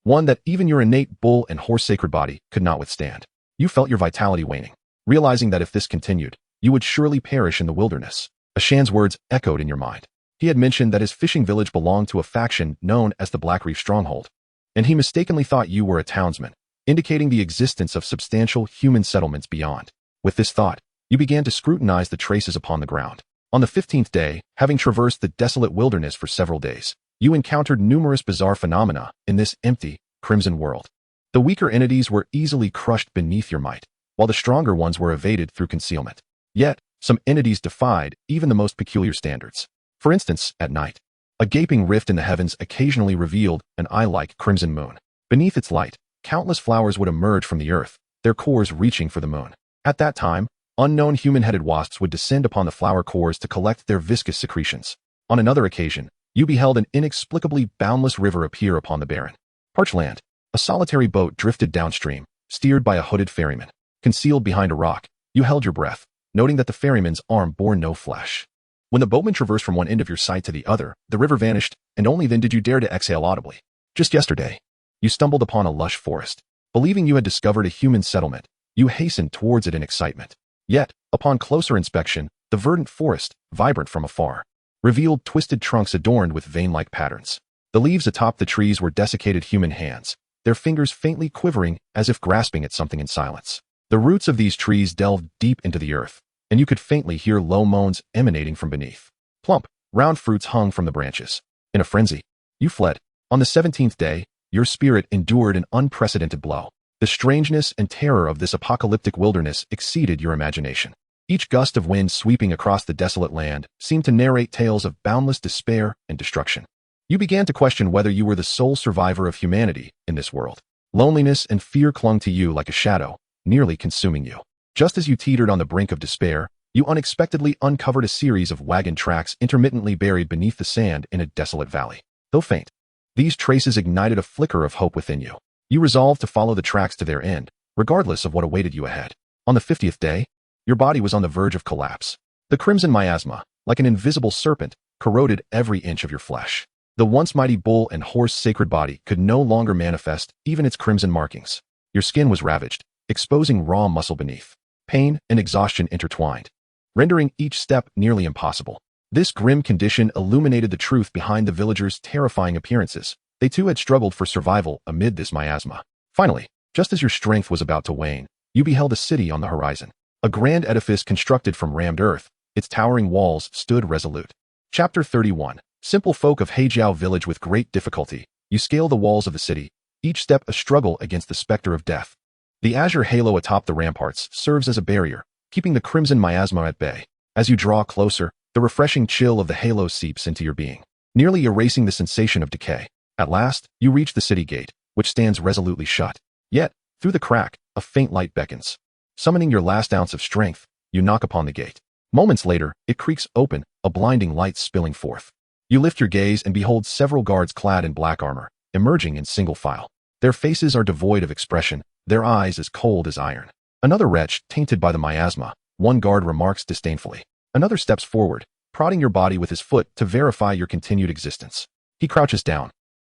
One that even your innate bull and horse sacred body could not withstand. You felt your vitality waning, realizing that if this continued, you would surely perish in the wilderness. Ashan's words echoed in your mind. He had mentioned that his fishing village belonged to a faction known as the Black Reef Stronghold, and he mistakenly thought you were a townsman, indicating the existence of substantial human settlements beyond. With this thought, you began to scrutinize the traces upon the ground. On the 15th day, having traversed the desolate wilderness for several days, you encountered numerous bizarre phenomena in this empty, crimson world. The weaker entities were easily crushed beneath your might, while the stronger ones were evaded through concealment. Yet, some entities defied even the most peculiar standards. For instance, at night, a gaping rift in the heavens occasionally revealed an eye-like crimson moon. Beneath its light, countless flowers would emerge from the earth, their cores reaching for the moon. At that time, unknown human-headed wasps would descend upon the flower cores to collect their viscous secretions. On another occasion, you beheld an inexplicably boundless river appear upon the barren, parched land. A solitary boat drifted downstream, steered by a hooded ferryman. Concealed behind a rock, you held your breath, noting that the ferryman's arm bore no flesh. When the boatman traversed from one end of your sight to the other, the river vanished, and only then did you dare to exhale audibly. Just yesterday, you stumbled upon a lush forest. Believing you had discovered a human settlement, you hastened towards it in excitement. Yet, upon closer inspection, the verdant forest, vibrant from afar, revealed twisted trunks adorned with vein-like patterns. The leaves atop the trees were desiccated human hands, their fingers faintly quivering as if grasping at something in silence. The roots of these trees delved deep into the earth, and you could faintly hear low moans emanating from beneath. Plump, round fruits hung from the branches. In a frenzy, you fled. On the 17th day, your spirit endured an unprecedented blow. The strangeness and terror of this apocalyptic wilderness exceeded your imagination. Each gust of wind sweeping across the desolate land seemed to narrate tales of boundless despair and destruction. You began to question whether you were the sole survivor of humanity in this world. Loneliness and fear clung to you like a shadow, nearly consuming you. Just as you teetered on the brink of despair, you unexpectedly uncovered a series of wagon tracks intermittently buried beneath the sand in a desolate valley. Though faint, these traces ignited a flicker of hope within you. You resolved to follow the tracks to their end, regardless of what awaited you ahead. On the 50th day, your body was on the verge of collapse. The crimson miasma, like an invisible serpent, corroded every inch of your flesh. The once mighty bull and horse sacred body could no longer manifest even its crimson markings. Your skin was ravaged, exposing raw muscle beneath. Pain and exhaustion intertwined, rendering each step nearly impossible. This grim condition illuminated the truth behind the villagers' terrifying appearances. They too had struggled for survival amid this miasma. Finally, just as your strength was about to wane, you beheld a city on the horizon. A grand edifice constructed from rammed earth, its towering walls stood resolute. Chapter 31. Simple folk of Heijiao village. With great difficulty, you scale the walls of the city, each step a struggle against the specter of death. The azure halo atop the ramparts serves as a barrier, keeping the crimson miasma at bay. As you draw closer, the refreshing chill of the halo seeps into your being, nearly erasing the sensation of decay. At last, you reach the city gate, which stands resolutely shut. Yet, through the crack, a faint light beckons. Summoning your last ounce of strength, you knock upon the gate. Moments later, it creaks open, a blinding light spilling forth. You lift your gaze and behold several guards clad in black armor, emerging in single file. Their faces are devoid of expression, their eyes as cold as iron. Another wretch, tainted by the miasma, one guard remarks disdainfully. Another steps forward, prodding your body with his foot to verify your continued existence. He crouches down,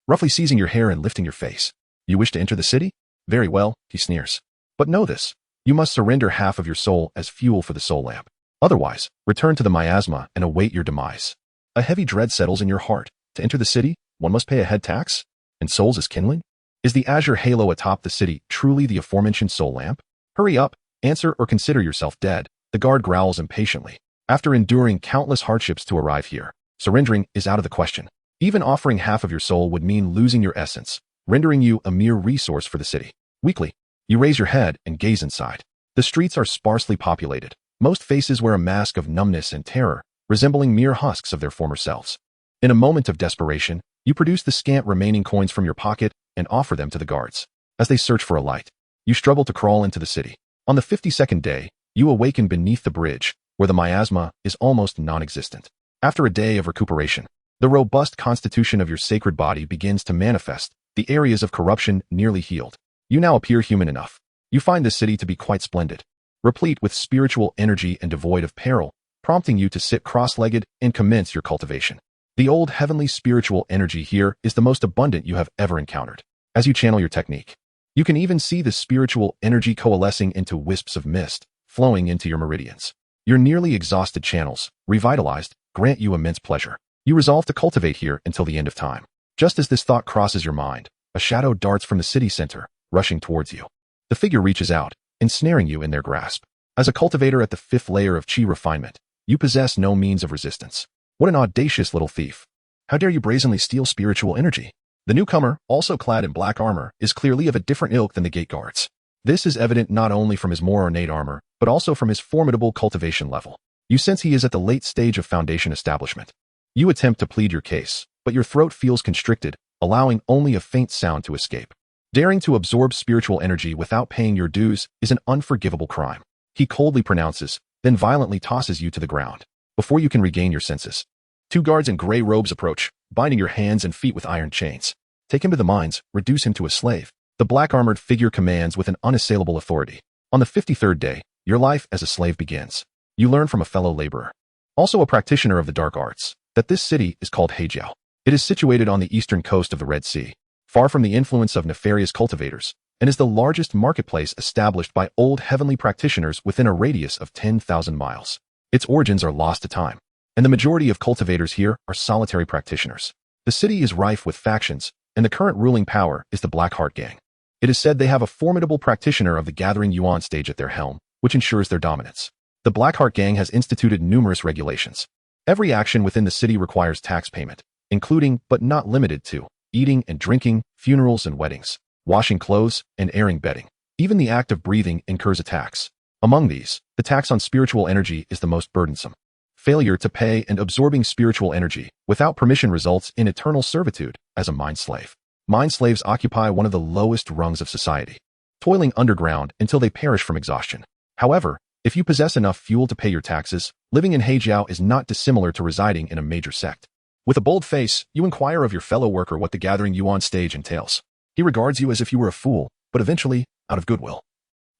roughly seizing your hair and lifting your face. You wish to enter the city? Very well, he sneers. But know this, you must surrender half of your soul as fuel for the soul lamp. Otherwise, return to the miasma and await your demise. A heavy dread settles in your heart. To enter the city, one must pay a head tax? And souls is kindling? Is the azure halo atop the city truly the aforementioned soul lamp? Hurry up, answer or consider yourself dead, the guard growls impatiently. After enduring countless hardships to arrive here, surrendering is out of the question. Even offering half of your soul would mean losing your essence, rendering you a mere resource for the city. Weakly, you raise your head and gaze inside. The streets are sparsely populated. Most faces wear a mask of numbness and terror, resembling mere husks of their former selves. In a moment of desperation, you produce the scant remaining coins from your pocket and offer them to the guards. As they search for a light, you struggle to crawl into the city. On the 52nd day, You awaken beneath the bridge, where the miasma is almost non-existent. After a day of recuperation, the robust constitution of your sacred body begins to manifest, the areas of corruption nearly healed. You now appear human enough. You find the city to be quite splendid, replete with spiritual energy and devoid of peril, prompting you to sit cross-legged and commence your cultivation. The old heavenly spiritual energy here is the most abundant you have ever encountered. As you channel your technique, you can even see the spiritual energy coalescing into wisps of mist, flowing into your meridians. Your nearly exhausted channels, revitalized, grant you immense pleasure. You resolve to cultivate here until the end of time. Just as this thought crosses your mind, a shadow darts from the city center, rushing towards you. The figure reaches out, ensnaring you in their grasp. As a cultivator at the 5th layer of chi refinement, you possess no means of resistance. What an audacious little thief. How dare you brazenly steal spiritual energy? The newcomer, also clad in black armor, is clearly of a different ilk than the gate guards. This is evident not only from his more ornate armor, but also from his formidable cultivation level. You sense he is at the late stage of foundation establishment. You attempt to plead your case, but your throat feels constricted, allowing only a faint sound to escape. Daring to absorb spiritual energy without paying your dues is an unforgivable crime. He coldly pronounces, then violently tosses you to the ground. Before you can regain your senses, 2 guards in gray robes approach, binding your hands and feet with iron chains. Take him to the mines, reduce him to a slave. The black-armored figure commands with an unassailable authority. On the 53rd day, your life as a slave begins. You learn from a fellow laborer, also a practitioner of the dark arts, that this city is called Heijiao. It is situated on the eastern coast of the Red Sea, far from the influence of nefarious cultivators, and is the largest marketplace established by old heavenly practitioners within a radius of 10,000 miles. Its origins are lost to time, and the majority of cultivators here are solitary practitioners. The city is rife with factions, and the current ruling power is the Blackheart Gang. It is said they have a formidable practitioner of the Gathering Yuan stage at their helm, which ensures their dominance. The Blackheart Gang has instituted numerous regulations. Every action within the city requires tax payment, including, but not limited to, eating and drinking, funerals and weddings, washing clothes, and airing bedding. Even the act of breathing incurs a tax. Among these, the tax on spiritual energy is the most burdensome. Failure to pay and absorbing spiritual energy without permission results in eternal servitude as a mind slave. Mind slaves occupy one of the lowest rungs of society, toiling underground until they perish from exhaustion. However, if you possess enough fuel to pay your taxes, living in Heijiao is not dissimilar to residing in a major sect. With a bold face, you inquire of your fellow worker what the Gathering Yuan stage entails. He regards you as if you were a fool, but eventually, out of goodwill,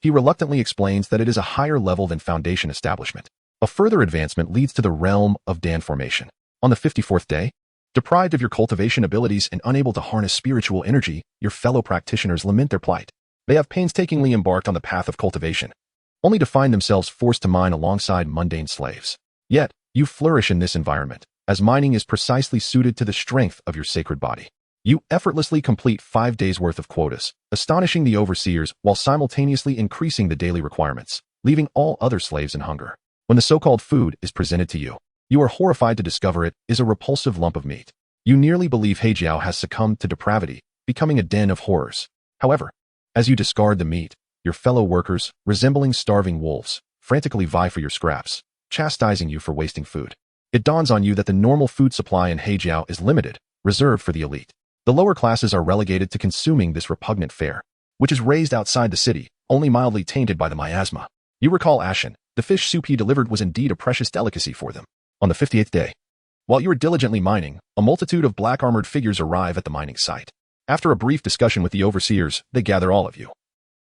he reluctantly explains that it is a higher level than foundation establishment. A further advancement leads to the realm of Dan formation. On the 54th day, deprived of your cultivation abilities and unable to harness spiritual energy, your fellow practitioners lament their plight. They have painstakingly embarked on the path of cultivation, only to find themselves forced to mine alongside mundane slaves. Yet, you flourish in this environment, as mining is precisely suited to the strength of your sacred body. You effortlessly complete 5 days' worth of quotas, astonishing the overseers while simultaneously increasing the daily requirements, leaving all other slaves in hunger. When the so-called food is presented to you, you are horrified to discover it is a repulsive lump of meat. You nearly believe Heijiao has succumbed to depravity, becoming a den of horrors. However, as you discard the meat, your fellow workers, resembling starving wolves, frantically vie for your scraps, chastising you for wasting food. It dawns on you that the normal food supply in Heijiao is limited, reserved for the elite. The lower classes are relegated to consuming this repugnant fare, which is raised outside the city, only mildly tainted by the miasma. You recall Ashen. The fish soup he delivered was indeed a precious delicacy for them. On the 58th day, while you are diligently mining, a multitude of black-armored figures arrive at the mining site. After a brief discussion with the overseers, they gather all of you,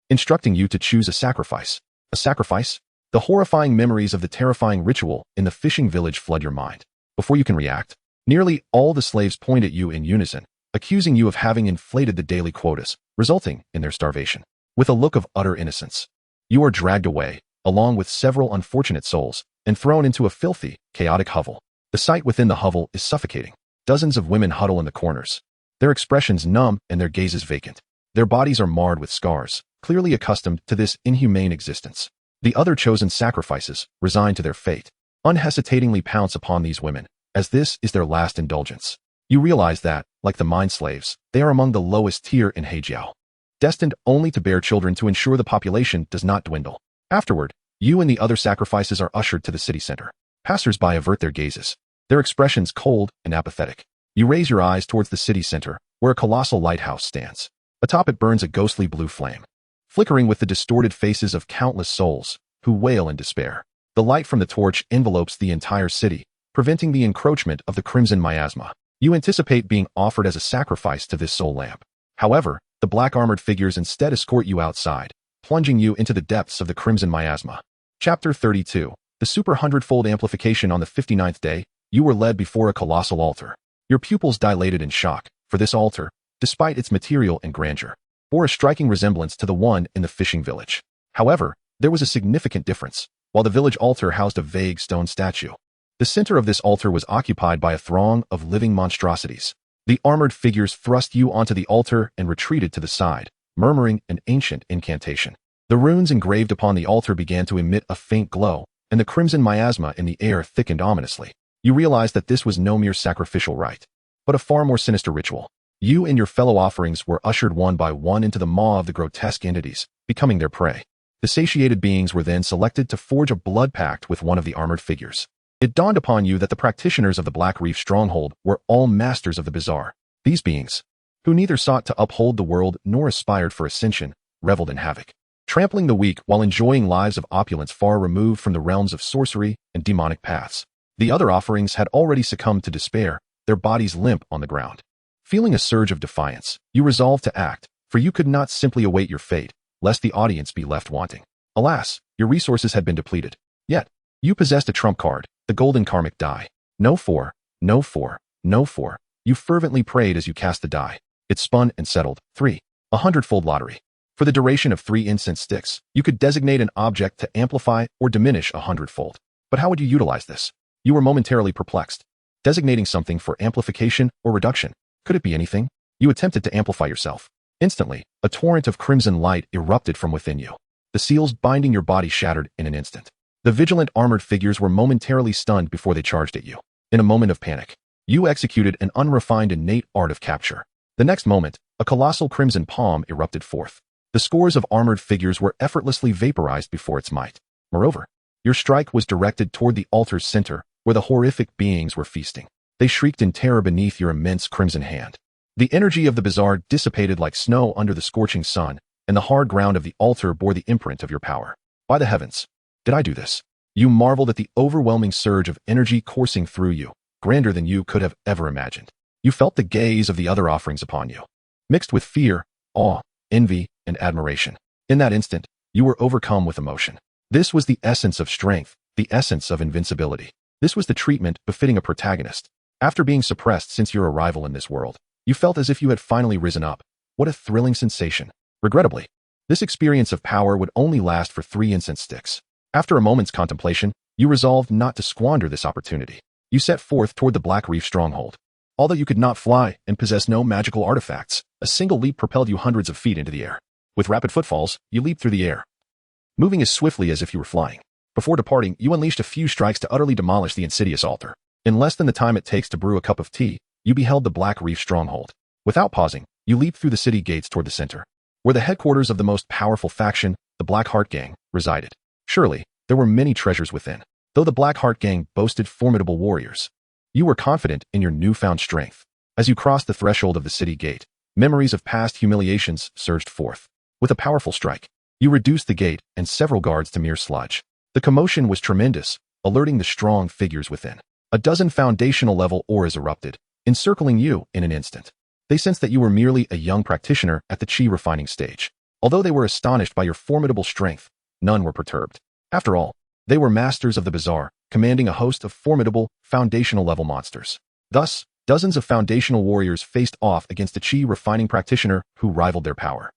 instructing you to choose a sacrifice. A sacrifice? The horrifying memories of the terrifying ritual in the fishing village flood your mind. Before you can react, nearly all the slaves point at you in unison, accusing you of having inflated the daily quotas, resulting in their starvation. With a look of utter innocence, you are dragged away, along with several unfortunate souls, and thrown into a filthy, chaotic hovel. The sight within the hovel is suffocating. Dozens of women huddle in the corners, their expressions numb and their gazes vacant. Their bodies are marred with scars, clearly accustomed to this inhumane existence. The other chosen sacrifices, resigned to their fate, unhesitatingly pounce upon these women, as this is their last indulgence. You realize that, like the mine slaves, they are among the lowest tier in Heijiao, destined only to bear children to ensure the population does not dwindle. Afterward, you and the other sacrifices are ushered to the city center. Passers-by avert their gazes, their expressions cold and apathetic. You raise your eyes towards the city center, where a colossal lighthouse stands. Atop it burns a ghostly blue flame, flickering with the distorted faces of countless souls, who wail in despair. The light from the torch envelopes the entire city, preventing the encroachment of the crimson miasma. You anticipate being offered as a sacrifice to this soul lamp. However, the black-armored figures instead escort you outside, plunging you into the depths of the crimson miasma. Chapter 32. The Super Hundredfold Amplification. On the 59th day, you were led before a colossal altar. Your pupils dilated in shock, for this altar, despite its material and grandeur, bore a striking resemblance to the one in the fishing village. However, there was a significant difference. While the village altar housed a vague stone statue, the center of this altar was occupied by a throng of living monstrosities. The armored figures thrust you onto the altar and retreated to the side, murmuring an ancient incantation. The runes engraved upon the altar began to emit a faint glow, and the crimson miasma in the air thickened ominously. You realized that this was no mere sacrificial rite, but a far more sinister ritual. You and your fellow offerings were ushered one by one into the maw of the grotesque entities, becoming their prey. The satiated beings were then selected to forge a blood pact with one of the armored figures. It dawned upon you that the practitioners of the Black Reef stronghold were all masters of the bizarre. These beings, who neither sought to uphold the world nor aspired for ascension, reveled in havoc, trampling the weak while enjoying lives of opulence far removed from the realms of sorcery and demonic paths. The other offerings had already succumbed to despair, their bodies limp on the ground. Feeling a surge of defiance, you resolved to act, for you could not simply await your fate, lest the audience be left wanting. Alas, your resources had been depleted. Yet, you possessed a trump card, the golden karmic die. No 4, no 4, no 4. You fervently prayed as you cast the die. It spun and settled. 3. A hundredfold lottery. For the duration of 3 incense sticks, you could designate an object to amplify or diminish a hundredfold. But how would you utilize this? You were momentarily perplexed. Designating something for amplification or reduction. Could it be anything? You attempted to amplify yourself. Instantly, a torrent of crimson light erupted from within you. The seals binding your body shattered in an instant. The vigilant armored figures were momentarily stunned before they charged at you. In a moment of panic, you executed an unrefined innate art of capture. The next moment, a colossal crimson palm erupted forth. The scores of armored figures were effortlessly vaporized before its might. Moreover, your strike was directed toward the altar's center, where the horrific beings were feasting. They shrieked in terror beneath your immense crimson hand. The energy of the bizarre dissipated like snow under the scorching sun, and the hard ground of the altar bore the imprint of your power. By the heavens, did I do this? You marveled at the overwhelming surge of energy coursing through you, grander than you could have ever imagined. You felt the gaze of the other offerings upon you, mixed with fear, awe, envy, and admiration. In that instant, you were overcome with emotion. This was the essence of strength, the essence of invincibility. This was the treatment befitting a protagonist. After being suppressed since your arrival in this world, you felt as if you had finally risen up. What a thrilling sensation. Regrettably, this experience of power would only last for 3 incense sticks. After a moment's contemplation, you resolved not to squander this opportunity. You set forth toward the Black Reef stronghold. Although you could not fly and possess no magical artifacts, a single leap propelled you hundreds of feet into the air. With rapid footfalls, you leaped through the air, moving as swiftly as if you were flying. Before departing, you unleashed a few strikes to utterly demolish the insidious altar. In less than the time it takes to brew a cup of tea, you beheld the Black Reef stronghold. Without pausing, you leaped through the city gates toward the center, where the headquarters of the most powerful faction, the Black Heart Gang, resided. Surely, there were many treasures within. Though the Black Heart Gang boasted formidable warriors, you were confident in your newfound strength. As you crossed the threshold of the city gate, memories of past humiliations surged forth. With a powerful strike, you reduced the gate and several guards to mere sludge. The commotion was tremendous, alerting the strong figures within. A dozen foundational-level auras erupted, encircling you in an instant. They sensed that you were merely a young practitioner at the chi refining stage. Although they were astonished by your formidable strength, none were perturbed. After all, they were masters of the bizarre, commanding a host of formidable, foundational-level monsters. Thus, dozens of foundational warriors faced off against a chi refining practitioner who rivaled their power.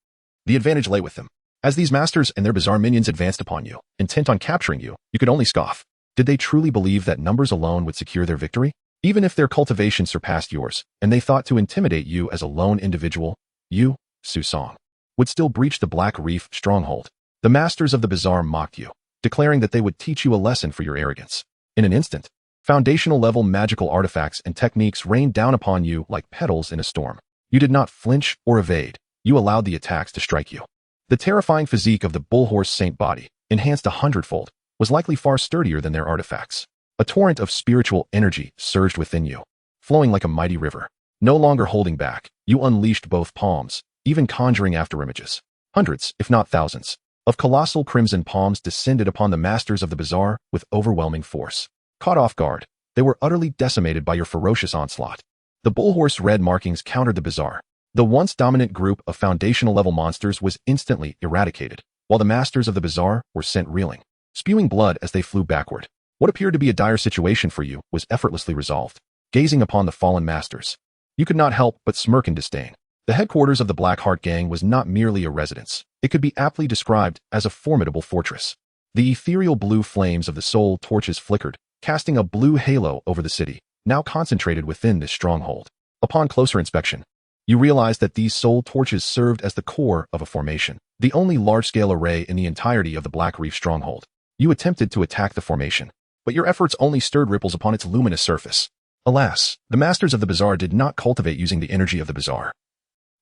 The advantage lay with them. As these masters and their bizarre minions advanced upon you, intent on capturing you, you could only scoff. Did they truly believe that numbers alone would secure their victory? Even if their cultivation surpassed yours, and they thought to intimidate you as a lone individual, you, Susong, would still breach the Black Reef stronghold. The masters of the bizarre mocked you, declaring that they would teach you a lesson for your arrogance. In an instant, foundational-level magical artifacts and techniques rained down upon you like petals in a storm. You did not flinch or evade. You allowed the attacks to strike you. The terrifying physique of the bullhorse saint body, enhanced 100-fold, was likely far sturdier than their artifacts. A torrent of spiritual energy surged within you, flowing like a mighty river. No longer holding back, you unleashed both palms, even conjuring afterimages. Hundreds, if not thousands, of colossal crimson palms descended upon the masters of the bazaar with overwhelming force. Caught off guard, they were utterly decimated by your ferocious onslaught. The bullhorse red markings countered the bazaar. The once dominant group of foundational-level monsters was instantly eradicated, while the masters of the bazaar were sent reeling, spewing blood as they flew backward. What appeared to be a dire situation for you was effortlessly resolved. Gazing upon the fallen masters, you could not help but smirk in disdain. The headquarters of the Blackheart gang was not merely a residence. It could be aptly described as a formidable fortress. The ethereal blue flames of the soul torches flickered, casting a blue halo over the city, now concentrated within this stronghold. Upon closer inspection, you realized that these soul torches served as the core of a formation, the only large-scale array in the entirety of the Black Reef stronghold. You attempted to attack the formation, but your efforts only stirred ripples upon its luminous surface. Alas, the masters of the bazaar did not cultivate using the energy of the bazaar.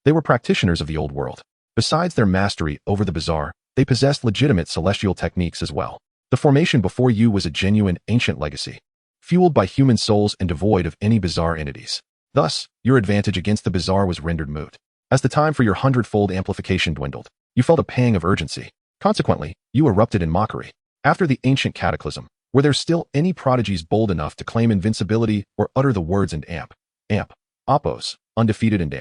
They were practitioners of the old world. Besides their mastery over the bazaar, they possessed legitimate celestial techniques as well. The formation before you was a genuine ancient legacy, fueled by human souls and devoid of any bizarre entities. Thus, your advantage against the bazaar was rendered moot. As the time for your hundredfold amplification dwindled, you felt a pang of urgency. Consequently, you erupted in mockery. After the ancient cataclysm, were there still any prodigies bold enough to claim invincibility or utter the words and amp, Oppos, undefeated and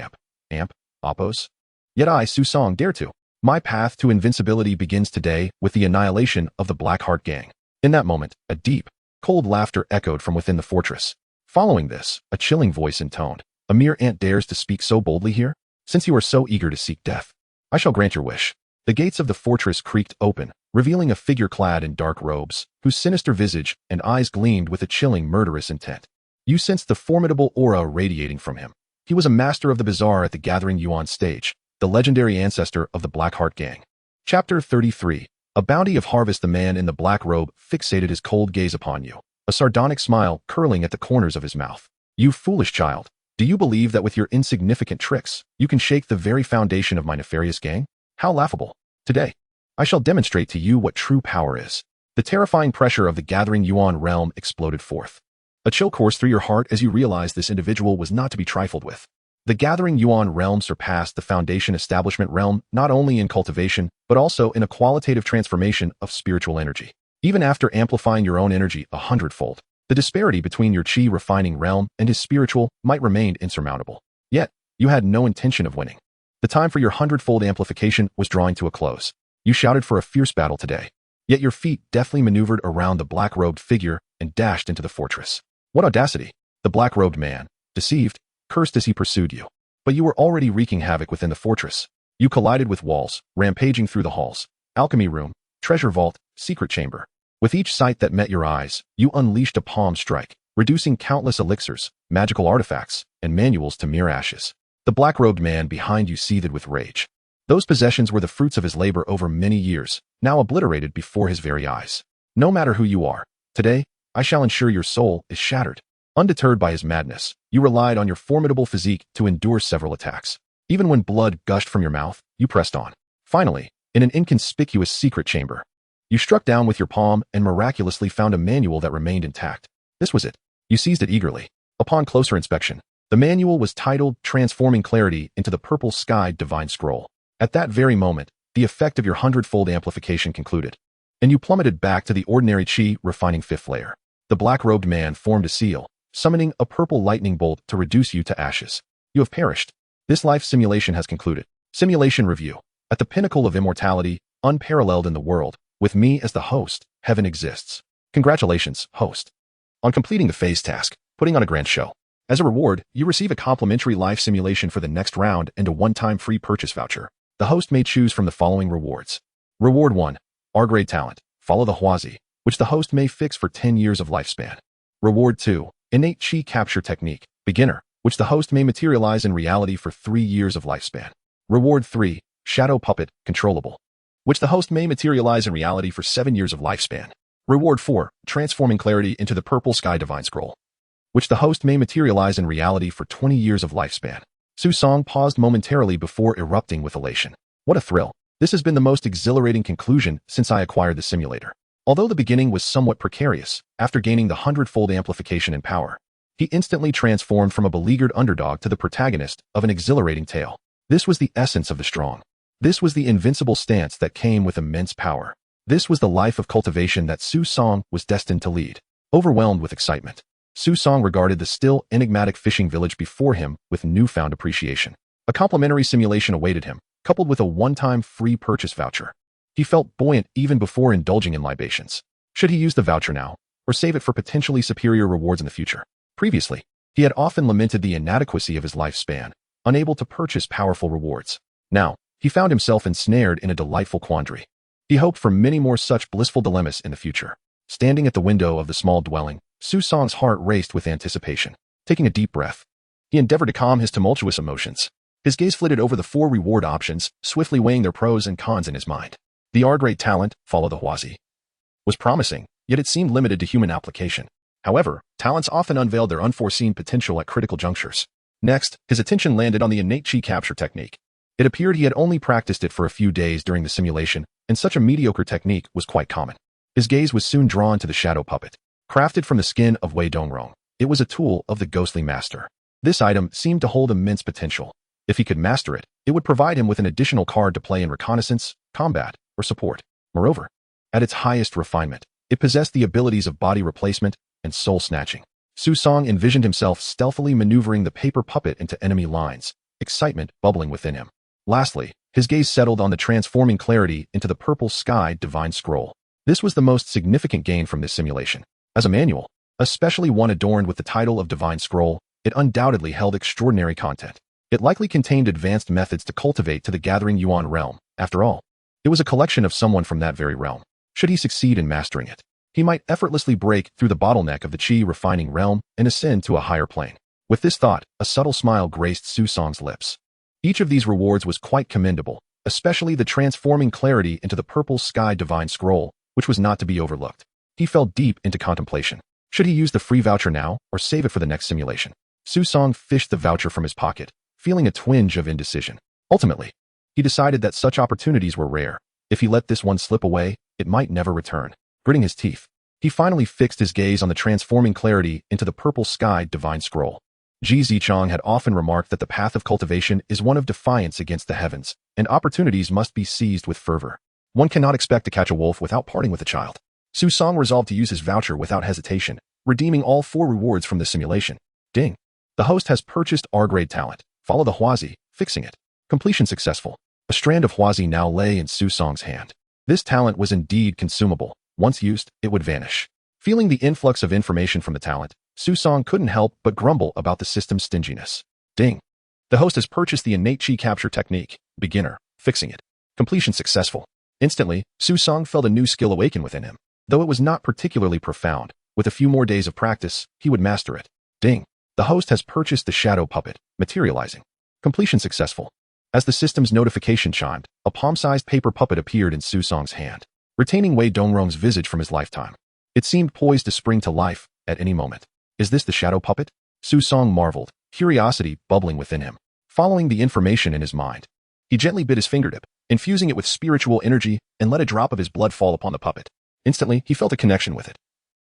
amp, Oppos? Yet I, Susong, dare to. My path to invincibility begins today with the annihilation of the Blackheart gang. In that moment, a deep, cold laughter echoed from within the fortress. Following this, a chilling voice intoned, "A mere ant dares to speak so boldly here? Since you are so eager to seek death, I shall grant your wish." The gates of the fortress creaked open, revealing a figure clad in dark robes, whose sinister visage and eyes gleamed with a chilling, murderous intent. You sensed the formidable aura radiating from him. He was a master of the bazaar at the Gathering Yuan stage, the legendary ancestor of the Blackheart gang. Chapter 33. A bounty of harvest. The man in the black robe fixated his cold gaze upon you, a sardonic smile curling at the corners of his mouth. "You foolish child, do you believe that with your insignificant tricks, you can shake the very foundation of my nefarious gang? How laughable. Today, I shall demonstrate to you what true power is." The terrifying pressure of the Gathering Yuan realm exploded forth. A chill coursed through your heart as you realized this individual was not to be trifled with. The Gathering Yuan realm surpassed the Foundation Establishment realm not only in cultivation, but also in a qualitative transformation of spiritual energy. Even after amplifying your own energy 100-fold, the disparity between your chi refining realm and his spiritual might remain insurmountable. Yet, you had no intention of winning. The time for your 100-fold amplification was drawing to a close. You shouted for a fierce battle today. Yet your feet deftly maneuvered around the black-robed figure and dashed into the fortress. What audacity! The black-robed man, deceived, cursed as he pursued you. But you were already wreaking havoc within the fortress. You collided with walls, rampaging through the halls, alchemy room, treasure vault, secret chamber. With each sight that met your eyes, you unleashed a palm strike, reducing countless elixirs, magical artifacts, and manuals to mere ashes. The black-robed man behind you seethed with rage. Those possessions were the fruits of his labor over many years, now obliterated before his very eyes. No matter who you are, today, I shall ensure your soul is shattered. Undeterred by his madness, you relied on your formidable physique to endure several attacks. Even when blood gushed from your mouth, you pressed on. Finally, in an inconspicuous secret chamber, you struck down with your palm and miraculously found a manual that remained intact. This was it. You seized it eagerly. Upon closer inspection, the manual was titled Transforming Clarity into the Purple Sky Divine Scroll. At that very moment, the effect of your 100-fold amplification concluded, and you plummeted back to the ordinary chi refining 5th layer. The black-robed man formed a seal, summoning a purple lightning bolt to reduce you to ashes. You have perished. This life simulation has concluded. Simulation review. At the pinnacle of immortality, unparalleled in the world, with me as the host, heaven exists. Congratulations, host, on completing the phase task, putting on a grand show. As a reward, you receive a complimentary life simulation for the next round and a one-time free purchase voucher. The host may choose from the following rewards. Reward 1. R-grade talent. Follow the Huazi, which the host may fix for 10 years of lifespan. Reward 2. Innate Chi Capture Technique, Beginner, which the host may materialize in reality for 3 years of lifespan. Reward 3. Shadow Puppet, Controllable, which the host may materialize in reality for 7 years of lifespan. Reward 4. Transforming Clarity into the Purple Sky Divine Scroll, which the host may materialize in reality for 20 years of lifespan. Susong paused momentarily before erupting with elation. What a thrill. This has been the most exhilarating conclusion since I acquired the simulator. Although the beginning was somewhat precarious, after gaining the 100-fold amplification and power, he instantly transformed from a beleaguered underdog to the protagonist of an exhilarating tale. This was the essence of the strong, This was the invincible stance that came with immense power. This was the life of cultivation that Su Song was destined to lead. Overwhelmed with excitement, Su Song regarded the still enigmatic fishing village before him with newfound appreciation. A complimentary simulation awaited him, coupled with a one-time free purchase voucher. He felt buoyant even before indulging in libations. Should he use the voucher now, or save it for potentially superior rewards in the future? Previously, he had often lamented the inadequacy of his lifespan, unable to purchase powerful rewards. Now, he found himself ensnared in a delightful quandary. He hoped for many more such blissful dilemmas in the future. Standing at the window of the small dwelling, Su Song's heart raced with anticipation. Taking a deep breath, he endeavored to calm his tumultuous emotions. His gaze flitted over the 4 reward options, swiftly weighing their pros and cons in his mind. The R-grade talent, Follow the Huazi, was promising, yet it seemed limited to human application. However, talents often unveiled their unforeseen potential at critical junctures. Next, his attention landed on the innate chi capture technique. It appeared he had only practiced it for a few days during the simulation, and such a mediocre technique was quite common. His gaze was soon drawn to the shadow puppet. Crafted from the skin of Wei Dongrong, it was a tool of the ghostly master. This item seemed to hold immense potential. If he could master it, it would provide him with an additional card to play in reconnaissance, combat, or support. Moreover, at its highest refinement, it possessed the abilities of body replacement and soul snatching. Su Song envisioned himself stealthily maneuvering the paper puppet into enemy lines, excitement bubbling within him. Lastly, his gaze settled on the transforming clarity into the purple sky divine scroll. This was the most significant gain from this simulation. As a manual, especially one adorned with the title of Divine Scroll, it undoubtedly held extraordinary content. It likely contained advanced methods to cultivate to the gathering Yuan realm. After all, it was a collection of someone from that very realm. Should he succeed in mastering it, he might effortlessly break through the bottleneck of the chi refining realm and ascend to a higher plane. With this thought, a subtle smile graced Su Song's lips. Each of these rewards was quite commendable, especially the transforming clarity into the purple sky divine scroll, which was not to be overlooked. He fell deep into contemplation. Should he use the free voucher now or save it for the next simulation? Su Song fished the voucher from his pocket, feeling a twinge of indecision. Ultimately, he decided that such opportunities were rare. If he let this one slip away, it might never return. Gritting his teeth, he finally fixed his gaze on the transforming clarity into the purple sky divine scroll. Ji Zichong had often remarked that the path of cultivation is one of defiance against the heavens, and opportunities must be seized with fervor. One cannot expect to catch a wolf without parting with a child. Su Song resolved to use his voucher without hesitation, redeeming all 4 rewards from the simulation. Ding! The host has purchased R-grade talent. Follow the Huazi, fixing it. Completion successful. A strand of Huazi now lay in Su Song's hand. This talent was indeed consumable. Once used, it would vanish. Feeling the influx of information from the talent, Su Song couldn't help but grumble about the system's stinginess. Ding! The host has purchased the innate chi capture technique. Beginner, fixing it. Completion successful. Instantly, Su Song felt a new skill awaken within him. Though it was not particularly profound, with a few more days of practice, he would master it. Ding! The host has purchased the shadow puppet, materializing. Completion successful. As the system's notification chimed, a palm-sized paper puppet appeared in Su Song's hand, retaining Wei Dongrong's visage from his lifetime. It seemed poised to spring to life at any moment. Is this the shadow puppet? Su Song marveled, curiosity bubbling within him. Following the information in his mind, he gently bit his fingertip, infusing it with spiritual energy, and let a drop of his blood fall upon the puppet. Instantly, he felt a connection with it.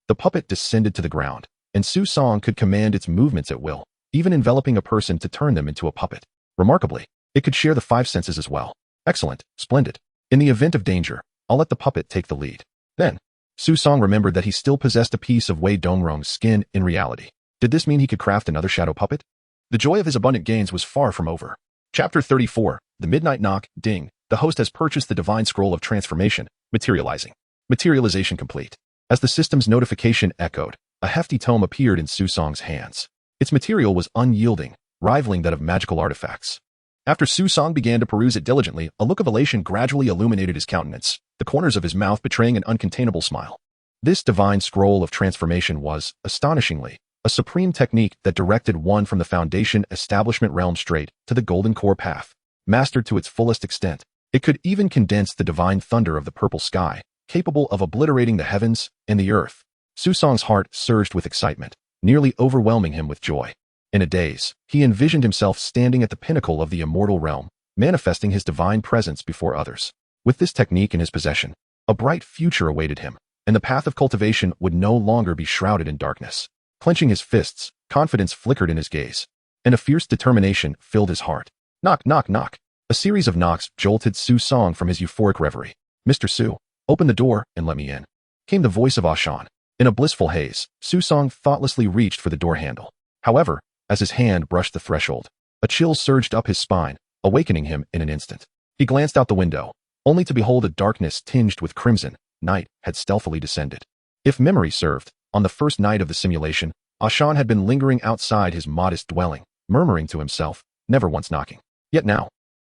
The puppet descended to the ground, and Su Song could command its movements at will, even enveloping a person to turn them into a puppet. Remarkably, it could share the 5 senses as well. Excellent, splendid. In the event of danger, I'll let the puppet take the lead. Then, Su Song remembered that he still possessed a piece of Wei Dongrong's skin in reality. Did this mean he could craft another shadow puppet? The joy of his abundant gains was far from over. Chapter 34, The Midnight Knock. Ding! The host has purchased the Divine Scroll of Transformation, materializing. Materialization complete. As the system's notification echoed, a hefty tome appeared in Su Song's hands. Its material was unyielding, rivaling that of magical artifacts. After Su Song began to peruse it diligently, a look of elation gradually illuminated his countenance, the corners of his mouth betraying an uncontainable smile. This divine scroll of transformation was, astonishingly, a supreme technique that directed one from the foundation establishment realm straight to the golden core path. Mastered to its fullest extent, it could even condense the divine thunder of the purple sky, capable of obliterating the heavens and the earth. Su Song's heart surged with excitement, nearly overwhelming him with joy. In a daze, he envisioned himself standing at the pinnacle of the immortal realm, manifesting his divine presence before others. With this technique in his possession, a bright future awaited him, and the path of cultivation would no longer be shrouded in darkness. Clenching his fists, confidence flickered in his gaze, and a fierce determination filled his heart. Knock, knock, knock. A series of knocks jolted Su Song from his euphoric reverie. "Mr. Su, open the door and let me in," came the voice of Ashan. In a blissful haze, Su Song thoughtlessly reached for the door handle. However, as his hand brushed the threshold, a chill surged up his spine, awakening him in an instant. He glanced out the window, only to behold a darkness tinged with crimson. Night had stealthily descended. If memory served, on the first night of the simulation, Ashan had been lingering outside his modest dwelling, murmuring to himself, never once knocking. Yet now,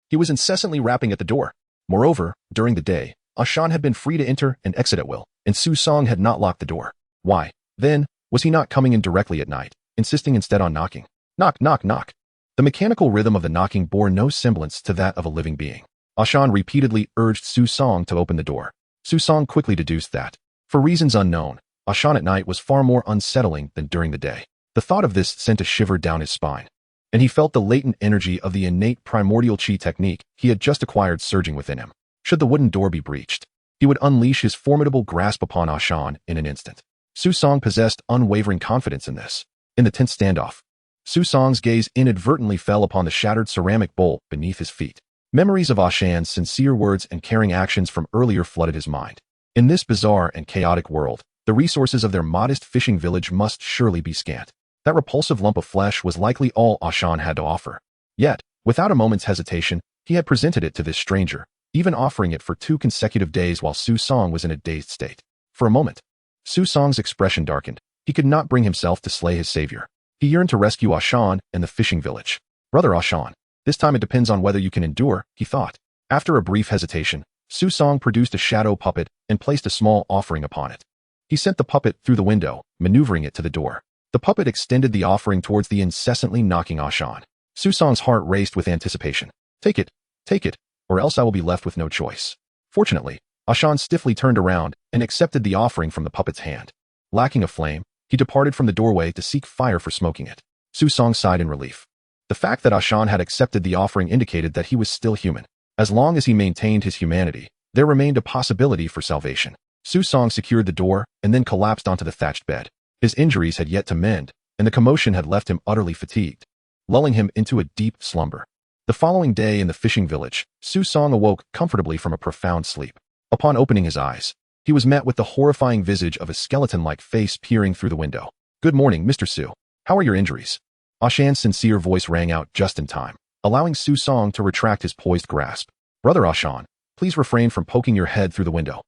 he was incessantly rapping at the door. Moreover, during the day, Ashan had been free to enter and exit at will, and Su Song had not locked the door. Why, then, was he not coming in directly at night, insisting instead on knocking? Knock, knock, knock. The mechanical rhythm of the knocking bore no semblance to that of a living being. Ashan repeatedly urged Su Song to open the door. Su Song quickly deduced that, for reasons unknown, Ashan at night was far more unsettling than during the day. The thought of this sent a shiver down his spine, and he felt the latent energy of the innate primordial chi technique he had just acquired surging within him. Should the wooden door be breached, he would unleash his formidable grasp upon Ashan in an instant. Su Song possessed unwavering confidence in this. In the tense standoff, Su Song's gaze inadvertently fell upon the shattered ceramic bowl beneath his feet. Memories of Ashan's sincere words and caring actions from earlier flooded his mind. In this bizarre and chaotic world, the resources of their modest fishing village must surely be scant. That repulsive lump of flesh was likely all Ashan had to offer. Yet, without a moment's hesitation, he had presented it to this stranger, even offering it for 2 consecutive days while Su Song was in a dazed state. For a moment, Su Song's expression darkened. He could not bring himself to slay his savior. He yearned to rescue Ashan and the fishing village. "Brother Ashan, this time it depends on whether you can endure," he thought. After a brief hesitation, Su Song produced a shadow puppet and placed a small offering upon it. He sent the puppet through the window, maneuvering it to the door. The puppet extended the offering towards the incessantly knocking Ashan. Su Song's heart raced with anticipation. Take it, or else I will be left with no choice." Fortunately, Ashan stiffly turned around and accepted the offering from the puppet's hand. Lacking a flame, he departed from the doorway to seek fire for smoking it. Su Song sighed in relief. The fact that Ashan had accepted the offering indicated that he was still human. As long as he maintained his humanity, there remained a possibility for salvation. Su Song secured the door and then collapsed onto the thatched bed. His injuries had yet to mend, and the commotion had left him utterly fatigued, lulling him into a deep slumber. The following day in the fishing village, Su Song awoke comfortably from a profound sleep. Upon opening his eyes, he was met with the horrifying visage of a skeleton-like face peering through the window. "Good morning, Mr. Su. How are your injuries?" Ashan's sincere voice rang out just in time, allowing Su Song to retract his poised grasp. "Brother Ashan, please refrain from poking your head through the window.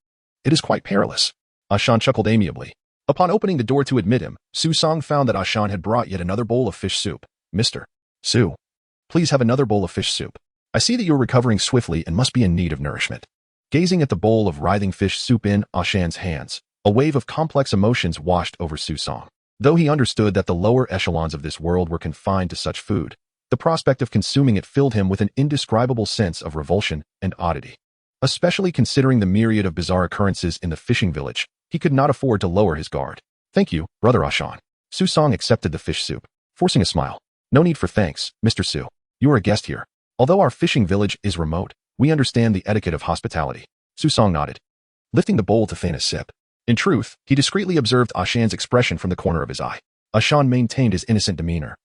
It is quite perilous." Ashan chuckled amiably. Upon opening the door to admit him, Su Song found that Ashan had brought yet another bowl of fish soup. "Mr. Su, please have another bowl of fish soup. I see that you are recovering swiftly and must be in need of nourishment." Gazing at the bowl of writhing fish soup in Ashan's hands, a wave of complex emotions washed over Su Song. Though he understood that the lower echelons of this world were confined to such food, the prospect of consuming it filled him with an indescribable sense of revulsion and oddity. Especially considering the myriad of bizarre occurrences in the fishing village, he could not afford to lower his guard. "Thank you, Brother Ashan." Su Song accepted the fish soup, forcing a smile. "No need for thanks, Mr. Su. You are a guest here. Although our fishing village is remote, we understand the etiquette of hospitality." Su Song nodded, lifting the bowl to feign a sip. In truth, he discreetly observed Ashan's expression from the corner of his eye. Ashan maintained his innocent demeanor,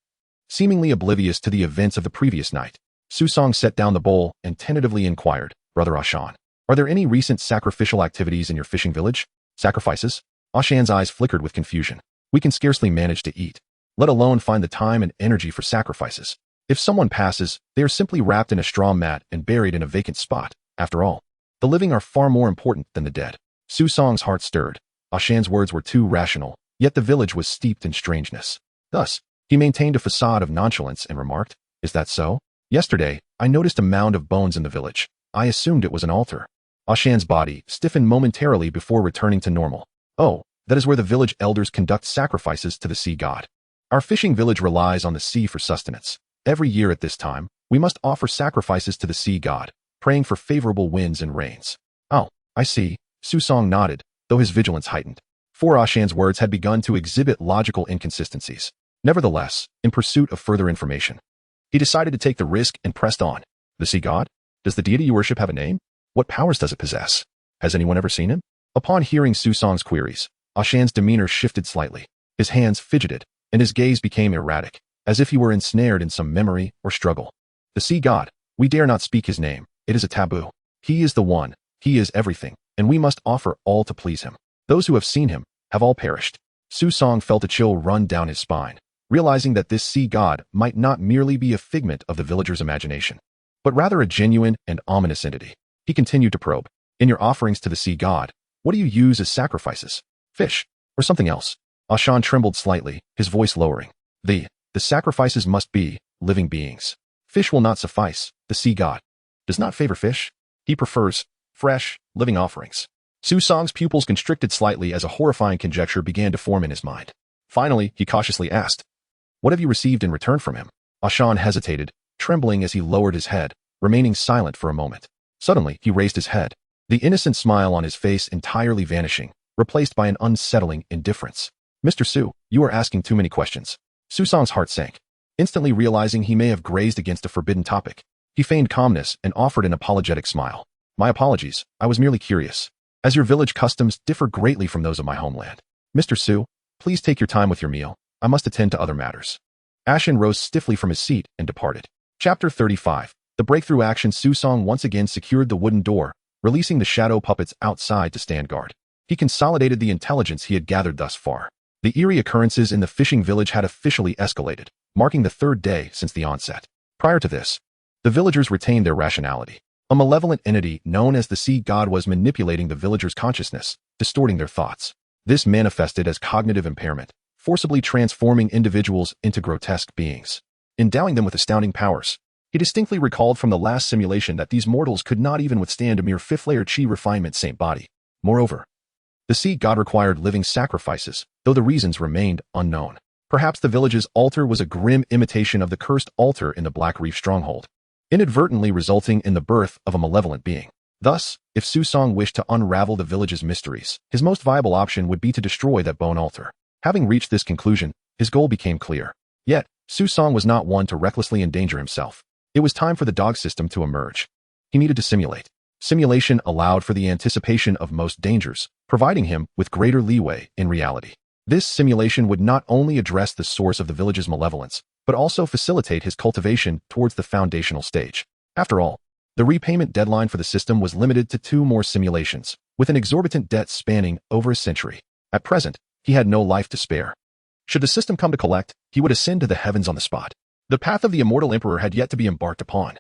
seemingly oblivious to the events of the previous night. Su Song set down the bowl and tentatively inquired, "Brother Ashan, are there any recent sacrificial activities in your fishing village?" "Sacrifices?" Ashan's eyes flickered with confusion. "We can scarcely manage to eat, let alone find the time and energy for sacrifices. If someone passes, they are simply wrapped in a straw mat and buried in a vacant spot. After all, the living are far more important than the dead." Su Song's heart stirred. Ashan's words were too rational, yet the village was steeped in strangeness. Thus, he maintained a facade of nonchalance and remarked, "Is that so? Yesterday, I noticed a mound of bones in the village. I assumed it was an altar." Ashan's body stiffened momentarily before returning to normal. "Oh, that is where the village elders conduct sacrifices to the sea god. Our fishing village relies on the sea for sustenance. Every year at this time, we must offer sacrifices to the sea god, praying for favorable winds and rains." "Oh, I see." Su Song nodded, though his vigilance heightened. For Ashan's words had begun to exhibit logical inconsistencies. Nevertheless, in pursuit of further information, he decided to take the risk and pressed on. "The sea god? Does the deity you worship have a name? What powers does it possess? Has anyone ever seen him?" Upon hearing Su Song's queries, Ashan's demeanor shifted slightly. His hands fidgeted, and his gaze became erratic, as if he were ensnared in some memory or struggle. "The sea god," We dare not speak his name. It is a taboo. He is the one. He is everything, and we must offer all to please him. Those who have seen him have all perished. Su Song felt a chill run down his spine, realizing that this sea god might not merely be a figment of the villagers' imagination, but rather a genuine and ominous entity. He continued to probe. In your offerings to the sea god, what do you use as sacrifices? Fish, or something else? Ashan trembled slightly, his voice lowering. The sacrifices must be living beings. Fish will not suffice. The sea god does not favor fish. He prefers fresh, living offerings. Su Song's pupils constricted slightly as a horrifying conjecture began to form in his mind. Finally, he cautiously asked, "What have you received in return from him?" Ashan hesitated, trembling as he lowered his head, remaining silent for a moment. Suddenly, he raised his head, the innocent smile on his face entirely vanishing, replaced by an unsettling indifference. "Mr. Su, you are asking too many questions." Su Song's heart sank, instantly realizing he may have grazed against a forbidden topic. He feigned calmness and offered an apologetic smile. "My apologies, I was merely curious, as your village customs differ greatly from those of my homeland. Mr. Su, please take your time with your meal. I must attend to other matters." Ashen rose stiffly from his seat and departed. Chapter 35. The breakthrough action. Su Song once again secured the wooden door, releasing the shadow puppets outside to stand guard. He consolidated the intelligence he had gathered thus far. The eerie occurrences in the fishing village had officially escalated, marking the third day since the onset. Prior to this, the villagers retained their rationality. A malevolent entity known as the sea god was manipulating the villagers' consciousness, distorting their thoughts. This manifested as cognitive impairment, forcibly transforming individuals into grotesque beings, endowing them with astounding powers. He distinctly recalled from the last simulation that these mortals could not even withstand a mere fifth-layer chi refinement saint body. Moreover, the sea god required living sacrifices, though the reasons remained unknown. Perhaps the village's altar was a grim imitation of the cursed altar in the Black Reef stronghold, inadvertently resulting in the birth of a malevolent being. Thus, if Su Song wished to unravel the village's mysteries, his most viable option would be to destroy that bone altar. Having reached this conclusion, his goal became clear. Yet, Su Song was not one to recklessly endanger himself. It was time for the dog system to emerge. He needed to simulate. Simulation allowed for the anticipation of most dangers, providing him with greater leeway in reality. This simulation would not only address the source of the village's malevolence, but also facilitate his cultivation towards the foundational stage. After all, the repayment deadline for the system was limited to 2 more simulations, with an exorbitant debt spanning over a century. At present, he had no life to spare. Should the system come to collect, he would ascend to the heavens on the spot. The path of the immortal emperor had yet to be embarked upon,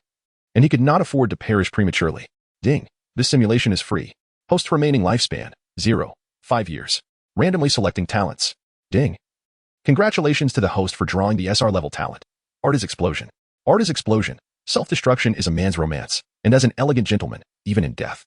and he could not afford to perish prematurely. Ding. This simulation is free. Post remaining lifespan, 0. 5 years. Randomly selecting talents. Ding. Congratulations to the host for drawing the SR level talent. Art is explosion. Art is explosion. Self-destruction is a man's romance, and as an elegant gentleman, even in death,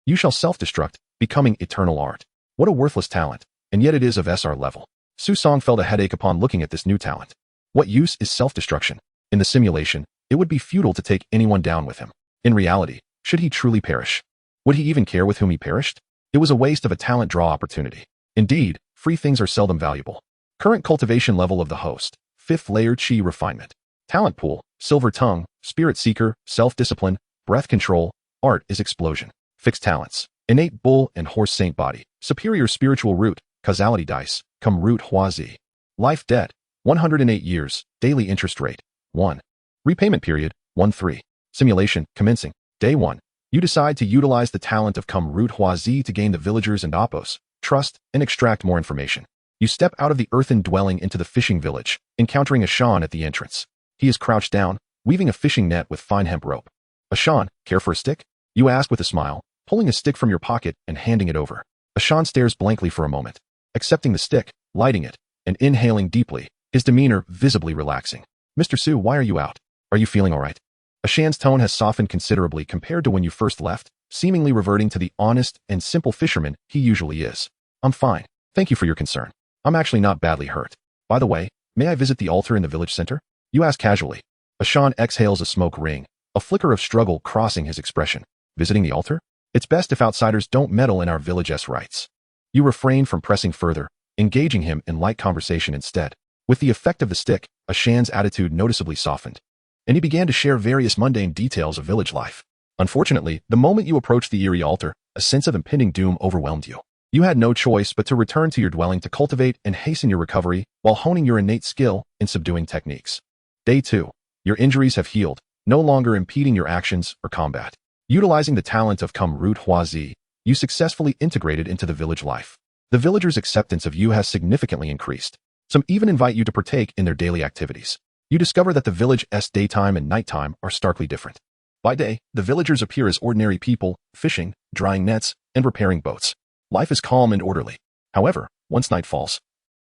you shall self-destruct, becoming eternal art. What a worthless talent, and yet it is of SR level. Su Song felt a headache upon looking at this new talent. What use is self-destruction? In the simulation, it would be futile to take anyone down with him. In reality, should he truly perish, would he even care with whom he perished? It was a waste of a talent draw opportunity. Indeed, free things are seldom valuable. Current cultivation level of the host, 5th layer chi refinement. Talent pool, silver tongue, spirit seeker, self-discipline, breath control, art is explosion. Fixed talents, innate bull and horse saint body, superior spiritual root, causality dice, come root hua zi. Life debt, 108 years, daily interest rate, 1. Repayment period, 1-3. Simulation, commencing, day 1. You decide to utilize the talent of come root hua zi to gain the villagers and oppos, trust, and extract more information. You step out of the earthen dwelling into the fishing village, encountering Ashan at the entrance. He is crouched down, weaving a fishing net with fine hemp rope. "Ashan, care for a stick?" You ask with a smile, pulling a stick from your pocket and handing it over. Ashan stares blankly for a moment, accepting the stick, lighting it, and inhaling deeply, his demeanor visibly relaxing. "Mr. Su, why are you out? Are you feeling all right?" Ashan's tone has softened considerably compared to when you first left, seemingly reverting to the honest and simple fisherman he usually is. "I'm fine. Thank you for your concern. I'm actually not badly hurt. By the way, may I visit the altar in the village center?" You ask casually. Ashan exhales a smoke ring, a flicker of struggle crossing his expression. "Visiting the altar? It's best if outsiders don't meddle in our village's rights." You refrain from pressing further, engaging him in light conversation instead. With the effect of the stick, Ashan's attitude noticeably softened, and he began to share various mundane details of village life. Unfortunately, the moment you approached the eerie altar, a sense of impending doom overwhelmed you. You had no choice but to return to your dwelling to cultivate and hasten your recovery while honing your innate skill in subduing techniques. Day 2. Your injuries have healed, no longer impeding your actions or combat. Utilizing the talent of Kum Root Huazi, you successfully integrated into the village life. The villagers' acceptance of you has significantly increased. Some even invite you to partake in their daily activities. You discover that the village's daytime and nighttime are starkly different. By day, the villagers appear as ordinary people, fishing, drying nets, and repairing boats. Life is calm and orderly. However, once night falls,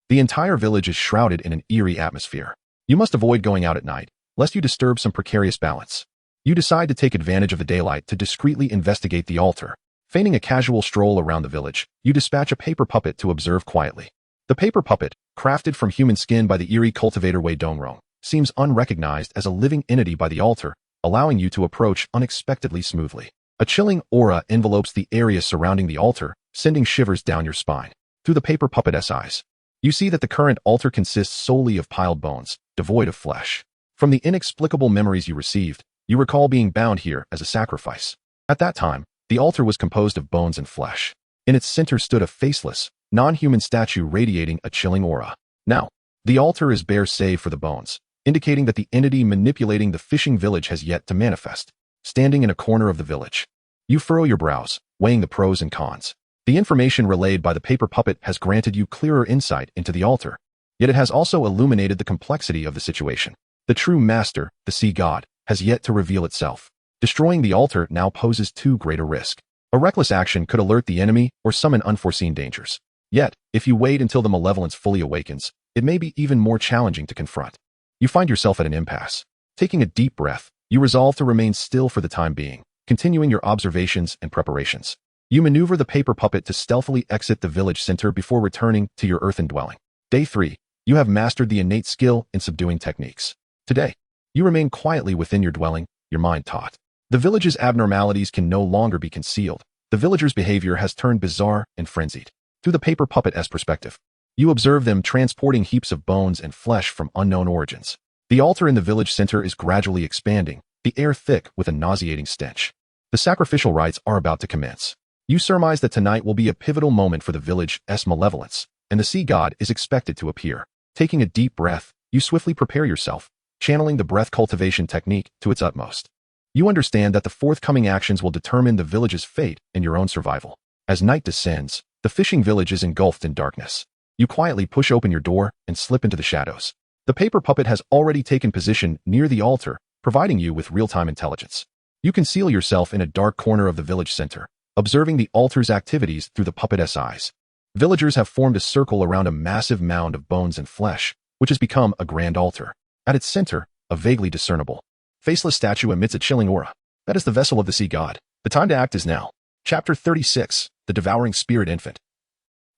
the entire village is shrouded in an eerie atmosphere. You must avoid going out at night, lest you disturb some precarious balance. You decide to take advantage of the daylight to discreetly investigate the altar. Feigning a casual stroll around the village, you dispatch a paper puppet to observe quietly. The paper puppet, crafted from human skin by the eerie cultivator Wei Dongrong, seems unrecognized as a living entity by the altar, allowing you to approach unexpectedly smoothly. A chilling aura envelopes the area surrounding the altar, sending shivers down your spine. Through the paper puppet's eyes, you see that the current altar consists solely of piled bones, devoid of flesh. From the inexplicable memories you received, you recall being bound here as a sacrifice. At that time, the altar was composed of bones and flesh. In its center stood a faceless, non-human statue radiating a chilling aura. Now, the altar is bare save for the bones, indicating that the entity manipulating the fishing village has yet to manifest. Standing in a corner of the village, you furrow your brows, weighing the pros and cons. The information relayed by the paper puppet has granted you clearer insight into the altar, yet it has also illuminated the complexity of the situation. The true master, the sea god, has yet to reveal itself. Destroying the altar now poses too great a risk. A reckless action could alert the enemy or summon unforeseen dangers. Yet, if you wait until the malevolence fully awakens, it may be even more challenging to confront. You find yourself at an impasse. Taking a deep breath, you resolve to remain still for the time being, continuing your observations and preparations. You maneuver the paper puppet to stealthily exit the village center before returning to your earthen dwelling. Day 3. You have mastered the innate skill in subduing techniques. Today, you remain quietly within your dwelling, your mind taut. The village's abnormalities can no longer be concealed. The villagers' behavior has turned bizarre and frenzied. Through the paper puppet's perspective, you observe them transporting heaps of bones and flesh from unknown origins. The altar in the village center is gradually expanding, the air thick with a nauseating stench. The sacrificial rites are about to commence. You surmise that tonight will be a pivotal moment for the village's malevolence, and the sea god is expected to appear. Taking a deep breath, you swiftly prepare yourself, channeling the breath cultivation technique to its utmost. You understand that the forthcoming actions will determine the village's fate and your own survival. As night descends, the fishing village is engulfed in darkness. You quietly push open your door and slip into the shadows. The paper puppet has already taken position near the altar, providing you with real-time intelligence. You conceal yourself in a dark corner of the village center, observing the altar's activities through the puppet's eyes. Villagers have formed a circle around a massive mound of bones and flesh, which has become a grand altar. At its center, a vaguely discernible, faceless statue emits a chilling aura. That is the vessel of the sea god. The time to act is now. Chapter 36. The Devouring Spirit Infant.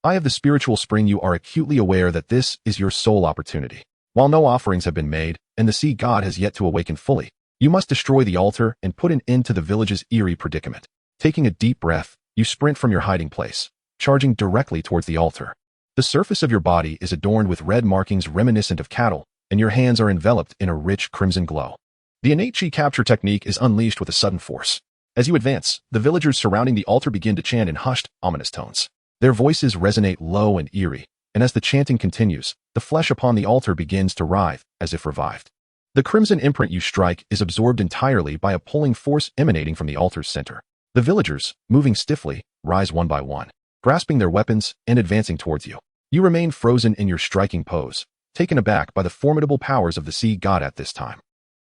Eye of the spiritual spring, you are acutely aware that this is your sole opportunity. While no offerings have been made, and the sea god has yet to awaken fully, you must destroy the altar and put an end to the village's eerie predicament. Taking a deep breath, you sprint from your hiding place, charging directly towards the altar. The surface of your body is adorned with red markings reminiscent of cattle, and your hands are enveloped in a rich crimson glow. The innate chi capture technique is unleashed with a sudden force. As you advance, the villagers surrounding the altar begin to chant in hushed, ominous tones. Their voices resonate low and eerie, and as the chanting continues, the flesh upon the altar begins to writhe, as if revived. The crimson imprint you strike is absorbed entirely by a pulling force emanating from the altar's center. The villagers, moving stiffly, rise one by one, grasping their weapons and advancing towards you. You remain frozen in your striking pose, taken aback by the formidable powers of the sea god at this time.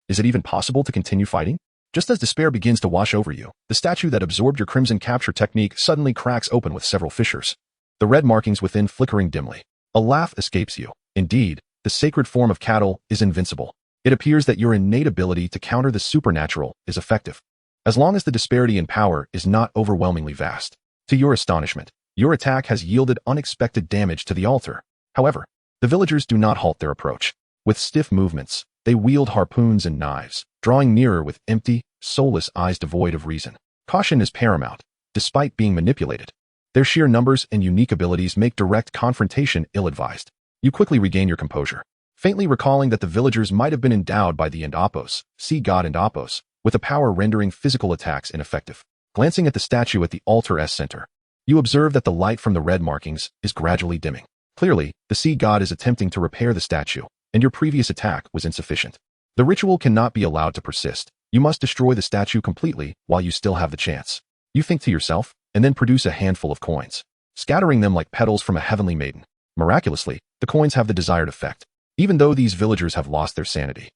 Is it even possible to continue fighting? Just as despair begins to wash over you, the statue that absorbed your crimson capture technique suddenly cracks open with several fissures. The red markings within flickering dimly. A laugh escapes you. Indeed, the sacred form of cattle is invincible. It appears that your innate ability to counter the supernatural is effective, as long as the disparity in power is not overwhelmingly vast. To your astonishment, your attack has yielded unexpected damage to the altar. However, the villagers do not halt their approach. With stiff movements, they wield harpoons and knives, drawing nearer with empty, soulless eyes devoid of reason. Caution is paramount, despite being manipulated. Their sheer numbers and unique abilities make direct confrontation ill-advised. You quickly regain your composure, faintly recalling that the villagers might have been endowed by the Endapos, sea god Endapos, with a power rendering physical attacks ineffective. Glancing at the statue at the altar's center, you observe that the light from the red markings is gradually dimming. Clearly, the sea god is attempting to repair the statue, and your previous attack was insufficient. The ritual cannot be allowed to persist. You must destroy the statue completely while you still have the chance. You think to yourself, and then produce a handful of coins, scattering them like petals from a heavenly maiden. Miraculously, the coins have the desired effect. Even though these villagers have lost their sanity,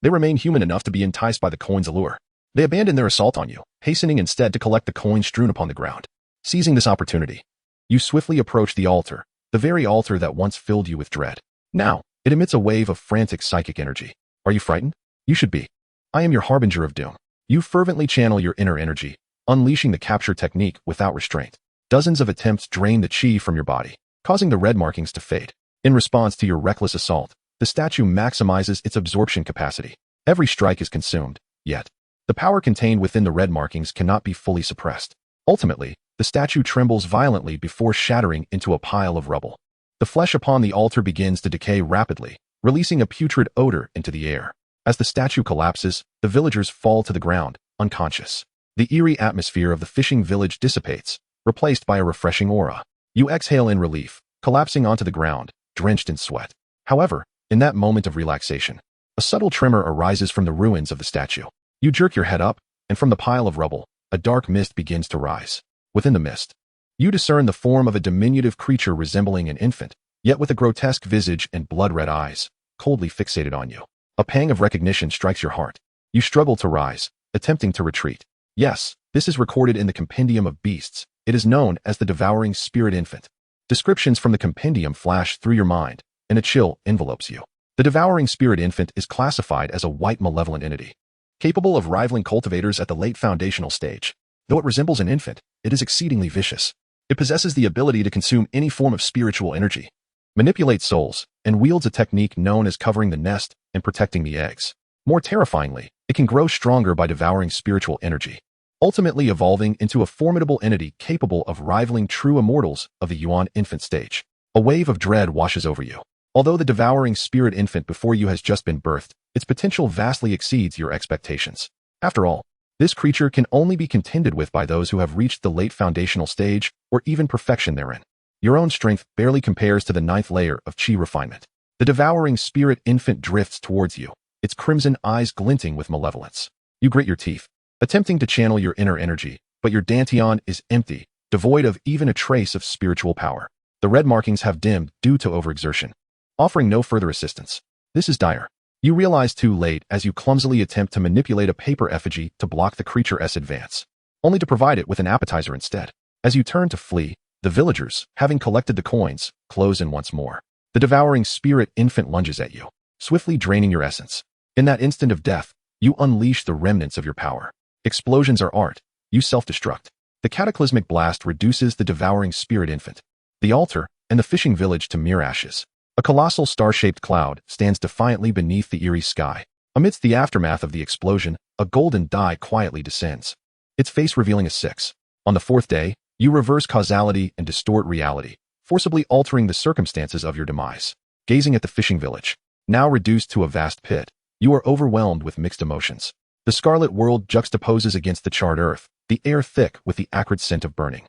they remain human enough to be enticed by the coin's allure. They abandon their assault on you, hastening instead to collect the coins strewn upon the ground. Seizing this opportunity, you swiftly approach the altar, the very altar that once filled you with dread. Now, it emits a wave of frantic psychic energy. Are you frightened? You should be. I am your harbinger of doom. You fervently channel your inner energy, unleashing the capture technique without restraint. Dozens of attempts drain the chi from your body, causing the red markings to fade. In response to your reckless assault, the statue maximizes its absorption capacity. Every strike is consumed, yet the power contained within the red markings cannot be fully suppressed. Ultimately, the statue trembles violently before shattering into a pile of rubble. The flesh upon the altar begins to decay rapidly, releasing a putrid odor into the air. As the statue collapses, the villagers fall to the ground, unconscious. The eerie atmosphere of the fishing village dissipates, replaced by a refreshing aura. You exhale in relief, collapsing onto the ground, drenched in sweat. However, in that moment of relaxation, a subtle tremor arises from the ruins of the statue. You jerk your head up, and from the pile of rubble, a dark mist begins to rise. Within the mist, you discern the form of a diminutive creature resembling an infant, yet with a grotesque visage and blood-red eyes, coldly fixated on you. A pang of recognition strikes your heart. You struggle to rise, attempting to retreat. Yes, this is recorded in the Compendium of Beasts. It is known as the Devouring Spirit Infant. Descriptions from the compendium flash through your mind, and a chill envelopes you. The Devouring Spirit Infant is classified as a white malevolent entity, capable of rivaling cultivators at the late foundational stage. Though it resembles an infant, it is exceedingly vicious. It possesses the ability to consume any form of spiritual energy, manipulate souls, and wields a technique known as covering the nest and protecting the eggs. More terrifyingly, it can grow stronger by devouring spiritual energy, ultimately evolving into a formidable entity capable of rivaling true immortals of the Yuan infant stage. A wave of dread washes over you. Although the devouring spirit infant before you has just been birthed, its potential vastly exceeds your expectations. After all, this creature can only be contended with by those who have reached the late foundational stage or even perfection therein. Your own strength barely compares to the 9th layer of chi refinement. The devouring spirit infant drifts towards you, its crimson eyes glinting with malevolence. You grit your teeth, attempting to channel your inner energy, but your dantian is empty, devoid of even a trace of spiritual power. The red markings have dimmed due to overexertion, offering no further assistance. This is dire. You realize too late as you clumsily attempt to manipulate a paper effigy to block the creature's advance, only to provide it with an appetizer instead. As you turn to flee, the villagers, having collected the coins, close in once more. The devouring spirit infant lunges at you, swiftly draining your essence. In that instant of death, you unleash the remnants of your power. Explosions are art. You self-destruct. The cataclysmic blast reduces the devouring spirit infant, the altar, and the fishing village to mere ashes. A colossal star-shaped cloud stands defiantly beneath the eerie sky. Amidst the aftermath of the explosion, a golden die quietly descends, its face revealing a 6. On the 4th day, you reverse causality and distort reality, forcibly altering the circumstances of your demise. Gazing at the fishing village, now reduced to a vast pit, you are overwhelmed with mixed emotions. The scarlet world juxtaposes against the charred earth, the air thick with the acrid scent of burning.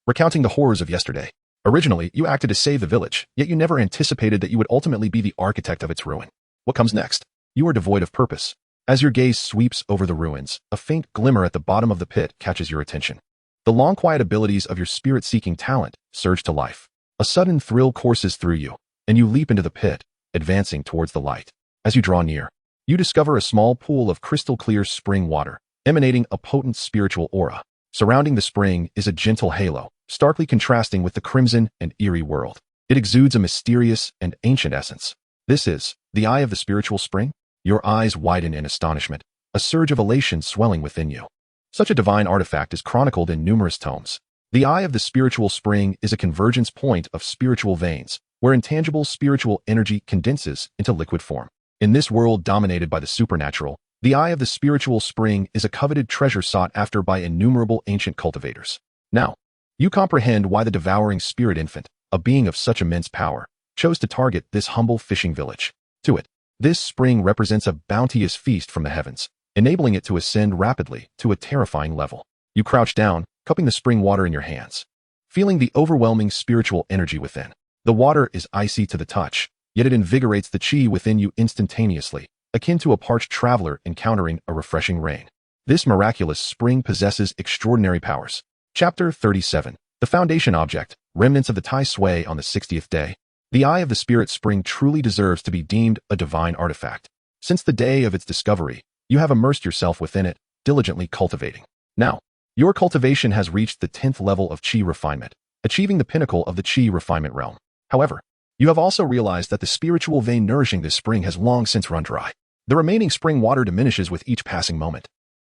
Recounting the horrors of yesterday. Originally, you acted to save the village, yet you never anticipated that you would ultimately be the architect of its ruin. What comes next? You are devoid of purpose. As your gaze sweeps over the ruins, a faint glimmer at the bottom of the pit catches your attention. The long quiet abilities of your spirit-seeking talent surge to life. A sudden thrill courses through you, and you leap into the pit, advancing towards the light. As you draw near, you discover a small pool of crystal-clear spring water, emanating a potent spiritual aura. Surrounding the spring is a gentle halo, starkly contrasting with the crimson and eerie world. It exudes a mysterious and ancient essence. This is the eye of the spiritual spring? Your eyes widen in astonishment, a surge of elation swelling within you. Such a divine artifact is chronicled in numerous tomes. The eye of the spiritual spring is a convergence point of spiritual veins, where intangible spiritual energy condenses into liquid form. In this world dominated by the supernatural, the eye of the spiritual spring is a coveted treasure sought after by innumerable ancient cultivators. Now, you comprehend why the devouring spirit infant, a being of such immense power, chose to target this humble fishing village. To it, this spring represents a bounteous feast from the heavens, enabling it to ascend rapidly to a terrifying level. You crouch down, cupping the spring water in your hands, feeling the overwhelming spiritual energy within. The water is icy to the touch, yet it invigorates the chi within you instantaneously, akin to a parched traveler encountering a refreshing rain. This miraculous spring possesses extraordinary powers. Chapter 37. The Foundation Object, Remnants of the Tai Sui on the 60th Day. The eye of the spirit spring truly deserves to be deemed a divine artifact. Since the day of its discovery, you have immersed yourself within it, diligently cultivating. Now, your cultivation has reached the 10th level of Qi refinement, achieving the pinnacle of the Qi refinement realm. However, you have also realized that the spiritual vein nourishing this spring has long since run dry. The remaining spring water diminishes with each passing moment.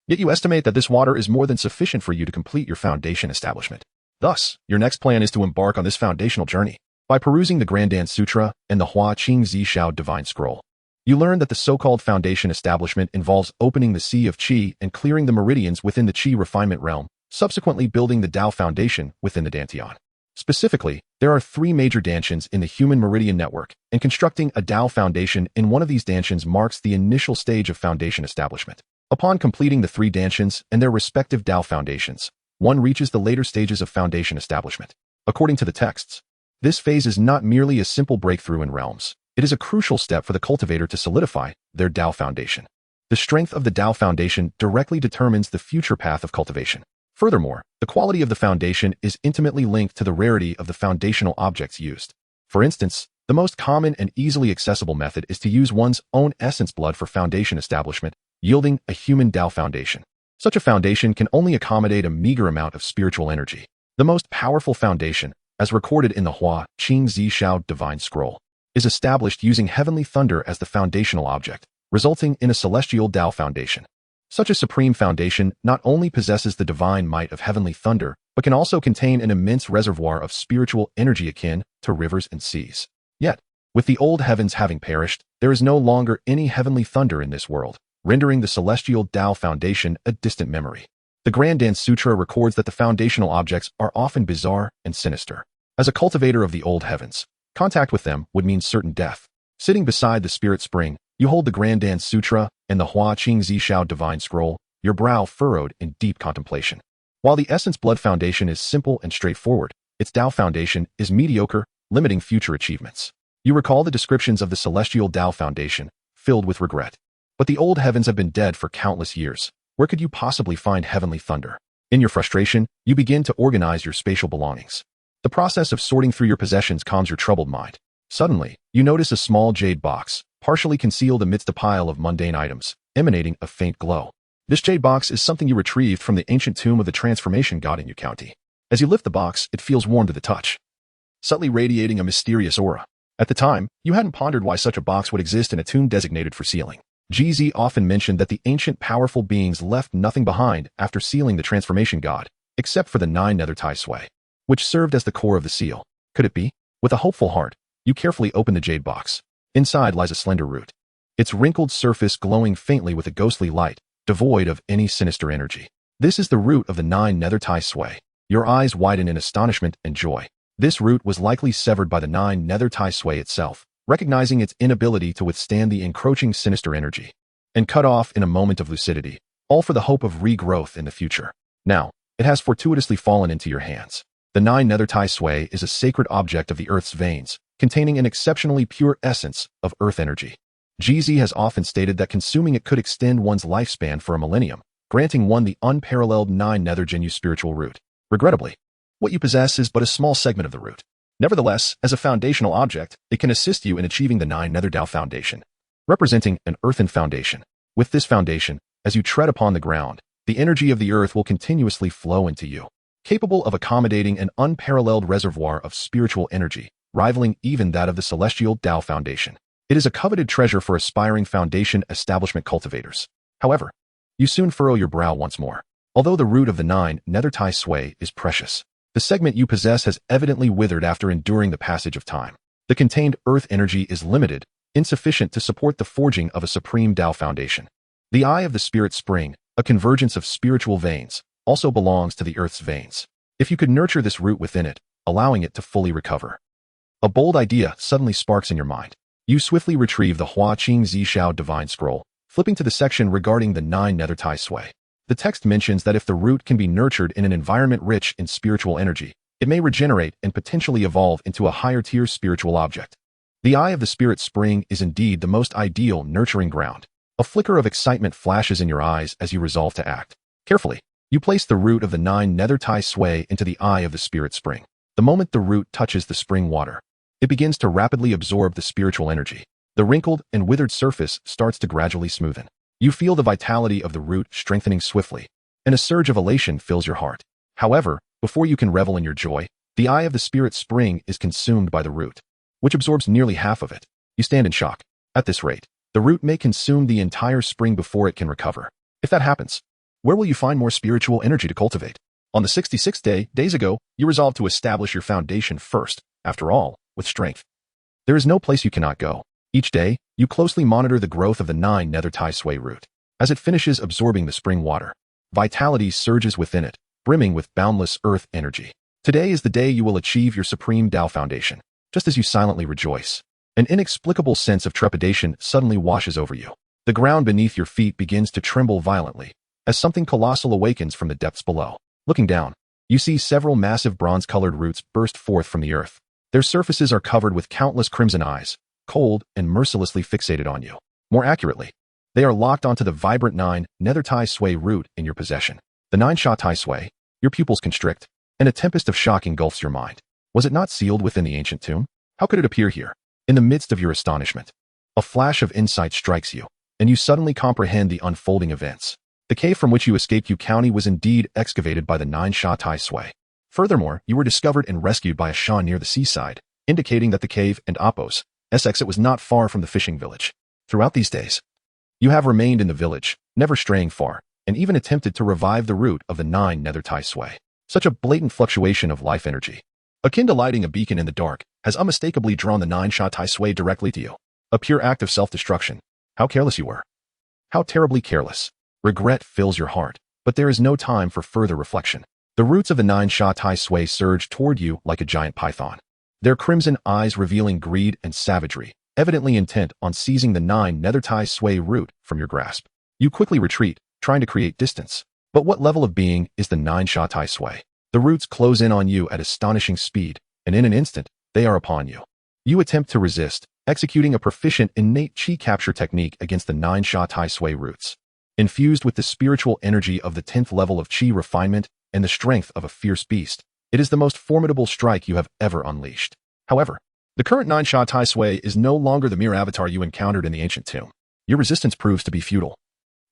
Yet you estimate that this water is more than sufficient for you to complete your foundation establishment. Thus, your next plan is to embark on this foundational journey. By perusing the Grandan Sutra and the Hua Qing Zishao Divine Scroll, you learn that the so-called foundation establishment involves opening the Sea of Qi and clearing the meridians within the Qi refinement realm, subsequently building the Tao foundation within the Dantian. Specifically, there are 3 major dantians in the human meridian network, and constructing a Tao foundation in one of these dantians marks the initial stage of foundation establishment. Upon completing the 3 dantians and their respective Tao foundations, one reaches the later stages of foundation establishment. According to the texts, this phase is not merely a simple breakthrough in realms. It is a crucial step for the cultivator to solidify their Tao foundation. The strength of the Tao foundation directly determines the future path of cultivation. Furthermore, the quality of the foundation is intimately linked to the rarity of the foundational objects used. For instance, the most common and easily accessible method is to use one's own essence blood for foundation establishment, yielding a human Tao foundation. Such a foundation can only accommodate a meager amount of spiritual energy. The most powerful foundation, as recorded in the Hua Qing Zishao Divine Scroll, is established using heavenly thunder as the foundational object, resulting in a celestial Tao foundation. Such a supreme foundation not only possesses the divine might of heavenly thunder, but can also contain an immense reservoir of spiritual energy akin to rivers and seas. Yet, with the old heavens having perished, there is no longer any heavenly thunder in this world, rendering the celestial Tao foundation a distant memory. The Grandan Sutra records that the foundational objects are often bizarre and sinister. As a cultivator of the old heavens, contact with them would mean certain death. Sitting beside the spirit spring, you hold the Grandan Sutra and the Hua Qing Zishao Divine Scroll, your brow furrowed in deep contemplation. While the Essence Blood Foundation is simple and straightforward, its Tao foundation is mediocre, limiting future achievements. You recall the descriptions of the celestial Tao foundation, filled with regret. But the old heavens have been dead for countless years. Where could you possibly find heavenly thunder? In your frustration, you begin to organize your spatial belongings. The process of sorting through your possessions calms your troubled mind. Suddenly, you notice a small jade box, partially concealed amidst a pile of mundane items, emanating a faint glow. This jade box is something you retrieved from the ancient tomb of the transformation god in your county. As you lift the box, it feels warm to the touch, subtly radiating a mysterious aura. At the time, you hadn't pondered why such a box would exist in a tomb designated for sealing. GZ often mentioned that the ancient powerful beings left nothing behind after sealing the transformation god, except for the 9 nether Tai Sui, which served as the core of the seal. Could it be? With a hopeful heart, you carefully open the jade box. Inside lies a slender root, its wrinkled surface glowing faintly with a ghostly light, devoid of any sinister energy. This is the root of the 9 nether Tai Sui. Your eyes widen in astonishment and joy. This root was likely severed by the 9 nether Tai Sui itself, recognizing its inability to withstand the encroaching sinister energy, and cut off in a moment of lucidity, all for the hope of regrowth in the future. Now, it has fortuitously fallen into your hands. The 9 nether Tai Sui is a sacred object of the Earth's veins, containing an exceptionally pure essence of Earth energy. GZ has often stated that consuming it could extend one's lifespan for a millennium, granting one the unparalleled 9 nether Genu spiritual root. Regrettably, what you possess is but a small segment of the root. Nevertheless, as a foundational object, it can assist you in achieving the 9 nether Tao foundation, representing an earthen foundation. With this foundation, as you tread upon the ground, the energy of the earth will continuously flow into you, capable of accommodating an unparalleled reservoir of spiritual energy, rivaling even that of the celestial Tao foundation. It is a coveted treasure for aspiring foundation establishment cultivators. However, you soon furrow your brow once more. Although the root of the 9 nether Tai Sui is precious, the segment you possess has evidently withered after enduring the passage of time. The contained earth energy is limited, insufficient to support the forging of a supreme Tao foundation. The eye of the spirit spring, a convergence of spiritual veins, also belongs to the earth's veins. If you could nurture this root within it, allowing it to fully recover. A bold idea suddenly sparks in your mind. You swiftly retrieve the Hua Qing Zishao Divine Scroll, flipping to the section regarding the 9 nether Tai Sui. The text mentions that if the root can be nurtured in an environment rich in spiritual energy, it may regenerate and potentially evolve into a higher tier spiritual object. The eye of the spirit spring is indeed the most ideal, nurturing ground. A flicker of excitement flashes in your eyes as you resolve to act. Carefully, you place the root of the 9 nether tai sway into the eye of the spirit spring. The moment the root touches the spring water, it begins to rapidly absorb the spiritual energy. The wrinkled and withered surface starts to gradually smoothen. You feel the vitality of the root strengthening swiftly, and a surge of elation fills your heart. However, before you can revel in your joy, the eye of the spirit spring is consumed by the root, which absorbs nearly half of it. You stand in shock. At this rate, the root may consume the entire spring before it can recover. If that happens, where will you find more spiritual energy to cultivate? On the 66th day, days ago, you resolved to establish your foundation first, after all, with strength. There is no place you cannot go. Each day, you closely monitor the growth of the 9 nether tai sway root. As it finishes absorbing the spring water, vitality surges within it, brimming with boundless earth energy. Today is the day you will achieve your supreme Tao foundation. Just as you silently rejoice, an inexplicable sense of trepidation suddenly washes over you. The ground beneath your feet begins to tremble violently, as something colossal awakens from the depths below. Looking down, you see several massive bronze-colored roots burst forth from the earth. Their surfaces are covered with countless crimson eyes, cold and mercilessly fixated on you. More accurately, they are locked onto the vibrant 9 nether tai sway root in your possession. The 9 sha tai sway, your pupils constrict, and a tempest of shock engulfs your mind. Was it not sealed within the ancient tomb? How could it appear here? In the midst of your astonishment, a flash of insight strikes you, and you suddenly comprehend the unfolding events. The cave from which you escaped Yu County was indeed excavated by the 9 sha tai sway. Furthermore, you were discovered and rescued by a shan near the seaside, indicating that the cave and Appo's exit was not far from the fishing village. Throughout these days, you have remained in the village, never straying far, and even attempted to revive the root of the 9 nether tai sway. Such a blatant fluctuation of life energy, akin to lighting a beacon in the dark, has unmistakably drawn the 9 sha tai sway directly to you. A pure act of self-destruction. How careless you were. How terribly careless. Regret fills your heart, but there is no time for further reflection. The roots of the 9 sha tai sway surge toward you like a giant python, their crimson eyes revealing greed and savagery, evidently intent on seizing the 9 nether tai sway root from your grasp. You quickly retreat, trying to create distance. But what level of being is the 9 sha tai sway? The roots close in on you at astonishing speed, and in an instant, they are upon you. You attempt to resist, executing a proficient innate chi capture technique against the 9 sha tai sway roots. Infused with the spiritual energy of the 10th level of chi refinement and the strength of a fierce beast, it is the most formidable strike you have ever unleashed. However, the current 9 sha tai sway is no longer the mere avatar you encountered in the ancient tomb. Your resistance proves to be futile.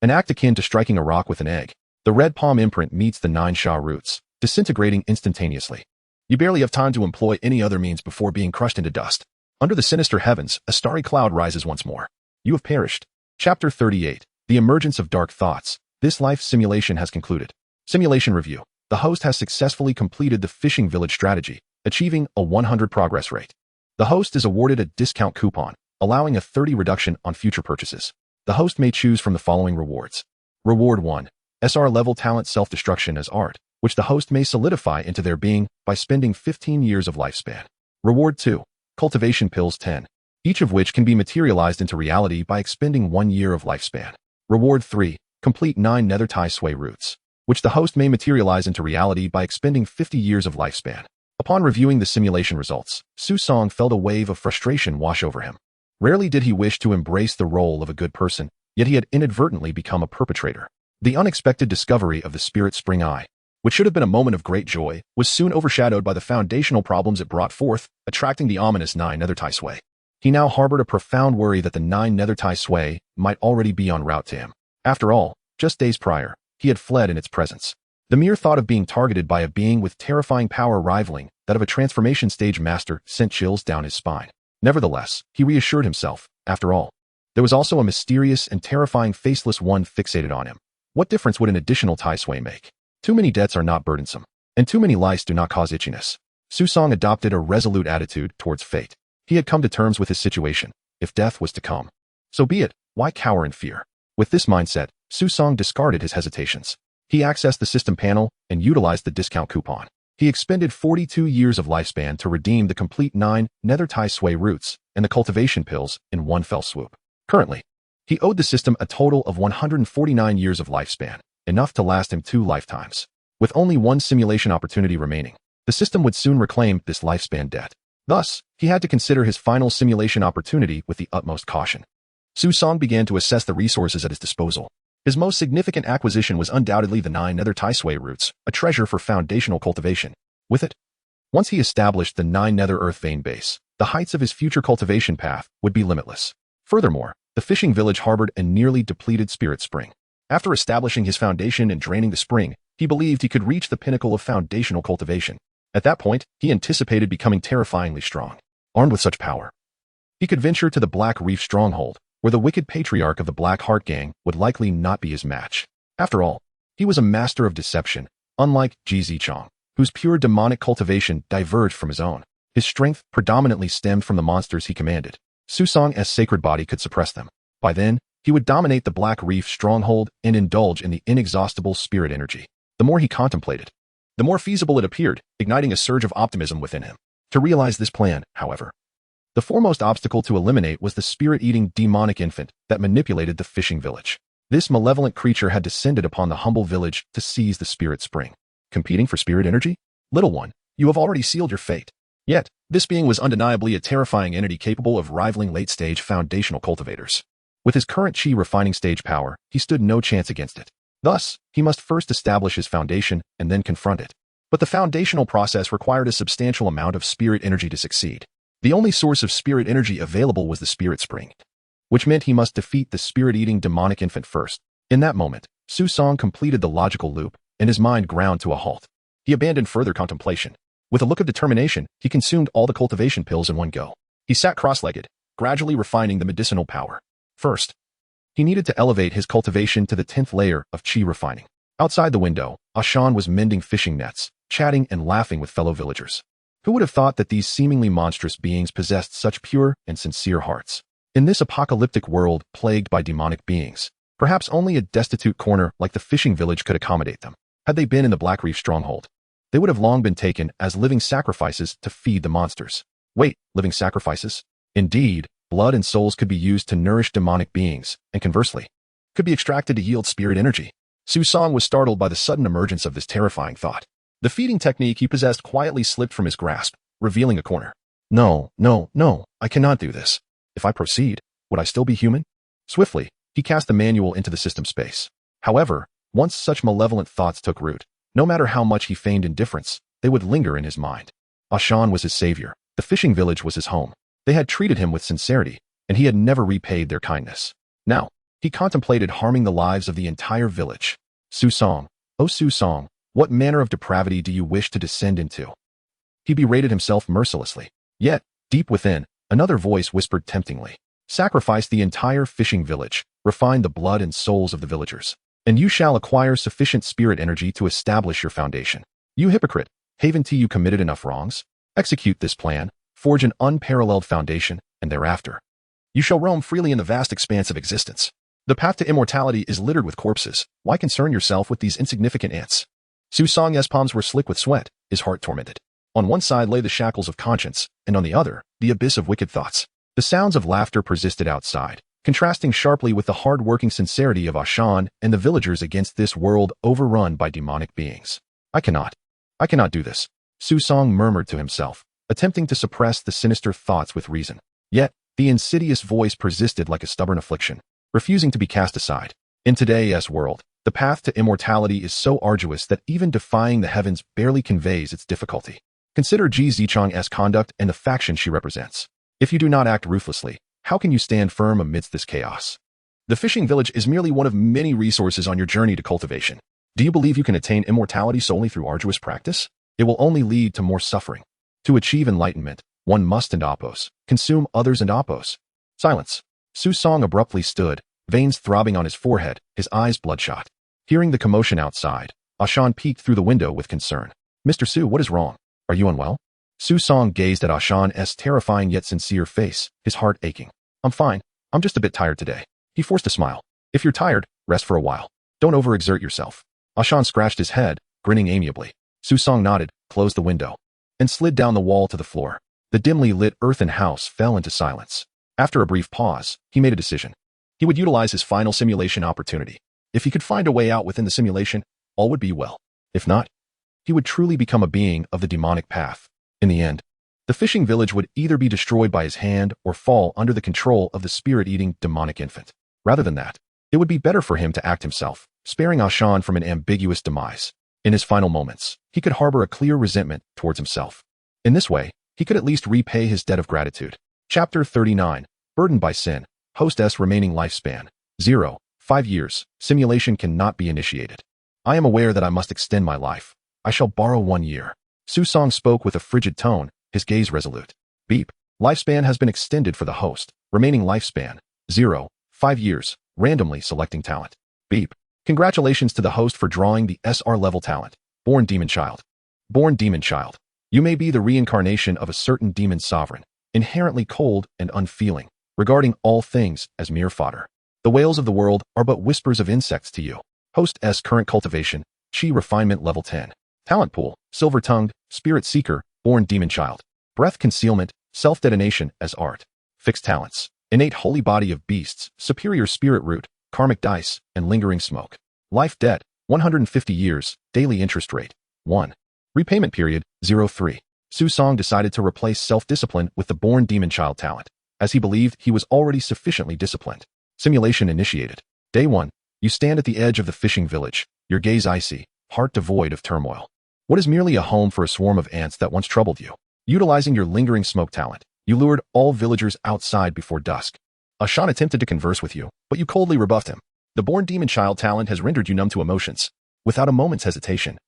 An act akin to striking a rock with an egg. The red palm imprint meets the 9 sha roots, disintegrating instantaneously. You barely have time to employ any other means before being crushed into dust. Under the sinister heavens, a starry cloud rises once more. You have perished. Chapter 38. The Emergence of Dark Thoughts. This life simulation has concluded. Simulation review. The host has successfully completed the fishing village strategy, achieving a 100 progress rate. The host is awarded a discount coupon, allowing a 30 reduction on future purchases. The host may choose from the following rewards. Reward 1. SR level talent self-destruction as art, which the host may solidify into their being by spending 15 years of lifespan. Reward 2. Cultivation pills 10, each of which can be materialized into reality by expending 1 year of lifespan. Reward 3. Complete 9 nether tai sway roots, which the host may materialize into reality by expending 50 years of lifespan. Upon reviewing the simulation results, Su Song felt a wave of frustration wash over him. Rarely did he wish to embrace the role of a good person, yet he had inadvertently become a perpetrator. The unexpected discovery of the Spirit Spring Eye, which should have been a moment of great joy, was soon overshadowed by the foundational problems it brought forth, attracting the ominous 9 nether tai sway. He now harbored a profound worry that the 9 nether tai sway might already be en route to him. After all, just days prior, he had fled in its presence. The mere thought of being targeted by a being with terrifying power rivaling that of a transformation stage master sent chills down his spine. Nevertheless, he reassured himself, after all, there was also a mysterious and terrifying faceless one fixated on him. What difference would an additional tai sway make? Too many debts are not burdensome, and too many lice do not cause itchiness. Su Song adopted a resolute attitude towards fate. He had come to terms with his situation. If death was to come, so be it. Why cower in fear? With this mindset, Su Song discarded his hesitations. He accessed the system panel and utilized the discount coupon. He expended 42 years of lifespan to redeem the complete 9 nether tai sway roots and the cultivation pills in one fell swoop. Currently, he owed the system a total of 149 years of lifespan, enough to last him 2 lifetimes. With only one simulation opportunity remaining, the system would soon reclaim this lifespan debt. Thus, he had to consider his final simulation opportunity with the utmost caution. Su Song began to assess the resources at his disposal. His most significant acquisition was undoubtedly the 9 nether Tai Sui roots, a treasure for foundational cultivation. With it, once he established the 9 nether earth vein base, the heights of his future cultivation path would be limitless. Furthermore, the fishing village harbored a nearly depleted spirit spring. After establishing his foundation and draining the spring, he believed he could reach the pinnacle of foundational cultivation. At that point, he anticipated becoming terrifyingly strong. Armed with such power, he could venture to the Black Reef stronghold, where the wicked patriarch of the Black Heart Gang would likely not be his match. After all, he was a master of deception, unlike Ji Zichong, whose pure demonic cultivation diverged from his own. His strength predominantly stemmed from the monsters he commanded. Su Song's sacred body could suppress them. By then, he would dominate the Black Reef stronghold and indulge in the inexhaustible spirit energy. The more he contemplated, the more feasible it appeared, igniting a surge of optimism within him. To realize this plan, however, the foremost obstacle to eliminate was the spirit-eating demonic infant that manipulated the fishing village. This malevolent creature had descended upon the humble village to seize the spirit spring. Competing for spirit energy? Little one, you have already sealed your fate. Yet, this being was undeniably a terrifying entity capable of rivaling late-stage foundational cultivators. With his current chi refining stage power, he stood no chance against it. Thus, he must first establish his foundation and then confront it. But the foundational process required a substantial amount of spirit energy to succeed. The only source of spirit energy available was the spirit spring, which meant he must defeat the spirit-eating demonic infant first. In that moment, Su Song completed the logical loop, and his mind ground to a halt. He abandoned further contemplation. With a look of determination, he consumed all the cultivation pills in one go. He sat cross-legged, gradually refining the medicinal power. First, he needed to elevate his cultivation to the 10th layer of chi refining. Outside the window, Ashan was mending fishing nets, chatting and laughing with fellow villagers. Who would have thought that these seemingly monstrous beings possessed such pure and sincere hearts? In this apocalyptic world plagued by demonic beings, perhaps only a destitute corner like the fishing village could accommodate them. Had they been in the Black Reef stronghold, they would have long been taken as living sacrifices to feed the monsters. Wait, living sacrifices? Indeed, blood and souls could be used to nourish demonic beings, and conversely, could be extracted to yield spirit energy. Su Song was startled by the sudden emergence of this terrifying thought. The feeding technique he possessed quietly slipped from his grasp, revealing a corner. No, I cannot do this. If I proceed, would I still be human? Swiftly, he cast the manual into the system space. However, once such malevolent thoughts took root, no matter how much he feigned indifference, they would linger in his mind. Ashan was his savior. The fishing village was his home. They had treated him with sincerity, and he had never repaid their kindness. Now, he contemplated harming the lives of the entire village. Su Song, oh Su Song, what manner of depravity do you wish to descend into? He berated himself mercilessly. Yet, deep within, another voice whispered temptingly. Sacrifice the entire fishing village, refine the blood and souls of the villagers, and you shall acquire sufficient spirit energy to establish your foundation. You hypocrite, haven't you committed enough wrongs? Execute this plan, forge an unparalleled foundation, and thereafter, you shall roam freely in the vast expanse of existence. The path to immortality is littered with corpses. Why concern yourself with these insignificant ants? Su Song's palms were slick with sweat, his heart tormented. On one side lay the shackles of conscience, and on the other, the abyss of wicked thoughts. The sounds of laughter persisted outside, contrasting sharply with the hard-working sincerity of Ashan and the villagers against this world overrun by demonic beings. I cannot do this, Su Song murmured to himself, attempting to suppress the sinister thoughts with reason. Yet, the insidious voice persisted like a stubborn affliction, refusing to be cast aside. In today's world, the path to immortality is so arduous that even defying the heavens barely conveys its difficulty. Consider Ji Zichong's conduct and the faction she represents. If you do not act ruthlessly, how can you stand firm amidst this chaos? The fishing village is merely one of many resources on your journey to cultivation. Do you believe you can attain immortality solely through arduous practice? It will only lead to more suffering. To achieve enlightenment, one must and oppose, consume others and oppose. Silence. Su Song abruptly stood, veins throbbing on his forehead, his eyes bloodshot. Hearing the commotion outside, Ashan peeked through the window with concern. Mr. Su, what is wrong? Are you unwell? Su Song gazed at Ashan's terrifying yet sincere face, his heart aching. I'm fine. I'm just a bit tired today. He forced a smile. If you're tired, rest for a while. Don't overexert yourself. Ashan scratched his head, grinning amiably. Su Song nodded, closed the window, and slid down the wall to the floor. The dimly lit earthen house fell into silence. After a brief pause, he made a decision. He would utilize his final simulation opportunity. If he could find a way out within the simulation, all would be well. If not, he would truly become a being of the demonic path. In the end, The fishing village would either be destroyed by his hand or fall under the control of the spirit-eating demonic infant. Rather than that, it would be better for him to act himself, sparing Ashan from an ambiguous demise. In his final moments, he could harbor a clear resentment towards himself. In this way, he could at least repay his debt of gratitude. Chapter 39. Burdened by Sin. Host S remaining lifespan. 0. 5 years. Simulation cannot be initiated. I am aware that I must extend my life. I shall borrow 1 year. Su Song spoke with a frigid tone, his gaze resolute. Beep. Lifespan has been extended for the host. Remaining lifespan. 0. 5 years. Randomly selecting talent. Beep. Congratulations to the host for drawing the SR level talent. Born Demon Child. Born Demon Child. You may be the reincarnation of a certain demon sovereign, inherently cold and unfeeling, regarding all things as mere fodder. The whales of the world are but whispers of insects to you. Host S current cultivation, Chi refinement level 10. Talent pool, silver-tongued, spirit seeker, born demon child. Breath concealment, self-detonation as art. Fixed talents, innate holy body of beasts, superior spirit root, karmic dice, and lingering smoke. Life debt, 150 years, daily interest rate, 1. Repayment period, 03. Su Song decided to replace self-discipline with the born demon child talent, as he believed he was already sufficiently disciplined. Simulation initiated. Day 1. You stand at the edge of the fishing village, your gaze icy, heart devoid of turmoil. What is merely a home for a swarm of ants that once troubled you? Utilizing your lingering smoke talent, you lured all villagers outside before dusk. Ashan attempted to converse with you, but you coldly rebuffed him. The born demon child talent has rendered you numb to emotions. Without a moment's hesitation,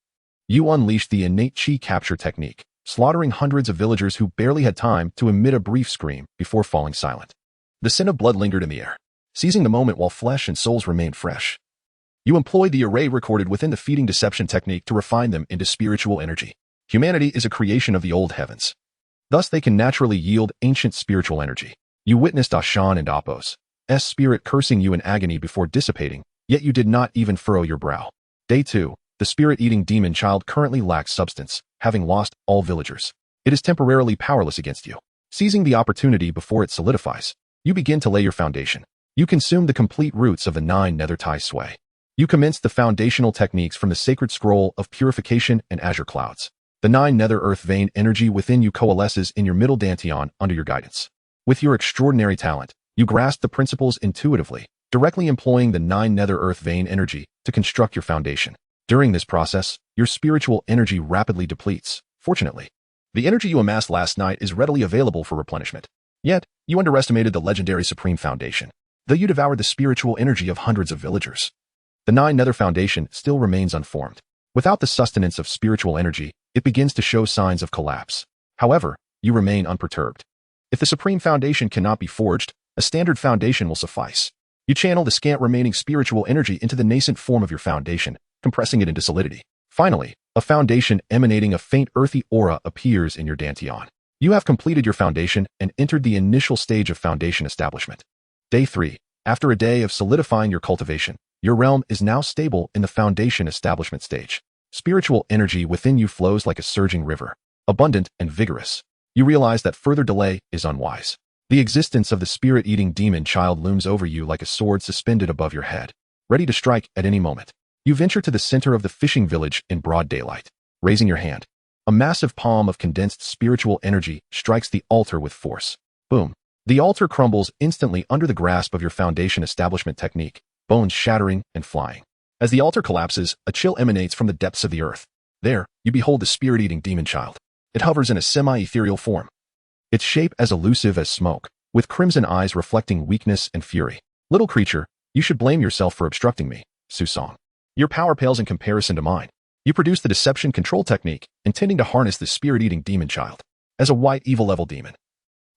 you unleashed the innate chi capture technique, slaughtering hundreds of villagers who barely had time to emit a brief scream before falling silent. The scent of blood lingered in the air, seizing the moment while flesh and souls remained fresh. You employed the array recorded within the feeding deception technique to refine them into spiritual energy. Humanity is a creation of the old heavens. Thus they can naturally yield ancient spiritual energy. You witnessed Ashan and Apos' spirit cursing you in agony before dissipating, yet you did not even furrow your brow. Day 2. The spirit-eating demon child currently lacks substance, having lost all villagers. It is temporarily powerless against you. Seizing the opportunity before it solidifies, you begin to lay your foundation. You consume the complete roots of the 9 nether tie sway. You commence the foundational techniques from the sacred scroll of purification and azure clouds. The 9 nether earth vein energy within you coalesces in your middle dantian under your guidance. With your extraordinary talent, you grasp the principles intuitively, directly employing the 9 nether earth vein energy to construct your foundation. During this process, your spiritual energy rapidly depletes. Fortunately, the energy you amassed last night is readily available for replenishment. Yet, you underestimated the legendary Supreme Foundation, though you devoured the spiritual energy of hundreds of villagers. The 9 nether foundation still remains unformed. Without the sustenance of spiritual energy, it begins to show signs of collapse. However, you remain unperturbed. If the Supreme Foundation cannot be forged, a standard foundation will suffice. You channel the scant remaining spiritual energy into the nascent form of your foundation, compressing it into solidity. Finally, a foundation emanating a faint earthy aura appears in your dantian. You have completed your foundation and entered the initial stage of foundation establishment. Day 3. After a day of solidifying your cultivation, your realm is now stable in the foundation establishment stage. Spiritual energy within you flows like a surging river, abundant and vigorous. You realize that further delay is unwise. The existence of the spirit-eating demon child looms over you like a sword suspended above your head, ready to strike at any moment. You venture to the center of the fishing village in broad daylight. Raising your hand, a massive palm of condensed spiritual energy strikes the altar with force. Boom. The altar crumbles instantly under the grasp of your foundation establishment technique, bones shattering and flying. As the altar collapses, a chill emanates from the depths of the earth. There, you behold the spirit-eating demon child. It hovers in a semi-ethereal form, its shape as elusive as smoke, with crimson eyes reflecting weakness and fury. Little creature, you should blame yourself for obstructing me, Su Song. Your power pales in comparison to mine. You produce the deception control technique, intending to harness the spirit-eating demon child as a white evil level demon.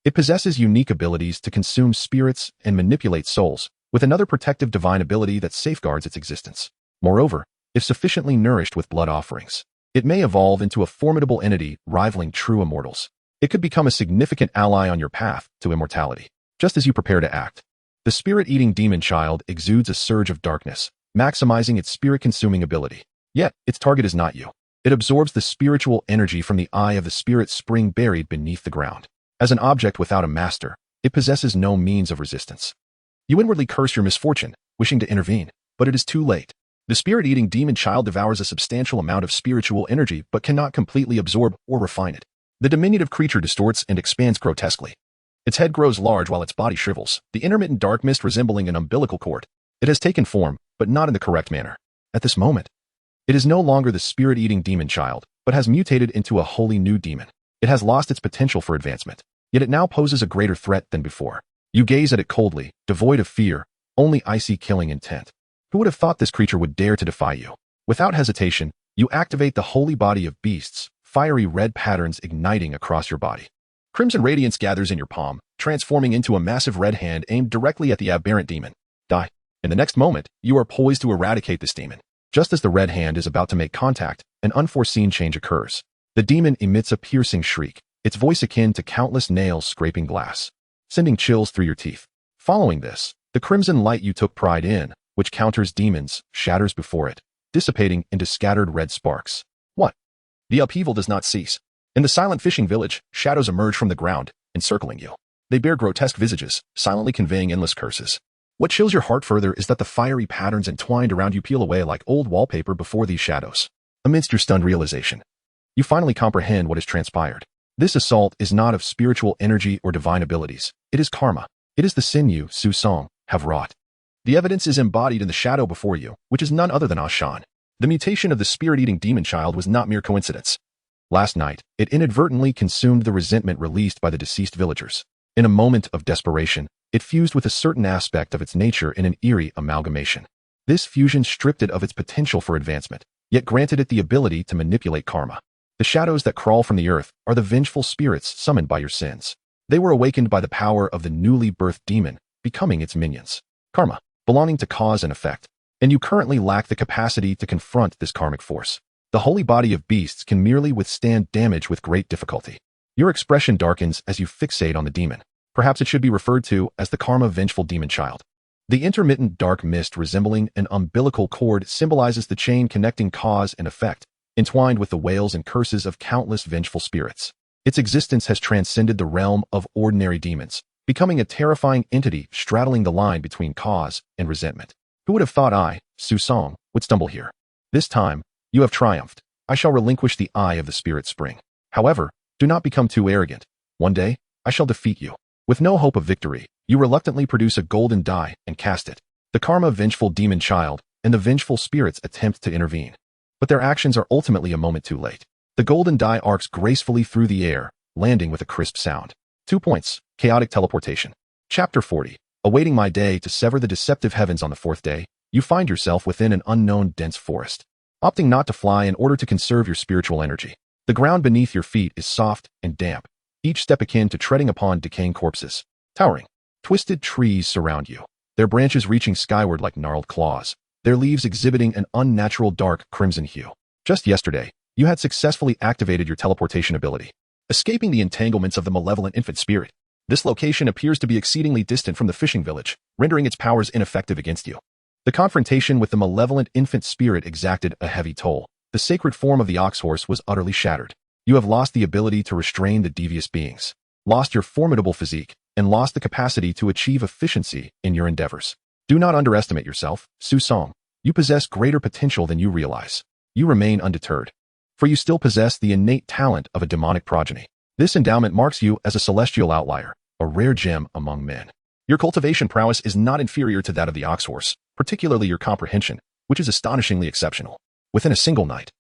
It possesses unique abilities to consume spirits and manipulate souls, with another protective divine ability that safeguards its existence. Moreover, if sufficiently nourished with blood offerings, it may evolve into a formidable entity rivaling true immortals. It could become a significant ally on your path to immortality. Just as you prepare to act, the spirit-eating demon child exudes a surge of darkness, maximizing its spirit-consuming ability. Yet, its target is not you. It absorbs the spiritual energy from the eye of the spirit spring buried beneath the ground. As an object without a master, it possesses no means of resistance. You inwardly curse your misfortune, wishing to intervene, but it is too late. The spirit-eating demon child devours a substantial amount of spiritual energy but cannot completely absorb or refine it. The diminutive creature distorts and expands grotesquely. Its head grows large while its body shrivels, the intermittent dark mist resembling an umbilical cord. It has taken form, but not in the correct manner. At this moment, it is no longer the spirit-eating demon child, but has mutated into a wholly new demon. It has lost its potential for advancement, yet it now poses a greater threat than before. You gaze at it coldly, devoid of fear, only icy killing intent. Who would have thought this creature would dare to defy you? Without hesitation, you activate the holy body of beasts, fiery red patterns igniting across your body. Crimson radiance gathers in your palm, transforming into a massive red hand aimed directly at the aberrant demon. Die. In the next moment, you are poised to eradicate this demon. Just as the red hand is about to make contact, an unforeseen change occurs. The demon emits a piercing shriek, its voice akin to countless nails scraping glass, sending chills through your teeth. Following this, the crimson light you took pride in, which counters demons, shatters before it, dissipating into scattered red sparks. What? The upheaval does not cease. In the silent fishing village, shadows emerge from the ground, encircling you. They bear grotesque visages, silently conveying endless curses. What chills your heart further is that the fiery patterns entwined around you peel away like old wallpaper before these shadows. Amidst your stunned realization, you finally comprehend what has transpired. This assault is not of spiritual energy or divine abilities. It is karma. It is the sin you, Su Song, have wrought. The evidence is embodied in the shadow before you, which is none other than Ashan. The mutation of the spirit-eating demon child was not mere coincidence. Last night, it inadvertently consumed the resentment released by the deceased villagers. In a moment of desperation, it fused with a certain aspect of its nature in an eerie amalgamation. This fusion stripped it of its potential for advancement, yet granted it the ability to manipulate karma. The shadows that crawl from the earth are the vengeful spirits summoned by your sins. They were awakened by the power of the newly birthed demon, becoming its minions. Karma, belonging to cause and effect. And you currently lack the capacity to confront this karmic force. The holy body of beasts can merely withstand damage with great difficulty. Your expression darkens as you fixate on the demon. Perhaps it should be referred to as the karma-vengeful demon child. The intermittent dark mist resembling an umbilical cord symbolizes the chain connecting cause and effect, entwined with the wails and curses of countless vengeful spirits. Its existence has transcended the realm of ordinary demons, becoming a terrifying entity straddling the line between cause and resentment. Who would have thought I, Su Song, would stumble here? This time, you have triumphed. I shall relinquish the eye of the spirit spring. However, do not become too arrogant. One day, I shall defeat you. With no hope of victory, you reluctantly produce a golden die and cast it. The karma-vengeful demon child and the vengeful spirits attempt to intervene. But their actions are ultimately a moment too late. The golden die arcs gracefully through the air, landing with a crisp sound. 2 points. Chaotic teleportation. Chapter 40. Awaiting my day to sever the deceptive heavens on the 4th day, you find yourself within an unknown dense forest. Opting not to fly in order to conserve your spiritual energy. The ground beneath your feet is soft and damp, each step akin to treading upon decaying corpses. Towering, twisted trees surround you, their branches reaching skyward like gnarled claws, their leaves exhibiting an unnatural dark crimson hue. Just yesterday, you had successfully activated your teleportation ability, escaping the entanglements of the malevolent infant spirit. This location appears to be exceedingly distant from the fishing village, rendering its powers ineffective against you. The confrontation with the malevolent infant spirit exacted a heavy toll. The sacred form of the ox horse was utterly shattered. You have lost the ability to restrain the devious beings, lost your formidable physique, and lost the capacity to achieve efficiency in your endeavors. Do not underestimate yourself, Su Song. You possess greater potential than you realize. You remain undeterred, for you still possess the innate talent of a demonic progeny. This endowment marks you as a celestial outlier, a rare gem among men. Your cultivation prowess is not inferior to that of the ox horse, particularly your comprehension, which is astonishingly exceptional. Within a single night,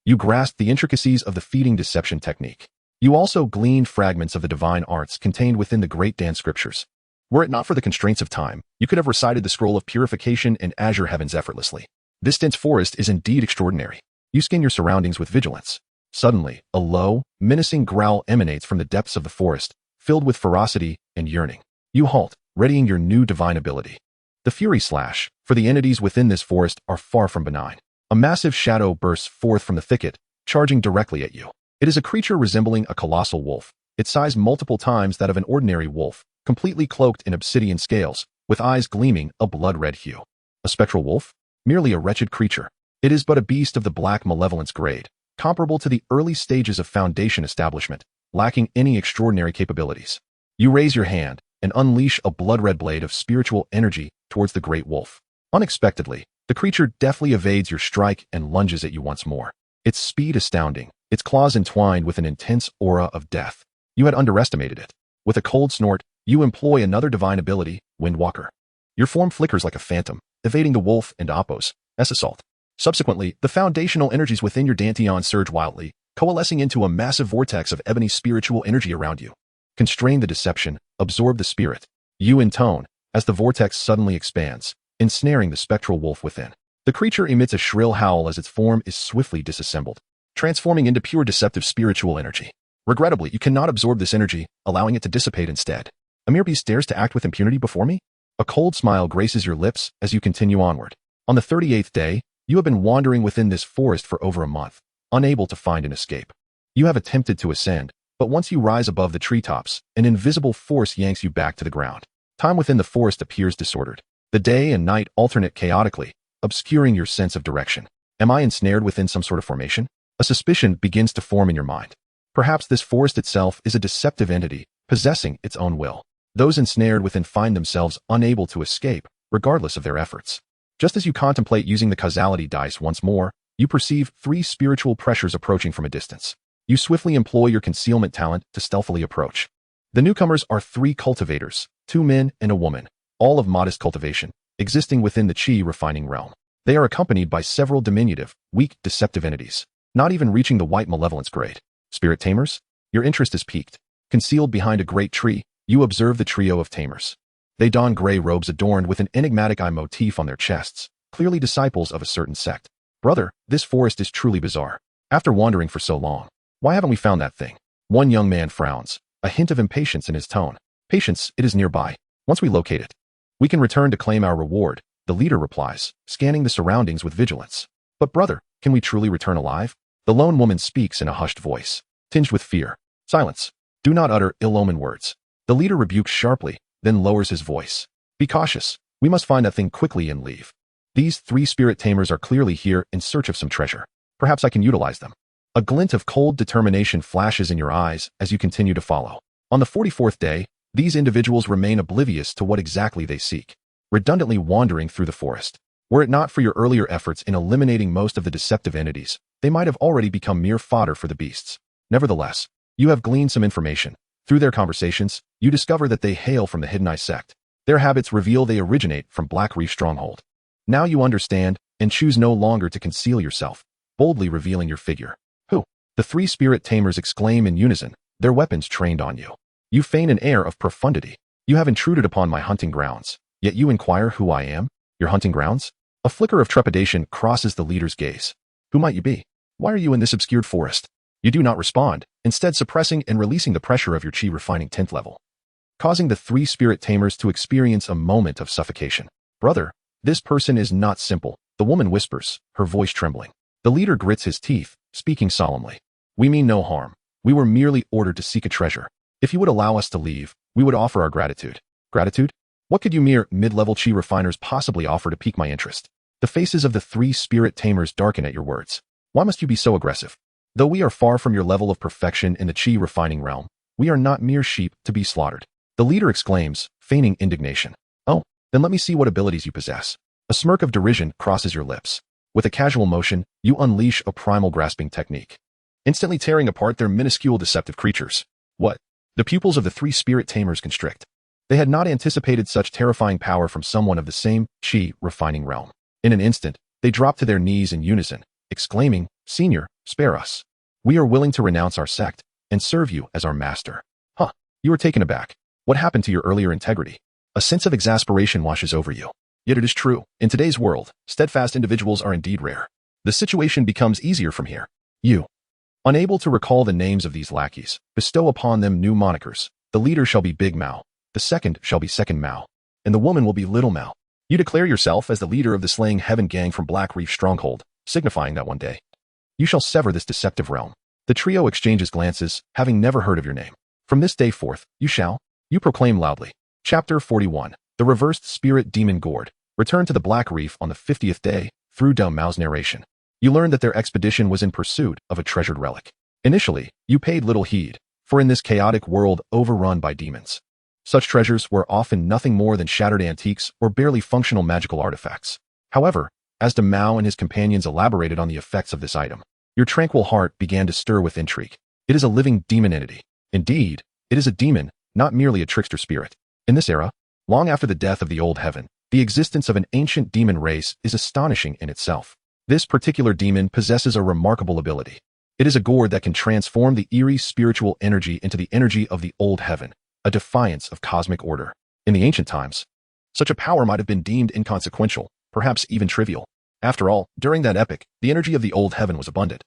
you grasped the intricacies of the feeding deception technique. You also gleaned fragments of the divine arts contained within the great Dan scriptures. Were it not for the constraints of time, you could have recited the scroll of purification and azure heavens effortlessly. This dense forest is indeed extraordinary. You scan your surroundings with vigilance. Suddenly, a low, menacing growl emanates from the depths of the forest, filled with ferocity and yearning. You halt, readying your new divine ability. The Fury Slash, for the entities within this forest are far from benign. A massive shadow bursts forth from the thicket, charging directly at you. It is a creature resembling a colossal wolf, its size multiple times that of an ordinary wolf, completely cloaked in obsidian scales, with eyes gleaming a blood-red hue. A spectral wolf? Merely a wretched creature. It is but a beast of the black malevolence grade, comparable to the early stages of Foundation establishment, lacking any extraordinary capabilities. You raise your hand and unleash a blood-red blade of spiritual energy towards the great wolf. Unexpectedly, the creature deftly evades your strike and lunges at you once more. its speed astounding, its claws entwined with an intense aura of death. You had underestimated it. With a cold snort, you employ another divine ability, Windwalker. Your form flickers like a phantom, evading the wolf and Apos' assault. Subsequently, the foundational energies within your Danteon surge wildly, coalescing into a massive vortex of ebony spiritual energy around you. Constrain the deception, absorb the spirit. You intone, as the vortex suddenly expands, ensnaring the spectral wolf within. The creature emits a shrill howl as its form is swiftly disassembled, transforming into pure deceptive spiritual energy. Regrettably, you cannot absorb this energy, allowing it to dissipate instead. A mere beast dares to act with impunity before me? A cold smile graces your lips as you continue onward. On the 38th day, you have been wandering within this forest for over a month, unable to find an escape. You have attempted to ascend, but once you rise above the treetops, an invisible force yanks you back to the ground. Time within the forest appears disordered. The day and night alternate chaotically, obscuring your sense of direction. Am I ensnared within some sort of formation? A suspicion begins to form in your mind. Perhaps this forest itself is a deceptive entity, possessing its own will. Those ensnared within find themselves unable to escape, regardless of their efforts. Just as you contemplate using the causality dice once more, you perceive 3 spiritual pressures approaching from a distance. You swiftly employ your concealment talent to stealthily approach. The newcomers are 3 cultivators, 2 men and a woman, all of modest cultivation, existing within the chi refining realm. They are accompanied by several diminutive, weak, deceptive entities, not even reaching the white malevolence grade. Spirit tamers? Your interest is piqued. Concealed behind a great tree, you observe the trio of tamers. They don gray robes adorned with an enigmatic eye motif on their chests, clearly disciples of a certain sect. Brother, this forest is truly bizarre. After wandering for so long, why haven't we found that thing? One young man frowns, a hint of impatience in his tone. Patience, it is nearby. Once we locate it, we can return to claim our reward, the leader replies, scanning the surroundings with vigilance. But brother, can we truly return alive? The lone woman speaks in a hushed voice, tinged with fear. Silence. Do not utter ill-omened words. The leader rebukes sharply, then lowers his voice. Be cautious. We must find that thing quickly and leave. These 3 spirit tamers are clearly here in search of some treasure. Perhaps I can utilize them. A glint of cold determination flashes in your eyes as you continue to follow. On the 44th day, these individuals remain oblivious to what exactly they seek, redundantly wandering through the forest. Were it not for your earlier efforts in eliminating most of the deceptive entities, they might have already become mere fodder for the beasts. Nevertheless, you have gleaned some information. Through their conversations, you discover that they hail from the Hidden Eye sect. Their habits reveal they originate from Black Reef Stronghold. Now you understand, and choose no longer to conceal yourself, boldly revealing your figure. Who? The 3 spirit tamers exclaim in unison, their weapons trained on you. You feign an air of profundity. You have intruded upon my hunting grounds, yet you inquire who I am? Your hunting grounds? A flicker of trepidation crosses the leader's gaze. Who might you be? Why are you in this obscured forest? You do not respond, instead suppressing and releasing the pressure of your chi refining 10th level, causing the 3 spirit tamers to experience a moment of suffocation. Brother, this person is not simple, the woman whispers, her voice trembling. The leader grits his teeth, speaking solemnly. We mean no harm. We were merely ordered to seek a treasure. If you would allow us to leave, we would offer our gratitude. Gratitude? What could you mere mid-level chi refiners possibly offer to pique my interest? The faces of the 3 spirit tamers darken at your words. Why must you be so aggressive? Though we are far from your level of perfection in the chi refining realm, we are not mere sheep to be slaughtered. The leader exclaims, feigning indignation. Oh, then let me see what abilities you possess. A smirk of derision crosses your lips. With a casual motion, you unleash a primal grasping technique, instantly tearing apart their minuscule deceptive creatures. What? The pupils of the 3 spirit tamers constrict. They had not anticipated such terrifying power from someone of the same chi refining realm. In an instant, they drop to their knees in unison, exclaiming, Senior, spare us. We are willing to renounce our sect and serve you as our master. Huh, you are taken aback. What happened to your earlier integrity? A sense of exasperation washes over you. Yet it is true, in today's world, steadfast individuals are indeed rare. The situation becomes easier from here. You, unable to recall the names of these lackeys, bestow upon them new monikers. The leader shall be Big Mao, the second shall be Second Mao, and the woman will be Little Mao. You declare yourself as the leader of the Slaying Heaven gang from Black Reef Stronghold, signifying that one day you shall sever this deceptive realm. The trio exchanges glances, having never heard of your name. From this day forth, you proclaim loudly. Chapter 41. The Reversed Spirit Demon Gourd. Return to the Black Reef on the 50th day, through Dao Mao's narration. You learn that their expedition was in pursuit of a treasured relic. Initially, you paid little heed, for in this chaotic world overrun by demons, such treasures were often nothing more than shattered antiques or barely functional magical artifacts. However, as Dao Mao and his companions elaborated on the effects of this item, Your tranquil heart began to stir with intrigue. It is a living demon entity. Indeed, it is a demon, not merely a trickster spirit. In this era, long after the death of the old heaven, the existence of an ancient demon race is astonishing in itself. This particular demon possesses a remarkable ability. It is a gourd that can transform the eerie spiritual energy into the energy of the old heaven, a defiance of cosmic order. In the ancient times, such a power might have been deemed inconsequential, perhaps even trivial. After all, during that epoch, the energy of the old heaven was abundant,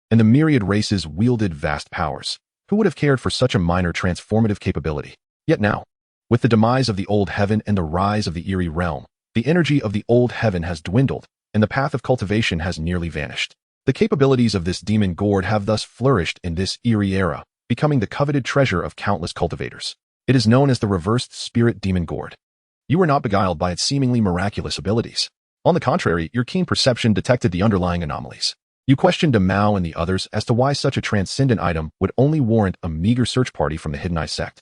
and the myriad races wielded vast powers. Who would have cared for such a minor transformative capability? Yet now, with the demise of the old heaven and the rise of the eerie realm, the energy of the old heaven has dwindled, and the path of cultivation has nearly vanished. The capabilities of this demon gourd have thus flourished in this eerie era, becoming the coveted treasure of countless cultivators. It is known as the reversed spirit demon gourd. You were not beguiled by its seemingly miraculous abilities. On the contrary, your keen perception detected the underlying anomalies. You questioned Mao and the others as to why such a transcendent item would only warrant a meager search party from the Hidden Eye sect.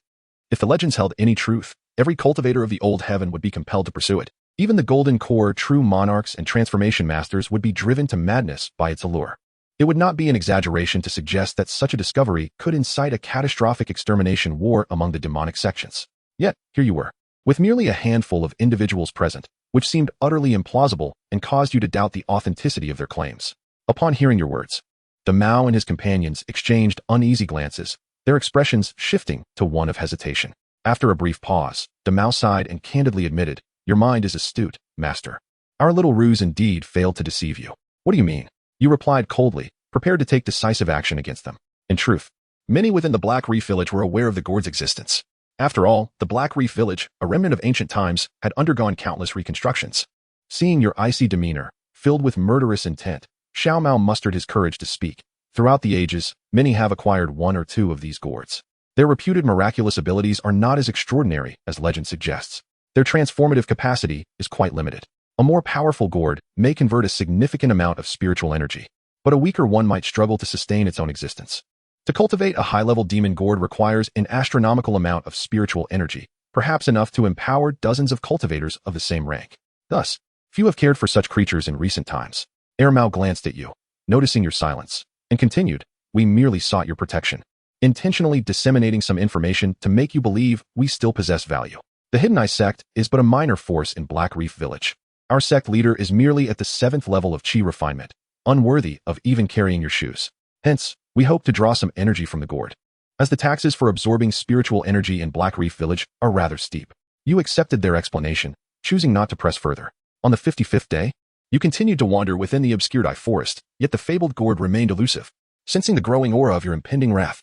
If the legends held any truth, every cultivator of the old heaven would be compelled to pursue it. Even the golden core true monarchs and transformation masters would be driven to madness by its allure. It would not be an exaggeration to suggest that such a discovery could incite a catastrophic extermination war among the demonic sections. Yet, here you were, with merely a handful of individuals present, which seemed utterly implausible and caused you to doubt the authenticity of their claims. Upon hearing your words, the Mao and his companions exchanged uneasy glances, their expressions shifting to one of hesitation. After a brief pause, the Mao sighed and candidly admitted, "Your mind is astute, master. Our little ruse indeed failed to deceive you." "What do you mean?" You replied coldly, prepared to take decisive action against them. In truth, many within the Black Reef village were aware of the gourd's existence. After all, the Black Reef village, a remnant of ancient times, had undergone countless reconstructions. Seeing your icy demeanor, filled with murderous intent, Xiao Mao mustered his courage to speak. Throughout the ages, many have acquired one or two of these gourds. Their reputed miraculous abilities are not as extraordinary as legend suggests. Their transformative capacity is quite limited. A more powerful gourd may convert a significant amount of spiritual energy, but a weaker one might struggle to sustain its own existence. To cultivate a high-level demon gourd requires an astronomical amount of spiritual energy, perhaps enough to empower dozens of cultivators of the same rank. Thus, few have cared for such creatures in recent times. Mao glanced at you, noticing your silence, and continued, "We merely sought your protection, intentionally disseminating some information to make you believe we still possess value. The Hidden Eye sect is but a minor force in Black Reef Village. Our sect leader is merely at the 7th level of chi refinement, unworthy of even carrying your shoes. Hence, we hope to draw some energy from the gourd, as the taxes for absorbing spiritual energy in Black Reef Village are rather steep." You accepted their explanation, choosing not to press further. On the 55th day, you continued to wander within the obscured eye forest, yet the fabled gourd remained elusive. Sensing the growing aura of your impending wrath,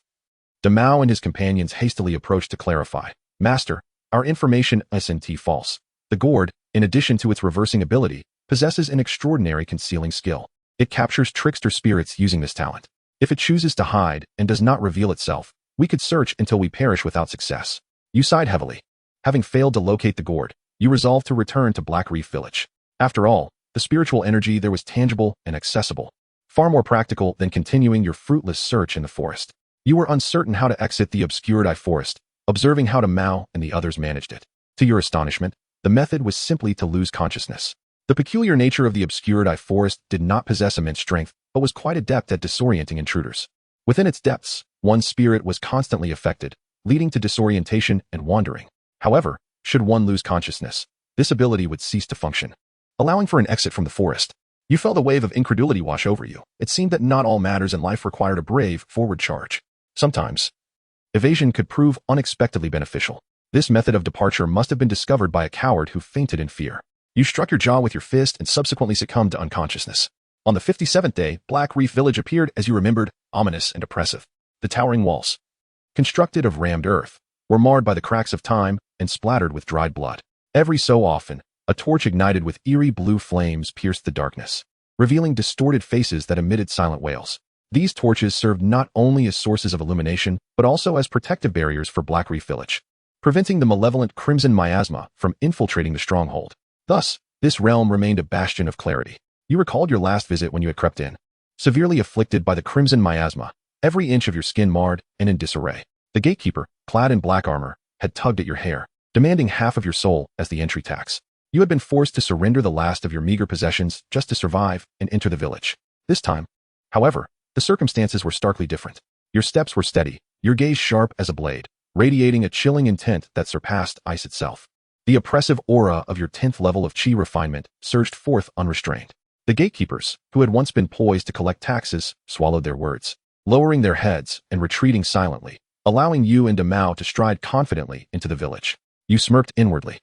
De Mao and his companions hastily approached to clarify. "Master, our information isn't false. The gourd, in addition to its reversing ability, possesses an extraordinary concealing skill. It captures trickster spirits using this talent. If it chooses to hide and does not reveal itself, we could search until we perish without success." You sighed heavily. Having failed to locate the gourd, you resolved to return to Black Reef Village. After all, the spiritual energy there was tangible and accessible, far more practical than continuing your fruitless search in the forest. You were uncertain how to exit the obscured eye forest, observing how Mao and the others managed it. To your astonishment, the method was simply to lose consciousness. The peculiar nature of the obscured eye forest did not possess immense strength, but was quite adept at disorienting intruders. Within its depths, one's spirit was constantly affected, leading to disorientation and wandering. However, should one lose consciousness, this ability would cease to function, allowing for an exit from the forest. You felt a wave of incredulity wash over you. It seemed that not all matters in life required a brave, forward charge. Sometimes, evasion could prove unexpectedly beneficial. This method of departure must have been discovered by a coward who fainted in fear. You struck your jaw with your fist and subsequently succumbed to unconsciousness. On the 57th day, Black Reef Village appeared as you remembered, ominous and oppressive. The towering walls, constructed of rammed earth, were marred by the cracks of time and splattered with dried blood. Every so often, a torch ignited with eerie blue flames pierced the darkness, revealing distorted faces that emitted silent wails. These torches served not only as sources of illumination, but also as protective barriers for Black Reef Village, preventing the malevolent crimson miasma from infiltrating the stronghold. Thus, this realm remained a bastion of clarity. You recalled your last visit when you had crept in, severely afflicted by the crimson miasma, every inch of your skin marred and in disarray. The gatekeeper, clad in black armor, had tugged at your hair, demanding half of your soul as the entry tax. You had been forced to surrender the last of your meager possessions just to survive and enter the village. This time, however, The circumstances were starkly different. Your steps were steady, your gaze sharp as a blade, radiating a chilling intent that surpassed ice itself. The oppressive aura of your 10th level of chi refinement surged forth unrestrained. The gatekeepers, who had once been poised to collect taxes, swallowed their words, lowering their heads and retreating silently, allowing you and Demao to stride confidently into the village. You smirked inwardly,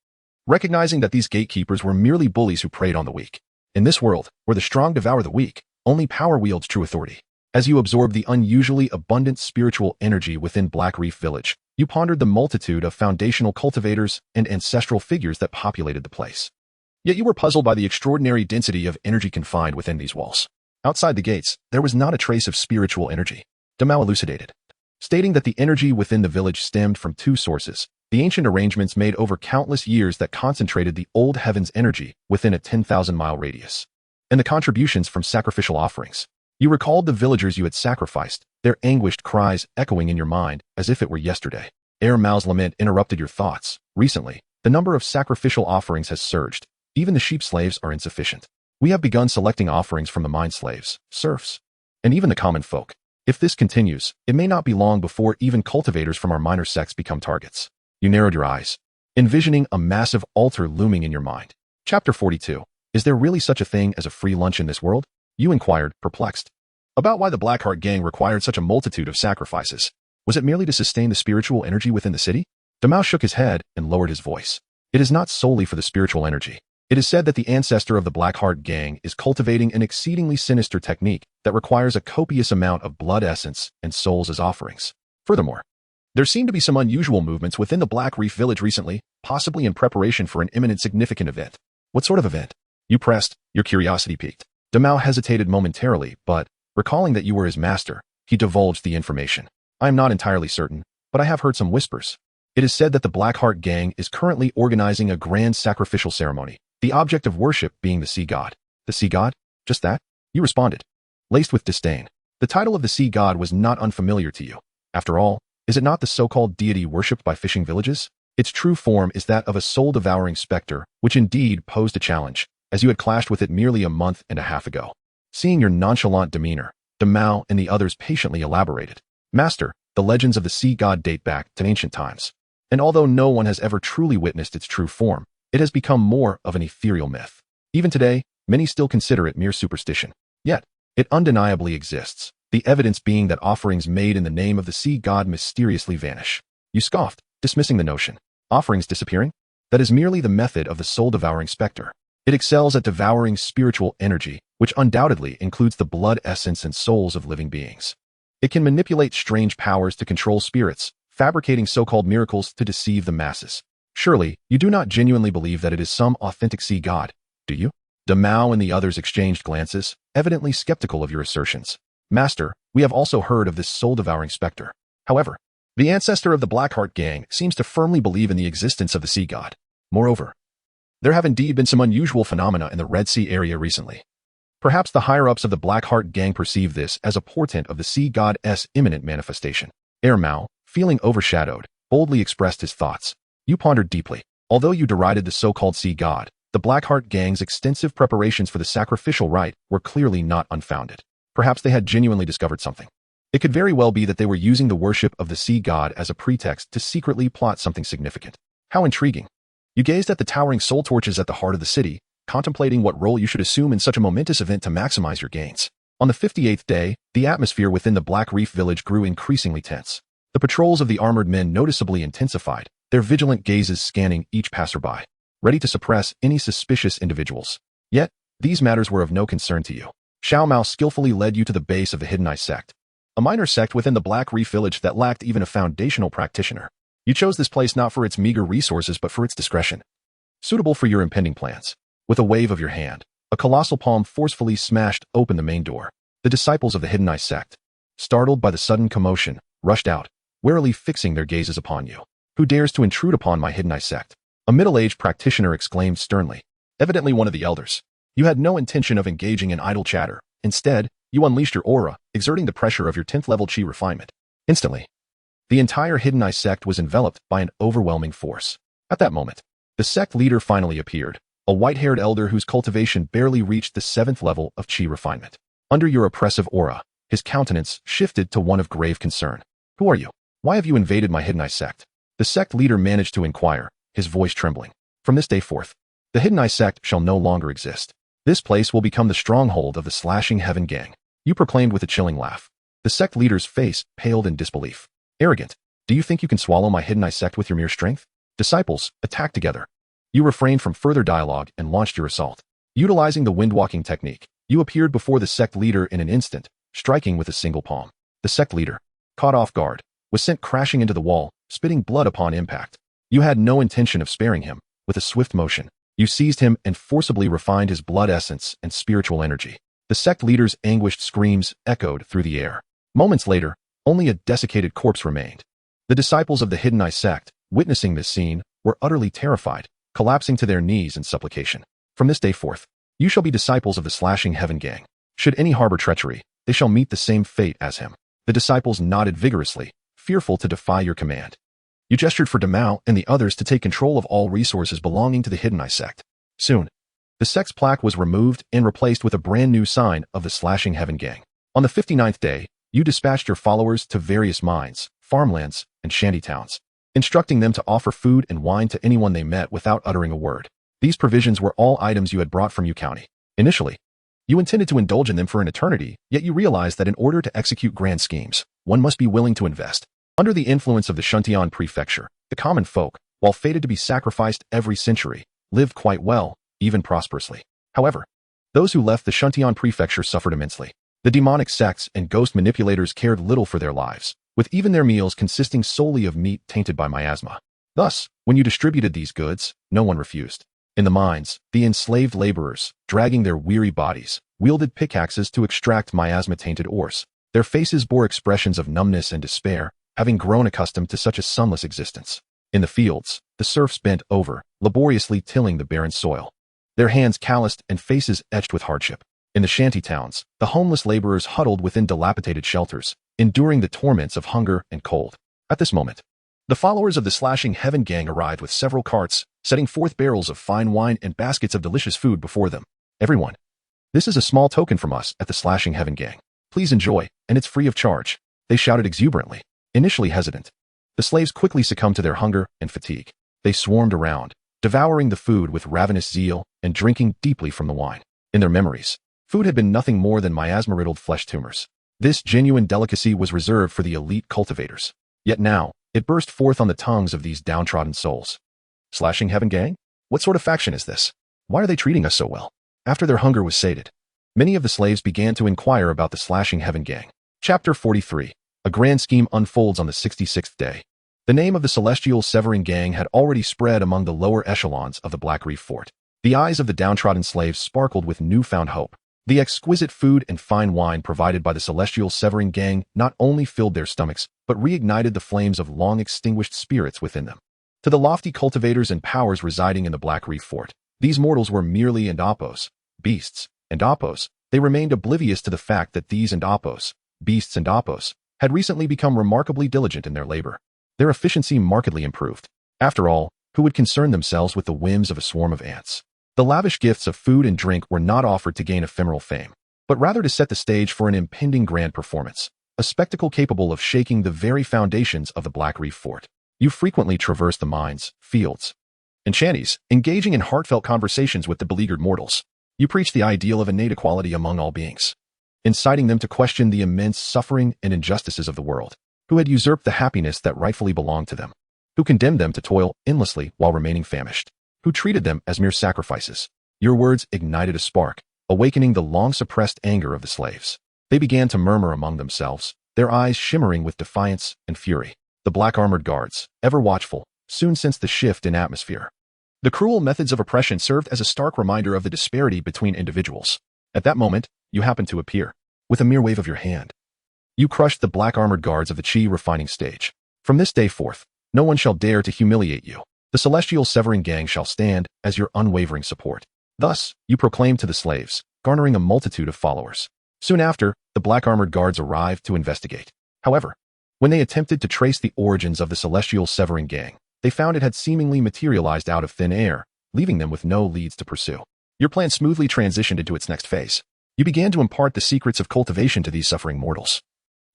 recognizing that these gatekeepers were merely bullies who preyed on the weak. In this world, where the strong devour the weak, only power wields true authority. As you absorbed the unusually abundant spiritual energy within Black Reef Village, you pondered the multitude of foundational cultivators and ancestral figures that populated the place. Yet you were puzzled by the extraordinary density of energy confined within these walls. Outside the gates, there was not a trace of spiritual energy. Demao elucidated, stating that the energy within the village stemmed from two sources: the ancient arrangements made over countless years that concentrated the old heaven's energy within a 10,000-mile radius, and the contributions from sacrificial offerings. You recalled the villagers you had sacrificed, their anguished cries echoing in your mind as if it were yesterday. Mao's lament interrupted your thoughts. Recently, the number of sacrificial offerings has surged. Even the sheep slaves are insufficient. We have begun selecting offerings from the mine slaves, serfs, and even the common folk. If this continues, it may not be long before even cultivators from our minor sects become targets. You narrowed your eyes, envisioning a massive altar looming in your mind. Chapter 42. Is there really such a thing as a free lunch in this world? You inquired, perplexed, about why the Blackheart gang required such a multitude of sacrifices. Was it merely to sustain the spiritual energy within the city? Demao shook his head and lowered his voice. It is not solely for the spiritual energy. It is said that the ancestor of the Blackheart gang is cultivating an exceedingly sinister technique that requires a copious amount of blood essence and souls as offerings. Furthermore, there seem to be some unusual movements within the Black Reef Village recently, possibly in preparation for an imminent significant event. What sort of event? You pressed, your curiosity piqued. Demao hesitated momentarily, but, recalling that you were his master, he divulged the information. I am not entirely certain, but I have heard some whispers. It is said that the Blackheart gang is currently organizing a grand sacrificial ceremony, the object of worship being the sea god. The sea god? Just that? You responded, laced with disdain. The title of the sea god was not unfamiliar to you. After all, is it not the so-called deity worshipped by fishing villages? Its true form is that of a soul-devouring specter, which indeed posed a challenge, as you had clashed with it merely a month and a half ago. Seeing your nonchalant demeanor, Demao and the others patiently elaborated. Master, the legends of the sea god date back to ancient times, and although no one has ever truly witnessed its true form, it has become more of an ethereal myth. Even today, many still consider it mere superstition. Yet, it undeniably exists, the evidence being that offerings made in the name of the sea god mysteriously vanish. You scoffed, dismissing the notion. Offerings disappearing? That is merely the method of the soul-devouring specter. It excels at devouring spiritual energy, which undoubtedly includes the blood essence and souls of living beings. It can manipulate strange powers to control spirits, fabricating so-called miracles to deceive the masses. Surely, you do not genuinely believe that it is some authentic sea god, do you? Demao and the others exchanged glances, evidently skeptical of your assertions. Master, we have also heard of this soul-devouring specter. However, the ancestor of the Blackheart gang seems to firmly believe in the existence of the sea god. Moreover, there have indeed been some unusual phenomena in the Red Sea area recently. Perhaps the higher-ups of the Blackheart gang perceive this as a portent of the sea god's imminent manifestation. Mao, feeling overshadowed, boldly expressed his thoughts. You pondered deeply. Although you derided the so-called sea god, the Blackheart gang's extensive preparations for the sacrificial rite were clearly not unfounded. Perhaps they had genuinely discovered something. It could very well be that they were using the worship of the sea god as a pretext to secretly plot something significant. How intriguing. You gazed at the towering soul torches at the heart of the city, contemplating what role you should assume in such a momentous event to maximize your gains. On the 58th day, the atmosphere within the Black Reef village grew increasingly tense. The patrols of the armored men noticeably intensified, their vigilant gazes scanning each passerby, ready to suppress any suspicious individuals. Yet, these matters were of no concern to you. Xiao Mao skillfully led you to the base of the Hidden Eye sect, a minor sect within the Black Reef village that lacked even a foundational practitioner. You chose this place not for its meager resources but for its discretion, suitable for your impending plans. With a wave of your hand, a colossal palm forcefully smashed open the main door. The disciples of the Hidden Eye sect, startled by the sudden commotion, rushed out, warily fixing their gazes upon you. Who dares to intrude upon my Hidden Eye sect? A middle-aged practitioner exclaimed sternly, evidently one of the elders. You had no intention of engaging in idle chatter. Instead, you unleashed your aura, exerting the pressure of your 10th level chi refinement. Instantly, the entire Hidden Eye sect was enveloped by an overwhelming force. At that moment, the sect leader finally appeared, a white-haired elder whose cultivation barely reached the 7th level of chi refinement. Under your oppressive aura, His countenance shifted to one of grave concern. "Who are you? Why have you invaded my Hidden Eye sect?" The sect leader managed to inquire, his voice trembling. "From this day forth, the Hidden Eye sect shall no longer exist. This place will become the stronghold of the Slashing Heaven gang," you proclaimed with a chilling laugh. The sect leader's face paled in disbelief. "Arrogant, do you think you can swallow my Hidden Eye sect with your mere strength?" Disciples, attack together. You refrained from further dialogue and launched your assault. Utilizing the windwalking technique, you appeared before the sect leader in an instant, striking with a single palm. The sect leader, caught off guard, was sent crashing into the wall, spitting blood upon impact. You had no intention of sparing him. With a swift motion, you seized him and forcibly refined his blood essence and spiritual energy. The sect leader's anguished screams echoed through the air. Moments later, only a desiccated corpse remained. The disciples of the Hidden Eye sect, witnessing this scene, were utterly terrified, collapsing to their knees in supplication. "From this day forth, you shall be disciples of the Slashing Heaven gang. Should any harbor treachery, they shall meet the same fate as him." The disciples nodded vigorously, fearful to defy your command. You gestured for Damao and the others to take control of all resources belonging to the Hidden Eye sect. Soon, the sect's plaque was removed and replaced with a brand new sign of the Slashing Heaven gang. On the 59th day, you dispatched your followers to various mines, farmlands, and shantytowns, instructing them to offer food and wine to anyone they met without uttering a word. These provisions were all items you had brought from Yu County. Initially, you intended to indulge in them for an eternity, yet you realized that in order to execute grand schemes, one must be willing to invest. Under the influence of the Shuntian prefecture, the common folk, while fated to be sacrificed every century, lived quite well, even prosperously. However, those who left the Shuntian prefecture suffered immensely. The demonic sects and ghost manipulators cared little for their lives, with even their meals consisting solely of meat tainted by miasma. Thus, when you distributed these goods, no one refused. In the mines, the enslaved laborers, dragging their weary bodies, wielded pickaxes to extract miasma-tainted ores. Their faces bore expressions of numbness and despair, having grown accustomed to such a sunless existence. In the fields, the serfs bent over, laboriously tilling the barren soil, their hands calloused and faces etched with hardship. In the shanty towns, the homeless laborers huddled within dilapidated shelters, enduring the torments of hunger and cold. At this moment, the followers of the Slashing Heaven gang arrived with several carts, setting forth barrels of fine wine and baskets of delicious food before them. "Everyone, this is a small token from us at the Slashing Heaven gang. Please enjoy, and it's free of charge," they shouted exuberantly. Initially hesitant, the slaves quickly succumbed to their hunger and fatigue. They swarmed around, devouring the food with ravenous zeal and drinking deeply from the wine. In their memories, food had been nothing more than miasma-riddled flesh tumors. This genuine delicacy was reserved for the elite cultivators. Yet now, it burst forth on the tongues of these downtrodden souls. "Slashing Heaven gang? What sort of faction is this? Why are they treating us so well?" After their hunger was sated, many of the slaves began to inquire about the Slashing Heaven gang. Chapter 43. A grand scheme unfolds on the 66th day. The name of the Celestial Severing gang had already spread among the lower echelons of the Black Reef Fort. The eyes of the downtrodden slaves sparkled with newfound hope. The exquisite food and fine wine provided by the Celestial Severing gang not only filled their stomachs, but reignited the flames of long-extinguished spirits within them. To the lofty cultivators and powers residing in the Black Reef Fort, these mortals were merely Indapos, beasts, and Apos. They remained oblivious to the fact that these Indapos, beasts and Apos, had recently become remarkably diligent in their labor. Their efficiency markedly improved. After all, who would concern themselves with the whims of a swarm of ants? The lavish gifts of food and drink were not offered to gain ephemeral fame, but rather to set the stage for an impending grand performance, a spectacle capable of shaking the very foundations of the Black Reef Fort. You frequently traversed the mines, fields, and shanties, engaging in heartfelt conversations with the beleaguered mortals. You preached the ideal of innate equality among all beings, inciting them to question the immense suffering and injustices of the world, who had usurped the happiness that rightfully belonged to them, who condemned them to toil endlessly while remaining famished, who treated them as mere sacrifices. Your words ignited a spark, awakening the long-suppressed anger of the slaves. They began to murmur among themselves, their eyes shimmering with defiance and fury. The black armored guards, ever watchful, soon sensed the shift in atmosphere. The cruel methods of oppression served as a stark reminder of the disparity between individuals. At that moment, you happened to appear. With a mere wave of your hand, you crushed the black armored guards of the Chi refining stage. From this day forth, no one shall dare to humiliate you. The Celestial Severing gang shall stand as your unwavering support. Thus, you proclaimed to the slaves, garnering a multitude of followers. Soon after, the black armored guards arrived to investigate. However, when they attempted to trace the origins of the Celestial Severing gang, they found it had seemingly materialized out of thin air, leaving them with no leads to pursue. Your plan smoothly transitioned into its next phase. You began to impart the secrets of cultivation to these suffering mortals,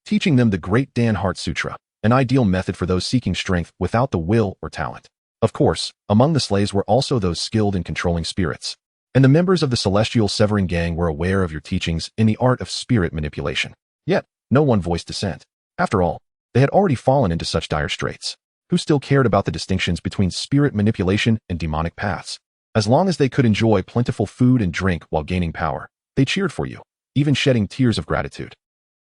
teaching them the Great Dan Heart Sutra, an ideal method for those seeking strength without the will or talent. Of course, among the slaves were also those skilled in controlling spirits, and the members of the Celestial Severing Gang were aware of your teachings in the art of spirit manipulation. Yet, no one voiced dissent. After all, they had already fallen into such dire straits. Who still cared about the distinctions between spirit manipulation and demonic paths? As long as they could enjoy plentiful food and drink while gaining power, they cheered for you, even shedding tears of gratitude.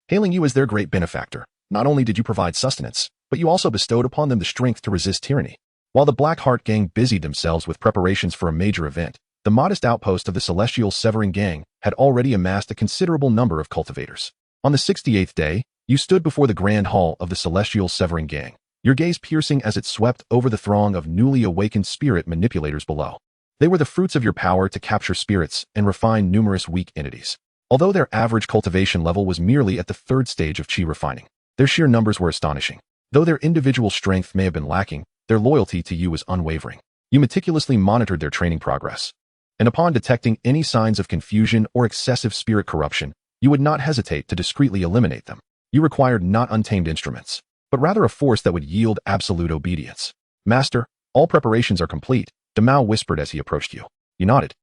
Hailing you as their great benefactor, not only did you provide sustenance, but you also bestowed upon them the strength to resist tyranny. While the Black Heart Gang busied themselves with preparations for a major event, the modest outpost of the Celestial Severing Gang had already amassed a considerable number of cultivators. On the 68th day, you stood before the Grand Hall of the Celestial Severing Gang, your gaze piercing as it swept over the throng of newly awakened spirit manipulators below. They were the fruits of your power to capture spirits and refine numerous weak entities. Although their average cultivation level was merely at the third stage of chi refining, their sheer numbers were astonishing. Though their individual strength may have been lacking, their loyalty to you was unwavering. You meticulously monitored their training progress, and upon detecting any signs of confusion or excessive spirit corruption, you would not hesitate to discreetly eliminate them. You required not untamed instruments, but rather a force that would yield absolute obedience. Master, all preparations are complete, Demao whispered as he approached you. You nodded,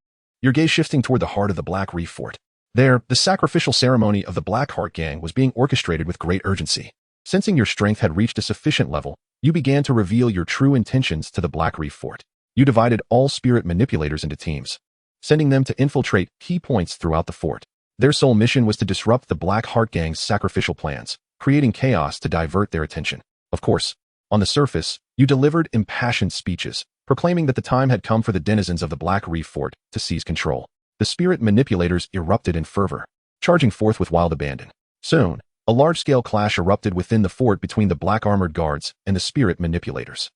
your gaze shifting toward the heart of the Black Reef Fort. There, the sacrificial ceremony of the Black Heart Gang was being orchestrated with great urgency. Sensing your strength had reached a sufficient level, you began to reveal your true intentions to the Black Reef Fort. You divided all spirit manipulators into teams, sending them to infiltrate key points throughout the fort. Their sole mission was to disrupt the Black Heart Gang's sacrificial plans, creating chaos to divert their attention. Of course, on the surface, you delivered impassioned speeches, proclaiming that the time had come for the denizens of the Black Reef Fort to seize control. The spirit manipulators erupted in fervor, charging forth with wild abandon. Soon, a large-scale clash erupted within the fort between the black armored guards and the spirit manipulators.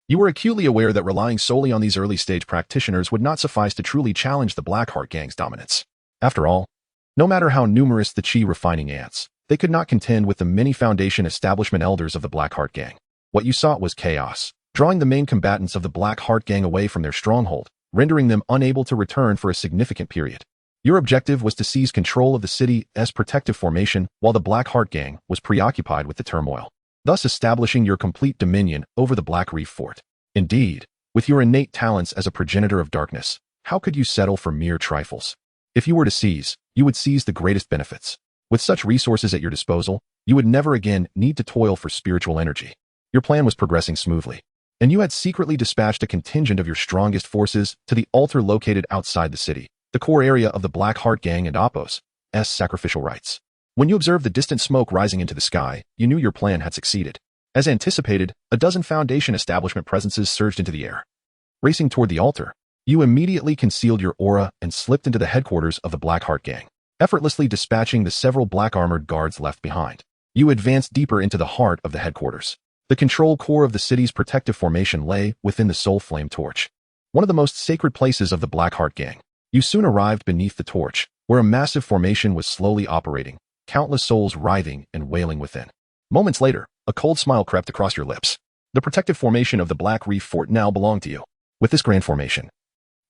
You were acutely aware that relying solely on these early-stage practitioners would not suffice to truly challenge the Black Heart Gang's dominance. After all, no matter how numerous the chi-refining ants, they could not contend with the many Foundation establishment elders of the Black Heart Gang. What you sought was chaos, drawing the main combatants of the Black Heart Gang away from their stronghold, rendering them unable to return for a significant period. Your objective was to seize control of the city's protective formation while the Black Heart Gang was preoccupied with the turmoil, thus establishing your complete dominion over the Black Reef Fort. Indeed, with your innate talents as a progenitor of darkness, how could you settle for mere trifles? If you were to seize, you would seize the greatest benefits. With such resources at your disposal, you would never again need to toil for spiritual energy. Your plan was progressing smoothly, and you had secretly dispatched a contingent of your strongest forces to the altar located outside the city, the core area of the Black Heart Gang and Oppo's sacrificial rites. When you observed the distant smoke rising into the sky, you knew your plan had succeeded. As anticipated, a dozen Foundation establishment presences surged into the air. Racing toward the altar, you immediately concealed your aura and slipped into the headquarters of the Black Heart Gang, effortlessly dispatching the several black armored guards left behind. You advanced deeper into the heart of the headquarters. The control core of the city's protective formation lay within the Soul Flame Torch, one of the most sacred places of the Black Heart Gang. You soon arrived beneath the torch, where a massive formation was slowly operating, countless souls writhing and wailing within. Moments later, a cold smile crept across your lips. The protective formation of the Black Reef Fort now belonged to you. With this grand formation,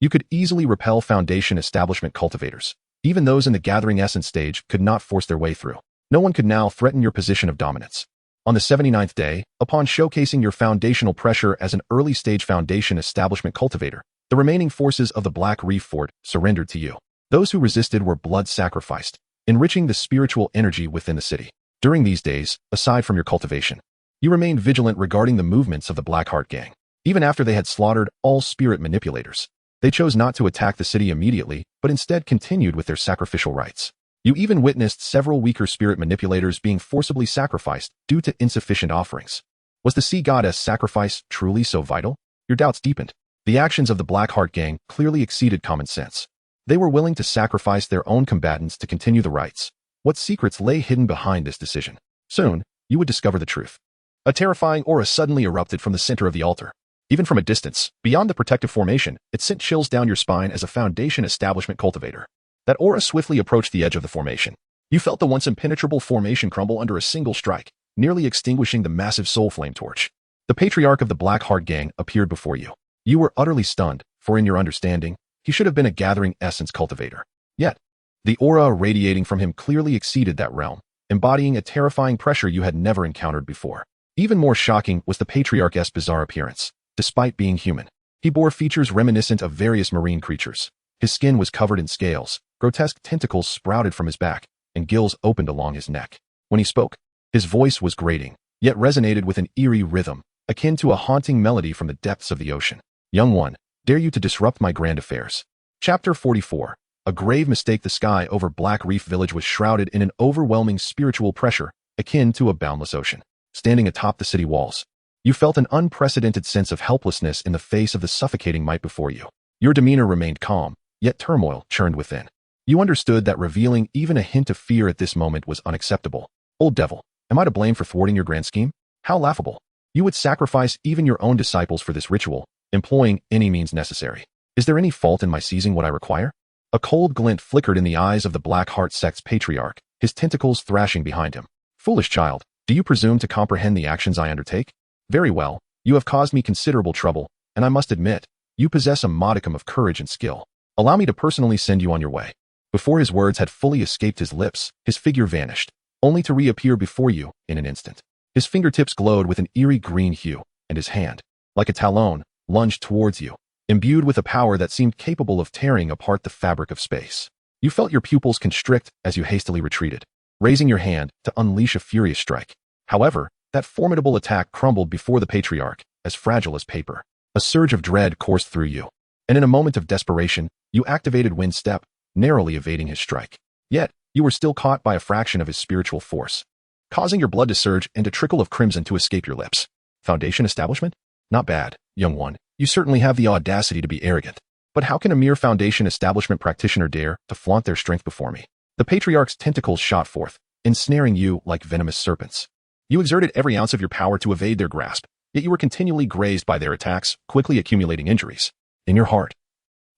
you could easily repel Foundation establishment cultivators. Even those in the Gathering Essence stage could not force their way through. No one could now threaten your position of dominance. On the 79th day, upon showcasing your foundational pressure as an early-stage Foundation establishment cultivator, the remaining forces of the Black Reef Fort surrendered to you. Those who resisted were blood sacrificed, enriching the spiritual energy within the city. During these days, aside from your cultivation, you remained vigilant regarding the movements of the Black Heart Gang. Even after they had slaughtered all spirit manipulators, they chose not to attack the city immediately, but instead continued with their sacrificial rites. You even witnessed several weaker spirit manipulators being forcibly sacrificed due to insufficient offerings. Was the sea goddess sacrifice truly so vital? Your doubts deepened. The actions of the Black Heart Gang clearly exceeded common sense. They were willing to sacrifice their own combatants to continue the rites. What secrets lay hidden behind this decision? Soon, you would discover the truth. A terrifying aura suddenly erupted from the center of the altar. Even from a distance, beyond the protective formation, it sent chills down your spine as a Foundation establishment cultivator. That aura swiftly approached the edge of the formation. You felt the once impenetrable formation crumble under a single strike, nearly extinguishing the massive Soul Flame Torch. The patriarch of the Black Heart Gang appeared before you. You were utterly stunned, for in your understanding, he should have been a Gathering Essence cultivator. Yet, The aura radiating from him clearly exceeded that realm, embodying a terrifying pressure you had never encountered before. Even more shocking was the patriarch's bizarre appearance. Despite being human, he bore features reminiscent of various marine creatures. His skin was covered in scales, grotesque tentacles sprouted from his back, and gills opened along his neck. When he spoke, his voice was grating, yet resonated with an eerie rhythm, akin to a haunting melody from the depths of the ocean. Young one, dare you to disrupt my grand affairs? Chapter 44. A grave mistake. The sky over Black Reef Village was shrouded in an overwhelming spiritual pressure, akin to a boundless ocean. Standing atop the city walls, you felt an unprecedented sense of helplessness in the face of the suffocating might before you. Your demeanor remained calm, yet turmoil churned within. You understood that revealing even a hint of fear at this moment was unacceptable. Old devil, am I to blame for thwarting your grand scheme? How laughable. You would sacrifice even your own disciples for this ritual, employing any means necessary. Is there any fault in my seizing what I require? A cold glint flickered in the eyes of the Black Heart sect's patriarch, his tentacles thrashing behind him. Foolish child, do you presume to comprehend the actions I undertake? Very well, you have caused me considerable trouble, and I must admit, you possess a modicum of courage and skill. Allow me to personally send you on your way. Before his words had fully escaped his lips, his figure vanished, only to reappear before you in an instant. His fingertips glowed with an eerie green hue, and his hand, like a talon, lunged towards you, imbued with a power that seemed capable of tearing apart the fabric of space. You felt your pupils constrict as you hastily retreated, raising your hand to unleash a furious strike. However, that formidable attack crumbled before the patriarch, as fragile as paper. A surge of dread coursed through you, and in a moment of desperation, you activated Wind Step, narrowly evading his strike. Yet, you were still caught by a fraction of his spiritual force, causing your blood to surge and a trickle of crimson to escape your lips. Foundation establishment? Not bad, young one. You certainly have the audacity to be arrogant. But how can a mere Foundation establishment practitioner dare to flaunt their strength before me? The patriarch's tentacles shot forth, ensnaring you like venomous serpents. You exerted every ounce of your power to evade their grasp, yet you were continually grazed by their attacks, quickly accumulating injuries. In your heart,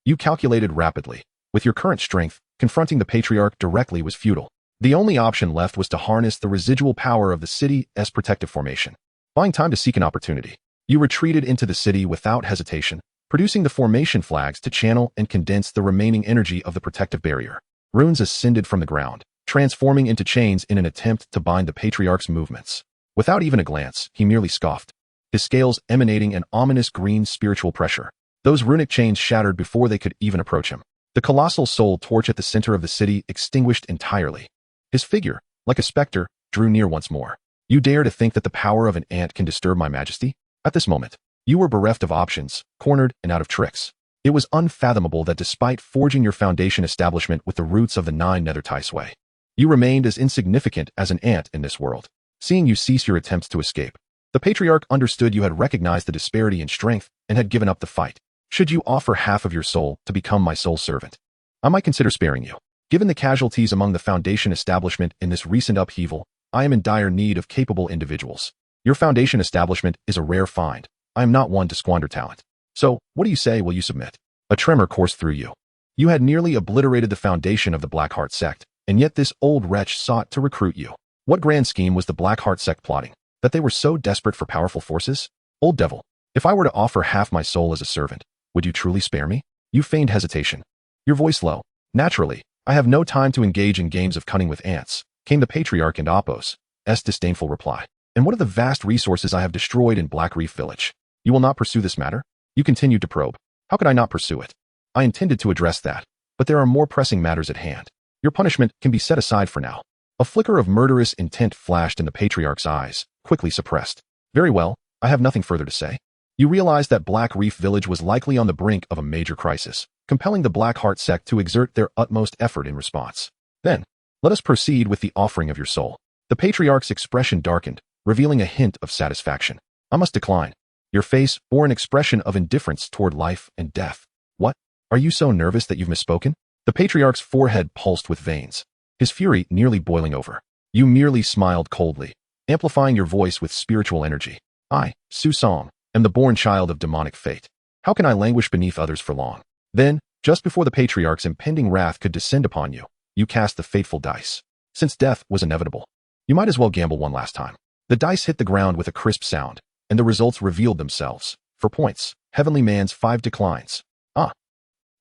you calculated rapidly. With your current strength, confronting the patriarch directly was futile. The only option left was to harness the residual power of the city's protective formation. Buying time to seek an opportunity, you retreated into the city without hesitation, producing the formation flags to channel and condense the remaining energy of the protective barrier. Runes ascended from the ground, transforming into chains in an attempt to bind the patriarch's movements. Without even a glance, he merely scoffed, his scales emanating an ominous green spiritual pressure. Those runic chains shattered before they could even approach him. The colossal soul torch at the center of the city extinguished entirely. His figure, like a specter, drew near once more. You dare to think that the power of an ant can disturb my majesty? At this moment, you were bereft of options, cornered and out of tricks. It was unfathomable that despite forging your Foundation establishment with the roots of the 9 nether Sway, you remained as insignificant as an ant in this world. Seeing you cease your attempts to escape, the patriarch understood you had recognized the disparity in strength and had given up the fight. Should you offer half of your soul to become my sole servant, I might consider sparing you. Given the casualties among the Foundation establishment in this recent upheaval, I am in dire need of capable individuals. Your Foundation establishment is a rare find. I am not one to squander talent. So, what do you say? Will you submit? A tremor coursed through you. You had nearly obliterated the foundation of the Blackheart sect, and yet this old wretch sought to recruit you. What grand scheme was the Blackheart sect plotting, that they were so desperate for powerful forces? Old devil, if I were to offer half my soul as a servant, would you truly spare me? You feigned hesitation, your voice low. Naturally, I have no time to engage in games of cunning with ants, came the patriarch and Apo's disdainful reply. And what of the vast resources I have destroyed in Black Reef Village? You will not pursue this matter? You continued to probe. How could I not pursue it? I intended to address that, but there are more pressing matters at hand. Your punishment can be set aside for now. A flicker of murderous intent flashed in the patriarch's eyes, quickly suppressed. Very well, I have nothing further to say. You realized that Black Reef Village was likely on the brink of a major crisis, compelling the Blackheart sect to exert their utmost effort in response. Then, let us proceed with the offering of your soul. The patriarch's expression darkened, revealing a hint of satisfaction. I must decline. Your face bore an expression of indifference toward life and death. What? Are you so nervous that you've misspoken? The patriarch's forehead pulsed with veins, his fury nearly boiling over. You merely smiled coldly, amplifying your voice with spiritual energy. I, Su Song, am the born child of demonic fate. How can I languish beneath others for long? Then, just before the patriarch's impending wrath could descend upon you, you cast the fateful dice. Since death was inevitable, you might as well gamble one last time. The dice hit the ground with a crisp sound, and the results revealed themselves. For points, Heavenly Man's 5 declines. Ah.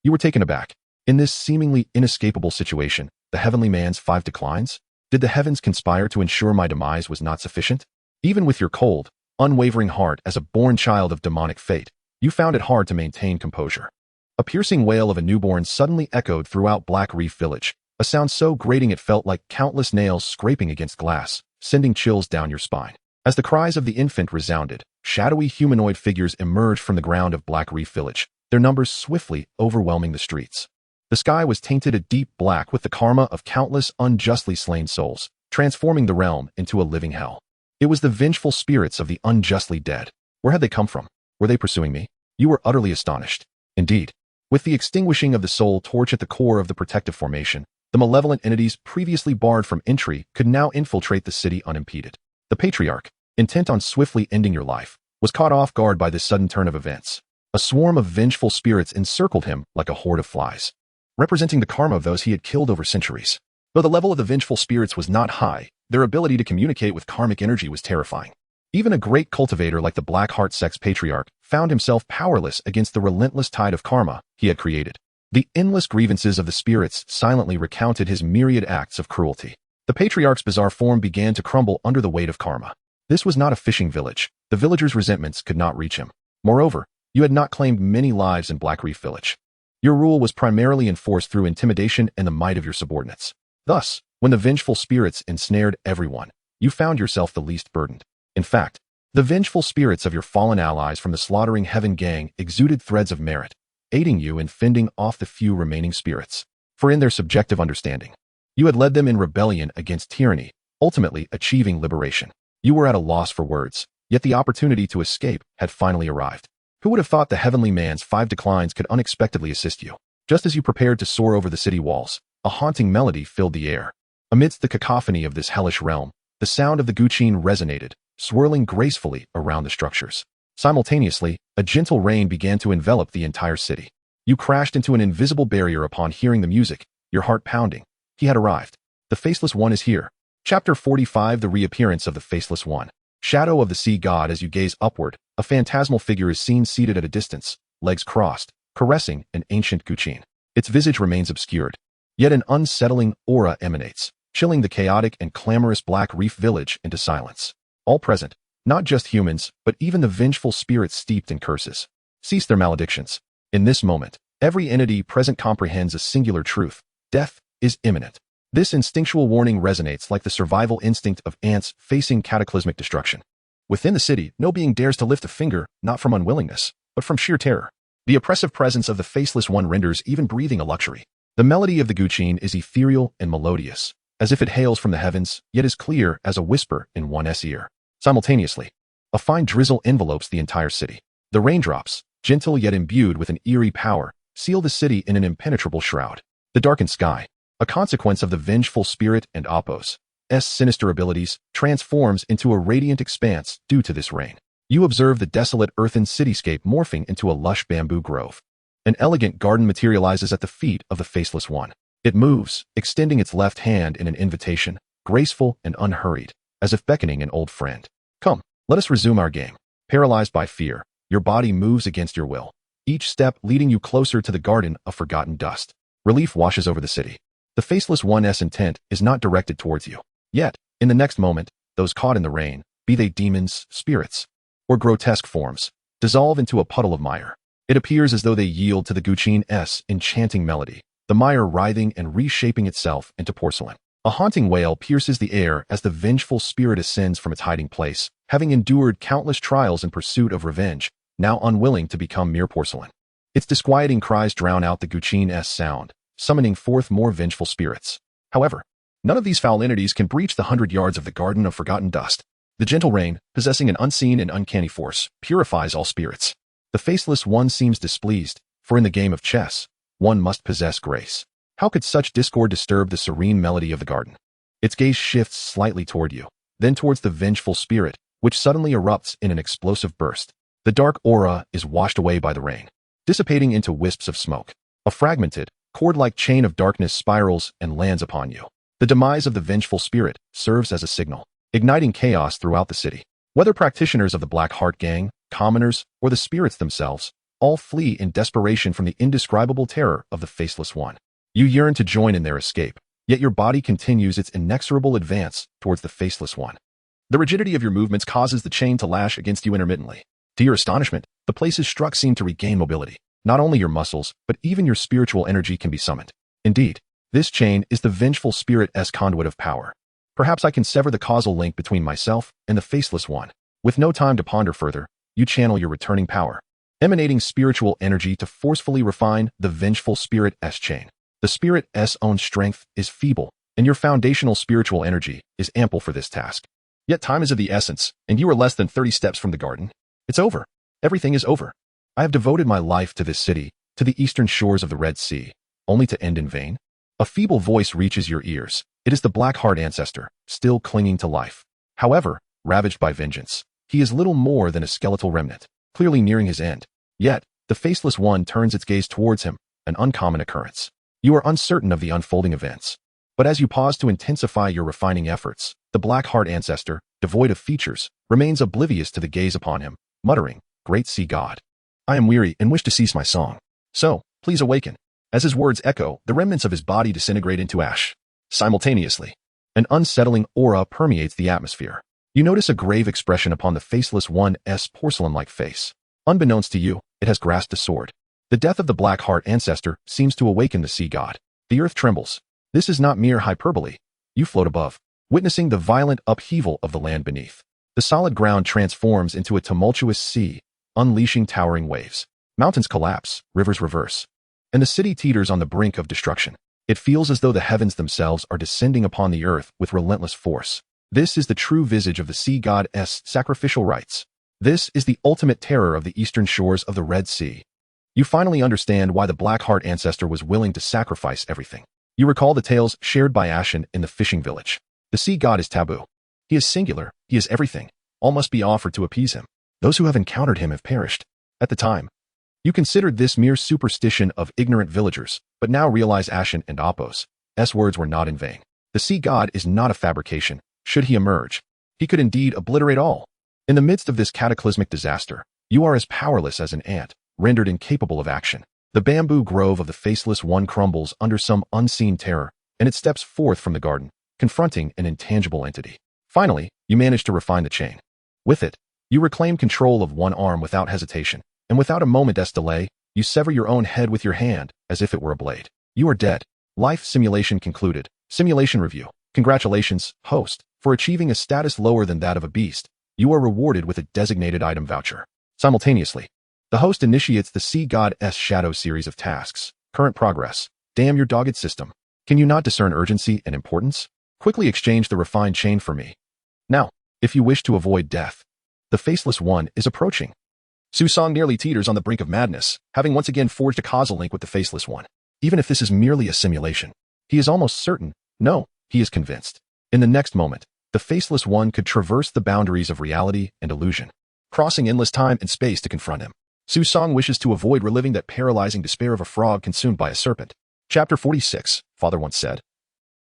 You were taken aback. In this seemingly inescapable situation, the heavenly man's 5 declines? Did the heavens conspire to ensure my demise was not sufficient? Even with your cold, unwavering heart as a born child of demonic fate, you found it hard to maintain composure. A piercing wail of a newborn suddenly echoed throughout Black Reef Village, a sound so grating it felt like countless nails scraping against glass, sending chills down your spine. As the cries of the infant resounded, shadowy humanoid figures emerged from the ground of Black Reef Village, their numbers swiftly overwhelming the streets. The sky was tainted a deep black with the karma of countless unjustly slain souls, transforming the realm into a living hell. It was the vengeful spirits of the unjustly dead. Where had they come from? Were they pursuing me? You were utterly astonished. Indeed. With the extinguishing of the soul torch at the core of the protective formation, the malevolent entities previously barred from entry could now infiltrate the city unimpeded. The patriarch, intent on swiftly ending your life, was caught off guard by this sudden turn of events. A swarm of vengeful spirits encircled him like a horde of flies, representing the karma of those he had killed over centuries. Though the level of the vengeful spirits was not high, their ability to communicate with karmic energy was terrifying. Even a great cultivator like the Black Heart Sex Patriarch found himself powerless against the relentless tide of karma he had created. The endless grievances of the spirits silently recounted his myriad acts of cruelty. The Patriarch's bizarre form began to crumble under the weight of karma. This was not a fishing village. The villagers' resentments could not reach him. Moreover, you had not claimed many lives in Black Reef Village. Your rule was primarily enforced through intimidation and the might of your subordinates. Thus, when the vengeful spirits ensnared everyone, you found yourself the least burdened. In fact, the vengeful spirits of your fallen allies from the Slaughtering Heaven gang exuded threads of merit, aiding you in fending off the few remaining spirits. For in their subjective understanding, you had led them in rebellion against tyranny, ultimately achieving liberation. You were at a loss for words, yet the opportunity to escape had finally arrived. Who would have thought the heavenly man's 5 declines could unexpectedly assist you? Just as you prepared to soar over the city walls, a haunting melody filled the air. Amidst the cacophony of this hellish realm, the sound of the guqin resonated, swirling gracefully around the structures. Simultaneously, a gentle rain began to envelop the entire city. You crashed into an invisible barrier upon hearing the music, your heart pounding. He had arrived. The Faceless One is here. Chapter 45: The Reappearance of the Faceless One. Shadow of the Sea God. As you gaze upward, a phantasmal figure is seen seated at a distance, legs crossed, caressing an ancient guqin. Its visage remains obscured, yet an unsettling aura emanates, chilling the chaotic and clamorous Black Reef Village into silence. All present, not just humans, but even the vengeful spirits steeped in curses, cease their maledictions. In this moment, every entity present comprehends a singular truth: death is imminent. This instinctual warning resonates like the survival instinct of ants facing cataclysmic destruction. Within the city, no being dares to lift a finger, not from unwillingness, but from sheer terror. The oppressive presence of the Faceless One renders even breathing a luxury. The melody of the guqin is ethereal and melodious, as if it hails from the heavens, yet is clear as a whisper in one's ear. Simultaneously, a fine drizzle envelopes the entire city. The raindrops, gentle yet imbued with an eerie power, seal the city in an impenetrable shroud. The darkened sky, a consequence of the vengeful spirit and Apos' sinister abilities, transforms into a radiant expanse due to this rain. You observe the desolate earthen cityscape morphing into a lush bamboo grove. An elegant garden materializes at the feet of the Faceless One. It moves, extending its left hand in an invitation, graceful and unhurried, as if beckoning an old friend. Come, let us resume our game. Paralyzed by fear, your body moves against your will, each step leading you closer to the garden of forgotten dust. Relief washes over the city. The Faceless One's intent is not directed towards you. Yet, in the next moment, those caught in the rain, be they demons, spirits, or grotesque forms, dissolve into a puddle of mire. It appears as though they yield to the guqin's enchanting melody, the mire writhing and reshaping itself into porcelain. A haunting wail pierces the air as the vengeful spirit ascends from its hiding place, having endured countless trials in pursuit of revenge, now unwilling to become mere porcelain. Its disquieting cries drown out the guqin's sound, summoning forth more vengeful spirits. However, none of these foul entities can breach the 100 yards of the Garden of Forgotten Dust. The gentle rain, possessing an unseen and uncanny force, purifies all spirits. The Faceless One seems displeased, for in the game of chess, one must possess grace. How could such discord disturb the serene melody of the garden? Its gaze shifts slightly toward you, then towards the vengeful spirit, which suddenly erupts in an explosive burst. The dark aura is washed away by the rain, dissipating into wisps of smoke. A fragmented, cord-like chain of darkness spirals and lands upon you. The demise of the vengeful spirit serves as a signal, igniting chaos throughout the city. Whether practitioners of the Black Heart Gang, commoners, or the spirits themselves, all flee in desperation from the indescribable terror of the Faceless One. You yearn to join in their escape, yet your body continues its inexorable advance towards the Faceless One. The rigidity of your movements causes the chain to lash against you intermittently. To your astonishment, the places struck seem to regain mobility. Not only your muscles, but even your spiritual energy can be summoned. Indeed, this chain is the vengeful spirit's conduit of power. Perhaps I can sever the causal link between myself and the Faceless One. With no time to ponder further, you channel your returning power, emanating spiritual energy to forcefully refine the vengeful spirit's chain. The spirit's own strength is feeble, and your foundational spiritual energy is ample for this task. Yet time is of the essence, and you are less than 30 steps from the garden. It's over. Everything is over. I have devoted my life to this city, to the eastern shores of the Red Sea, only to end in vain. A feeble voice reaches your ears. It is the Blackheart ancestor, still clinging to life. However, ravaged by vengeance, he is little more than a skeletal remnant, clearly nearing his end. Yet, the Faceless One turns its gaze towards him, an uncommon occurrence. You are uncertain of the unfolding events. But as you pause to intensify your refining efforts, the Blackheart ancestor, devoid of features, remains oblivious to the gaze upon him, muttering, "Great Sea God, I am weary and wish to cease my song. So, please awaken." As his words echo, the remnants of his body disintegrate into ash. Simultaneously, an unsettling aura permeates the atmosphere. You notice a grave expression upon the Faceless One's porcelain-like face. Unbeknownst to you, it has grasped a sword. The death of the Blackheart ancestor seems to awaken the sea god. The earth trembles. This is not mere hyperbole. You float above, witnessing the violent upheaval of the land beneath. The solid ground transforms into a tumultuous sea, unleashing towering waves. Mountains collapse, rivers reverse, and the city teeters on the brink of destruction. It feels as though the heavens themselves are descending upon the earth with relentless force. This is the true visage of the sea god's sacrificial rites. This is the ultimate terror of the eastern shores of the Red Sea. You finally understand why the Blackheart ancestor was willing to sacrifice everything. You recall the tales shared by Ashen in the fishing village. The sea god is taboo. He is singular, he is everything. All must be offered to appease him. Those who have encountered him have perished. At the time, you considered this mere superstition of ignorant villagers, but now realize Ashen and Apos' words were not in vain. The sea god is not a fabrication. Should he emerge, he could indeed obliterate all. In the midst of this cataclysmic disaster, you are as powerless as an ant, rendered incapable of action. The bamboo grove of the Faceless One crumbles under some unseen terror, and it steps forth from the garden, confronting an intangible entity. Finally, you manage to refine the chain. With it, you reclaim control of one arm without hesitation, and without a moment's delay, you sever your own head with your hand, as if it were a blade. You are dead. Life simulation concluded. Simulation review. Congratulations, host, for achieving a status lower than that of a beast. You are rewarded with a designated item voucher. Simultaneously, the host initiates the Sea God's Shadow series of tasks. Current progress. Damn your dogged system. Can you not discern urgency and importance? Quickly exchange the refined chain for me. Now, if you wish to avoid death, the Faceless One is approaching. Susong nearly teeters on the brink of madness, having once again forged a causal link with the Faceless One. Even if this is merely a simulation, he is almost certain. No, he is convinced. In the next moment, the Faceless One could traverse the boundaries of reality and illusion, crossing endless time and space to confront him. Susong wishes to avoid reliving that paralyzing despair of a frog consumed by a serpent. Chapter 46, Father once said.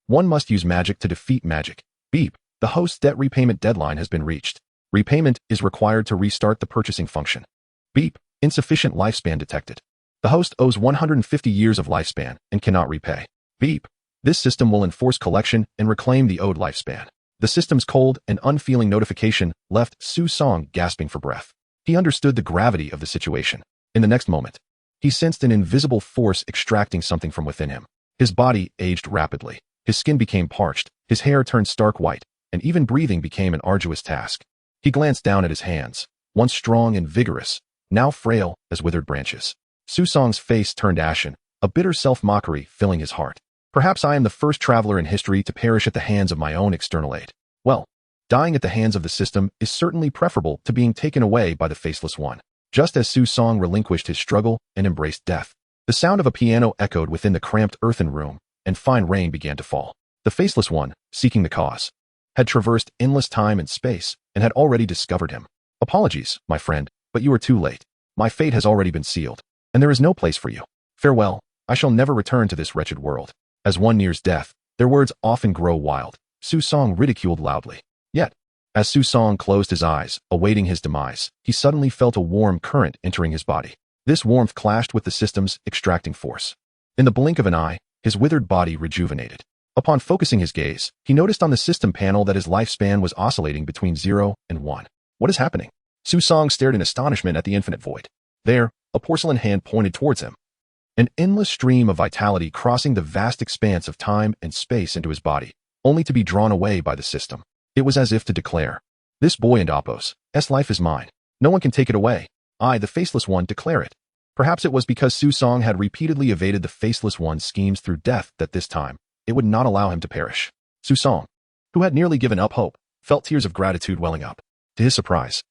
One must use magic to defeat magic. Beep. The host's debt repayment deadline has been reached. Repayment is required to restart the purchasing function. Beep. Insufficient lifespan detected. The host owes 150 years of lifespan and cannot repay. Beep. This system will enforce collection and reclaim the owed lifespan. The system's cold and unfeeling notification left Susong gasping for breath. He understood the gravity of the situation. In the next moment, he sensed an invisible force extracting something from within him. His body aged rapidly. His skin became parched, his hair turned stark white, and even breathing became an arduous task. He glanced down at his hands, once strong and vigorous, now frail as withered branches. Susong's face turned ashen, a bitter self-mockery filling his heart. Perhaps I am the first traveler in history to perish at the hands of my own external aid. Well, dying at the hands of the system is certainly preferable to being taken away by the Faceless One. Just as Susong relinquished his struggle and embraced death, the sound of a piano echoed within the cramped earthen room, and fine rain began to fall. The Faceless One, seeking the cause, had traversed endless time and space and had already discovered him. Apologies, my friend, but you are too late. My fate has already been sealed, and there is no place for you. Farewell, I shall never return to this wretched world. As one nears death, their words often grow wild. Susong ridiculed loudly. Yet, as Susong closed his eyes, awaiting his demise, he suddenly felt a warm current entering his body. This warmth clashed with the system's extracting force. In the blink of an eye, his withered body rejuvenated. Upon focusing his gaze, he noticed on the system panel that his lifespan was oscillating between 0 and 1. What is happening? Su Song stared in astonishment at the infinite void. There, a porcelain hand pointed towards him. An endless stream of vitality crossing the vast expanse of time and space into his body, only to be drawn away by the system. It was as if to declare, "This boy and Apos, life is mine. No one can take it away. I, the Faceless One, declare it." Perhaps it was because Su Song had repeatedly evaded the Faceless One's schemes through death that this time, it would not allow him to perish. Su Song, who had nearly given up hope, felt tears of gratitude welling up. To his surprise,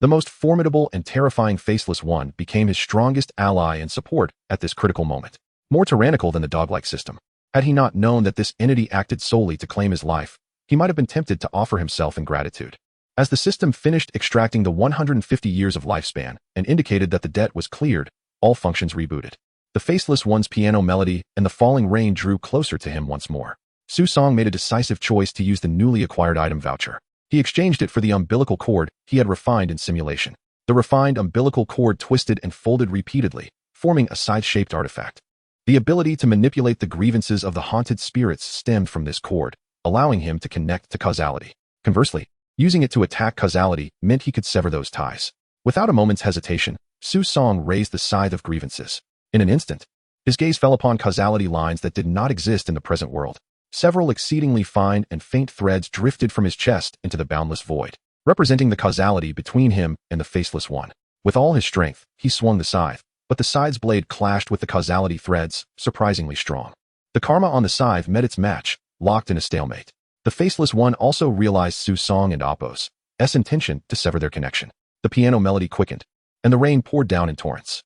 the most formidable and terrifying Faceless One became his strongest ally and support at this critical moment. More tyrannical than the dog-like system. Had he not known that this entity acted solely to claim his life, he might have been tempted to offer himself in gratitude. As the system finished extracting the 150 years of lifespan and indicated that the debt was cleared, all functions rebooted. The Faceless One's piano melody and the falling rain drew closer to him once more. Su Song made a decisive choice to use the newly acquired item voucher. He exchanged it for the umbilical cord he had refined in simulation. The refined umbilical cord twisted and folded repeatedly, forming a scythe-shaped artifact. The ability to manipulate the grievances of the haunted spirits stemmed from this cord, allowing him to connect to causality. Conversely, using it to attack causality meant he could sever those ties. Without a moment's hesitation, Su Song raised the scythe of grievances. In an instant, his gaze fell upon causality lines that did not exist in the present world. Several exceedingly fine and faint threads drifted from his chest into the boundless void, representing the causality between him and the Faceless One. With all his strength, he swung the scythe, but the scythe's blade clashed with the causality threads, surprisingly strong. The karma on the scythe met its match, locked in a stalemate. The Faceless One also realized Su Song and Apos' intention to sever their connection. The piano melody quickened, and the rain poured down in torrents.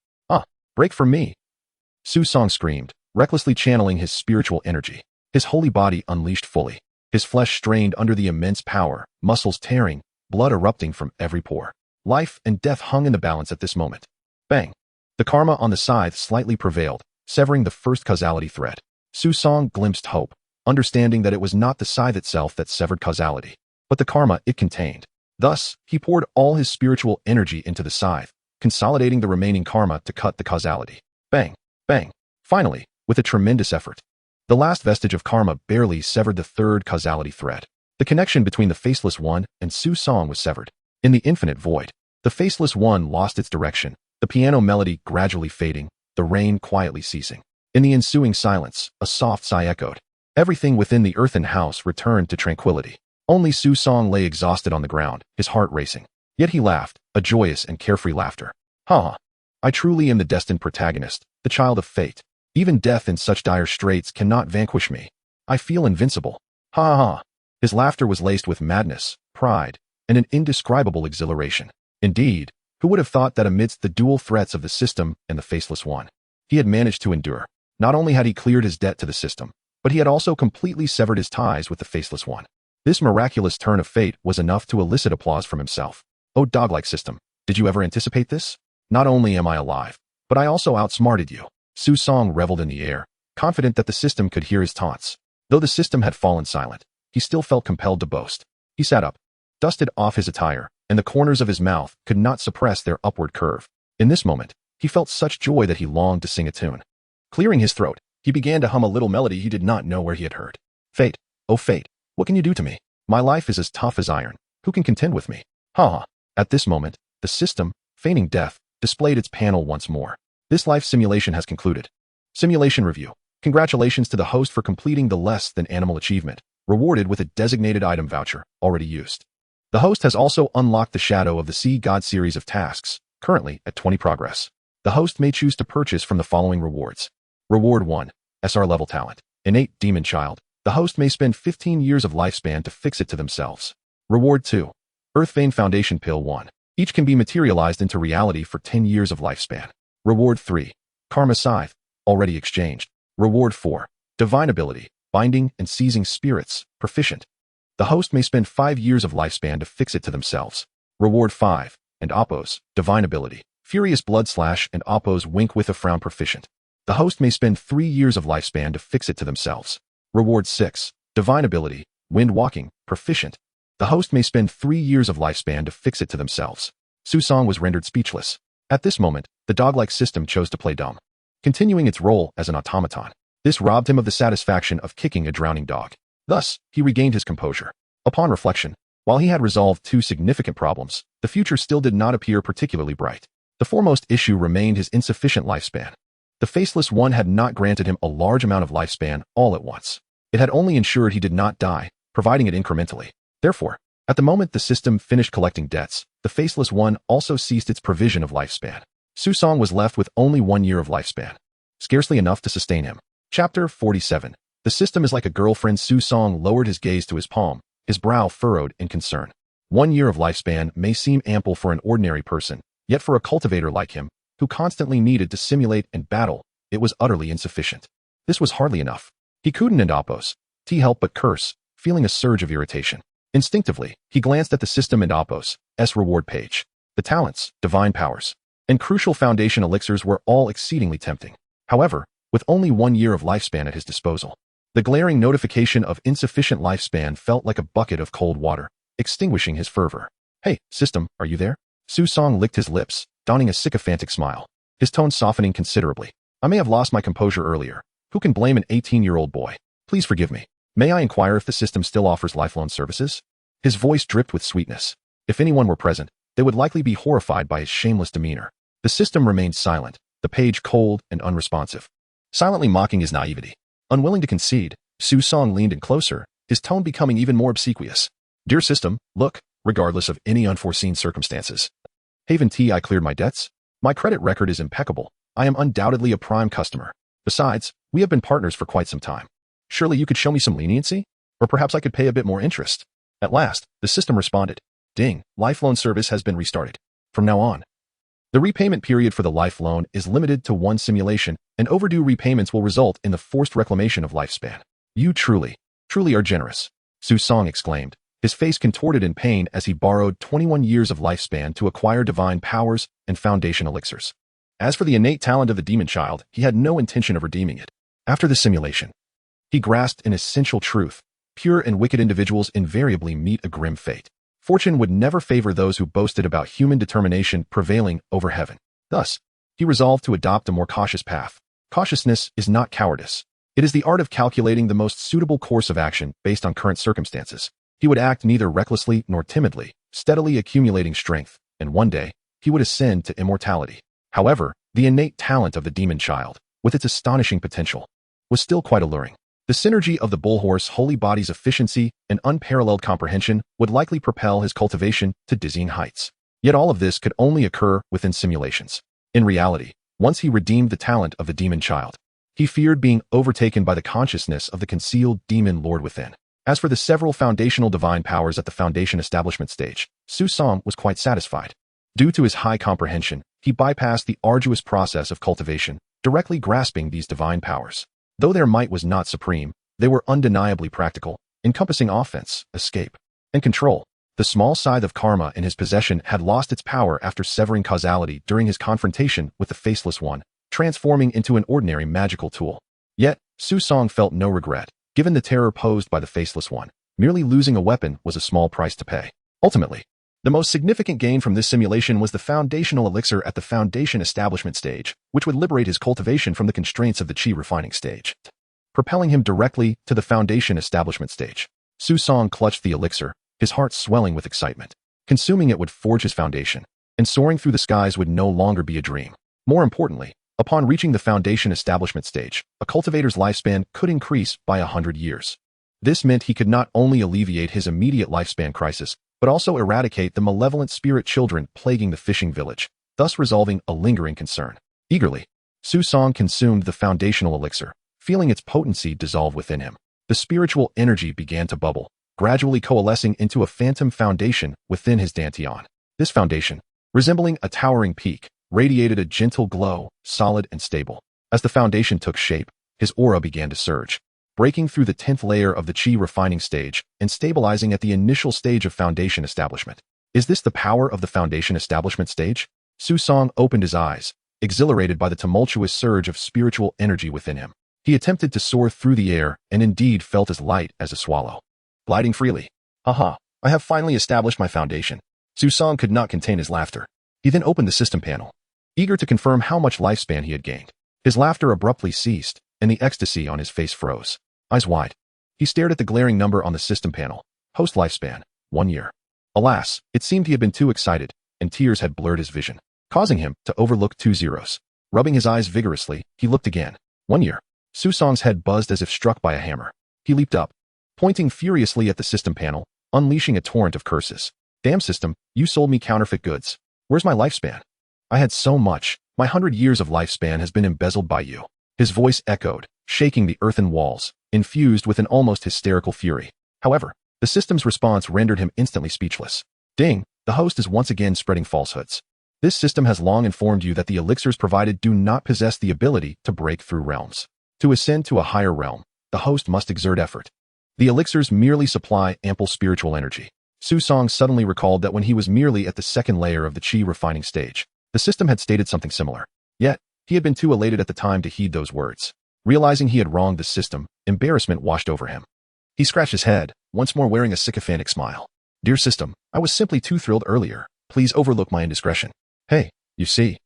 Break for me! Su Song screamed, recklessly channeling his spiritual energy. His holy body unleashed fully. His flesh strained under the immense power, muscles tearing, blood erupting from every pore. Life and death hung in the balance at this moment. Bang! The karma on the scythe slightly prevailed, severing the first causality thread. Su Song glimpsed hope, understanding that it was not the scythe itself that severed causality, but the karma it contained. Thus, he poured all his spiritual energy into the scythe, consolidating the remaining karma to cut the causality. Bang! Bang! Finally, with a tremendous effort, the last vestige of karma barely severed the third causality thread. The connection between the Faceless One and Su Song was severed. In the infinite void, the Faceless One lost its direction, the piano melody gradually fading, the rain quietly ceasing. In the ensuing silence, a soft sigh echoed. Everything within the earthen house returned to tranquility. Only Su Song lay exhausted on the ground, his heart racing. Yet he laughed, a joyous and carefree laughter. Ha! I truly am the destined protagonist, the child of fate. Even death in such dire straits cannot vanquish me. I feel invincible. Ha ha! His laughter was laced with madness, pride, and an indescribable exhilaration. Indeed, who would have thought that amidst the dual threats of the system and the Faceless One, he had managed to endure. Not only had he cleared his debt to the system, but he had also completely severed his ties with the Faceless One. This miraculous turn of fate was enough to elicit applause from himself. Oh, dog-like system, did you ever anticipate this? Not only am I alive, but I also outsmarted you. Su Song reveled in the air, confident that the system could hear his taunts. Though the system had fallen silent, he still felt compelled to boast. He sat up, dusted off his attire, and the corners of his mouth could not suppress their upward curve. In this moment, he felt such joy that he longed to sing a tune. Clearing his throat, he began to hum a little melody he did not know where he had heard. Fate, oh fate, what can you do to me? My life is as tough as iron. Who can contend with me? Ha ha! At this moment, the system, feigning death, displayed its panel once more. This life simulation has concluded. Simulation review. Congratulations to the host for completing the less than animal achievement, rewarded with a designated item voucher, already used. The host has also unlocked the Shadow of the Sea God series of tasks, currently at 20 progress. The host may choose to purchase from the following rewards. Reward 1. SR level talent. Innate Demon Child. The host may spend 15 years of lifespan to fix it to themselves. Reward 2. Earth Vein Foundation Pill 1. Each can be materialized into reality for 10 years of lifespan. Reward 3. Karma Scythe. Already exchanged. Reward 4. Divine Ability. Binding and Seizing Spirits. Proficient. The host may spend 5 years of lifespan to fix it to themselves. Reward 5. And Apos. Divine Ability. Furious Blood Slash and Apos Wink with a Frown. Proficient. The host may spend 3 years of lifespan to fix it to themselves. Reward 6. Divine Ability. Wind Walking. Proficient. The host may spend 3 years of lifespan to fix it to themselves. Su Song was rendered speechless. At this moment, the dog-like system chose to play dumb, continuing its role as an automaton. This robbed him of the satisfaction of kicking a drowning dog. Thus, he regained his composure. Upon reflection, while he had resolved two significant problems, the future still did not appear particularly bright. The foremost issue remained his insufficient lifespan. The Faceless One had not granted him a large amount of lifespan all at once. It had only ensured he did not die, providing it incrementally. Therefore, at the moment the system finished collecting debts, the Faceless One also ceased its provision of lifespan. Susong was left with only 1 year of lifespan, scarcely enough to sustain him. Chapter 47. The system is like a girlfriend. Susong lowered his gaze to his palm, his brow furrowed in concern. 1 year of lifespan may seem ample for an ordinary person, yet for a cultivator like him, who constantly needed to simulate and battle, it was utterly insufficient. This was hardly enough. He couldn't oppose. He helped but curse, feeling a surge of irritation. Instinctively, he glanced at the system and Oppo's reward page. The talents, divine powers, and crucial foundation elixirs were all exceedingly tempting. However, with only 1 year of lifespan at his disposal, the glaring notification of insufficient lifespan felt like a bucket of cold water, extinguishing his fervor. Hey, system, are you there? Susong licked his lips, donning a sycophantic smile, his tone softening considerably. I may have lost my composure earlier. Who can blame an 18-year-old boy? Please forgive me. May I inquire if the system still offers lifeloan services? His voice dripped with sweetness. If anyone were present, they would likely be horrified by his shameless demeanor. The system remained silent, the page cold and unresponsive, silently mocking his naivety. Unwilling to concede, Susong leaned in closer, his tone becoming even more obsequious. Dear system, look, regardless of any unforeseen circumstances. Haven T, I cleared my debts. My credit record is impeccable. I am undoubtedly a prime customer. Besides, we have been partners for quite some time. Surely you could show me some leniency? Or perhaps I could pay a bit more interest. At last, the system responded. Ding, life loan service has been restarted. From now on, the repayment period for the life loan is limited to 1 simulation, and overdue repayments will result in the forced reclamation of lifespan. You truly are generous, Susong exclaimed, his face contorted in pain as he borrowed 21 years of lifespan to acquire divine powers and foundation elixirs. As for the innate talent of the demon child, he had no intention of redeeming it. After the simulation, he grasped an essential truth. Pure and wicked individuals invariably meet a grim fate. Fortune would never favor those who boasted about human determination prevailing over heaven. Thus, he resolved to adopt a more cautious path. Cautiousness is not cowardice. It is the art of calculating the most suitable course of action based on current circumstances. He would act neither recklessly nor timidly, steadily accumulating strength, and one day, he would ascend to immortality. However, the innate talent of the demon child, with its astonishing potential, was still quite alluring. The synergy of the bullhorse holy body's efficiency and unparalleled comprehension would likely propel his cultivation to dizzying heights. Yet all of this could only occur within simulations. In reality, once he redeemed the talent of the demon child, he feared being overtaken by the consciousness of the concealed demon lord within. As for the several foundational divine powers at the foundation establishment stage, Susong was quite satisfied. Due to his high comprehension, he bypassed the arduous process of cultivation, directly grasping these divine powers. Though their might was not supreme, they were undeniably practical, encompassing offense, escape, and control. The small scythe of karma in his possession had lost its power after severing causality during his confrontation with the Faceless One, transforming into an ordinary magical tool. Yet, Susong felt no regret, given the terror posed by the Faceless One. Merely losing a weapon was a small price to pay. Ultimately, the most significant gain from this simulation was the foundational elixir at the foundation establishment stage, which would liberate his cultivation from the constraints of the chi refining stage, propelling him directly to the foundation establishment stage. Susong clutched the elixir, his heart swelling with excitement. Consuming it would forge his foundation, and soaring through the skies would no longer be a dream. More importantly, upon reaching the foundation establishment stage, a cultivator's lifespan could increase by 100 years. This meant he could not only alleviate his immediate lifespan crisis, but also eradicate the malevolent spirit children plaguing the fishing village, thus resolving a lingering concern. Eagerly, Susong consumed the foundational elixir, feeling its potency dissolve within him. The spiritual energy began to bubble, gradually coalescing into a phantom foundation within his dantian. This foundation, resembling a towering peak, radiated a gentle glow, solid and stable. As the foundation took shape, his aura began to surge, breaking through the 10th layer of the chi refining stage and stabilizing at the initial stage of foundation establishment. Is this the power of the foundation establishment stage? Susong opened his eyes, exhilarated by the tumultuous surge of spiritual energy within him. He attempted to soar through the air and indeed felt as light as a swallow, gliding freely. Aha, I have finally established my foundation. Susong could not contain his laughter. He then opened the system panel, eager to confirm how much lifespan he had gained. His laughter abruptly ceased, and the ecstasy on his face froze. Eyes wide, he stared at the glaring number on the system panel. Host lifespan, 1 year. Alas, it seemed he had been too excited, and tears had blurred his vision, causing him to overlook 2 zeros. Rubbing his eyes vigorously, he looked again. 1 year. Susong's head buzzed as if struck by a hammer. He leaped up, pointing furiously at the system panel, unleashing a torrent of curses. Damn system, you sold me counterfeit goods. Where's my lifespan? I had so much. My 100 years of lifespan has been embezzled by you. His voice echoed, shaking the earthen walls, infused with an almost hysterical fury. However, the system's response rendered him instantly speechless. Ding, the host is once again spreading falsehoods. This system has long informed you that the elixirs provided do not possess the ability to break through realms. To ascend to a higher realm, the host must exert effort. The elixirs merely supply ample spiritual energy. Susong suddenly recalled that when he was merely at the second layer of the chi refining stage, the system had stated something similar. Yet, he had been too elated at the time to heed those words. Realizing he had wronged the system, embarrassment washed over him. He scratched his head, once more wearing a sycophantic smile. Dear system, I was simply too thrilled earlier. Please overlook my indiscretion. Hey, you see,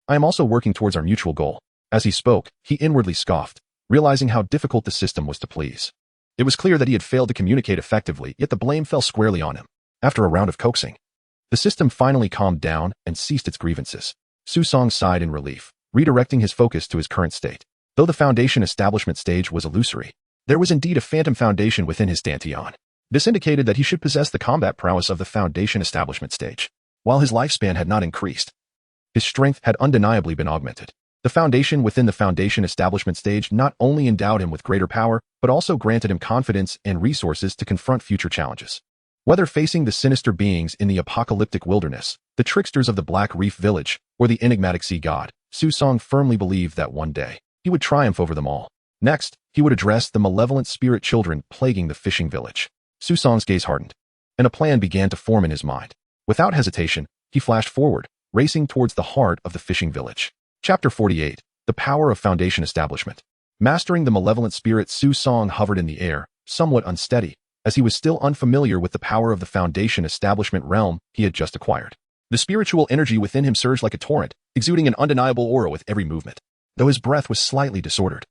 I am also working towards our mutual goal. As he spoke, he inwardly scoffed, realizing how difficult the system was to please. It was clear that he had failed to communicate effectively, yet the blame fell squarely on him. After a round of coaxing, the system finally calmed down and ceased its grievances. Susong sighed in relief, redirecting his focus to his current state. Though the foundation establishment stage was illusory, there was indeed a phantom foundation within his dantian. This indicated that he should possess the combat prowess of the foundation establishment stage. While his lifespan had not increased, his strength had undeniably been augmented. The foundation within the foundation establishment stage not only endowed him with greater power, but also granted him confidence and resources to confront future challenges. Whether facing the sinister beings in the apocalyptic wilderness, the tricksters of the Black Reef Village, or the enigmatic sea god, Susong firmly believed that one day, he would triumph over them all. Next, he would address the malevolent spirit children plaguing the fishing village. Susong's gaze hardened, and a plan began to form in his mind. Without hesitation, he flashed forward, racing towards the heart of the fishing village. Chapter 48. The Power of Foundation Establishment. Mastering the malevolent spirit, Susong hovered in the air, somewhat unsteady, as he was still unfamiliar with the power of the foundation establishment realm he had just acquired. The spiritual energy within him surged like a torrent, exuding an undeniable aura with every movement, though his breath was slightly disordered.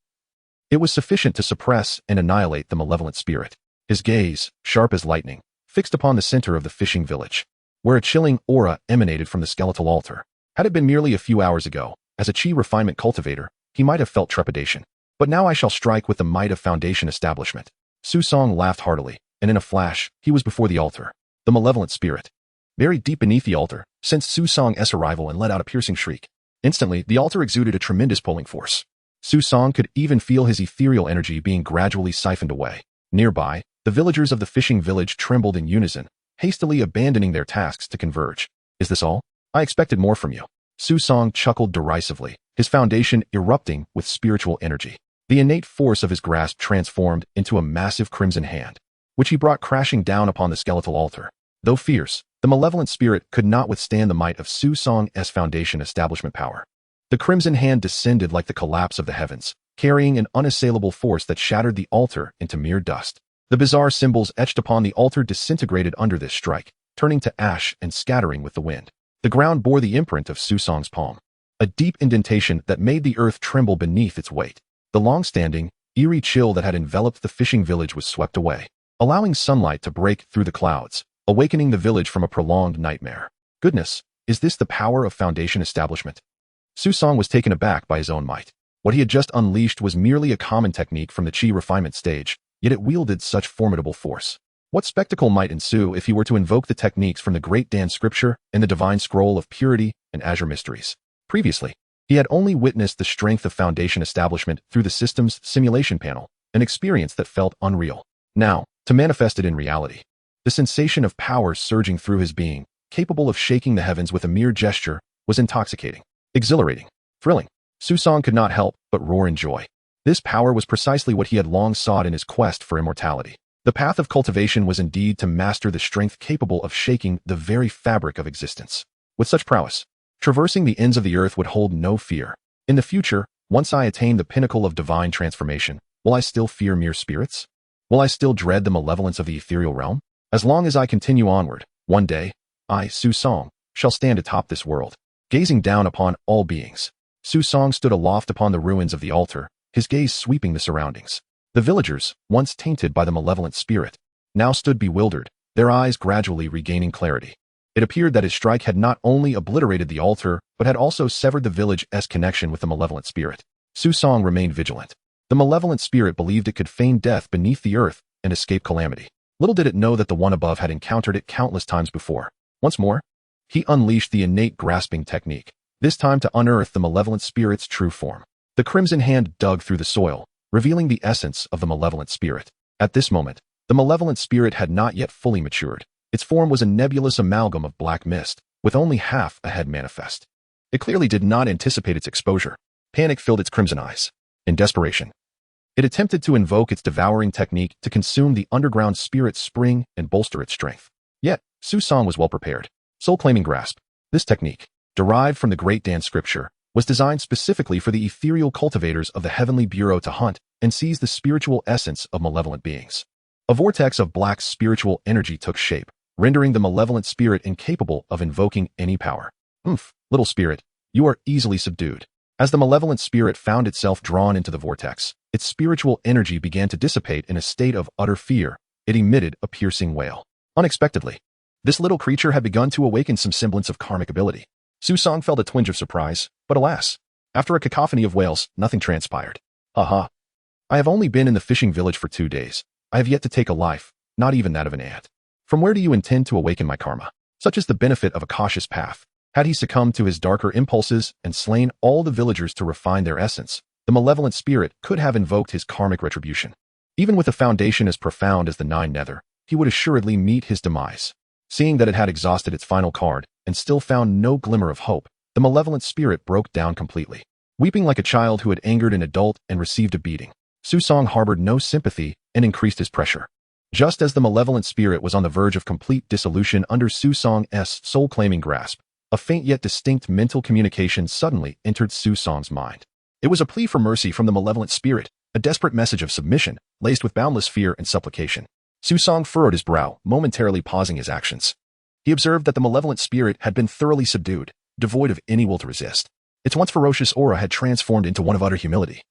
It was sufficient to suppress and annihilate the malevolent spirit. His gaze, sharp as lightning, fixed upon the center of the fishing village, where a chilling aura emanated from the skeletal altar. Had it been merely a few hours ago, as a chi refinement cultivator, he might have felt trepidation. But now I shall strike with the might of foundation establishment. Susong laughed heartily, and in a flash, he was before the altar. The malevolent spirit, buried deep beneath the altar, sensed Susong's arrival and let out a piercing shriek. Instantly, the altar exuded a tremendous pulling force. Susong could even feel his ethereal energy being gradually siphoned away. Nearby, the villagers of the fishing village trembled in unison, hastily abandoning their tasks to converge. Is this all? I expected more from you. Susong chuckled derisively, his foundation erupting with spiritual energy. The innate force of his grasp transformed into a massive crimson hand, which he brought crashing down upon the skeletal altar. Though fierce, the malevolent spirit could not withstand the might of Susong's foundation establishment power. The crimson hand descended like the collapse of the heavens, carrying an unassailable force that shattered the altar into mere dust. The bizarre symbols etched upon the altar disintegrated under this strike, turning to ash and scattering with the wind. The ground bore the imprint of Susong's palm, a deep indentation that made the earth tremble beneath its weight. The long-standing, eerie chill that had enveloped the fishing village was swept away, allowing sunlight to break through the clouds, awakening the village from a prolonged nightmare. Goodness, is this the power of foundation establishment? Susong was taken aback by his own might. What he had just unleashed was merely a common technique from the chi refinement stage, yet it wielded such formidable force. What spectacle might ensue if he were to invoke the techniques from the Great Dan Scripture and the Divine Scroll of Purity and Azure Mysteries? Previously, he had only witnessed the strength of foundation establishment through the system's simulation panel, an experience that felt unreal. Now, to manifest it in reality, the sensation of power surging through his being, capable of shaking the heavens with a mere gesture, was intoxicating, exhilarating, thrilling. Susong could not help but roar in joy. This power was precisely what he had long sought in his quest for immortality. The path of cultivation was indeed to master the strength capable of shaking the very fabric of existence. With such prowess, traversing the ends of the earth would hold no fear. In the future, once I attain the pinnacle of divine transformation, will I still fear mere spirits? Will I still dread the malevolence of the ethereal realm? As long as I continue onward, one day, I, Susong, shall stand atop this world. gazing down upon all beings. Su Song stood aloft upon the ruins of the altar, his gaze sweeping the surroundings. The villagers, once tainted by the malevolent spirit, now stood bewildered, their eyes gradually regaining clarity. It appeared that his strike had not only obliterated the altar, but had also severed the village's connection with the malevolent spirit. Su Song remained vigilant. The malevolent spirit believed it could feign death beneath the earth and escape calamity. Little did it know that the one above had encountered it countless times before. Once more, he unleashed the innate grasping technique, this time to unearth the malevolent spirit's true form. The crimson hand dug through the soil, revealing the essence of the malevolent spirit. At this moment, the malevolent spirit had not yet fully matured. Its form was a nebulous amalgam of black mist, with only half a head manifest. It clearly did not anticipate its exposure. Panic filled its crimson eyes. In desperation, it attempted to invoke its devouring technique to consume the underground spirit's spring and bolster its strength. Yet, Su Song was well prepared. Soul-claiming grasp. This technique, derived from the Great Dan scripture, was designed specifically for the ethereal cultivators of the heavenly bureau to hunt and seize the spiritual essence of malevolent beings. A vortex of black spiritual energy took shape, rendering the malevolent spirit incapable of invoking any power. Little spirit, you are easily subdued. As the malevolent spirit found itself drawn into the vortex, its spiritual energy began to dissipate in a state of utter fear. It emitted a piercing wail. Unexpectedly, this little creature had begun to awaken some semblance of karmic ability. Su Song felt a twinge of surprise, but alas, after a cacophony of wails, nothing transpired. Aha. I have only been in the fishing village for 2 days. I have yet to take a life, not even that of an ant. From where do you intend to awaken my karma? Such is the benefit of a cautious path. Had he succumbed to his darker impulses and slain all the villagers to refine their essence, the malevolent spirit could have invoked his karmic retribution. Even with a foundation as profound as the Nine Nether, he would assuredly meet his demise. Seeing that it had exhausted its final card and still found no glimmer of hope, the malevolent spirit broke down completely. Weeping like a child who had angered an adult and received a beating, Su Song harbored no sympathy and increased his pressure. Just as the malevolent spirit was on the verge of complete dissolution under Su Song's soul-claiming grasp, a faint yet distinct mental communication suddenly entered Su Song's mind. It was a plea for mercy from the malevolent spirit, a desperate message of submission, laced with boundless fear and supplication. Su Song furrowed his brow, momentarily pausing his actions. He observed that the malevolent spirit had been thoroughly subdued, devoid of any will to resist. Its once ferocious aura had transformed into one of utter humility,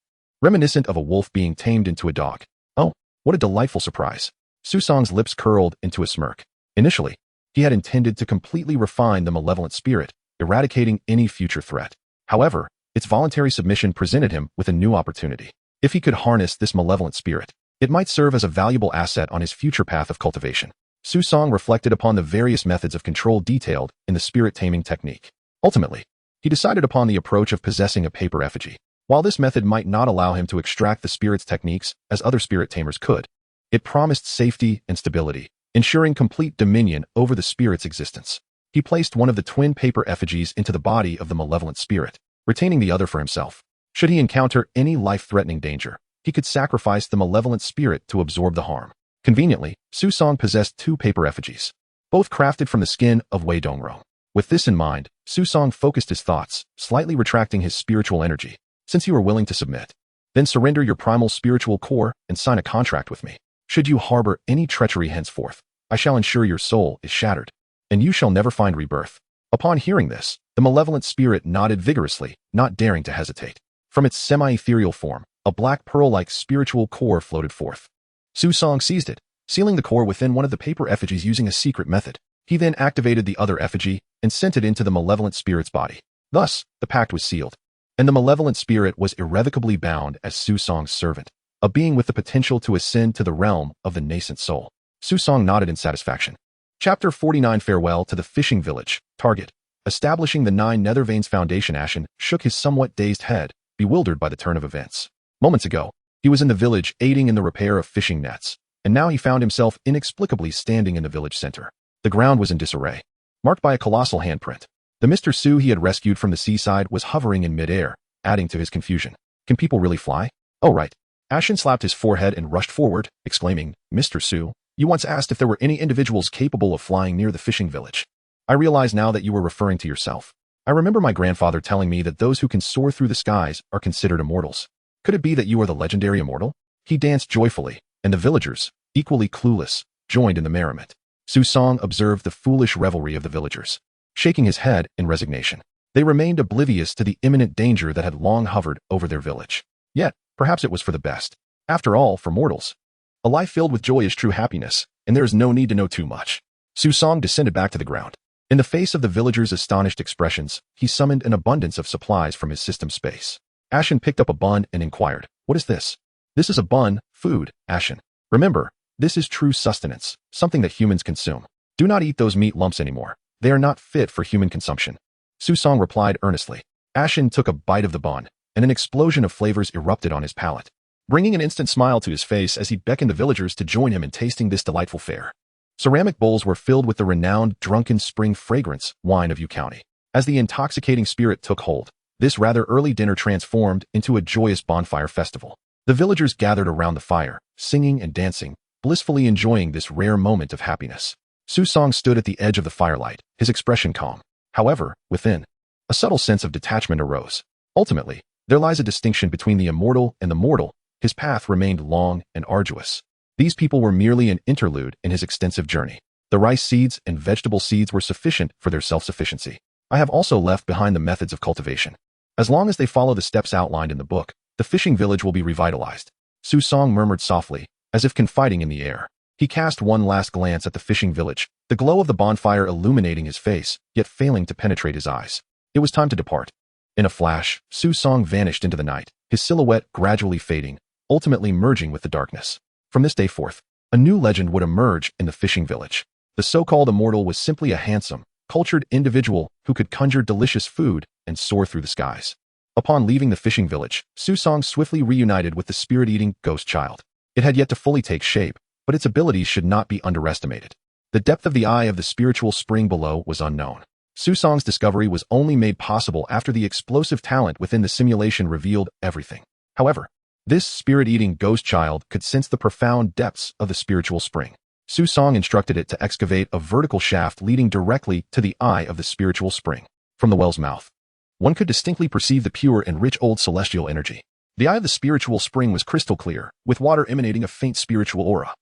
reminiscent of a wolf being tamed into a dog. Oh, what a delightful surprise. Su Song's lips curled into a smirk. Initially, he had intended to completely refine the malevolent spirit, eradicating any future threat. However, its voluntary submission presented him with a new opportunity. If he could harness this malevolent spirit, it might serve as a valuable asset on his future path of cultivation. Su Song reflected upon the various methods of control detailed in the spirit-taming technique. Ultimately, he decided upon the approach of possessing a paper effigy. While this method might not allow him to extract the spirit's techniques as other spirit tamers could, it promised safety and stability, ensuring complete dominion over the spirit's existence. He placed one of the twin paper effigies into the body of the malevolent spirit, retaining the other for himself. Should he encounter any life-threatening danger, he could sacrifice the malevolent spirit to absorb the harm. Conveniently, Su Song possessed 2 paper effigies, both crafted from the skin of Wei Dongrong. With this in mind, Su Song focused his thoughts, slightly retracting his spiritual energy. Since you are willing to submit, then surrender your primal spiritual core and sign a contract with me. Should you harbor any treachery henceforth, I shall ensure your soul is shattered, and you shall never find rebirth. Upon hearing this, the malevolent spirit nodded vigorously, not daring to hesitate. From its semi-ethereal form, a black pearl-like spiritual core floated forth. Su Song seized it, sealing the core within one of the paper effigies using a secret method. He then activated the other effigy and sent it into the malevolent spirit's body. Thus, the pact was sealed, and the malevolent spirit was irrevocably bound as Su Song's servant, a being with the potential to ascend to the realm of the nascent soul. Su Song nodded in satisfaction. Chapter 49 Farewell to the Fishing Village. Target. Establishing the 9 Nether Veins Foundation. Ashen shook his somewhat dazed head, bewildered by the turn of events. Moments ago, he was in the village aiding in the repair of fishing nets, and now he found himself inexplicably standing in the village center. The ground was in disarray, marked by a colossal handprint. The Mr. Su he had rescued from the seaside was hovering in midair, adding to his confusion. Can people really fly? Oh right. Ashen slapped his forehead and rushed forward, exclaiming, Mr. Su, you once asked if there were any individuals capable of flying near the fishing village. I realize now that you were referring to yourself. I remember my grandfather telling me that those who can soar through the skies are considered immortals. Could it be that you are the legendary Immortal? He danced joyfully, and the villagers, equally clueless, joined in the merriment. Su Song observed the foolish revelry of the villagers, shaking his head in resignation. They remained oblivious to the imminent danger that had long hovered over their village. Yet, perhaps it was for the best. After all, for mortals, a life filled with joy is true happiness, and there is no need to know too much. Susong descended back to the ground. In the face of the villagers' astonished expressions, he summoned an abundance of supplies from his system space. Ashen picked up a bun and inquired, "What is this?" "This is a bun, food, Ashen. Remember, this is true sustenance, something that humans consume. Do not eat those meat lumps anymore. They are not fit for human consumption." Susong replied earnestly. Ashen took a bite of the bun, and an explosion of flavors erupted on his palate, bringing an instant smile to his face as he beckoned the villagers to join him in tasting this delightful fare. Ceramic bowls were filled with the renowned drunken spring fragrance wine of Yu County. As the intoxicating spirit took hold, this rather early dinner transformed into a joyous bonfire festival. The villagers gathered around the fire, singing and dancing, blissfully enjoying this rare moment of happiness. Susong stood at the edge of the firelight, his expression calm. However, within, a subtle sense of detachment arose. Ultimately, there lies a distinction between the immortal and the mortal. His path remained long and arduous. These people were merely an interlude in his extensive journey. The rice seeds and vegetable seeds were sufficient for their self-sufficiency. I have also left behind the methods of cultivation. As long as they follow the steps outlined in the book, the fishing village will be revitalized. Susong murmured softly, as if confiding in the air. He cast one last glance at the fishing village, the glow of the bonfire illuminating his face, yet failing to penetrate his eyes. It was time to depart. In a flash, Susong vanished into the night, his silhouette gradually fading, ultimately merging with the darkness. From this day forth, a new legend would emerge in the fishing village. The so-called immortal was simply a handsome, cultured individual who could conjure delicious food and soar through the skies. Upon leaving the fishing village, Susong swiftly reunited with the spirit-eating ghost child. It had yet to fully take shape, but its abilities should not be underestimated. The depth of the eye of the spiritual spring below was unknown. Susong's discovery was only made possible after the explosive talent within the simulation revealed everything. However, this spirit-eating ghost child could sense the profound depths of the spiritual spring. Susong instructed it to excavate a vertical shaft leading directly to the eye of the spiritual spring. From the well's mouth, one could distinctly perceive the pure and rich old celestial energy. The eye of the spiritual spring was crystal clear, with water emanating a faint spiritual aura,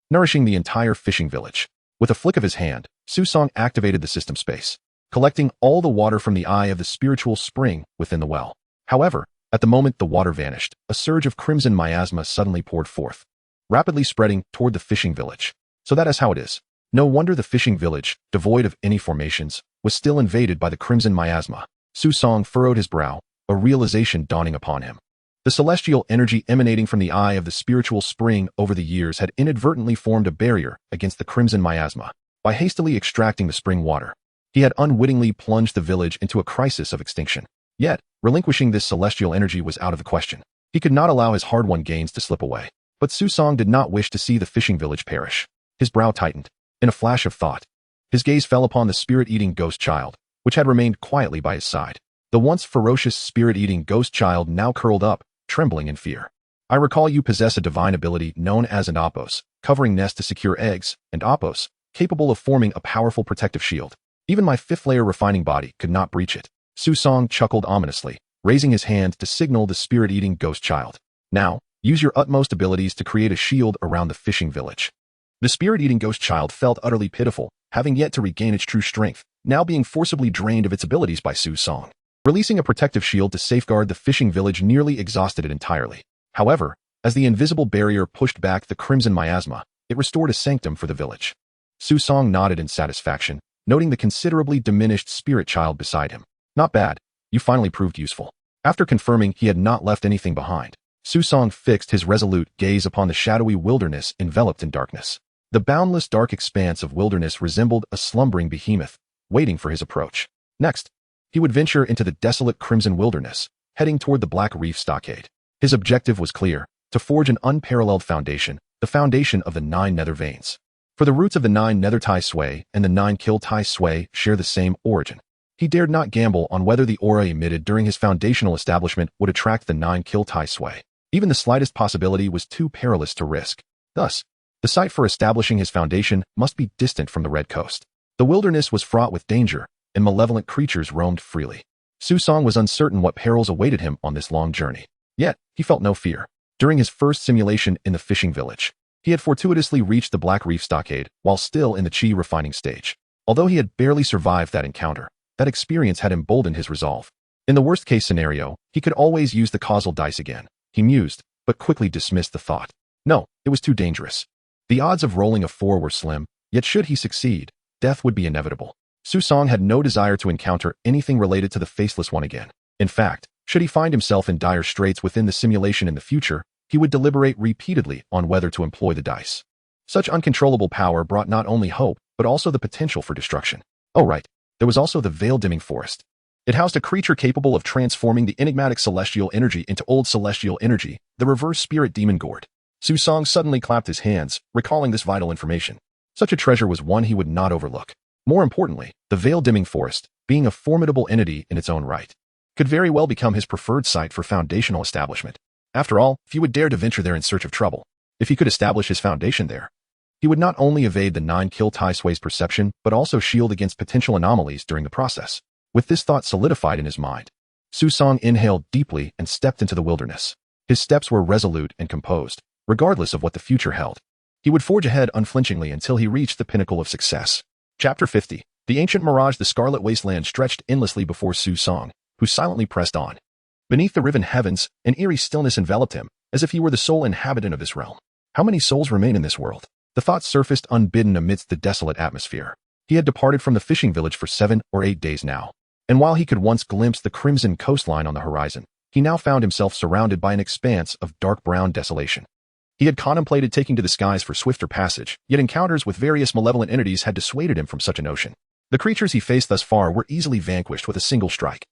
nourishing the entire fishing village. With a flick of his hand, Susong activated the system space, collecting all the water from the eye of the spiritual spring within the well. However, at the moment the water vanished, a surge of crimson miasma suddenly poured forth, rapidly spreading toward the fishing village. So that is how it is. No wonder the fishing village, devoid of any formations, was still invaded by the crimson miasma. Susong furrowed his brow, a realization dawning upon him. The celestial energy emanating from the eye of the spiritual spring over the years had inadvertently formed a barrier against the crimson miasma. By hastily extracting the spring water, he had unwittingly plunged the village into a crisis of extinction. Yet, relinquishing this celestial energy was out of the question. He could not allow his hard-won gains to slip away. But Susong did not wish to see the fishing village perish. His brow tightened. In a flash of thought, his gaze fell upon the spirit-eating ghost child, which had remained quietly by his side. The once ferocious spirit-eating ghost child now curled up, trembling in fear. "I recall you possess a divine ability known as an Apos, covering nest to secure eggs, and Apos, capable of forming a powerful protective shield. Even my fifth-layer refining body could not breach it." Susong chuckled ominously, raising his hand to signal the spirit-eating ghost child. "Now, use your utmost abilities to create a shield around the fishing village." The spirit-eating ghost child felt utterly pitiful, having yet to regain its true strength, now being forcibly drained of its abilities by Susong. Releasing a protective shield to safeguard the fishing village nearly exhausted it entirely. However, as the invisible barrier pushed back the crimson miasma, it restored a sanctum for the village. Susong nodded in satisfaction, noting the considerably diminished spirit child beside him. "Not bad. You finally proved useful." After confirming he had not left anything behind, Susong fixed his resolute gaze upon the shadowy wilderness enveloped in darkness. The boundless dark expanse of wilderness resembled a slumbering behemoth, waiting for his approach. Next, he would venture into the desolate crimson wilderness, heading toward the Black Reef Stockade. His objective was clear: to forge an unparalleled foundation, the foundation of the 9 nether veins. For the roots of the 9 nether Tai Sui and the 9 Kill Tai Sui share the same origin. He dared not gamble on whether the aura emitted during his foundational establishment would attract the 9 Kill Tai Sui. Even the slightest possibility was too perilous to risk. Thus, the site for establishing his foundation must be distant from the Red Coast. The wilderness was fraught with danger, and malevolent creatures roamed freely. Susong was uncertain what perils awaited him on this long journey. Yet, he felt no fear. During his first simulation in the fishing village, he had fortuitously reached the Black Reef Stockade while still in the chi refining stage. Although he had barely survived that encounter, that experience had emboldened his resolve. In the worst-case scenario, he could always use the causal dice again. He mused, but quickly dismissed the thought. No, it was too dangerous. The odds of rolling a 4 were slim, yet should he succeed, death would be inevitable. Susong had no desire to encounter anything related to the Faceless One again. In fact, should he find himself in dire straits within the simulation in the future, he would deliberate repeatedly on whether to employ the dice. Such uncontrollable power brought not only hope, but also the potential for destruction. Oh right, there was also the Veil-Dimming Forest. It housed a creature capable of transforming the enigmatic celestial energy into old celestial energy, the reverse spirit demon gourd. Susong suddenly clapped his hands, recalling this vital information. Such a treasure was one he would not overlook. More importantly, the Veil-Dimming Forest, being a formidable entity in its own right, could very well become his preferred site for foundational establishment. After all, few would dare to venture there in search of trouble. If he could establish his foundation there, he would not only evade the 9-kill Tai Sui's perception, but also shield against potential anomalies during the process. With this thought solidified in his mind, Susong inhaled deeply and stepped into the wilderness. His steps were resolute and composed, regardless of what the future held. He would forge ahead unflinchingly until he reached the pinnacle of success. Chapter 50. The ancient mirage. The scarlet wasteland stretched endlessly before Susong, who silently pressed on. Beneath the riven heavens, an eerie stillness enveloped him, as if he were the sole inhabitant of this realm. How many souls remain in this world? The thought surfaced unbidden amidst the desolate atmosphere. He had departed from the fishing village for 7 or 8 days now, and while he could once glimpse the crimson coastline on the horizon, he now found himself surrounded by an expanse of dark brown desolation. He had contemplated taking to the skies for swifter passage, yet encounters with various malevolent entities had dissuaded him from such a notion. The creatures he faced thus far were easily vanquished with a single strike.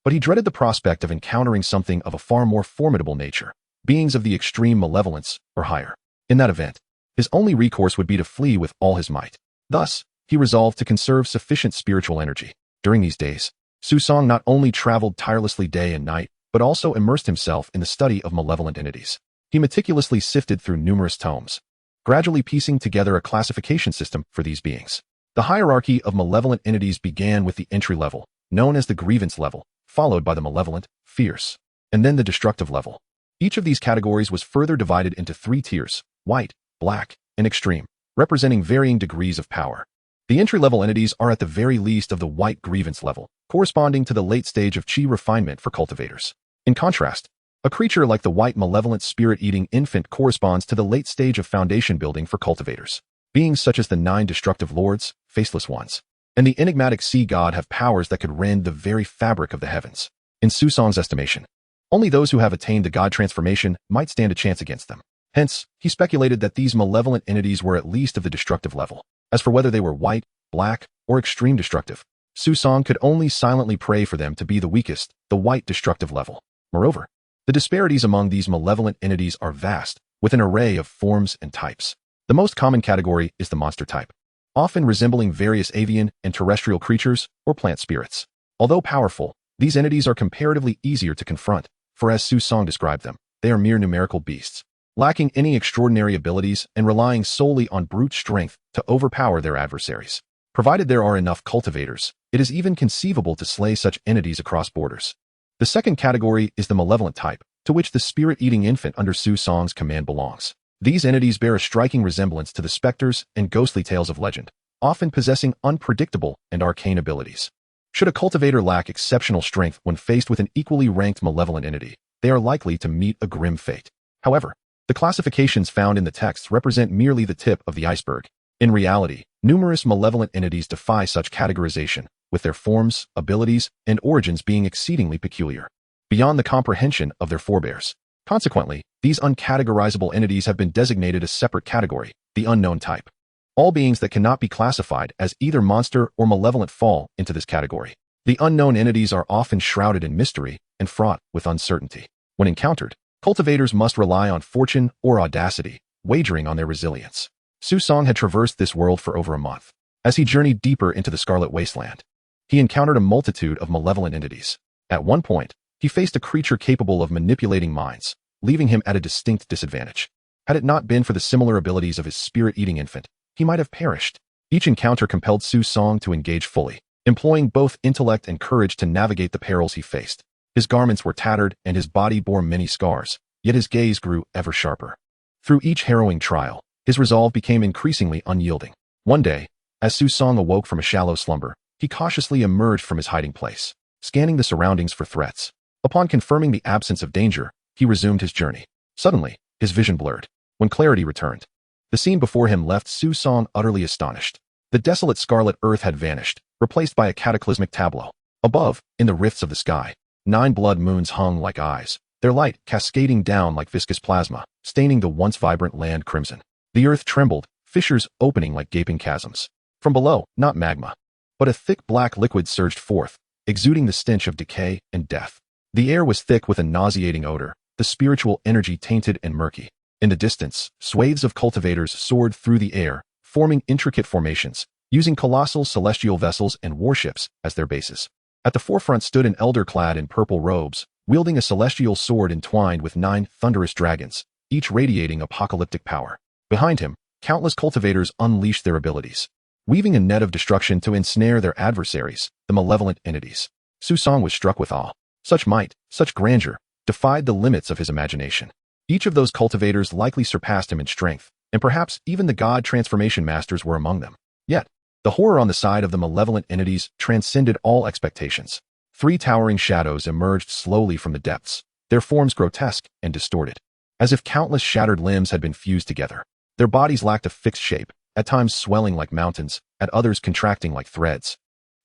But he dreaded the prospect of encountering something of a far more formidable nature, beings of the extreme malevolence or higher. In that event, his only recourse would be to flee with all his might. Thus, he resolved to conserve sufficient spiritual energy. During these days, Susong not only traveled tirelessly day and night, but also immersed himself in the study of malevolent entities. He meticulously sifted through numerous tomes, gradually piecing together a classification system for these beings. The hierarchy of malevolent entities began with the entry level, known as the grievance level, followed by the malevolent, fierce, and then the destructive level. Each of these categories was further divided into 3 tiers: white, black, and extreme, representing varying degrees of power. The entry-level entities are at the very least of the white grievance level, corresponding to the late stage of chi refinement for cultivators. In contrast, a creature like the white malevolent spirit-eating infant corresponds to the late stage of foundation building for cultivators. Beings such as the 9 destructive lords, faceless ones, and the enigmatic sea god have powers that could rend the very fabric of the heavens. In Susong's estimation, only those who have attained the god transformation might stand a chance against them. Hence, he speculated that these malevolent entities were at least of the destructive level. As for whether they were white, black, or extreme destructive, Susong could only silently pray for them to be the weakest, the white destructive level. Moreover, the disparities among these malevolent entities are vast, with an array of forms and types. The most common category is the monster type, often resembling various avian and terrestrial creatures or plant spirits. Although powerful, these entities are comparatively easier to confront, for as Susong described them, they are mere numerical beasts, lacking any extraordinary abilities and relying solely on brute strength to overpower their adversaries. Provided there are enough cultivators, it is even conceivable to slay such entities across borders. The second category is the malevolent type, to which the spirit-eating infant under Susong's command belongs. These entities bear a striking resemblance to the specters and ghostly tales of legend, often possessing unpredictable and arcane abilities. Should a cultivator lack exceptional strength when faced with an equally ranked malevolent entity, they are likely to meet a grim fate. However, the classifications found in the texts represent merely the tip of the iceberg. In reality, numerous malevolent entities defy such categorization, with their forms, abilities, and origins being exceedingly peculiar, beyond the comprehension of their forebears. Consequently, these uncategorizable entities have been designated a separate category, the unknown type. All beings that cannot be classified as either monster or malevolent fall into this category. The unknown entities are often shrouded in mystery and fraught with uncertainty. When encountered, cultivators must rely on fortune or audacity, wagering on their resilience. Susong had traversed this world for over a month. As he journeyed deeper into the Scarlet Wasteland, he encountered a multitude of malevolent entities. At one point, he faced a creature capable of manipulating minds, leaving him at a distinct disadvantage. Had it not been for the similar abilities of his spirit-eating infant, he might have perished. Each encounter compelled Susong to engage fully, employing both intellect and courage to navigate the perils he faced. His garments were tattered and his body bore many scars, yet his gaze grew ever sharper. Through each harrowing trial, his resolve became increasingly unyielding. One day, as Susong awoke from a shallow slumber, He cautiously emerged from his hiding place, scanning the surroundings for threats. Upon confirming the absence of danger, he resumed his journey. Suddenly, his vision blurred. When clarity returned, the scene before him left Su Song utterly astonished. The desolate scarlet earth had vanished, replaced by a cataclysmic tableau. Above, in the rifts of the sky, 9 blood moons hung like eyes, their light cascading down like viscous plasma, staining the once vibrant land crimson. The earth trembled, fissures opening like gaping chasms. From below, not magma, but a thick black liquid surged forth, exuding the stench of decay and death. The air was thick with a nauseating odor, the spiritual energy tainted and murky. In the distance, swathes of cultivators soared through the air, forming intricate formations, using colossal celestial vessels and warships as their bases. At the forefront stood an elder clad in purple robes, wielding a celestial sword entwined with 9 thunderous dragons, each radiating apocalyptic power. Behind him, countless cultivators unleashed their abilities, weaving a net of destruction to ensnare their adversaries, the malevolent entities. Su Song was struck with awe. Such might, such grandeur, defied the limits of his imagination. Each of those cultivators likely surpassed him in strength, and perhaps even the god transformation masters were among them. Yet, the horror on the side of the malevolent entities transcended all expectations. 3 towering shadows emerged slowly from the depths, their forms grotesque and distorted, as if countless shattered limbs had been fused together. Their bodies lacked a fixed shape, at times swelling like mountains, at others contracting like threads,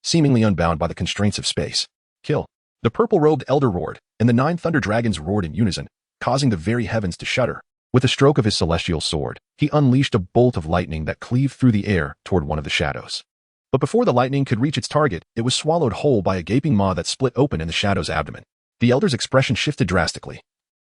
seemingly unbound by the constraints of space. Kill! The purple-robed elder roared, and the 9 thunder dragons roared in unison, causing the very heavens to shudder. With a stroke of his celestial sword, he unleashed a bolt of lightning that cleaved through the air toward one of the shadows. But before the lightning could reach its target, it was swallowed whole by a gaping maw that split open in the shadow's abdomen. The elder's expression shifted drastically.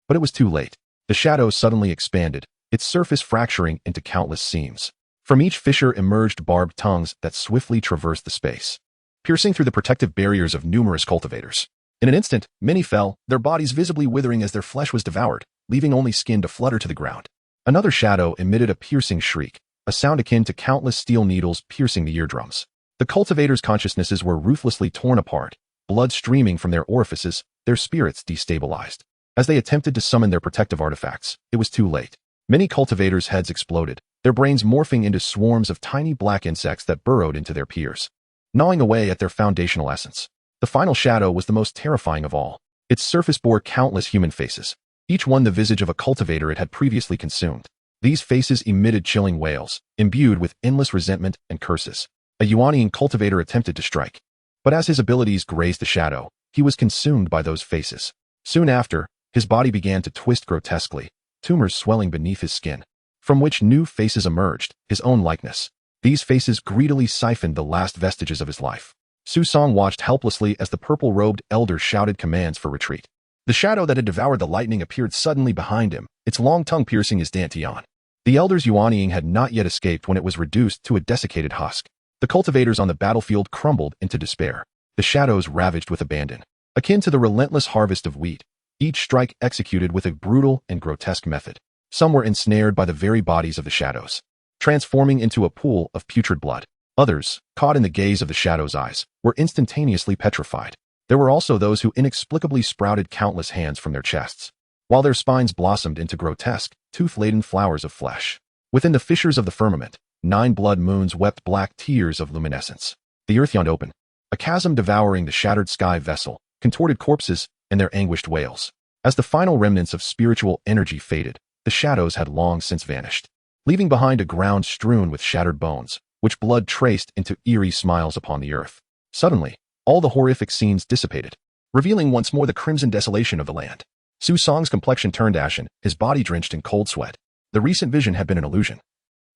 But it was too late. The shadow suddenly expanded, its surface fracturing into countless seams. From each fissure emerged barbed tongues that swiftly traversed the space, piercing through the protective barriers of numerous cultivators. In an instant, many fell, their bodies visibly withering as their flesh was devoured, leaving only skin to flutter to the ground. Another shadow emitted a piercing shriek, a sound akin to countless steel needles piercing the eardrums. The cultivators' consciousnesses were ruthlessly torn apart, blood streaming from their orifices, their spirits destabilized. As they attempted to summon their protective artifacts, it was too late. Many cultivators' heads exploded, their brains morphing into swarms of tiny black insects that burrowed into their peers, gnawing away at their foundational essence. The final shadow was the most terrifying of all. Its surface bore countless human faces, each one the visage of a cultivator it had previously consumed. These faces emitted chilling wails, imbued with endless resentment and curses. A Yuanian cultivator attempted to strike, but as his abilities grazed the shadow, he was consumed by those faces. Soon after, his body began to twist grotesquely, tumors swelling beneath his skin, from which new faces emerged, his own likeness. These faces greedily siphoned the last vestiges of his life. Su Song watched helplessly as the purple-robed elder shouted commands for retreat. The shadow that had devoured the lightning appeared suddenly behind him, its long tongue piercing his dantian. The elder's Yuaniing had not yet escaped when it was reduced to a desiccated husk. The cultivators on the battlefield crumbled into despair, the shadows ravaged with abandon, akin to the relentless harvest of wheat, each strike executed with a brutal and grotesque method. Some were ensnared by the very bodies of the shadows, transforming into a pool of putrid blood. Others, caught in the gaze of the shadow's eyes, were instantaneously petrified. There were also those who inexplicably sprouted countless hands from their chests, while their spines blossomed into grotesque, tooth-laden flowers of flesh. Within the fissures of the firmament, 9 blood moons wept black tears of luminescence. The earth yawned open, a chasm devouring the shattered sky vessel, contorted corpses, and their anguished wails. As the final remnants of spiritual energy faded, the shadows had long since vanished, leaving behind a ground strewn with shattered bones, which blood traced into eerie smiles upon the earth. Suddenly, all the horrific scenes dissipated, revealing once more the crimson desolation of the land. Su Song's complexion turned ashen, his body drenched in cold sweat. The recent vision had been an illusion,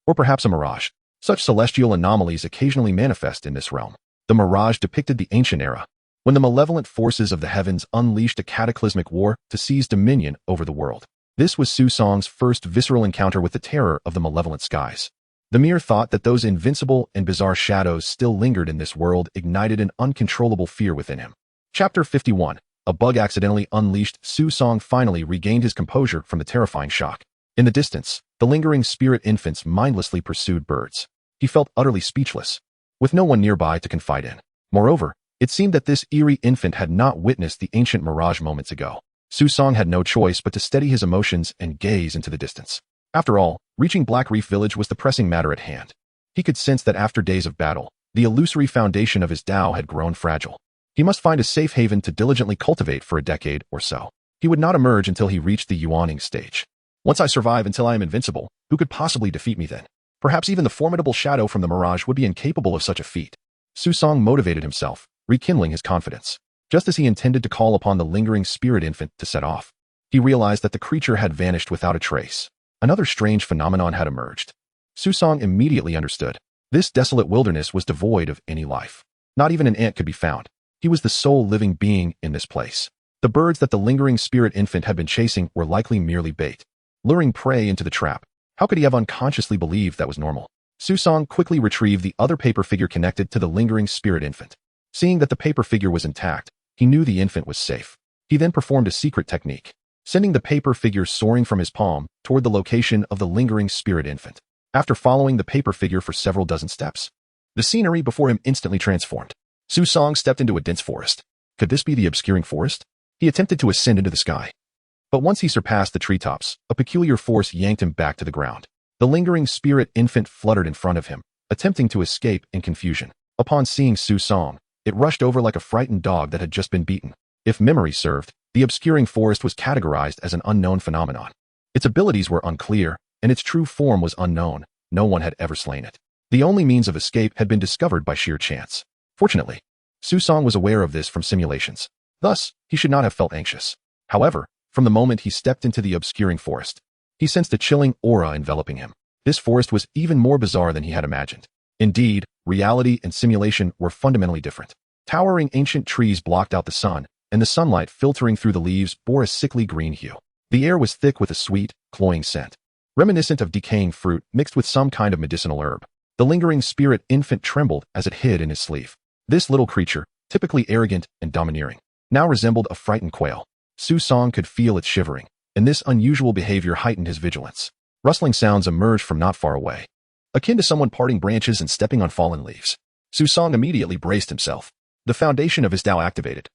or perhaps a mirage. Such celestial anomalies occasionally manifest in this realm. The mirage depicted the ancient era, when the malevolent forces of the heavens unleashed a cataclysmic war to seize dominion over the world. This was Su Song's first visceral encounter with the terror of the malevolent skies. The mere thought that those invincible and bizarre shadows still lingered in this world ignited an uncontrollable fear within him. Chapter 51. A bug accidentally unleashed. Su Song finally regained his composure from the terrifying shock. In the distance, the lingering spirit infants mindlessly pursued birds. He felt utterly speechless, with no one nearby to confide in. Moreover, it seemed that this eerie infant had not witnessed the ancient mirage moments ago. Su Song had no choice but to steady his emotions and gaze into the distance. After all, reaching Black Reef Village was the pressing matter at hand. He could sense that after days of battle, The illusory foundation of his Tao had grown fragile. He must find a safe haven to diligently cultivate for a decade or so. He would not emerge until he reached the Yuaning stage. Once I survive until I am invincible, who could possibly defeat me then? Perhaps even the formidable shadow from the mirage would be incapable of such a feat. Su Song motivated himself, rekindling his confidence. Just as he intended to call upon the lingering spirit infant to set off, he realized that the creature had vanished without a trace. Another strange phenomenon had emerged. Su Song immediately understood. This desolate wilderness was devoid of any life. Not even an ant could be found. He was the sole living being in this place. The birds that the lingering spirit infant had been chasing were likely merely bait, luring prey into the trap. How could he have unconsciously believed that was normal? Su Song quickly retrieved the other paper figure connected to the lingering spirit infant. Seeing that the paper figure was intact, he knew the infant was safe. He then performed a secret technique, sending the paper figure soaring from his palm toward the location of the lingering spirit infant. After following the paper figure for several dozen steps, the scenery before him instantly transformed. Su Song stepped into a dense forest. Could this be the obscuring forest? He attempted to ascend into the sky. But once he surpassed the treetops, a peculiar force yanked him back to the ground. The lingering spirit infant fluttered in front of him, attempting to escape in confusion. Upon seeing Su Song, it rushed over like a frightened dog that had just been beaten. If memory served, the obscuring forest was categorized as an unknown phenomenon. Its abilities were unclear, and its true form was unknown. No one had ever slain it. The only means of escape had been discovered by sheer chance. Fortunately, Su Song was aware of this from simulations. Thus, he should not have felt anxious. However, from the moment he stepped into the obscuring forest, he sensed a chilling aura enveloping him. This forest was even more bizarre than he had imagined. Indeed, reality and simulation were fundamentally different. Towering ancient trees blocked out the sun, and the sunlight filtering through the leaves bore a sickly green hue. The air was thick with a sweet, cloying scent, reminiscent of decaying fruit mixed with some kind of medicinal herb. The lingering spirit infant trembled as it hid in his sleeve. This little creature, typically arrogant and domineering, now resembled a frightened quail. Su Song could feel it shivering, and this unusual behavior heightened his vigilance. Rustling sounds emerged from not far away, akin to someone parting branches and stepping on fallen leaves. Su Song immediately braced himself. The foundation of his Tao activated,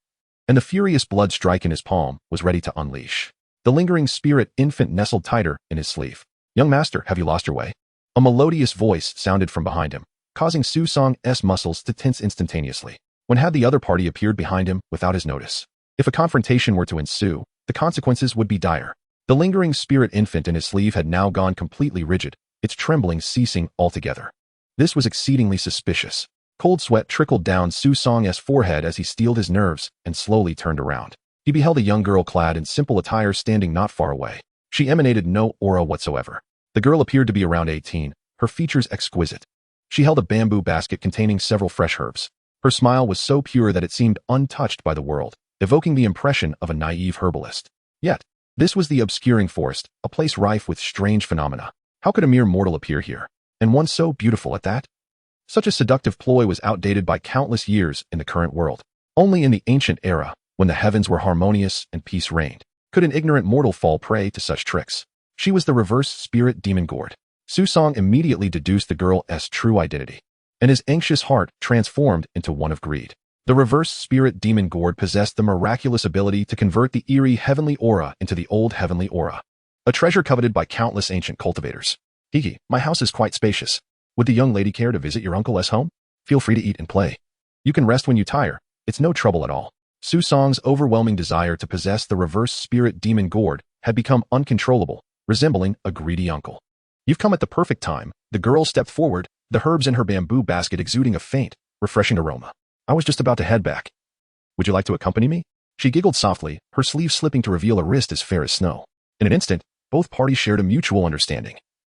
and the furious blood strike in his palm was ready to unleash. The lingering spirit infant nestled tighter in his sleeve. "Young master, have you lost your way?" A melodious voice sounded from behind him, causing Su Song's muscles to tense instantaneously. When had the other party appeared behind him without his notice? If a confrontation were to ensue, the consequences would be dire. The lingering spirit infant in his sleeve had now gone completely rigid, its trembling ceasing altogether. This was exceedingly suspicious. Cold sweat trickled down Su Song's forehead as he steeled his nerves and slowly turned around. He beheld a young girl clad in simple attire standing not far away. She emanated no aura whatsoever. The girl appeared to be around 18, her features exquisite. She held a bamboo basket containing several fresh herbs. Her smile was so pure that it seemed untouched by the world, evoking the impression of a naive herbalist. Yet, this was the obscuring forest, a place rife with strange phenomena. How could a mere mortal appear here? And one so beautiful at that? Such a seductive ploy was outdated by countless years in the current world. Only in the ancient era, when the heavens were harmonious and peace reigned, could an ignorant mortal fall prey to such tricks. She was the reverse spirit demon gourd. Su Song immediately deduced the girl's true identity, and his anxious heart transformed into one of greed. The reverse spirit demon gourd possessed the miraculous ability to convert the eerie heavenly aura into the old heavenly aura, a treasure coveted by countless ancient cultivators. "Hiki, my house is quite spacious. Would the young lady care to visit your uncle's home? Feel free to eat and play. You can rest when you tire. It's no trouble at all." Su Song's overwhelming desire to possess the reverse spirit demon gourd had become uncontrollable, resembling a greedy uncle. "You've come at the perfect time." The girl stepped forward, the herbs in her bamboo basket exuding a faint, refreshing aroma. "I was just about to head back. Would you like to accompany me?" She giggled softly, her sleeve slipping to reveal a wrist as fair as snow. In an instant, both parties shared a mutual understanding.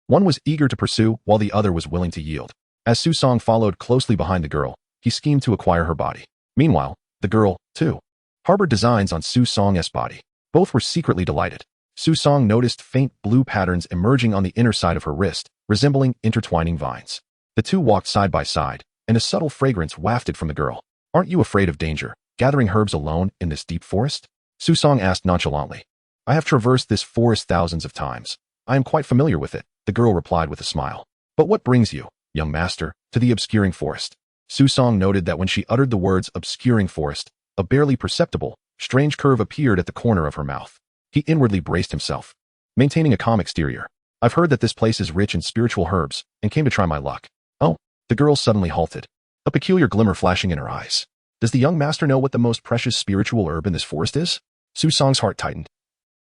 One was eager to pursue, while the other was willing to yield. As Su Song followed closely behind the girl, he schemed to acquire her body. Meanwhile, the girl, too, harbored designs on Su Song's body. Both were secretly delighted. Su Song noticed faint blue patterns emerging on the inner side of her wrist, resembling intertwining vines. The two walked side by side, and a subtle fragrance wafted from the girl. "Aren't you afraid of danger, gathering herbs alone in this deep forest?" Su Song asked nonchalantly. "I have traversed this forest thousands of times. I am quite familiar with it," the girl replied with a smile. "But what brings you, young master, to the obscuring forest?" Su Song noted that when she uttered the words obscuring forest, a barely perceptible, strange curve appeared at the corner of her mouth. He inwardly braced himself, maintaining a calm exterior. "I've heard that this place is rich in spiritual herbs, and came to try my luck." "Oh," the girl suddenly halted. a peculiar glimmer flashing in her eyes. Does the young master know what the most precious spiritual herb in this forest is? Su Song's heart tightened,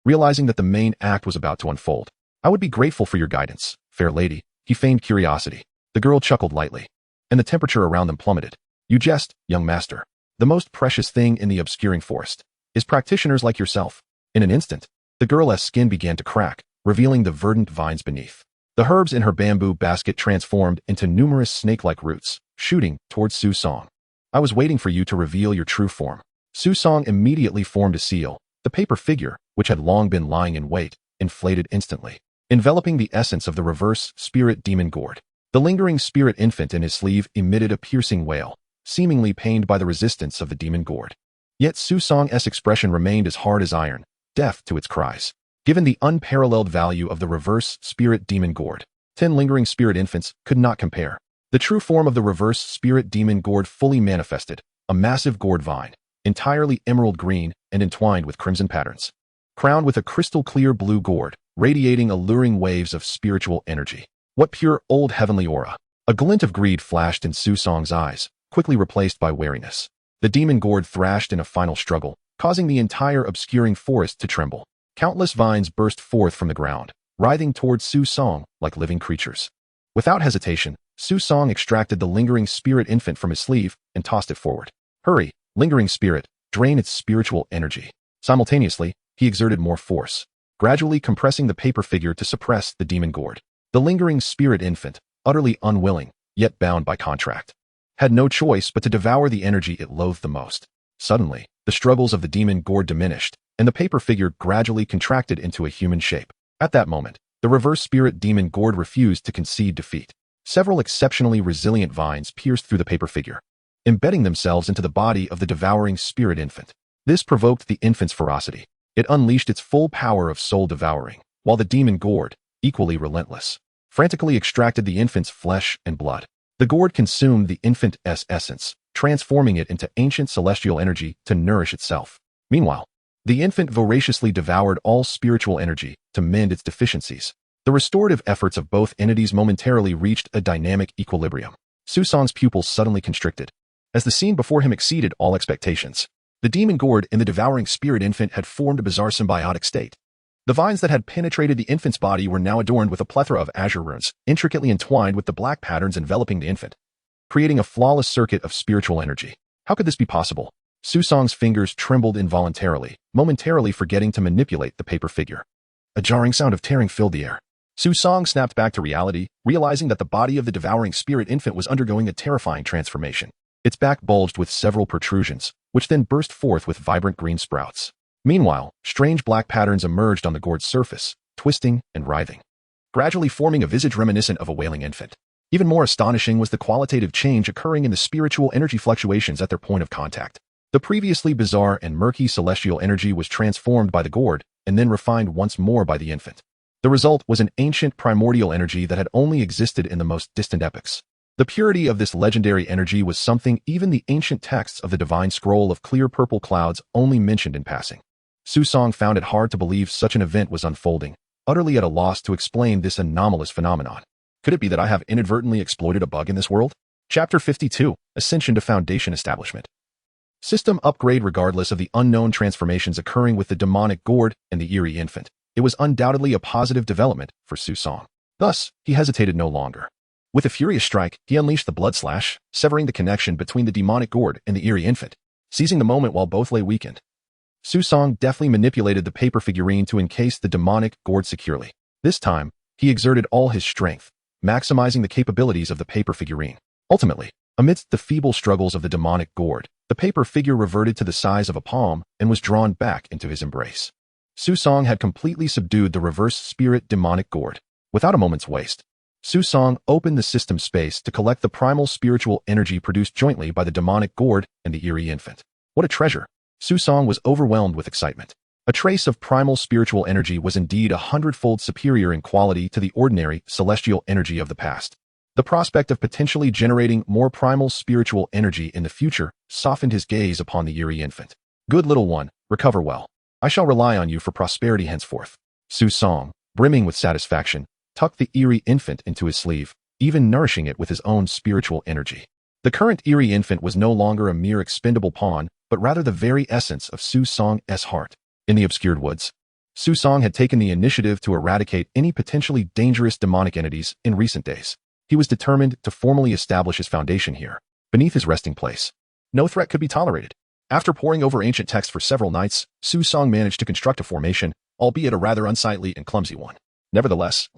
realizing that the main act was about to unfold. I would be grateful for your guidance, fair lady. He feigned curiosity. The girl chuckled lightly, and the temperature around them plummeted. You jest, young master. The most precious thing in the obscuring forest is practitioners like yourself. In an instant, the girl's skin began to crack, revealing the verdant vines beneath. The herbs in her bamboo basket transformed into numerous snake-like roots, shooting towards Su Song. I was waiting for you to reveal your true form. Su Song immediately formed a seal. The paper figure, which had long been lying in wait, inflated instantly, enveloping the essence of the reverse spirit demon gourd. The lingering spirit infant in his sleeve emitted a piercing wail, seemingly pained by the resistance of the demon gourd. Yet Su Song's expression remained as hard as iron, deaf to its cries. Given the unparalleled value of the reverse spirit demon gourd, 10 lingering spirit infants could not compare. The true form of the reverse spirit demon gourd fully manifested, a massive gourd vine, entirely emerald green and entwined with crimson patterns, crowned with a crystal-clear blue gourd, radiating alluring waves of spiritual energy. What pure old heavenly aura! A glint of greed flashed in Su Song's eyes, quickly replaced by wariness. The demon gourd thrashed in a final struggle, causing the entire obscuring forest to tremble. Countless vines burst forth from the ground, writhing towards Su Song like living creatures. Without hesitation, Su Song extracted the lingering spirit infant from his sleeve and tossed it forward. Hurry, lingering spirit, drain its spiritual energy. Simultaneously, he exerted more force, gradually compressing the paper figure to suppress the demon gourd. The lingering spirit infant, utterly unwilling, yet bound by contract, had no choice but to devour the energy it loathed the most. Suddenly, the struggles of the demon gourd diminished, and the paper figure gradually contracted into a human shape. At that moment, the reverse spirit demon gourd refused to concede defeat. Several exceptionally resilient vines pierced through the paper figure, embedding themselves into the body of the devouring spirit infant. This provoked the infant's ferocity. It unleashed its full power of soul devouring, while the demon gourd, equally relentless, frantically extracted the infant's flesh and blood. The gourd consumed the infant's essence, transforming it into ancient celestial energy to nourish itself. Meanwhile, the infant voraciously devoured all spiritual energy to mend its deficiencies. The restorative efforts of both entities momentarily reached a dynamic equilibrium. Su Song's pupils suddenly constricted, as the scene before him exceeded all expectations. The demon gourd and the devouring spirit infant had formed a bizarre symbiotic state. The vines that had penetrated the infant's body were now adorned with a plethora of azure runes, intricately entwined with the black patterns enveloping the infant, creating a flawless circuit of spiritual energy. How could this be possible? Su Song's fingers trembled involuntarily, momentarily forgetting to manipulate the paper figure. A jarring sound of tearing filled the air. Su Song snapped back to reality, realizing that the body of the devouring spirit infant was undergoing a terrifying transformation. Its back bulged with several protrusions, which then burst forth with vibrant green sprouts. Meanwhile, strange black patterns emerged on the gourd's surface, twisting and writhing, gradually forming a visage reminiscent of a wailing infant. Even more astonishing was the qualitative change occurring in the spiritual energy fluctuations at their point of contact. The previously bizarre and murky celestial energy was transformed by the gourd and then refined once more by the infant. The result was an ancient primordial energy that had only existed in the most distant epochs. The purity of this legendary energy was something even the ancient texts of the divine scroll of clear purple clouds only mentioned in passing. Su Song found it hard to believe such an event was unfolding, utterly at a loss to explain this anomalous phenomenon. Could it be that I have inadvertently exploited a bug in this world? Chapter 52, Ascension to Foundation Establishment. System upgrade. Regardless of the unknown transformations occurring with the demonic gourd and the eerie infant, it was undoubtedly a positive development for Su Song. Thus, he hesitated no longer. With a furious strike, he unleashed the blood slash, severing the connection between the demonic gourd and the eerie infant. Seizing the moment while both lay weakened, Su Song deftly manipulated the paper figurine to encase the demonic gourd securely. This time, he exerted all his strength, maximizing the capabilities of the paper figurine. Ultimately, amidst the feeble struggles of the demonic gourd, the paper figure reverted to the size of a palm and was drawn back into his embrace. Su Song had completely subdued the reverse spirit demonic gourd. Without a moment's waste, Su Song opened the system space to collect the primal spiritual energy produced jointly by the demonic gourd and the eerie infant. What a treasure! Su Song was overwhelmed with excitement. A trace of primal spiritual energy was indeed 100-fold superior in quality to the ordinary celestial energy of the past. The prospect of potentially generating more primal spiritual energy in the future softened his gaze upon the eerie infant. Good little one, recover well. I shall rely on you for prosperity henceforth. Su Song, brimming with satisfaction, tucked the eerie infant into his sleeve, even nourishing it with his own spiritual energy. The current eerie infant was no longer a mere expendable pawn, but rather the very essence of Su Song's heart. In the obscured woods, Su Song had taken the initiative to eradicate any potentially dangerous demonic entities in recent days. He was determined to formally establish his foundation here, beneath his resting place. No threat could be tolerated. After poring over ancient texts for several nights, Su Song managed to construct a formation, albeit a rather unsightly and clumsy one. Nevertheless,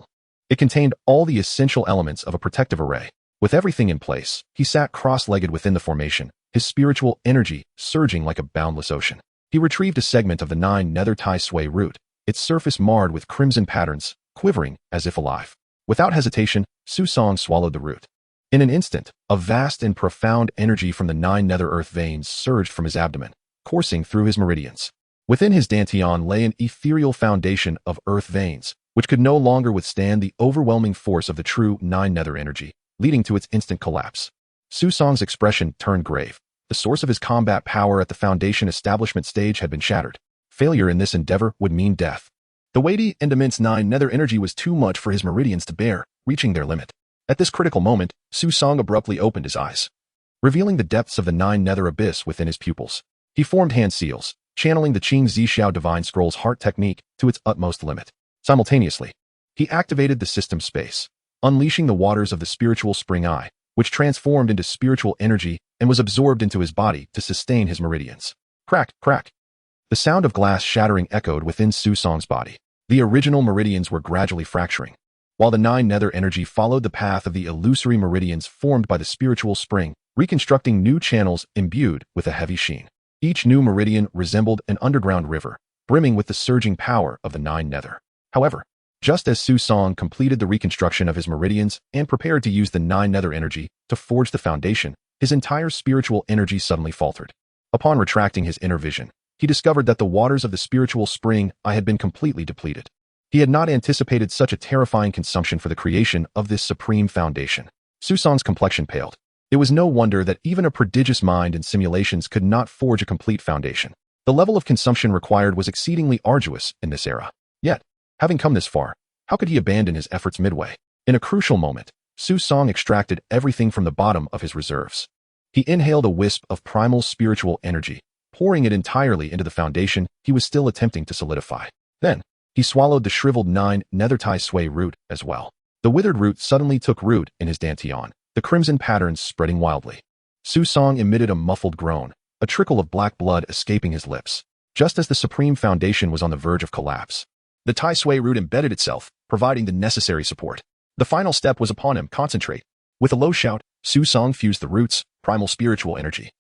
it contained all the essential elements of a protective array. With everything in place, he sat cross-legged within the formation, his spiritual energy surging like a boundless ocean. He retrieved a segment of the 9 nether tai sui root, its surface marred with crimson patterns, quivering as if alive. Without hesitation, Su Song swallowed the root. In an instant, a vast and profound energy from the 9 nether earth veins surged from his abdomen, coursing through his meridians. Within his dantian lay an ethereal foundation of earth veins, which could no longer withstand the overwhelming force of the true 9 nether energy, leading to its instant collapse. Su Song's expression turned grave. The source of his combat power at the foundation establishment stage had been shattered. Failure in this endeavor would mean death. The weighty and immense 9 nether energy was too much for his meridians to bear, reaching their limit. At this critical moment, Su Song abruptly opened his eyes, revealing the depths of the 9 nether abyss within his pupils. He formed hand seals, channeling the Qing Zhixiao Divine Scroll's heart technique to its utmost limit. Simultaneously, he activated the system space, unleashing the waters of the spiritual spring eye, which transformed into spiritual energy and was absorbed into his body to sustain his meridians. Crack, crack. The sound of glass shattering echoed within Su Song's body. The original meridians were gradually fracturing, while the 9 nether energy followed the path of the illusory meridians formed by the spiritual spring, reconstructing new channels imbued with a heavy sheen. Each new meridian resembled an underground river, brimming with the surging power of the 9 nether. However, just as Su Song completed the reconstruction of his meridians and prepared to use the 9 nether energy to forge the foundation, his entire spiritual energy suddenly faltered. Upon retracting his inner vision, he discovered that the waters of the spiritual spring eye had been completely depleted. He had not anticipated such a terrifying consumption for the creation of this supreme foundation. Su Song's complexion paled. It was no wonder that even a prodigious mind and simulations could not forge a complete foundation. The level of consumption required was exceedingly arduous in this era. Yet, having come this far, how could he abandon his efforts midway? In a crucial moment, Su Song extracted everything from the bottom of his reserves. He inhaled a wisp of primal spiritual energy, pouring it entirely into the foundation he was still attempting to solidify. Then, he swallowed the shriveled 9 nether tai sui root as well. The withered root suddenly took root in his dantian, the crimson patterns spreading wildly. Su Song emitted a muffled groan, a trickle of black blood escaping his lips, just as the supreme foundation was on the verge of collapse. The tai sui root embedded itself, providing the necessary support. The final step was upon him: concentrate. With a low shout, Su Song fused the roots, primal spiritual energy,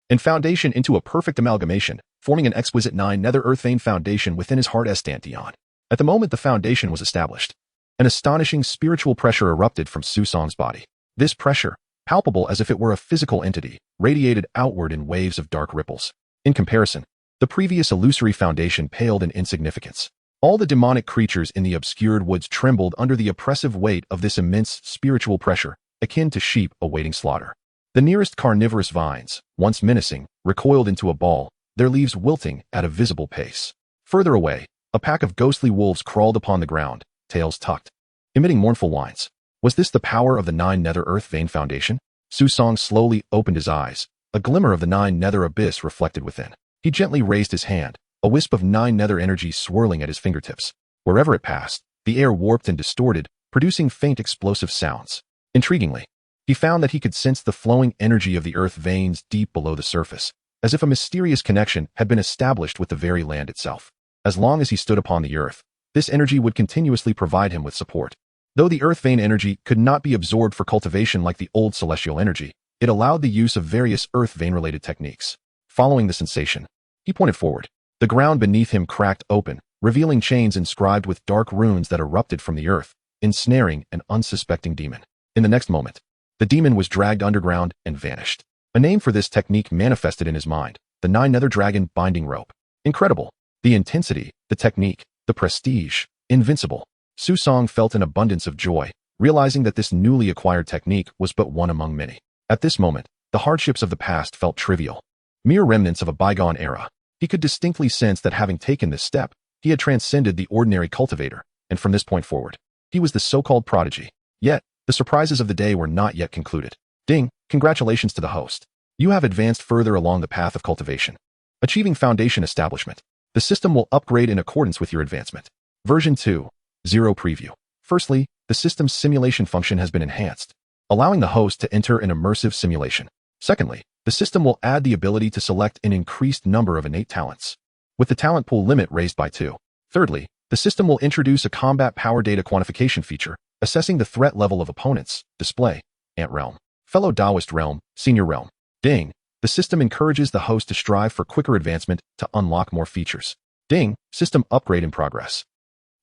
and foundation into a perfect amalgamation, forming an exquisite 9 nether earth vein foundation within his heart's dantian. At the moment the foundation was established, an astonishing spiritual pressure erupted from Su Song's body. This pressure, palpable as if it were a physical entity, radiated outward in waves of dark ripples. In comparison, the previous illusory foundation paled in insignificance. All the demonic creatures in the obscured woods trembled under the oppressive weight of this immense spiritual pressure, akin to sheep awaiting slaughter. The nearest carnivorous vines, once menacing, recoiled into a ball, their leaves wilting at a visible pace. Further away, a pack of ghostly wolves crawled upon the ground, tails tucked, emitting mournful whines. Was this the power of the 9 nether earth vein foundation? Su Song slowly opened his eyes, a glimmer of the 9 nether abyss reflected within. He gently raised his hand, a wisp of 9 nether energy swirling at his fingertips. Wherever it passed, the air warped and distorted, producing faint explosive sounds. Intriguingly, he found that he could sense the flowing energy of the earth veins deep below the surface, as if a mysterious connection had been established with the very land itself. As long as he stood upon the earth, this energy would continuously provide him with support. Though the earth vein energy could not be absorbed for cultivation like the old celestial energy, it allowed the use of various earth vein-related techniques. Following the sensation, he pointed forward. The ground beneath him cracked open, revealing chains inscribed with dark runes that erupted from the earth, ensnaring an unsuspecting demon. In the next moment, the demon was dragged underground and vanished. A name for this technique manifested in his mind: the 9 nether dragon binding rope. Incredible. The intensity, the technique, the prestige, invincible. Su Song felt an abundance of joy, realizing that this newly acquired technique was but one among many. At this moment, the hardships of the past felt trivial, mere remnants of a bygone era. He could distinctly sense that having taken this step, he had transcended the ordinary cultivator, and from this point forward, he was the so-called prodigy. Yet, the surprises of the day were not yet concluded. Ding, congratulations to the host. You have advanced further along the path of cultivation. Achieving foundation establishment. The system will upgrade in accordance with your advancement. Version 2.0 preview. Firstly, the system's simulation function has been enhanced, allowing the host to enter an immersive simulation. Secondly, the system will add the ability to select an increased number of innate talents, with the talent pool limit raised by 2. Thirdly, the system will introduce a combat power data quantification feature, assessing the threat level of opponents. Display. Ant Realm. Fellow Taoist Realm, Senior Realm. Ding. The system encourages the host to strive for quicker advancement to unlock more features. Ding. System upgrade in progress.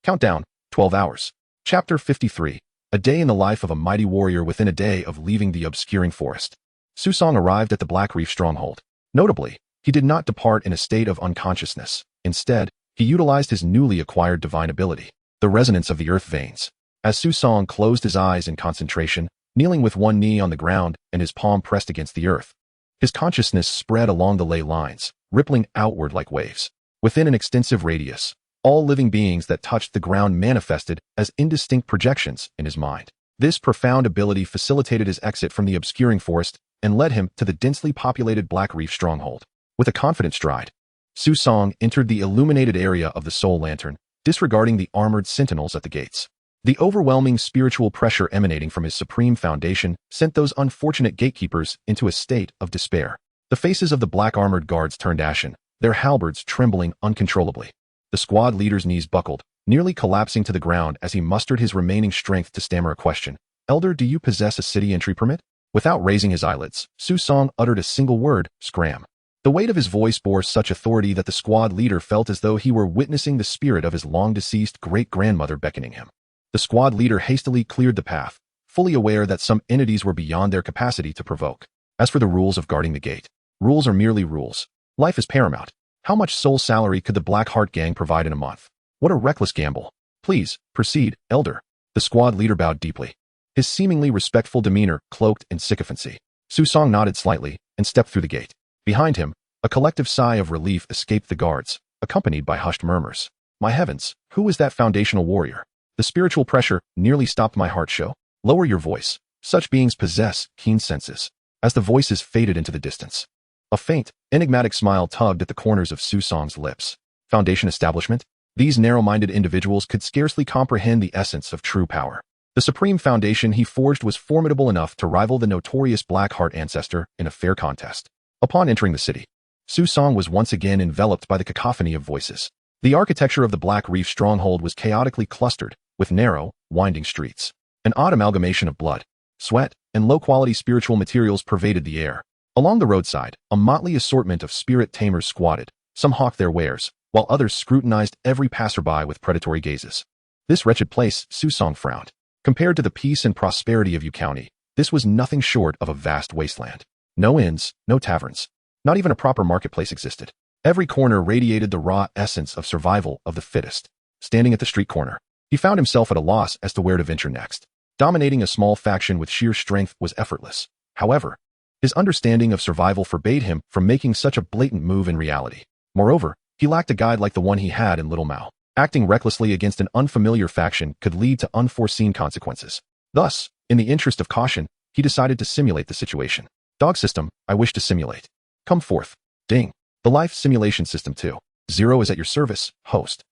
Countdown. 12 hours. Chapter 53. A day in the life of a mighty warrior within a day of leaving the obscuring forest. Susong arrived at the Black Reef stronghold. Notably, he did not depart in a state of unconsciousness. Instead, he utilized his newly acquired divine ability, the resonance of the earth veins. As Susong closed his eyes in concentration, kneeling with one knee on the ground and his palm pressed against the earth, his consciousness spread along the ley lines, rippling outward like waves. Within an extensive radius, all living beings that touched the ground manifested as indistinct projections in his mind. This profound ability facilitated his exit from the obscuring forest and led him to the densely populated Black Reef stronghold. With a confident stride, Susong entered the illuminated area of the Soul Lantern, disregarding the armored sentinels at the gates. The overwhelming spiritual pressure emanating from his supreme foundation sent those unfortunate gatekeepers into a state of despair. The faces of the black armored guards turned ashen, their halberds trembling uncontrollably. The squad leader's knees buckled, nearly collapsing to the ground as he mustered his remaining strength to stammer a question. Elder, do you possess a city entry permit? Without raising his eyelids, Susong uttered a single word, scram. The weight of his voice bore such authority that the squad leader felt as though he were witnessing the spirit of his long-deceased great-grandmother beckoning him. The squad leader hastily cleared the path, fully aware that some entities were beyond their capacity to provoke. As for the rules of guarding the gate, rules are merely rules. Life is paramount. How much soul salary could the Black Heart Gang provide in a month? What a reckless gamble. Please, proceed, Elder. The squad leader bowed deeply, his seemingly respectful demeanor cloaked in sycophancy. Susong nodded slightly and stepped through the gate. Behind him, a collective sigh of relief escaped the guards, accompanied by hushed murmurs. My heavens, who is that foundational warrior? The spiritual pressure nearly stopped my heart show. Lower your voice. Such beings possess keen senses. As the voices faded into the distance, a faint, enigmatic smile tugged at the corners of Susong's lips. Foundation establishment? These narrow-minded individuals could scarcely comprehend the essence of true power. The supreme foundation he forged was formidable enough to rival the notorious Black Heart ancestor in a fair contest. Upon entering the city, Susong was once again enveloped by the cacophony of voices. The architecture of the Black Reef stronghold was chaotically clustered, with narrow, winding streets. An odd amalgamation of blood, sweat, and low-quality spiritual materials pervaded the air. Along the roadside, a motley assortment of spirit tamers squatted. Some hawked their wares, while others scrutinized every passerby with predatory gazes. This wretched place, Susong frowned. Compared to the peace and prosperity of Yu County, this was nothing short of a vast wasteland. No inns, no taverns. Not even a proper marketplace existed. Every corner radiated the raw essence of survival of the fittest. Standing at the street corner, he found himself at a loss as to where to venture next. Dominating a small faction with sheer strength was effortless. However, his understanding of survival forbade him from making such a blatant move in reality. Moreover, he lacked a guide like the one he had in Little Mao. Acting recklessly against an unfamiliar faction could lead to unforeseen consequences. Thus, in the interest of caution, he decided to simulate the situation. Dog system, I wish to simulate. Come forth. Ding. The life simulation system 2.0 is at your service, host.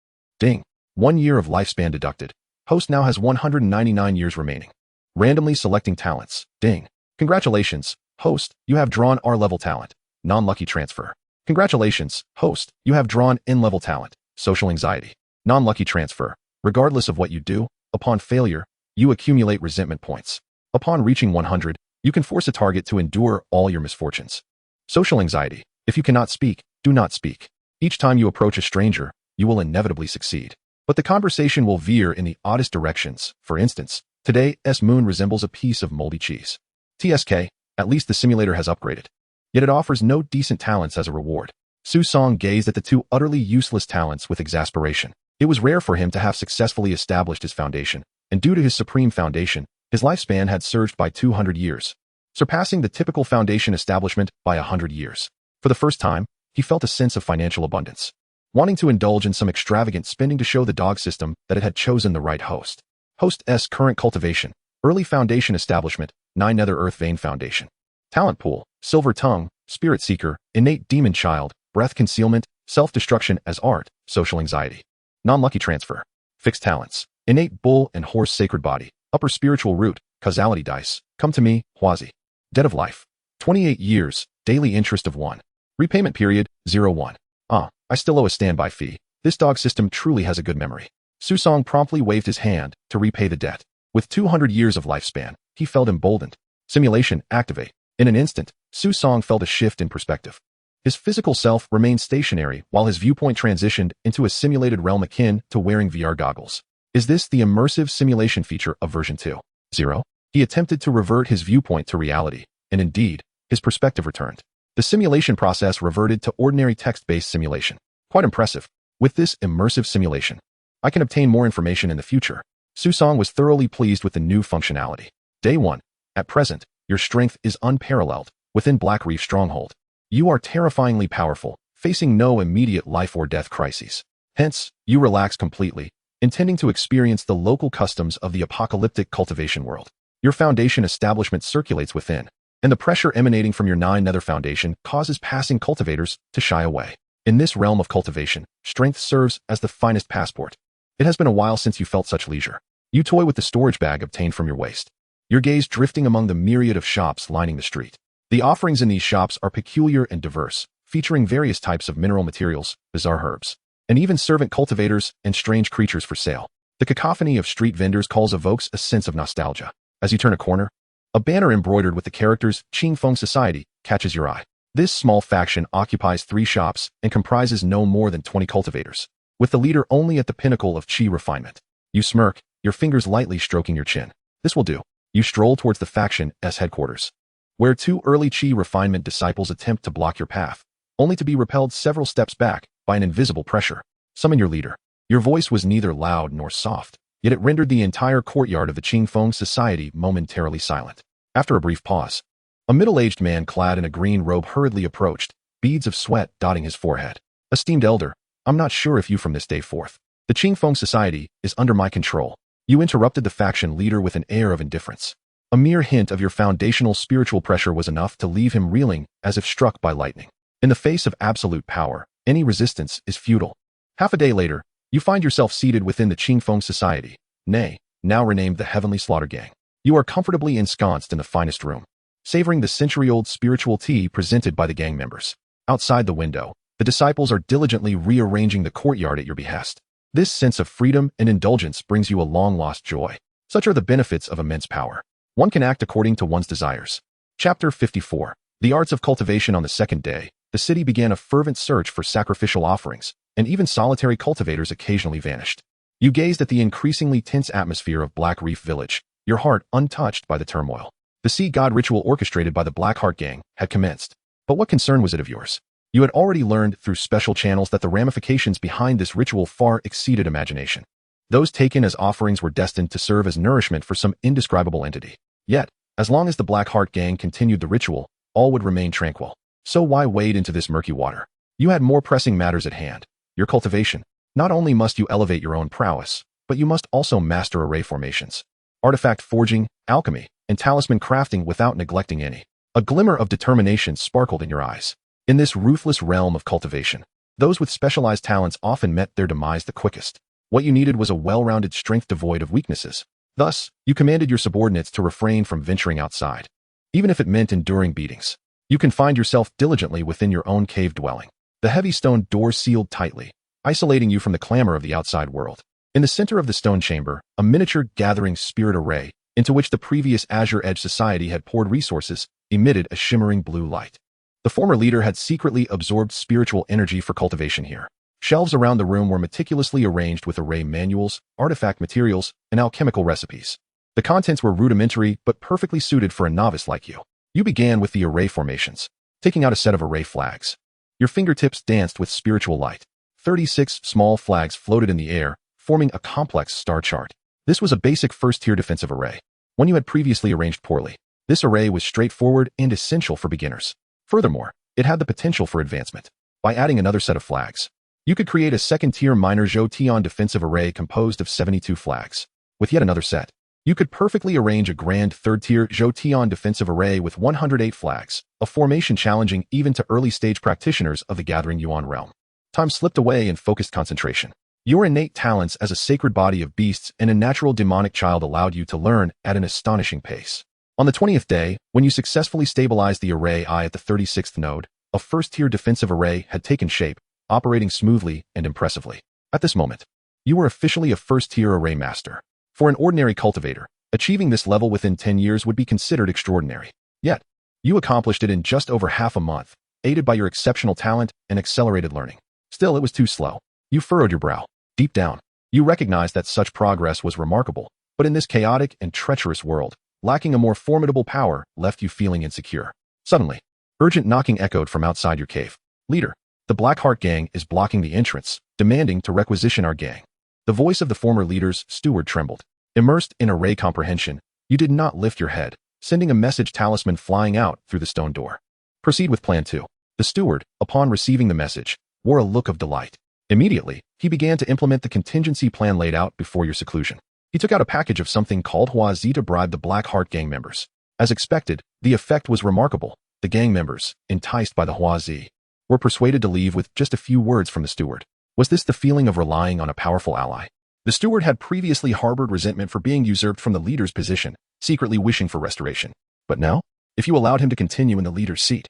Ding. 1 year of lifespan deducted. Host now has 199 years remaining. Randomly selecting talents. Ding. Congratulations, host, you have drawn R-level talent. Non-lucky transfer. Congratulations, host, you have drawn N-level talent. Social anxiety. Non-lucky transfer. Regardless of what you do, upon failure, you accumulate resentment points. Upon reaching 100, you can force a target to endure all your misfortunes. Social anxiety. If you cannot speak, do not speak. Each time you approach a stranger, you will inevitably succeed. But the conversation will veer in the oddest directions. For instance, today's moon resembles a piece of moldy cheese. TSK, at least the simulator has upgraded. Yet it offers no decent talents as a reward. Susong gazed at the two utterly useless talents with exasperation. It was rare for him to have successfully established his foundation, and due to his supreme foundation, his lifespan had surged by 200 years, surpassing the typical foundation establishment by 100 years. For the first time, he felt a sense of financial abundance, wanting to indulge in some extravagant spending to show the dog system that it had chosen the right host. Host's current cultivation, early foundation establishment, 9 Nether Earth Vein Foundation. Talent Pool, Silver Tongue, Spirit Seeker, Innate Demon Child, Breath Concealment, Self-Destruction as Art, Social Anxiety. Non-Lucky Transfer. Fixed Talents, Innate Bull and Horse Sacred Body, Upper Spiritual Root, Causality Dice, Come to Me, Huazi. Dead of Life. 28 years, Daily Interest of 1. Repayment Period, 01. I still owe a standby fee. This dog system truly has a good memory. Susong promptly waved his hand to repay the debt. With 200 years of lifespan, he felt emboldened. Simulation, activate. In an instant, Susong felt a shift in perspective. His physical self remained stationary while his viewpoint transitioned into a simulated realm akin to wearing VR goggles. Is this the immersive simulation feature of version 2.0? He attempted to revert his viewpoint to reality, and indeed, his perspective returned. The simulation process reverted to ordinary text-based simulation. Quite impressive. With this immersive simulation, I can obtain more information in the future. Susong was thoroughly pleased with the new functionality. Day 1. At present, your strength is unparalleled within Black Reef Stronghold. You are terrifyingly powerful, facing no immediate life or death crises. Hence, you relax completely, intending to experience the local customs of the apocalyptic cultivation world. Your foundation establishment circulates within, and the pressure emanating from your 9 Nether Foundation causes passing cultivators to shy away. In this realm of cultivation, strength serves as the finest passport. It has been a while since you felt such leisure. You toy with the storage bag obtained from your waist, your gaze drifting among the myriad of shops lining the street. The offerings in these shops are peculiar and diverse, featuring various types of mineral materials, bizarre herbs, and even servant cultivators and strange creatures for sale. The cacophony of street vendors' calls evokes a sense of nostalgia. As you turn a corner, a banner embroidered with the characters Qingfeng Society catches your eye. This small faction occupies 3 shops and comprises no more than 20 cultivators, with the leader only at the pinnacle of Qi refinement. You smirk, your fingers lightly stroking your chin. This will do. You stroll towards the faction's headquarters, where 2 early Qi refinement disciples attempt to block your path, only to be repelled several steps back by an invisible pressure. Summon your leader. Your voice was neither loud nor soft, yet it rendered the entire courtyard of the Qingfeng Society momentarily silent. After a brief pause, a middle-aged man clad in a green robe hurriedly approached, beads of sweat dotting his forehead. Esteemed elder, I'm not sure if you from this day forth. The Qingfeng Society is under my control. You interrupted the faction leader with an air of indifference. A mere hint of your foundational spiritual pressure was enough to leave him reeling as if struck by lightning. In the face of absolute power, any resistance is futile. Half a day later, you find yourself seated within the Qingfeng Society, nay, now renamed the Heavenly Slaughter Gang. You are comfortably ensconced in the finest room, savoring the century-old spiritual tea presented by the gang members. Outside the window, the disciples are diligently rearranging the courtyard at your behest. This sense of freedom and indulgence brings you a long-lost joy. Such are the benefits of immense power. One can act according to one's desires. Chapter 54. The Arts of Cultivation. On the second day, the city began a fervent search for sacrificial offerings, and even solitary cultivators occasionally vanished. You gazed at the increasingly tense atmosphere of Black Reef Village, your heart untouched by the turmoil. The sea god ritual orchestrated by the Blackheart Gang had commenced. But what concern was it of yours? You had already learned through special channels that the ramifications behind this ritual far exceeded imagination. Those taken as offerings were destined to serve as nourishment for some indescribable entity. Yet, as long as the Blackheart Gang continued the ritual, all would remain tranquil. So why wade into this murky water? You had more pressing matters at hand. Your cultivation. Not only must you elevate your own prowess, but you must also master array formations, artifact forging, alchemy, and talisman crafting without neglecting any. A glimmer of determination sparkled in your eyes. In this ruthless realm of cultivation, those with specialized talents often met their demise the quickest. What you needed was a well-rounded strength devoid of weaknesses. Thus, you commanded your subordinates to refrain from venturing outside, even if it meant enduring beatings. You confined yourself diligently within your own cave dwelling. The heavy stone door sealed tightly, isolating you from the clamor of the outside world. In the center of the stone chamber, a miniature gathering spirit array, into which the previous Azure Edge Society had poured resources, emitted a shimmering blue light. The former leader had secretly absorbed spiritual energy for cultivation here. Shelves around the room were meticulously arranged with array manuals, artifact materials, and alchemical recipes. The contents were rudimentary but perfectly suited for a novice like you. You began with the array formations, taking out a set of array flags. Your fingertips danced with spiritual light. 36 small flags floated in the air, forming a complex star chart. This was a basic first-tier defensive array, one you had previously arranged poorly. This array was straightforward and essential for beginners. Furthermore, it had the potential for advancement. By adding another set of flags, you could create a second-tier minor Zhou Tian defensive array composed of 72 flags. With yet another set, You could perfectly arrange a grand third-tier Joteon defensive array with 108 flags, a formation challenging even to early-stage practitioners of the Gathering Yuan realm. Time slipped away in focused concentration. Your innate talents as a sacred body of beasts and a natural demonic child allowed you to learn at an astonishing pace. On the 20th day, when you successfully stabilized the array I at the 36th node, a first-tier defensive array had taken shape, operating smoothly and impressively. At this moment, you were officially a first-tier array master. For an ordinary cultivator, achieving this level within 10 years would be considered extraordinary. Yet, you accomplished it in just over half a month, aided by your exceptional talent and accelerated learning. Still, it was too slow. You furrowed your brow. Deep down, you recognized that such progress was remarkable, but in this chaotic and treacherous world, lacking a more formidable power left you feeling insecure. Suddenly, urgent knocking echoed from outside your cave. Leader, the Blackheart gang is blocking the entrance, demanding to requisition our gang. The voice of the former leader's steward trembled. Immersed in array comprehension, you did not lift your head, sending a message talisman flying out through the stone door. Proceed with Plan 2. The steward, upon receiving the message, wore a look of delight. Immediately, he began to implement the contingency plan laid out before your seclusion. He took out a package of something called Huazi to bribe the Blackheart gang members. As expected, the effect was remarkable. The gang members, enticed by the Huazi, were persuaded to leave with just a few words from the steward. Was this the feeling of relying on a powerful ally? The steward had previously harbored resentment for being usurped from the leader's position, secretly wishing for restoration. But now, if you allowed him to continue in the leader's seat,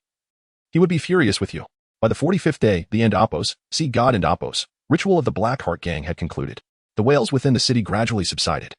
he would be furious with you. By the 45th day, the End Apos, see God and Apos, ritual of the Blackheart gang had concluded. The wails within the city gradually subsided,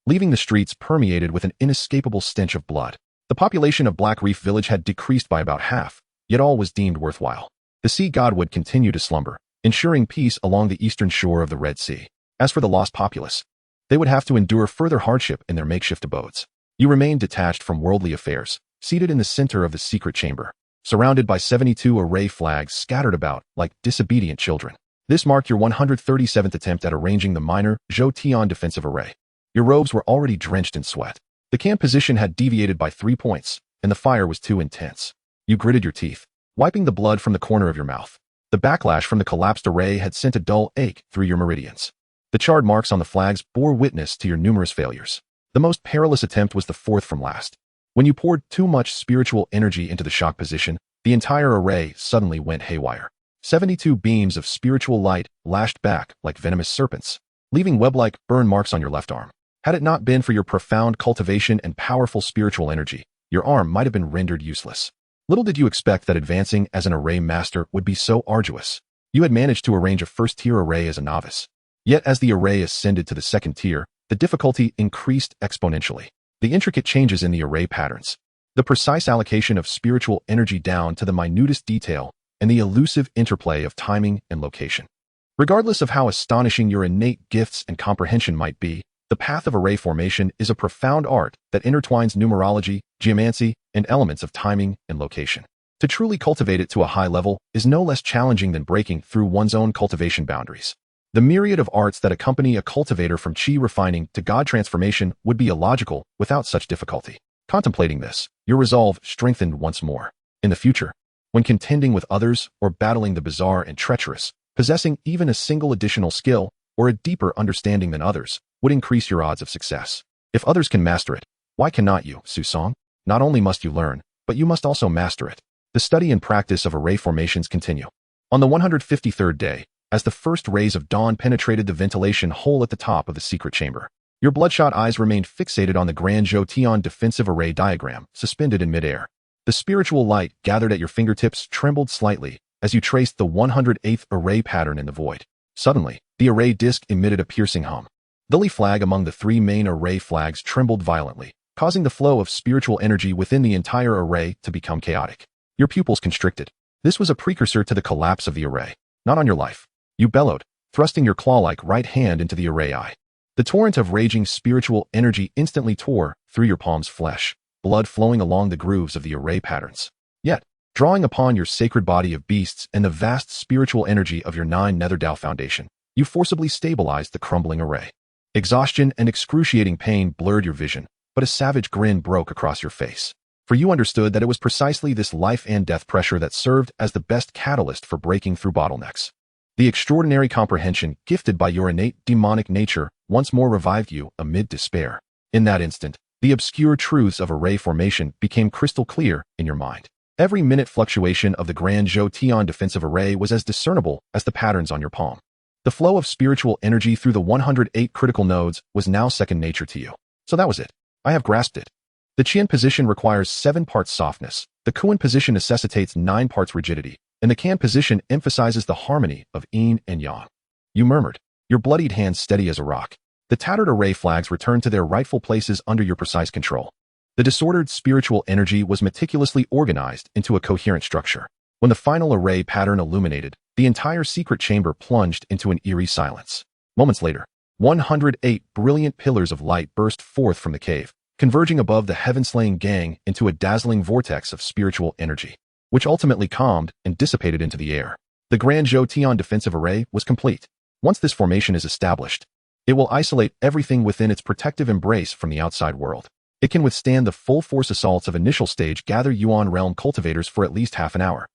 leaving the streets permeated with an inescapable stench of blood. The population of Black Reef Village had decreased by about half, yet all was deemed worthwhile. The sea god would continue to slumber, ensuring peace along the eastern shore of the Red Sea. As for the lost populace, they would have to endure further hardship in their makeshift abodes. You remained detached from worldly affairs, seated in the center of the secret chamber, surrounded by 72 array flags scattered about like disobedient children. This marked your 137th attempt at arranging the minor Joteon defensive array. Your robes were already drenched in sweat. The camp position had deviated by 3 points, and the fire was too intense. You gritted your teeth, wiping the blood from the corner of your mouth. The backlash from the collapsed array had sent a dull ache through your meridians. The charred marks on the flags bore witness to your numerous failures. The most perilous attempt was the fourth from last. When you poured too much spiritual energy into the shock position, the entire array suddenly went haywire. 72 beams of spiritual light lashed back like venomous serpents, leaving web-like burn marks on your left arm. Had it not been for your profound cultivation and powerful spiritual energy, your arm might have been rendered useless. Little did you expect that advancing as an array master would be so arduous. You had managed to arrange a first-tier array as a novice. Yet as the array ascended to the second tier, the difficulty increased exponentially. The intricate changes in the array patterns, the precise allocation of spiritual energy down to the minutest detail, and the elusive interplay of timing and location. Regardless of how astonishing your innate gifts and comprehension might be, the path of array formation is a profound art that intertwines numerology, geomancy, and elements of timing and location. To truly cultivate it to a high level is no less challenging than breaking through one's own cultivation boundaries. The myriad of arts that accompany a cultivator from chi refining to god transformation would be illogical without such difficulty. Contemplating this, your resolve strengthened once more. In the future, when contending with others or battling the bizarre and treacherous, possessing even a single additional skill or a deeper understanding than others would increase your odds of success. If others can master it, why cannot you, Susong? Not only must you learn, but you must also master it. The study and practice of array formations continue. On the 153rd day, as the first rays of dawn penetrated the ventilation hole at the top of the secret chamber, your bloodshot eyes remained fixated on the Grand Joteon defensive array diagram suspended in midair. The spiritual light gathered at your fingertips trembled slightly as you traced the 108th array pattern in the void. Suddenly, the array disk emitted a piercing hum. The leaf flag among the 3 main array flags trembled violently, causing the flow of spiritual energy within the entire array to become chaotic. Your pupils constricted. This was a precursor to the collapse of the array. Not on your life. You bellowed, thrusting your claw-like right hand into the array eye. The torrent of raging spiritual energy instantly tore through your palm's flesh, blood flowing along the grooves of the array patterns. Yet, drawing upon your sacred body of beasts and the vast spiritual energy of your 9 Netherdao foundation, you forcibly stabilized the crumbling array. Exhaustion and excruciating pain blurred your vision, but a savage grin broke across your face. For you understood that it was precisely this life and death pressure that served as the best catalyst for breaking through bottlenecks. The extraordinary comprehension gifted by your innate demonic nature once more revived you amid despair. In that instant, the obscure truths of array formation became crystal clear in your mind. Every minute fluctuation of the Grand Zhou defensive array was as discernible as the patterns on your palm. The flow of spiritual energy through the 108 critical nodes was now second nature to you. So that was it. I have grasped it. The Qian position requires 7 parts softness, the Kuan position necessitates 9 parts rigidity, and the Kan position emphasizes the harmony of yin and yang. You murmured, your bloodied hands steady as a rock. The tattered array flags returned to their rightful places under your precise control. The disordered spiritual energy was meticulously organized into a coherent structure. When the final array pattern illuminated, the entire secret chamber plunged into an eerie silence. Moments later, 108 brilliant pillars of light burst forth from the cave, converging above the heaven-slaying gang into a dazzling vortex of spiritual energy, which ultimately calmed and dissipated into the air. The Grand Zhou defensive array was complete. Once this formation is established, it will isolate everything within its protective embrace from the outside world. It can withstand the full-force assaults of initial stage Gather Yuan realm cultivators for at least half an hour.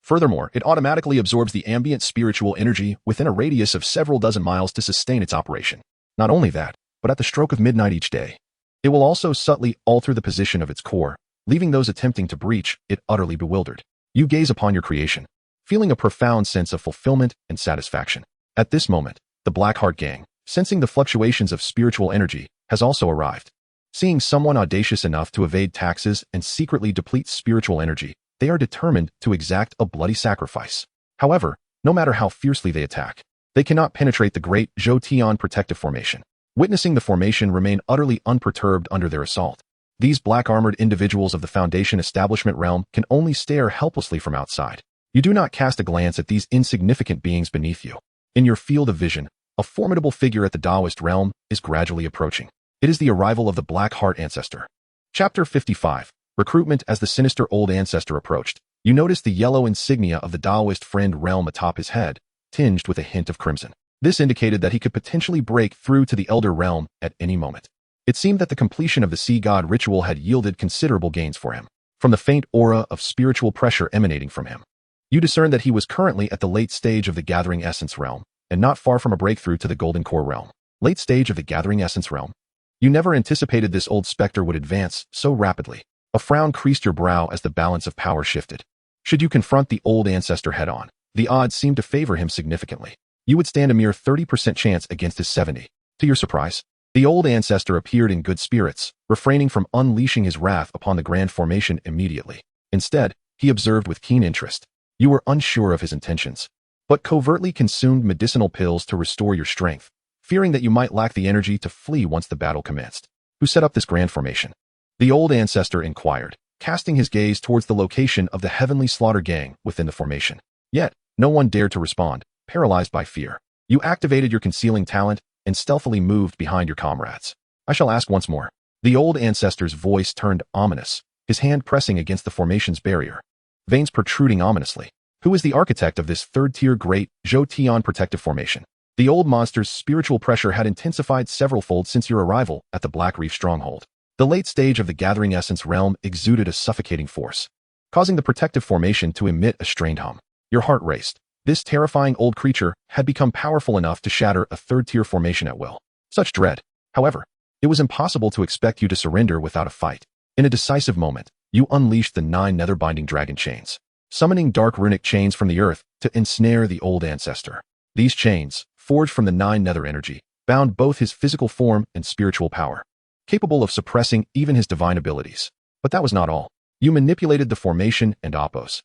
Furthermore, it automatically absorbs the ambient spiritual energy within a radius of several dozen miles to sustain its operation. Not only that, but at the stroke of midnight each day, it will also subtly alter the position of its core, leaving those attempting to breach it utterly bewildered. You gaze upon your creation, feeling a profound sense of fulfillment and satisfaction. At this moment, the Blackheart gang, sensing the fluctuations of spiritual energy, has also arrived. Seeing someone audacious enough to evade taxes and secretly deplete spiritual energy, they are determined to exact a bloody sacrifice. However, no matter how fiercely they attack, they cannot penetrate the great Zhou protective formation. Witnessing the formation remain utterly unperturbed under their assault. These black-armored individuals of the Foundation establishment realm can only stare helplessly from outside. You do not cast a glance at these insignificant beings beneath you. In your field of vision, a formidable figure at the Taoist realm is gradually approaching. It is the arrival of the Black Heart Ancestor. Chapter 55. Recruitment. As the sinister old ancestor approached, you noticed the yellow insignia of the Taoist friend realm atop his head, tinged with a hint of crimson. This indicated that he could potentially break through to the Elder Realm at any moment. It seemed that the completion of the Sea God ritual had yielded considerable gains for him. From the faint aura of spiritual pressure emanating from him, you discerned that he was currently at the late stage of the Gathering Essence Realm, and not far from a breakthrough to the Golden Core Realm. Late stage of the Gathering Essence Realm? You never anticipated this old specter would advance so rapidly. A frown creased your brow as the balance of power shifted. Should you confront the old ancestor head-on, the odds seemed to favor him significantly. You would stand a mere 30% chance against his 70. To your surprise, the old ancestor appeared in good spirits, refraining from unleashing his wrath upon the grand formation immediately. Instead, he observed with keen interest. You were unsure of his intentions, but covertly consumed medicinal pills to restore your strength, fearing that you might lack the energy to flee once the battle commenced. Who set up this grand formation? The old ancestor inquired, casting his gaze towards the location of the heavenly slaughter gang within the formation. Yet, no one dared to respond, paralyzed by fear. You activated your concealing talent and stealthily moved behind your comrades. I shall ask once more. The old ancestor's voice turned ominous, his hand pressing against the formation's barrier, veins protruding ominously. Who is the architect of this third-tier great Zhou protective formation? The old monster's spiritual pressure had intensified several-fold since your arrival at the Black Reef stronghold. The late stage of the Gathering Essence realm exuded a suffocating force, causing the protective formation to emit a strained hum. Your heart raced. This terrifying old creature had become powerful enough to shatter a third-tier formation at will. Such dread. However, it was impossible to expect you to surrender without a fight. In a decisive moment, you unleashed the 9 nether-binding dragon chains, summoning dark runic chains from the earth to ensnare the old ancestor. These chains, forged from the 9 nether energy, bound both his physical form and spiritual power, capable of suppressing even his divine abilities. But that was not all. You manipulated the formation and Oppo's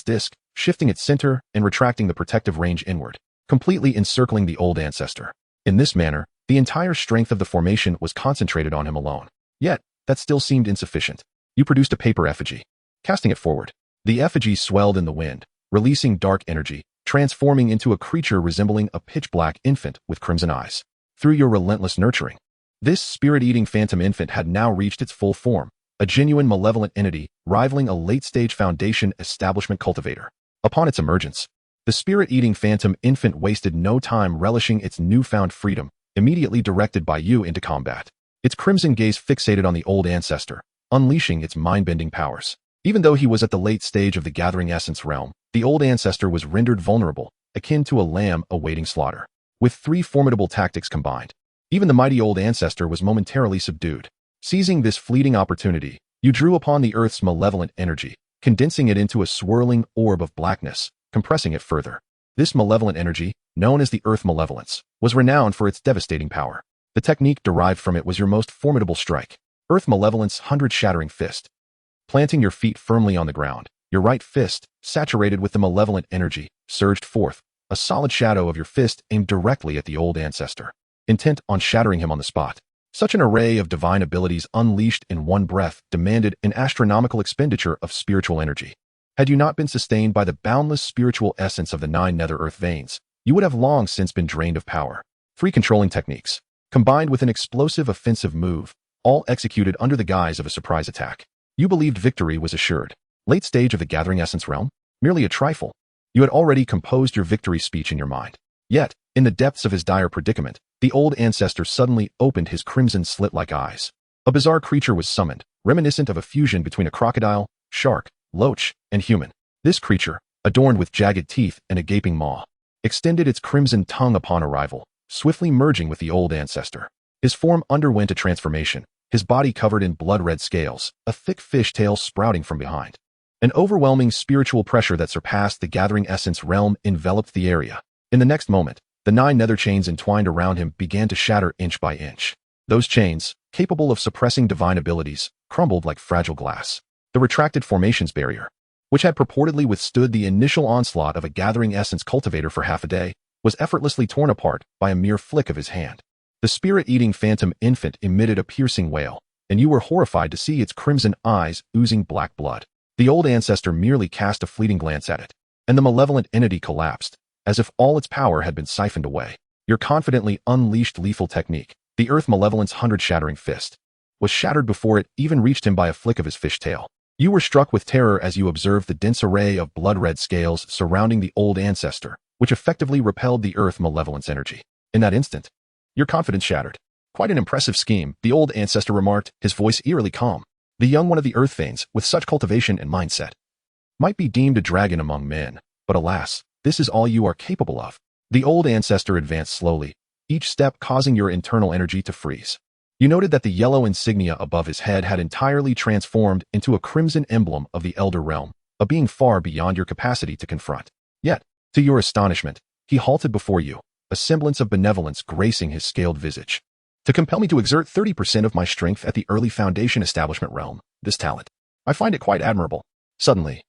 disk, shifting its center and retracting the protective range inward, completely encircling the old ancestor. In this manner, the entire strength of the formation was concentrated on him alone. Yet, that still seemed insufficient. You produced a paper effigy. Casting it forward, the effigy swelled in the wind, releasing dark energy, transforming into a creature resembling a pitch-black infant with crimson eyes. Through your relentless nurturing, this spirit-eating phantom infant had now reached its full form, a genuine malevolent entity rivaling a late-stage Foundation establishment cultivator. Upon its emergence, the spirit-eating phantom infant wasted no time relishing its newfound freedom, immediately directed by you into combat. Its crimson gaze fixated on the old ancestor, unleashing its mind-bending powers. Even though he was at the late stage of the Gathering Essence realm, the old ancestor was rendered vulnerable, akin to a lamb awaiting slaughter. With 3 formidable tactics combined, even the mighty old ancestor was momentarily subdued. Seizing this fleeting opportunity, you drew upon the Earth's malevolent energy, condensing it into a swirling orb of blackness, compressing it further. This malevolent energy, known as the Earth Malevolence, was renowned for its devastating power. The technique derived from it was your most formidable strike, Earth Malevolence 100 Shattering Fist. Planting your feet firmly on the ground, your right fist, saturated with the malevolent energy, surged forth, a solid shadow of your fist aimed directly at the old ancestor, intent on shattering him on the spot. Such an array of divine abilities unleashed in one breath demanded an astronomical expenditure of spiritual energy. Had you not been sustained by the boundless spiritual essence of the 9 nether earth veins, you would have long since been drained of power. 3 controlling techniques, combined with an explosive offensive move, all executed under the guise of a surprise attack. You believed victory was assured. Late stage of the Gathering Essence realm? Merely a trifle. You had already composed your victory speech in your mind. Yet, in the depths of his dire predicament, the old ancestor suddenly opened his crimson slit-like eyes. A bizarre creature was summoned, reminiscent of a fusion between a crocodile, shark, loach, and human. This creature, adorned with jagged teeth and a gaping maw, extended its crimson tongue upon arrival, swiftly merging with the old ancestor. His form underwent a transformation, his body covered in blood-red scales, a thick fish tail sprouting from behind. An overwhelming spiritual pressure that surpassed the Gathering Essence realm enveloped the area. In the next moment, the 9 nether chains entwined around him began to shatter inch by inch. Those chains, capable of suppressing divine abilities, crumbled like fragile glass. The retracted formations barrier, which had purportedly withstood the initial onslaught of a Gathering Essence cultivator for half a day, was effortlessly torn apart by a mere flick of his hand. The spirit-eating phantom infant emitted a piercing wail, and you were horrified to see its crimson eyes oozing black blood. The old ancestor merely cast a fleeting glance at it, and the malevolent entity collapsed, as if all its power had been siphoned away. Your confidently unleashed lethal technique, the Earth Malevolence 100 Shattering Fist, was shattered before it even reached him by a flick of his fish tail. You were struck with terror as you observed the dense array of blood-red scales surrounding the old ancestor, which effectively repelled the Earth Malevolence energy. In that instant, your confidence shattered. Quite an impressive scheme, the old ancestor remarked, his voice eerily calm. The young one of the Earth veins, with such cultivation and mindset, might be deemed a dragon among men, but alas, this is all you are capable of. The old ancestor advanced slowly, each step causing your internal energy to freeze. You noted that the yellow insignia above his head had entirely transformed into a crimson emblem of the Elder Realm, a being far beyond your capacity to confront. Yet, to your astonishment, he halted before you, a semblance of benevolence gracing his scaled visage. To compel me to exert 30% of my strength at the early Foundation Establishment realm, this talent. I find it quite admirable. Suddenly,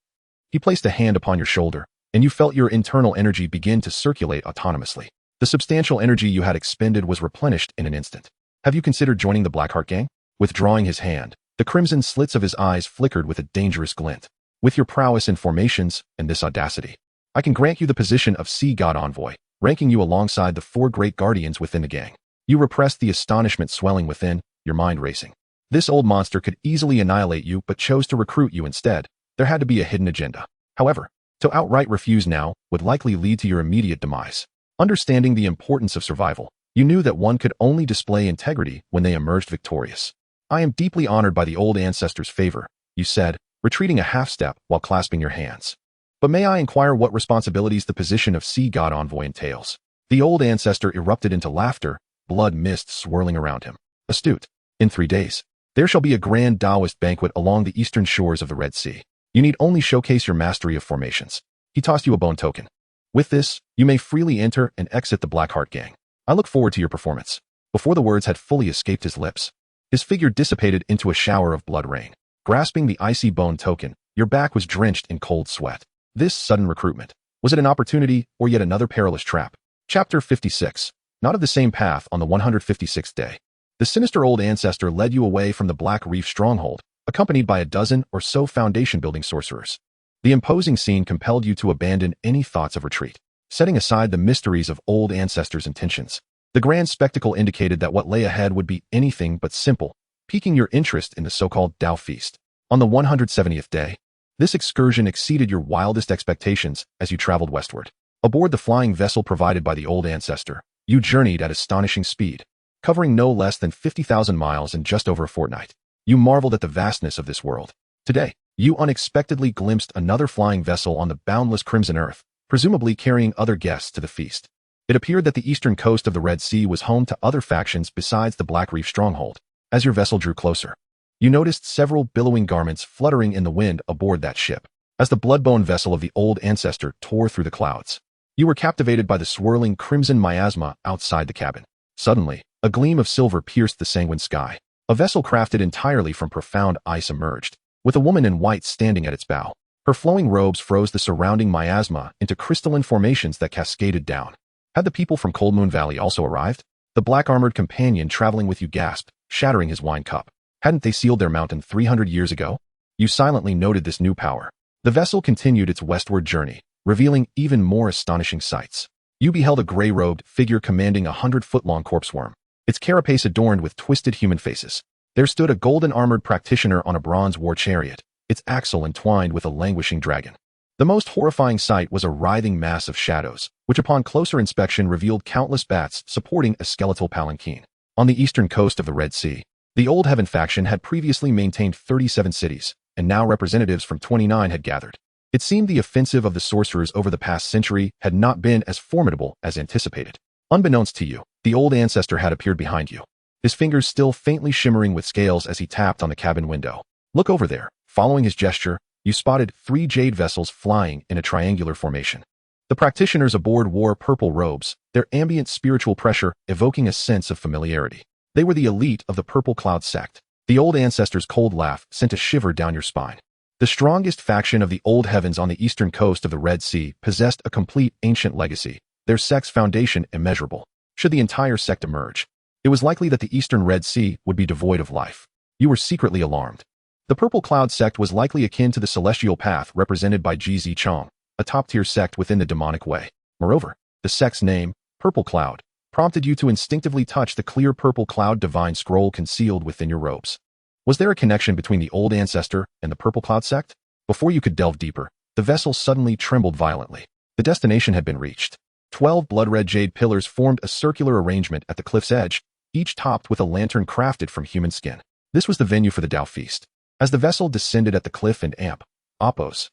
he placed a hand upon your shoulder, and you felt your internal energy begin to circulate autonomously. The substantial energy you had expended was replenished in an instant. Have you considered joining the Blackheart gang? Withdrawing his hand, the crimson slits of his eyes flickered with a dangerous glint. With your prowess in formations and this audacity, I can grant you the position of Sea God Envoy, ranking you alongside the 4 great guardians within the gang. You repressed the astonishment swelling within, your mind racing. This old monster could easily annihilate you but chose to recruit you instead. There had to be a hidden agenda. However, to outright refuse now would likely lead to your immediate demise. Understanding the importance of survival, you knew that one could only display integrity when they emerged victorious. I am deeply honored by the old ancestor's favor, you said, retreating a half step while clasping your hands. But may I inquire what responsibilities the position of Sea God Envoy entails? The old ancestor erupted into laughter, blood mist swirling around him. Astute. In 3 days, there shall be a grand Taoist banquet along the eastern shores of the Red Sea. You need only showcase your mastery of formations. He tossed you a bone token. With this, you may freely enter and exit the Blackheart gang. I look forward to your performance. Before the words had fully escaped his lips, his figure dissipated into a shower of blood rain. Grasping the icy bone token, your back was drenched in cold sweat. This sudden recruitment, was it an opportunity or yet another perilous trap? Chapter 56. Not of the same path on the 156th day. The sinister old ancestor led you away from the Black Reef stronghold, accompanied by a dozen or so foundation-building sorcerers. The imposing scene compelled you to abandon any thoughts of retreat. Setting aside the mysteries of old ancestors' intentions, the grand spectacle indicated that what lay ahead would be anything but simple, piquing your interest in the so-called Tao Feast. On the 170th day, this excursion exceeded your wildest expectations as you traveled westward. Aboard the flying vessel provided by the old ancestor, you journeyed at astonishing speed, covering no less than 50,000 miles in just over a fortnight. You marveled at the vastness of this world. Today, you unexpectedly glimpsed another flying vessel on the boundless crimson earth, presumably carrying other guests to the feast. It appeared that the eastern coast of the Red Sea was home to other factions besides the Black Reef stronghold. As your vessel drew closer, you noticed several billowing garments fluttering in the wind aboard that ship. As the blood-bone vessel of the old ancestor tore through the clouds, you were captivated by the swirling crimson miasma outside the cabin. Suddenly, a gleam of silver pierced the sanguine sky. A vessel crafted entirely from profound ice emerged, with a woman in white standing at its bow. Her flowing robes froze the surrounding miasma into crystalline formations that cascaded down. Had the people from Cold Moon Valley also arrived? The black-armored companion traveling with you gasped, shattering his wine cup. Hadn't they sealed their mountain 300 years ago? You silently noted this new power. The vessel continued its westward journey, revealing even more astonishing sights. You beheld a gray-robed figure commanding a 100-foot-long corpse worm, its carapace adorned with twisted human faces. There stood a golden-armored practitioner on a bronze war chariot, its axle entwined with a languishing dragon. The most horrifying sight was a writhing mass of shadows, which upon closer inspection revealed countless bats supporting a skeletal palanquin. On the eastern coast of the Red Sea, the Old Heaven faction had previously maintained 37 cities, and now representatives from 29 had gathered. It seemed the offensive of the sorcerers over the past century had not been as formidable as anticipated. Unbeknownst to you, the old ancestor had appeared behind you, his fingers still faintly shimmering with scales as he tapped on the cabin window. Look over there. Following his gesture, you spotted 3 jade vessels flying in a triangular formation. The practitioners aboard wore purple robes, their ambient spiritual pressure evoking a sense of familiarity. They were the elite of the Purple Cloud sect. The old ancestor's cold laugh sent a shiver down your spine. The strongest faction of the Old Heavens on the eastern coast of the Red Sea possessed a complete ancient legacy, their sect's foundation immeasurable. Should the entire sect emerge, it was likely that the eastern Red Sea would be devoid of life. You were secretly alarmed. The Purple Cloud sect was likely akin to the Celestial Path represented by Ji Chong, a top-tier sect within the demonic way. Moreover, the sect's name, Purple Cloud, prompted you to instinctively touch the clear purple cloud divine scroll concealed within your robes. Was there a connection between the old ancestor and the Purple Cloud sect? Before you could delve deeper, the vessel suddenly trembled violently. The destination had been reached. 12 blood-red jade pillars formed a circular arrangement at the cliff's edge, each topped with a lantern crafted from human skin. This was the venue for the Tao feast. As the vessel descended at the cliff and Appos'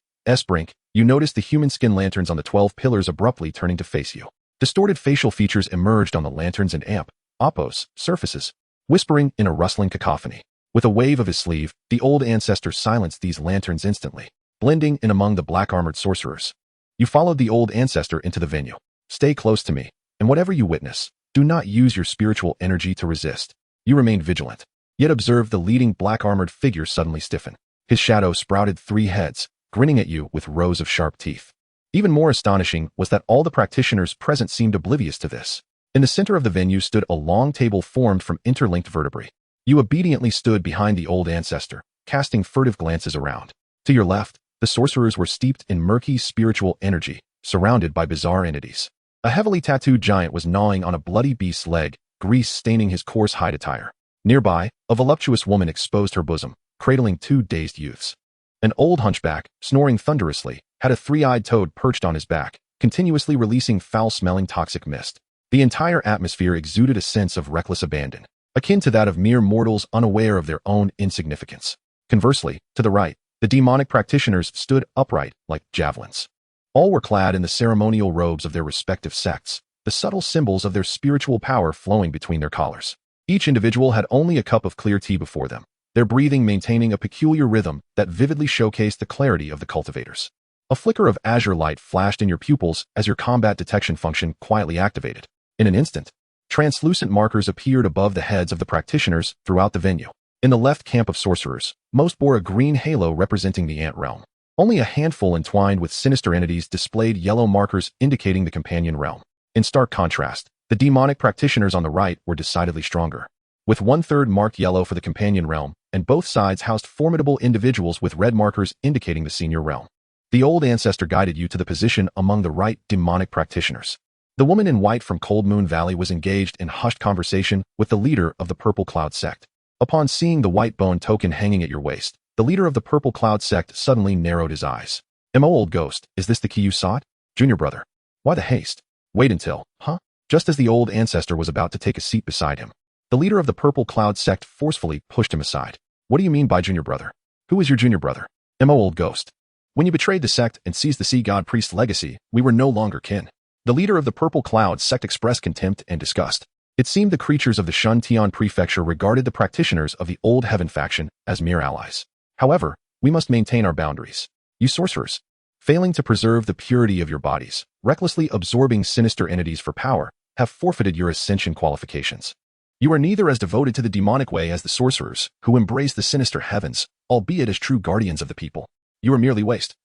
brink, you noticed the human skin lanterns on the 12 pillars abruptly turning to face you. Distorted facial features emerged on the lanterns and Appos' surfaces, whispering in a rustling cacophony. With a wave of his sleeve, the old ancestor silenced these lanterns instantly, blending in among the black-armored sorcerers. You followed the old ancestor into the venue. Stay close to me, and whatever you witness, do not use your spiritual energy to resist. You remained vigilant, yet observed the leading black-armored figure suddenly stiffen. His shadow sprouted 3 heads, grinning at you with rows of sharp teeth. Even more astonishing was that all the practitioners present seemed oblivious to this. In the center of the venue stood a long table formed from interlinked vertebrae. You obediently stood behind the old ancestor, casting furtive glances around. To your left, the sorcerers were steeped in murky spiritual energy, surrounded by bizarre entities. A heavily tattooed giant was gnawing on a bloody beast's leg, grease staining his coarse hide attire. Nearby, a voluptuous woman exposed her bosom, cradling 2 dazed youths. An old hunchback, snoring thunderously, had a 3-eyed toad perched on his back, continuously releasing foul-smelling toxic mist. The entire atmosphere exuded a sense of reckless abandon, akin to that of mere mortals unaware of their own insignificance. Conversely, to the right, the demonic practitioners stood upright like javelins. All were clad in the ceremonial robes of their respective sects, the subtle symbols of their spiritual power flowing between their collars. Each individual had only a cup of clear tea before them, their breathing maintaining a peculiar rhythm that vividly showcased the clarity of the cultivators. A flicker of azure light flashed in your pupils as your combat detection function quietly activated. In an instant, translucent markers appeared above the heads of the practitioners throughout the venue. In the left camp of sorcerers, most bore a green halo representing the ant realm. Only a handful entwined with sinister entities displayed yellow markers indicating the companion realm. In stark contrast, the demonic practitioners on the right were decidedly stronger, with 1/3 marked yellow for the companion realm, and both sides housed formidable individuals with red markers indicating the senior realm. The old ancestor guided you to the position among the right demonic practitioners. The woman in white from Cold Moon Valley was engaged in hushed conversation with the leader of the Purple Cloud sect. Upon seeing the white bone token hanging at your waist, the leader of the Purple Cloud sect suddenly narrowed his eyes. Old ghost, is this the key you sought? Junior brother. Why the haste? Wait until, Just as the old ancestor was about to take a seat beside him, the leader of the Purple Cloud sect forcefully pushed him aside. What do you mean by junior brother? Who is your junior brother? Old ghost. When you betrayed the sect and seized the sea god priest's legacy, we were no longer kin. The leader of the Purple Cloud sect expressed contempt and disgust. It seemed the creatures of the Shuntian prefecture regarded the practitioners of the Old Heaven faction as mere allies. However, we must maintain our boundaries. You sorcerers, failing to preserve the purity of your bodies, recklessly absorbing sinister entities for power, have forfeited your ascension qualifications. You are neither as devoted to the demonic way as the sorcerers, who embrace the sinister heavens, albeit as true guardians of the people. You are merely waste,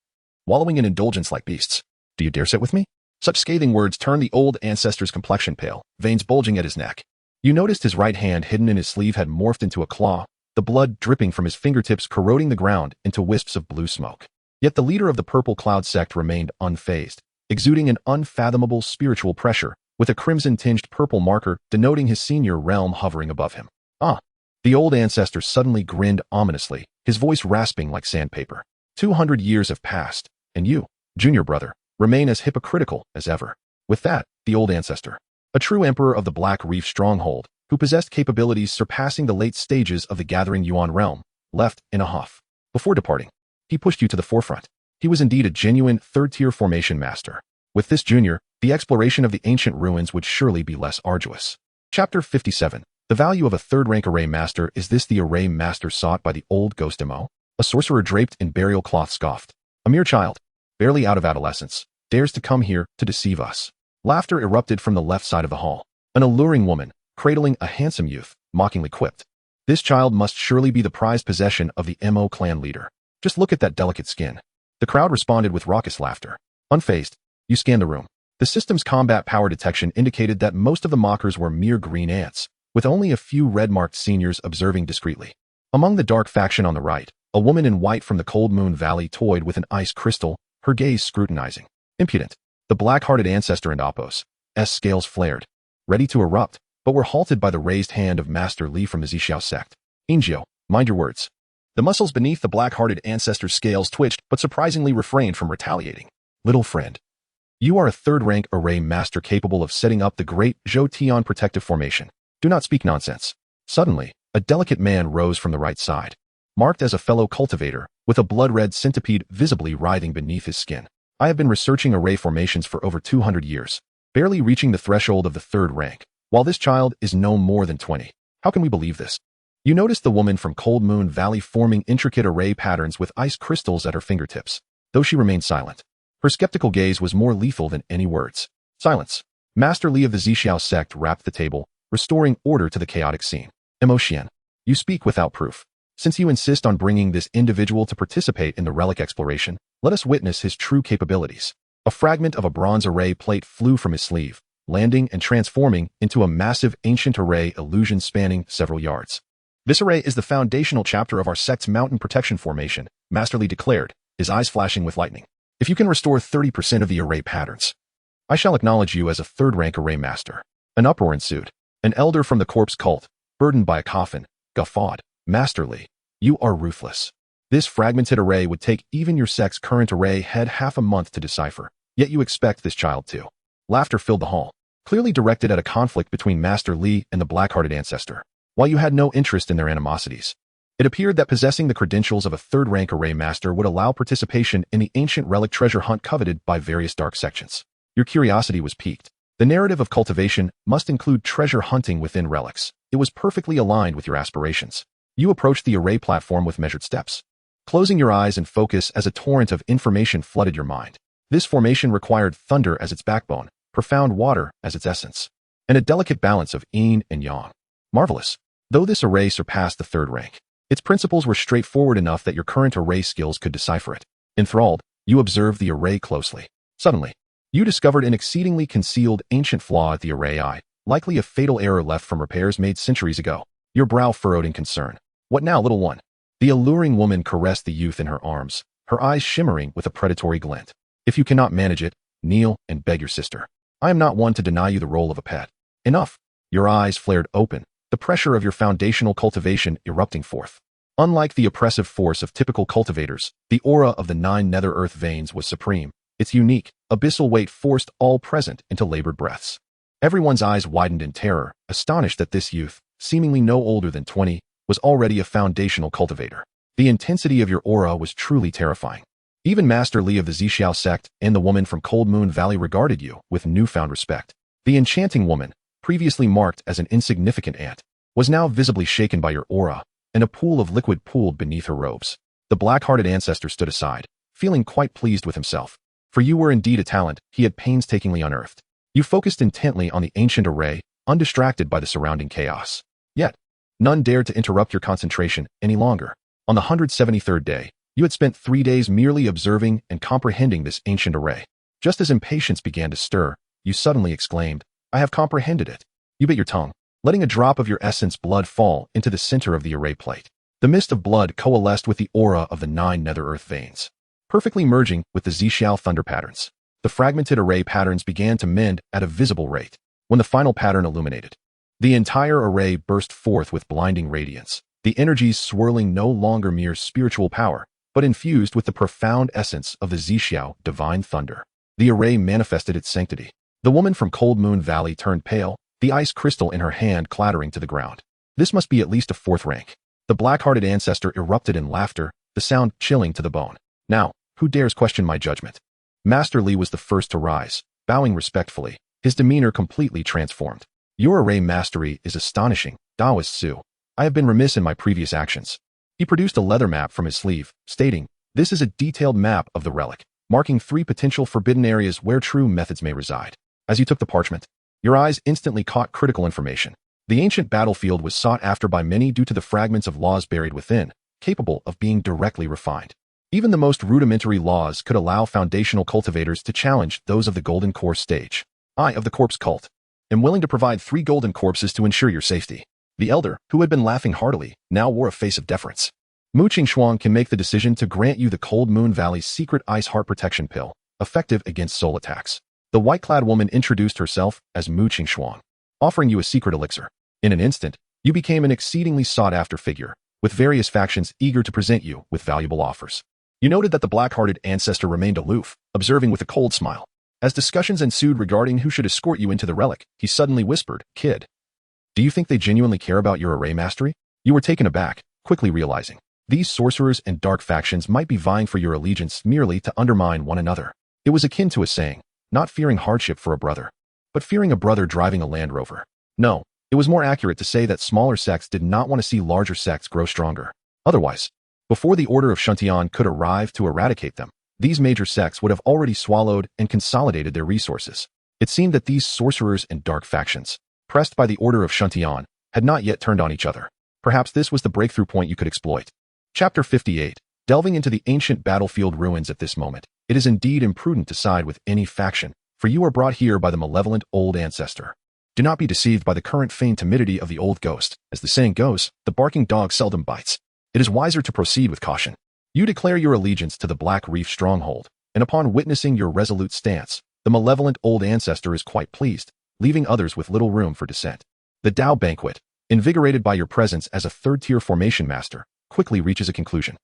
wallowing in indulgence like beasts. Do you dare sit with me? Such scathing words turned the old ancestor's complexion pale, veins bulging at his neck. You noticed his right hand hidden in his sleeve had morphed into a claw, the blood dripping from his fingertips corroding the ground into wisps of blue smoke. Yet the leader of the Purple Cloud sect remained unfazed, exuding an unfathomable spiritual pressure, with a crimson-tinged purple marker denoting his senior realm hovering above him. Ah! The old ancestor suddenly grinned ominously, his voice rasping like sandpaper. 200 years have passed, and you, junior brother, remain as hypocritical as ever. With that, the old ancestor, a true emperor of the Black Reef stronghold, who possessed capabilities surpassing the late stages of the gathering Yuan realm, left in a huff. Before departing, he pushed you to the forefront. He was indeed a genuine third-tier formation master. With this junior, the exploration of the ancient ruins would surely be less arduous. Chapter 57. The value of a third-rank array master. Is this the array master sought by the old ghost Mo? A sorcerer draped in burial cloth scoffed. A mere child, barely out of adolescence, dares to come here to deceive us. Laughter erupted from the left side of the hall. An alluring woman, cradling a handsome youth, mockingly quipped. This child must surely be the prized possession of the Mo clan leader. Just look at that delicate skin. The crowd responded with raucous laughter. Unfazed, you scanned the room. The system's combat power detection indicated that most of the mockers were mere green ants, with only a few red-marked seniors observing discreetly. Among the dark faction on the right, a woman in white from the Cold Moon Valley toyed with an ice crystal, her gaze scrutinizing. Impudent. The black-hearted ancestor and Oppos' scales flared, ready to erupt, but were halted by the raised hand of Master Li from the Zixiao sect. Ingio, mind your words. The muscles beneath the black-hearted ancestor's scales twitched, but surprisingly refrained from retaliating. Little friend, you are a third-rank array master capable of setting up the great Zhou protective formation. Do not speak nonsense. Suddenly, a delicate man rose from the right side, marked as a fellow cultivator, with a blood-red centipede visibly writhing beneath his skin. I have been researching array formations for over 200 years, barely reaching the threshold of the third rank, while this child is no more than 20. How can we believe this? You noticed the woman from Cold Moon Valley forming intricate array patterns with ice crystals at her fingertips, though she remained silent. Her skeptical gaze was more lethal than any words. Silence. Master Li of the Zixiao sect rapped the table, restoring order to the chaotic scene. Mo Xian, you speak without proof. Since you insist on bringing this individual to participate in the relic exploration, let us witness his true capabilities. A fragment of a bronze array plate flew from his sleeve, landing and transforming into a massive ancient array illusion spanning several yards. This array is the foundational chapter of our sect's mountain protection formation, Master Li declared, his eyes flashing with lightning. If you can restore 30% of the array patterns, I shall acknowledge you as a third-rank array master. An uproar ensued. An elder from the corpse cult, burdened by a coffin, guffawed. Master Li, you are ruthless. This fragmented array would take even your sect's current array head half a month to decipher, yet you expect this child to. Laughter filled the hall, clearly directed at a conflict between Master Li and the black-hearted ancestor. While you had no interest in their animosities, it appeared that possessing the credentials of a third-rank array master would allow participation in the ancient relic treasure hunt coveted by various dark sections. Your curiosity was piqued. The narrative of cultivation must include treasure hunting within relics. It was perfectly aligned with your aspirations. You approached the array platform with measured steps, closing your eyes and focus as a torrent of information flooded your mind. This formation required thunder as its backbone, profound water as its essence, and a delicate balance of yin and yang. Marvelous. Though this array surpassed the third rank, its principles were straightforward enough that your current array skills could decipher it. Enthralled, you observed the array closely. Suddenly, you discovered an exceedingly concealed ancient flaw at the array eye, likely a fatal error left from repairs made centuries ago. Your brow furrowed in concern. What now, little one? The alluring woman caressed the youth in her arms, her eyes shimmering with a predatory glint. If you cannot manage it, kneel and beg your sister. I am not one to deny you the role of a pet. Enough. Your eyes flared open, the pressure of your foundational cultivation erupting forth. Unlike the oppressive force of typical cultivators, the aura of the 9 nether earth veins was supreme. Its unique, abyssal weight forced all present into labored breaths. Everyone's eyes widened in terror, astonished that this youth, seemingly no older than 20, was already a foundational cultivator. The intensity of your aura was truly terrifying. Even Master Li of the Zixiao sect and the woman from Cold Moon Valley regarded you with newfound respect. The enchanting woman, previously marked as an insignificant ant, was now visibly shaken by your aura, and a pool of liquid pooled beneath her robes. The black-hearted ancestor stood aside, feeling quite pleased with himself. For you were indeed a talent he had painstakingly unearthed. You focused intently on the ancient array, undistracted by the surrounding chaos. Yet, none dared to interrupt your concentration any longer. On the 173rd day, you had spent 3 days merely observing and comprehending this ancient array. Just as impatience began to stir, you suddenly exclaimed, "I have comprehended it." You bit your tongue, letting a drop of your essence blood fall into the center of the array plate. The mist of blood coalesced with the aura of the 9 nether earth veins, perfectly merging with the Zixiao thunder patterns. The fragmented array patterns began to mend at a visible rate. When the final pattern illuminated, the entire array burst forth with blinding radiance, the energies swirling no longer mere spiritual power, but infused with the profound essence of the Zixiao divine thunder. The array manifested its sanctity. The woman from Cold Moon Valley turned pale, the ice crystal in her hand clattering to the ground. This must be at least a 4th rank. The black-hearted ancestor erupted in laughter, the sound chilling to the bone. Now, who dares question my judgment? Master Li was the first to rise, bowing respectfully, his demeanor completely transformed. Your array mastery is astonishing, Taoist Su. I have been remiss in my previous actions. He produced a leather map from his sleeve, stating, "This is a detailed map of the relic, marking 3 potential forbidden areas where true methods may reside." As you took the parchment, your eyes instantly caught critical information. The ancient battlefield was sought after by many due to the fragments of laws buried within, capable of being directly refined. Even the most rudimentary laws could allow foundational cultivators to challenge those of the Golden Core stage. I, of the Corpse Cult, am willing to provide 3 golden corpses to ensure your safety. The elder, who had been laughing heartily, now wore a face of deference. Mu Qingxuang can make the decision to grant you the Cold Moon Valley's secret ice heart protection pill, effective against soul attacks. The white-clad woman introduced herself as Mu Qingxuang, offering you a secret elixir. In an instant, you became an exceedingly sought-after figure, with various factions eager to present you with valuable offers. You noted that the black-hearted ancestor remained aloof, observing with a cold smile. As discussions ensued regarding who should escort you into the relic, he suddenly whispered, "Kid, do you think they genuinely care about your array mastery?" You were taken aback, quickly realizing these sorcerers and dark factions might be vying for your allegiance merely to undermine one another. It was akin to a saying, not fearing hardship for a brother, but fearing a brother driving a Land Rover. No, it was more accurate to say that smaller sects did not want to see larger sects grow stronger. Otherwise, before the Order of Shuntian could arrive to eradicate them, these major sects would have already swallowed and consolidated their resources. It seemed that these sorcerers and dark factions, pressed by the Order of Shuntian, had not yet turned on each other. Perhaps this was the breakthrough point you could exploit. Chapter 58. Delving into the ancient battlefield ruins at this moment, it is indeed imprudent to side with any faction, for you are brought here by the malevolent old ancestor. Do not be deceived by the current feigned timidity of the old ghost. As the saying goes, the barking dog seldom bites. It is wiser to proceed with caution. You declare your allegiance to the Black Reef stronghold, and upon witnessing your resolute stance, the malevolent old ancestor is quite pleased, leaving others with little room for dissent. The Tao Banquet, invigorated by your presence as a 3rd-tier formation master, quickly reaches a conclusion.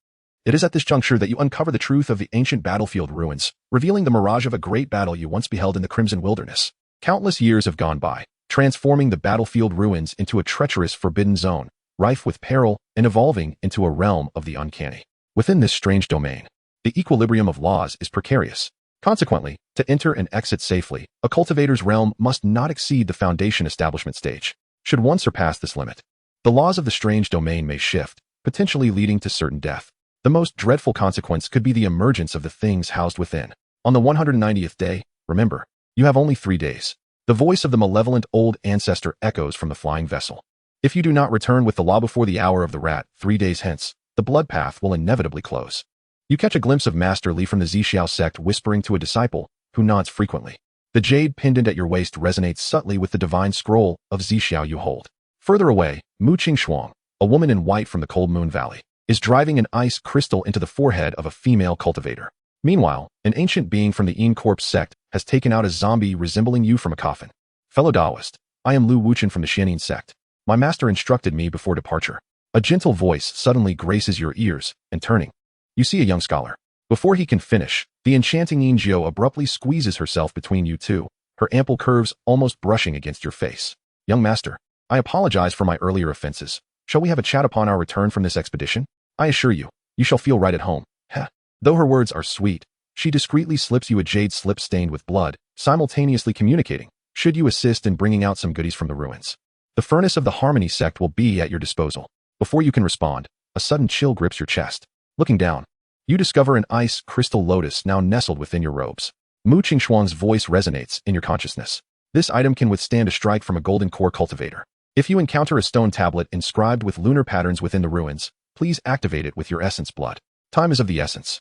It is at this juncture that you uncover the truth of the ancient battlefield ruins, revealing the mirage of a great battle you once beheld in the Crimson Wilderness. Countless years have gone by, transforming the battlefield ruins into a treacherous forbidden zone, rife with peril and evolving into a realm of the uncanny. Within this strange domain, the equilibrium of laws is precarious. Consequently, to enter and exit safely, a cultivator's realm must not exceed the foundation establishment stage. Should one surpass this limit, the laws of the strange domain may shift, potentially leading to certain death. The most dreadful consequence could be the emergence of the things housed within. On the 190th day, remember, you have only 3 days. The voice of the malevolent old ancestor echoes from the flying vessel. If you do not return with the law before the hour of the rat, 3 days hence, the blood path will inevitably close. You catch a glimpse of Master Li from the Zixiao sect whispering to a disciple, who nods frequently. The jade pendant at your waist resonates subtly with the divine scroll of Zixiao you hold. Further away, Mu Qingxuang, a woman in white from the Cold Moon Valley, is driving an ice crystal into the forehead of a female cultivator. Meanwhile, an ancient being from the Corpse sect has taken out a zombie resembling you from a coffin. Fellow Taoist, I am Lu Wuchen from the Xianin sect. My master instructed me before departure. A gentle voice suddenly graces your ears, and turning, you see a young scholar. Before he can finish, the enchanting Jiao abruptly squeezes herself between you two, her ample curves almost brushing against your face. Young master, I apologize for my earlier offenses. Shall we have a chat upon our return from this expedition? I assure you, you shall feel right at home. Heh. Though her words are sweet, she discreetly slips you a jade slip stained with blood, simultaneously communicating, should you assist in bringing out some goodies from the ruins. The furnace of the Harmony sect will be at your disposal. Before you can respond, a sudden chill grips your chest. Looking down, you discover an ice crystal lotus now nestled within your robes. Mu Qingshuang's voice resonates in your consciousness. This item can withstand a strike from a golden core cultivator. If you encounter a stone tablet inscribed with lunar patterns within the ruins, please activate it with your essence blood. Time is of the essence.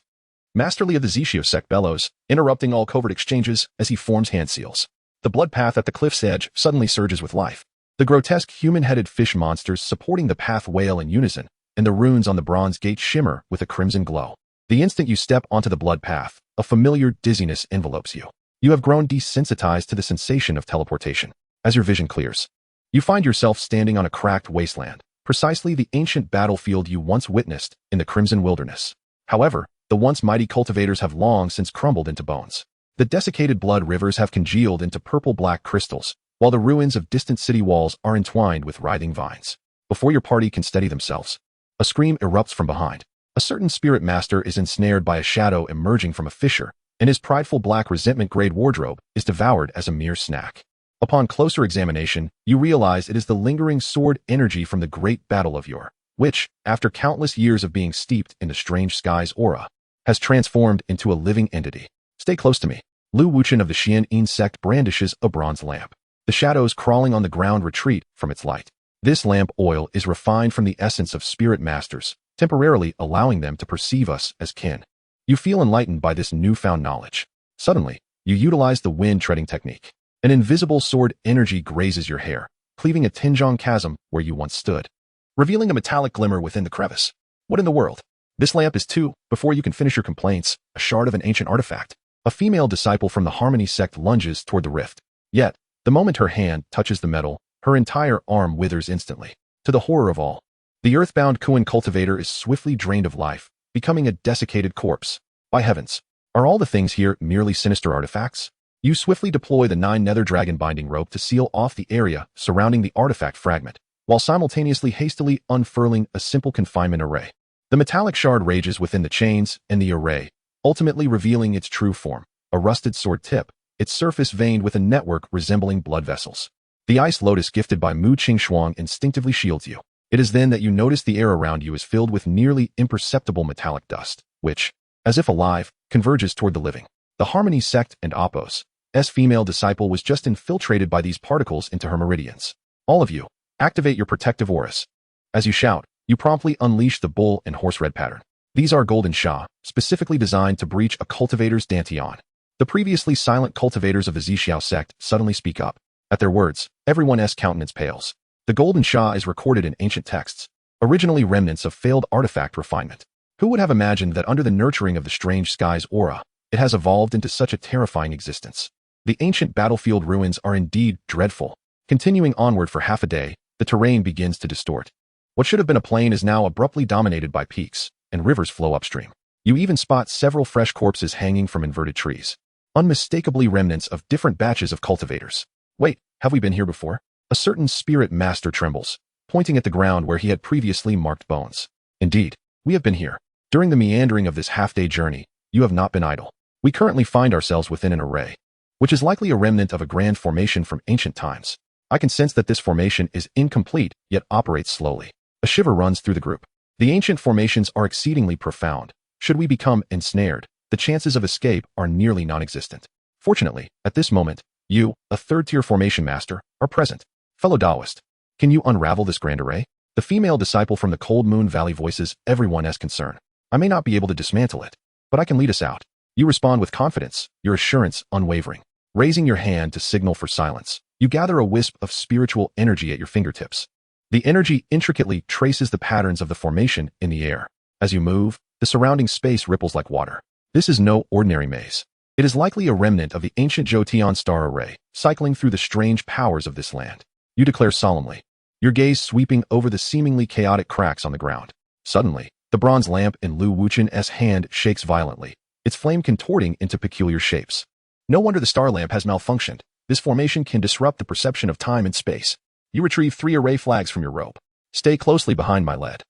Masterly of the Zixio sect bellows, interrupting all covert exchanges as he forms hand seals. The blood path at the cliff's edge suddenly surges with life. The grotesque human-headed fish monsters supporting the path wail in unison, and the runes on the bronze gate shimmer with a crimson glow. The instant you step onto the blood path, a familiar dizziness envelopes you. You have grown desensitized to the sensation of teleportation. As your vision clears, you find yourself standing on a cracked wasteland, precisely the ancient battlefield you once witnessed in the Crimson Wilderness. However, the once mighty cultivators have long since crumbled into bones. The desiccated blood rivers have congealed into purple-black crystals, while the ruins of distant city walls are entwined with writhing vines. Before your party can steady themselves, a scream erupts from behind. A certain spirit master is ensnared by a shadow emerging from a fissure, and his prideful black resentment-grade wardrobe is devoured as a mere snack. Upon closer examination, you realize it is the lingering sword energy from the great battle of yore, which, after countless years of being steeped in the strange sky's aura, has transformed into a living entity. Stay close to me. Lu Wuchen of the Xian sect brandishes a bronze lamp. The shadows crawling on the ground retreat from its light. This lamp oil is refined from the essence of spirit masters, temporarily allowing them to perceive us as kin. You feel enlightened by this newfound knowledge. Suddenly, you utilize the wind-treading technique. An invisible sword energy grazes your hair, cleaving a Tinjong chasm where you once stood, revealing a metallic glimmer within the crevice. What in the world? This lamp is too, before you can finish your complaints, a shard of an ancient artifact. A female disciple from the Harmony sect lunges toward the rift. Yet, the moment her hand touches the metal, her entire arm withers instantly. To the horror of all, the earthbound Kuan cultivator is swiftly drained of life, becoming a desiccated corpse. By heavens, are all the things here merely sinister artifacts? You swiftly deploy the 9 nether dragon binding rope to seal off the area surrounding the artifact fragment, while simultaneously hastily unfurling a simple confinement array. The metallic shard rages within the chains and the array, ultimately revealing its true form, a rusted sword tip, its surface veined with a network resembling blood vessels. The ice lotus gifted by Mu Qingshuang instinctively shields you. It is then that you notice the air around you is filled with nearly imperceptible metallic dust, which, as if alive, converges toward the living. The Harmony sect and Appos' female disciple was just infiltrated by these particles into her meridians. All of you, activate your protective auras. As you shout, you promptly unleash the bull and horse red pattern. These are golden sha, specifically designed to breach a cultivator's dantian. The previously silent cultivators of the Zixiao sect suddenly speak up. At their words, everyone's countenance pales. The golden sha is recorded in ancient texts, originally remnants of failed artifact refinement. Who would have imagined that under the nurturing of the strange sky's aura, it has evolved into such a terrifying existence? The ancient battlefield ruins are indeed dreadful. Continuing onward for half a day, the terrain begins to distort. What should have been a plain is now abruptly dominated by peaks, and rivers flow upstream. You even spot several fresh corpses hanging from inverted trees, unmistakably remnants of different batches of cultivators. Wait, have we been here before? A certain spirit master trembles, pointing at the ground where he had previously marked bones. Indeed, we have been here. During the meandering of this half-day journey, you have not been idle. We currently find ourselves within an array, which is likely a remnant of a grand formation from ancient times. I can sense that this formation is incomplete, yet operates slowly. A shiver runs through the group. The ancient formations are exceedingly profound. Should we become ensnared, the chances of escape are nearly non-existent. Fortunately, at this moment, you, a third-tier formation master, are present. Fellow Taoist, can you unravel this grand array? The female disciple from the Cold Moon Valley voices everyone's concern. I may not be able to dismantle it, but I can lead us out. You respond with confidence, your assurance unwavering. Raising your hand to signal for silence, you gather a wisp of spiritual energy at your fingertips. The energy intricately traces the patterns of the formation in the air. As you move, the surrounding space ripples like water. This is no ordinary maze. It is likely a remnant of the ancient Jotian star array, cycling through the strange powers of this land. You declare solemnly, your gaze sweeping over the seemingly chaotic cracks on the ground. Suddenly, the bronze lamp in Lu Wuchen's hand shakes violently, its flame contorting into peculiar shapes. No wonder the star lamp has malfunctioned. This formation can disrupt the perception of time and space. You retrieve 3 array flags from your robe. Stay closely behind my lead.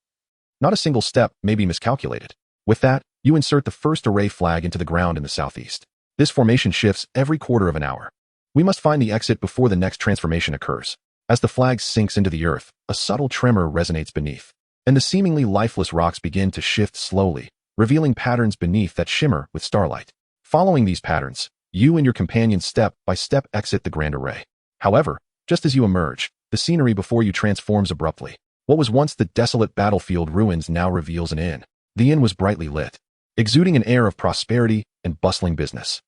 Not a single step may be miscalculated. With that, you insert the first array flag into the ground in the southeast. This formation shifts every quarter of an hour. We must find the exit before the next transformation occurs. As the flag sinks into the earth, a subtle tremor resonates beneath, and the seemingly lifeless rocks begin to shift slowly, revealing patterns beneath that shimmer with starlight. Following these patterns, you and your companion step by step exit the grand array. However, just as you emerge, the scenery before you transforms abruptly. What was once the desolate battlefield ruins now reveals an inn. The inn was brightly lit, exuding an air of prosperity and bustling business.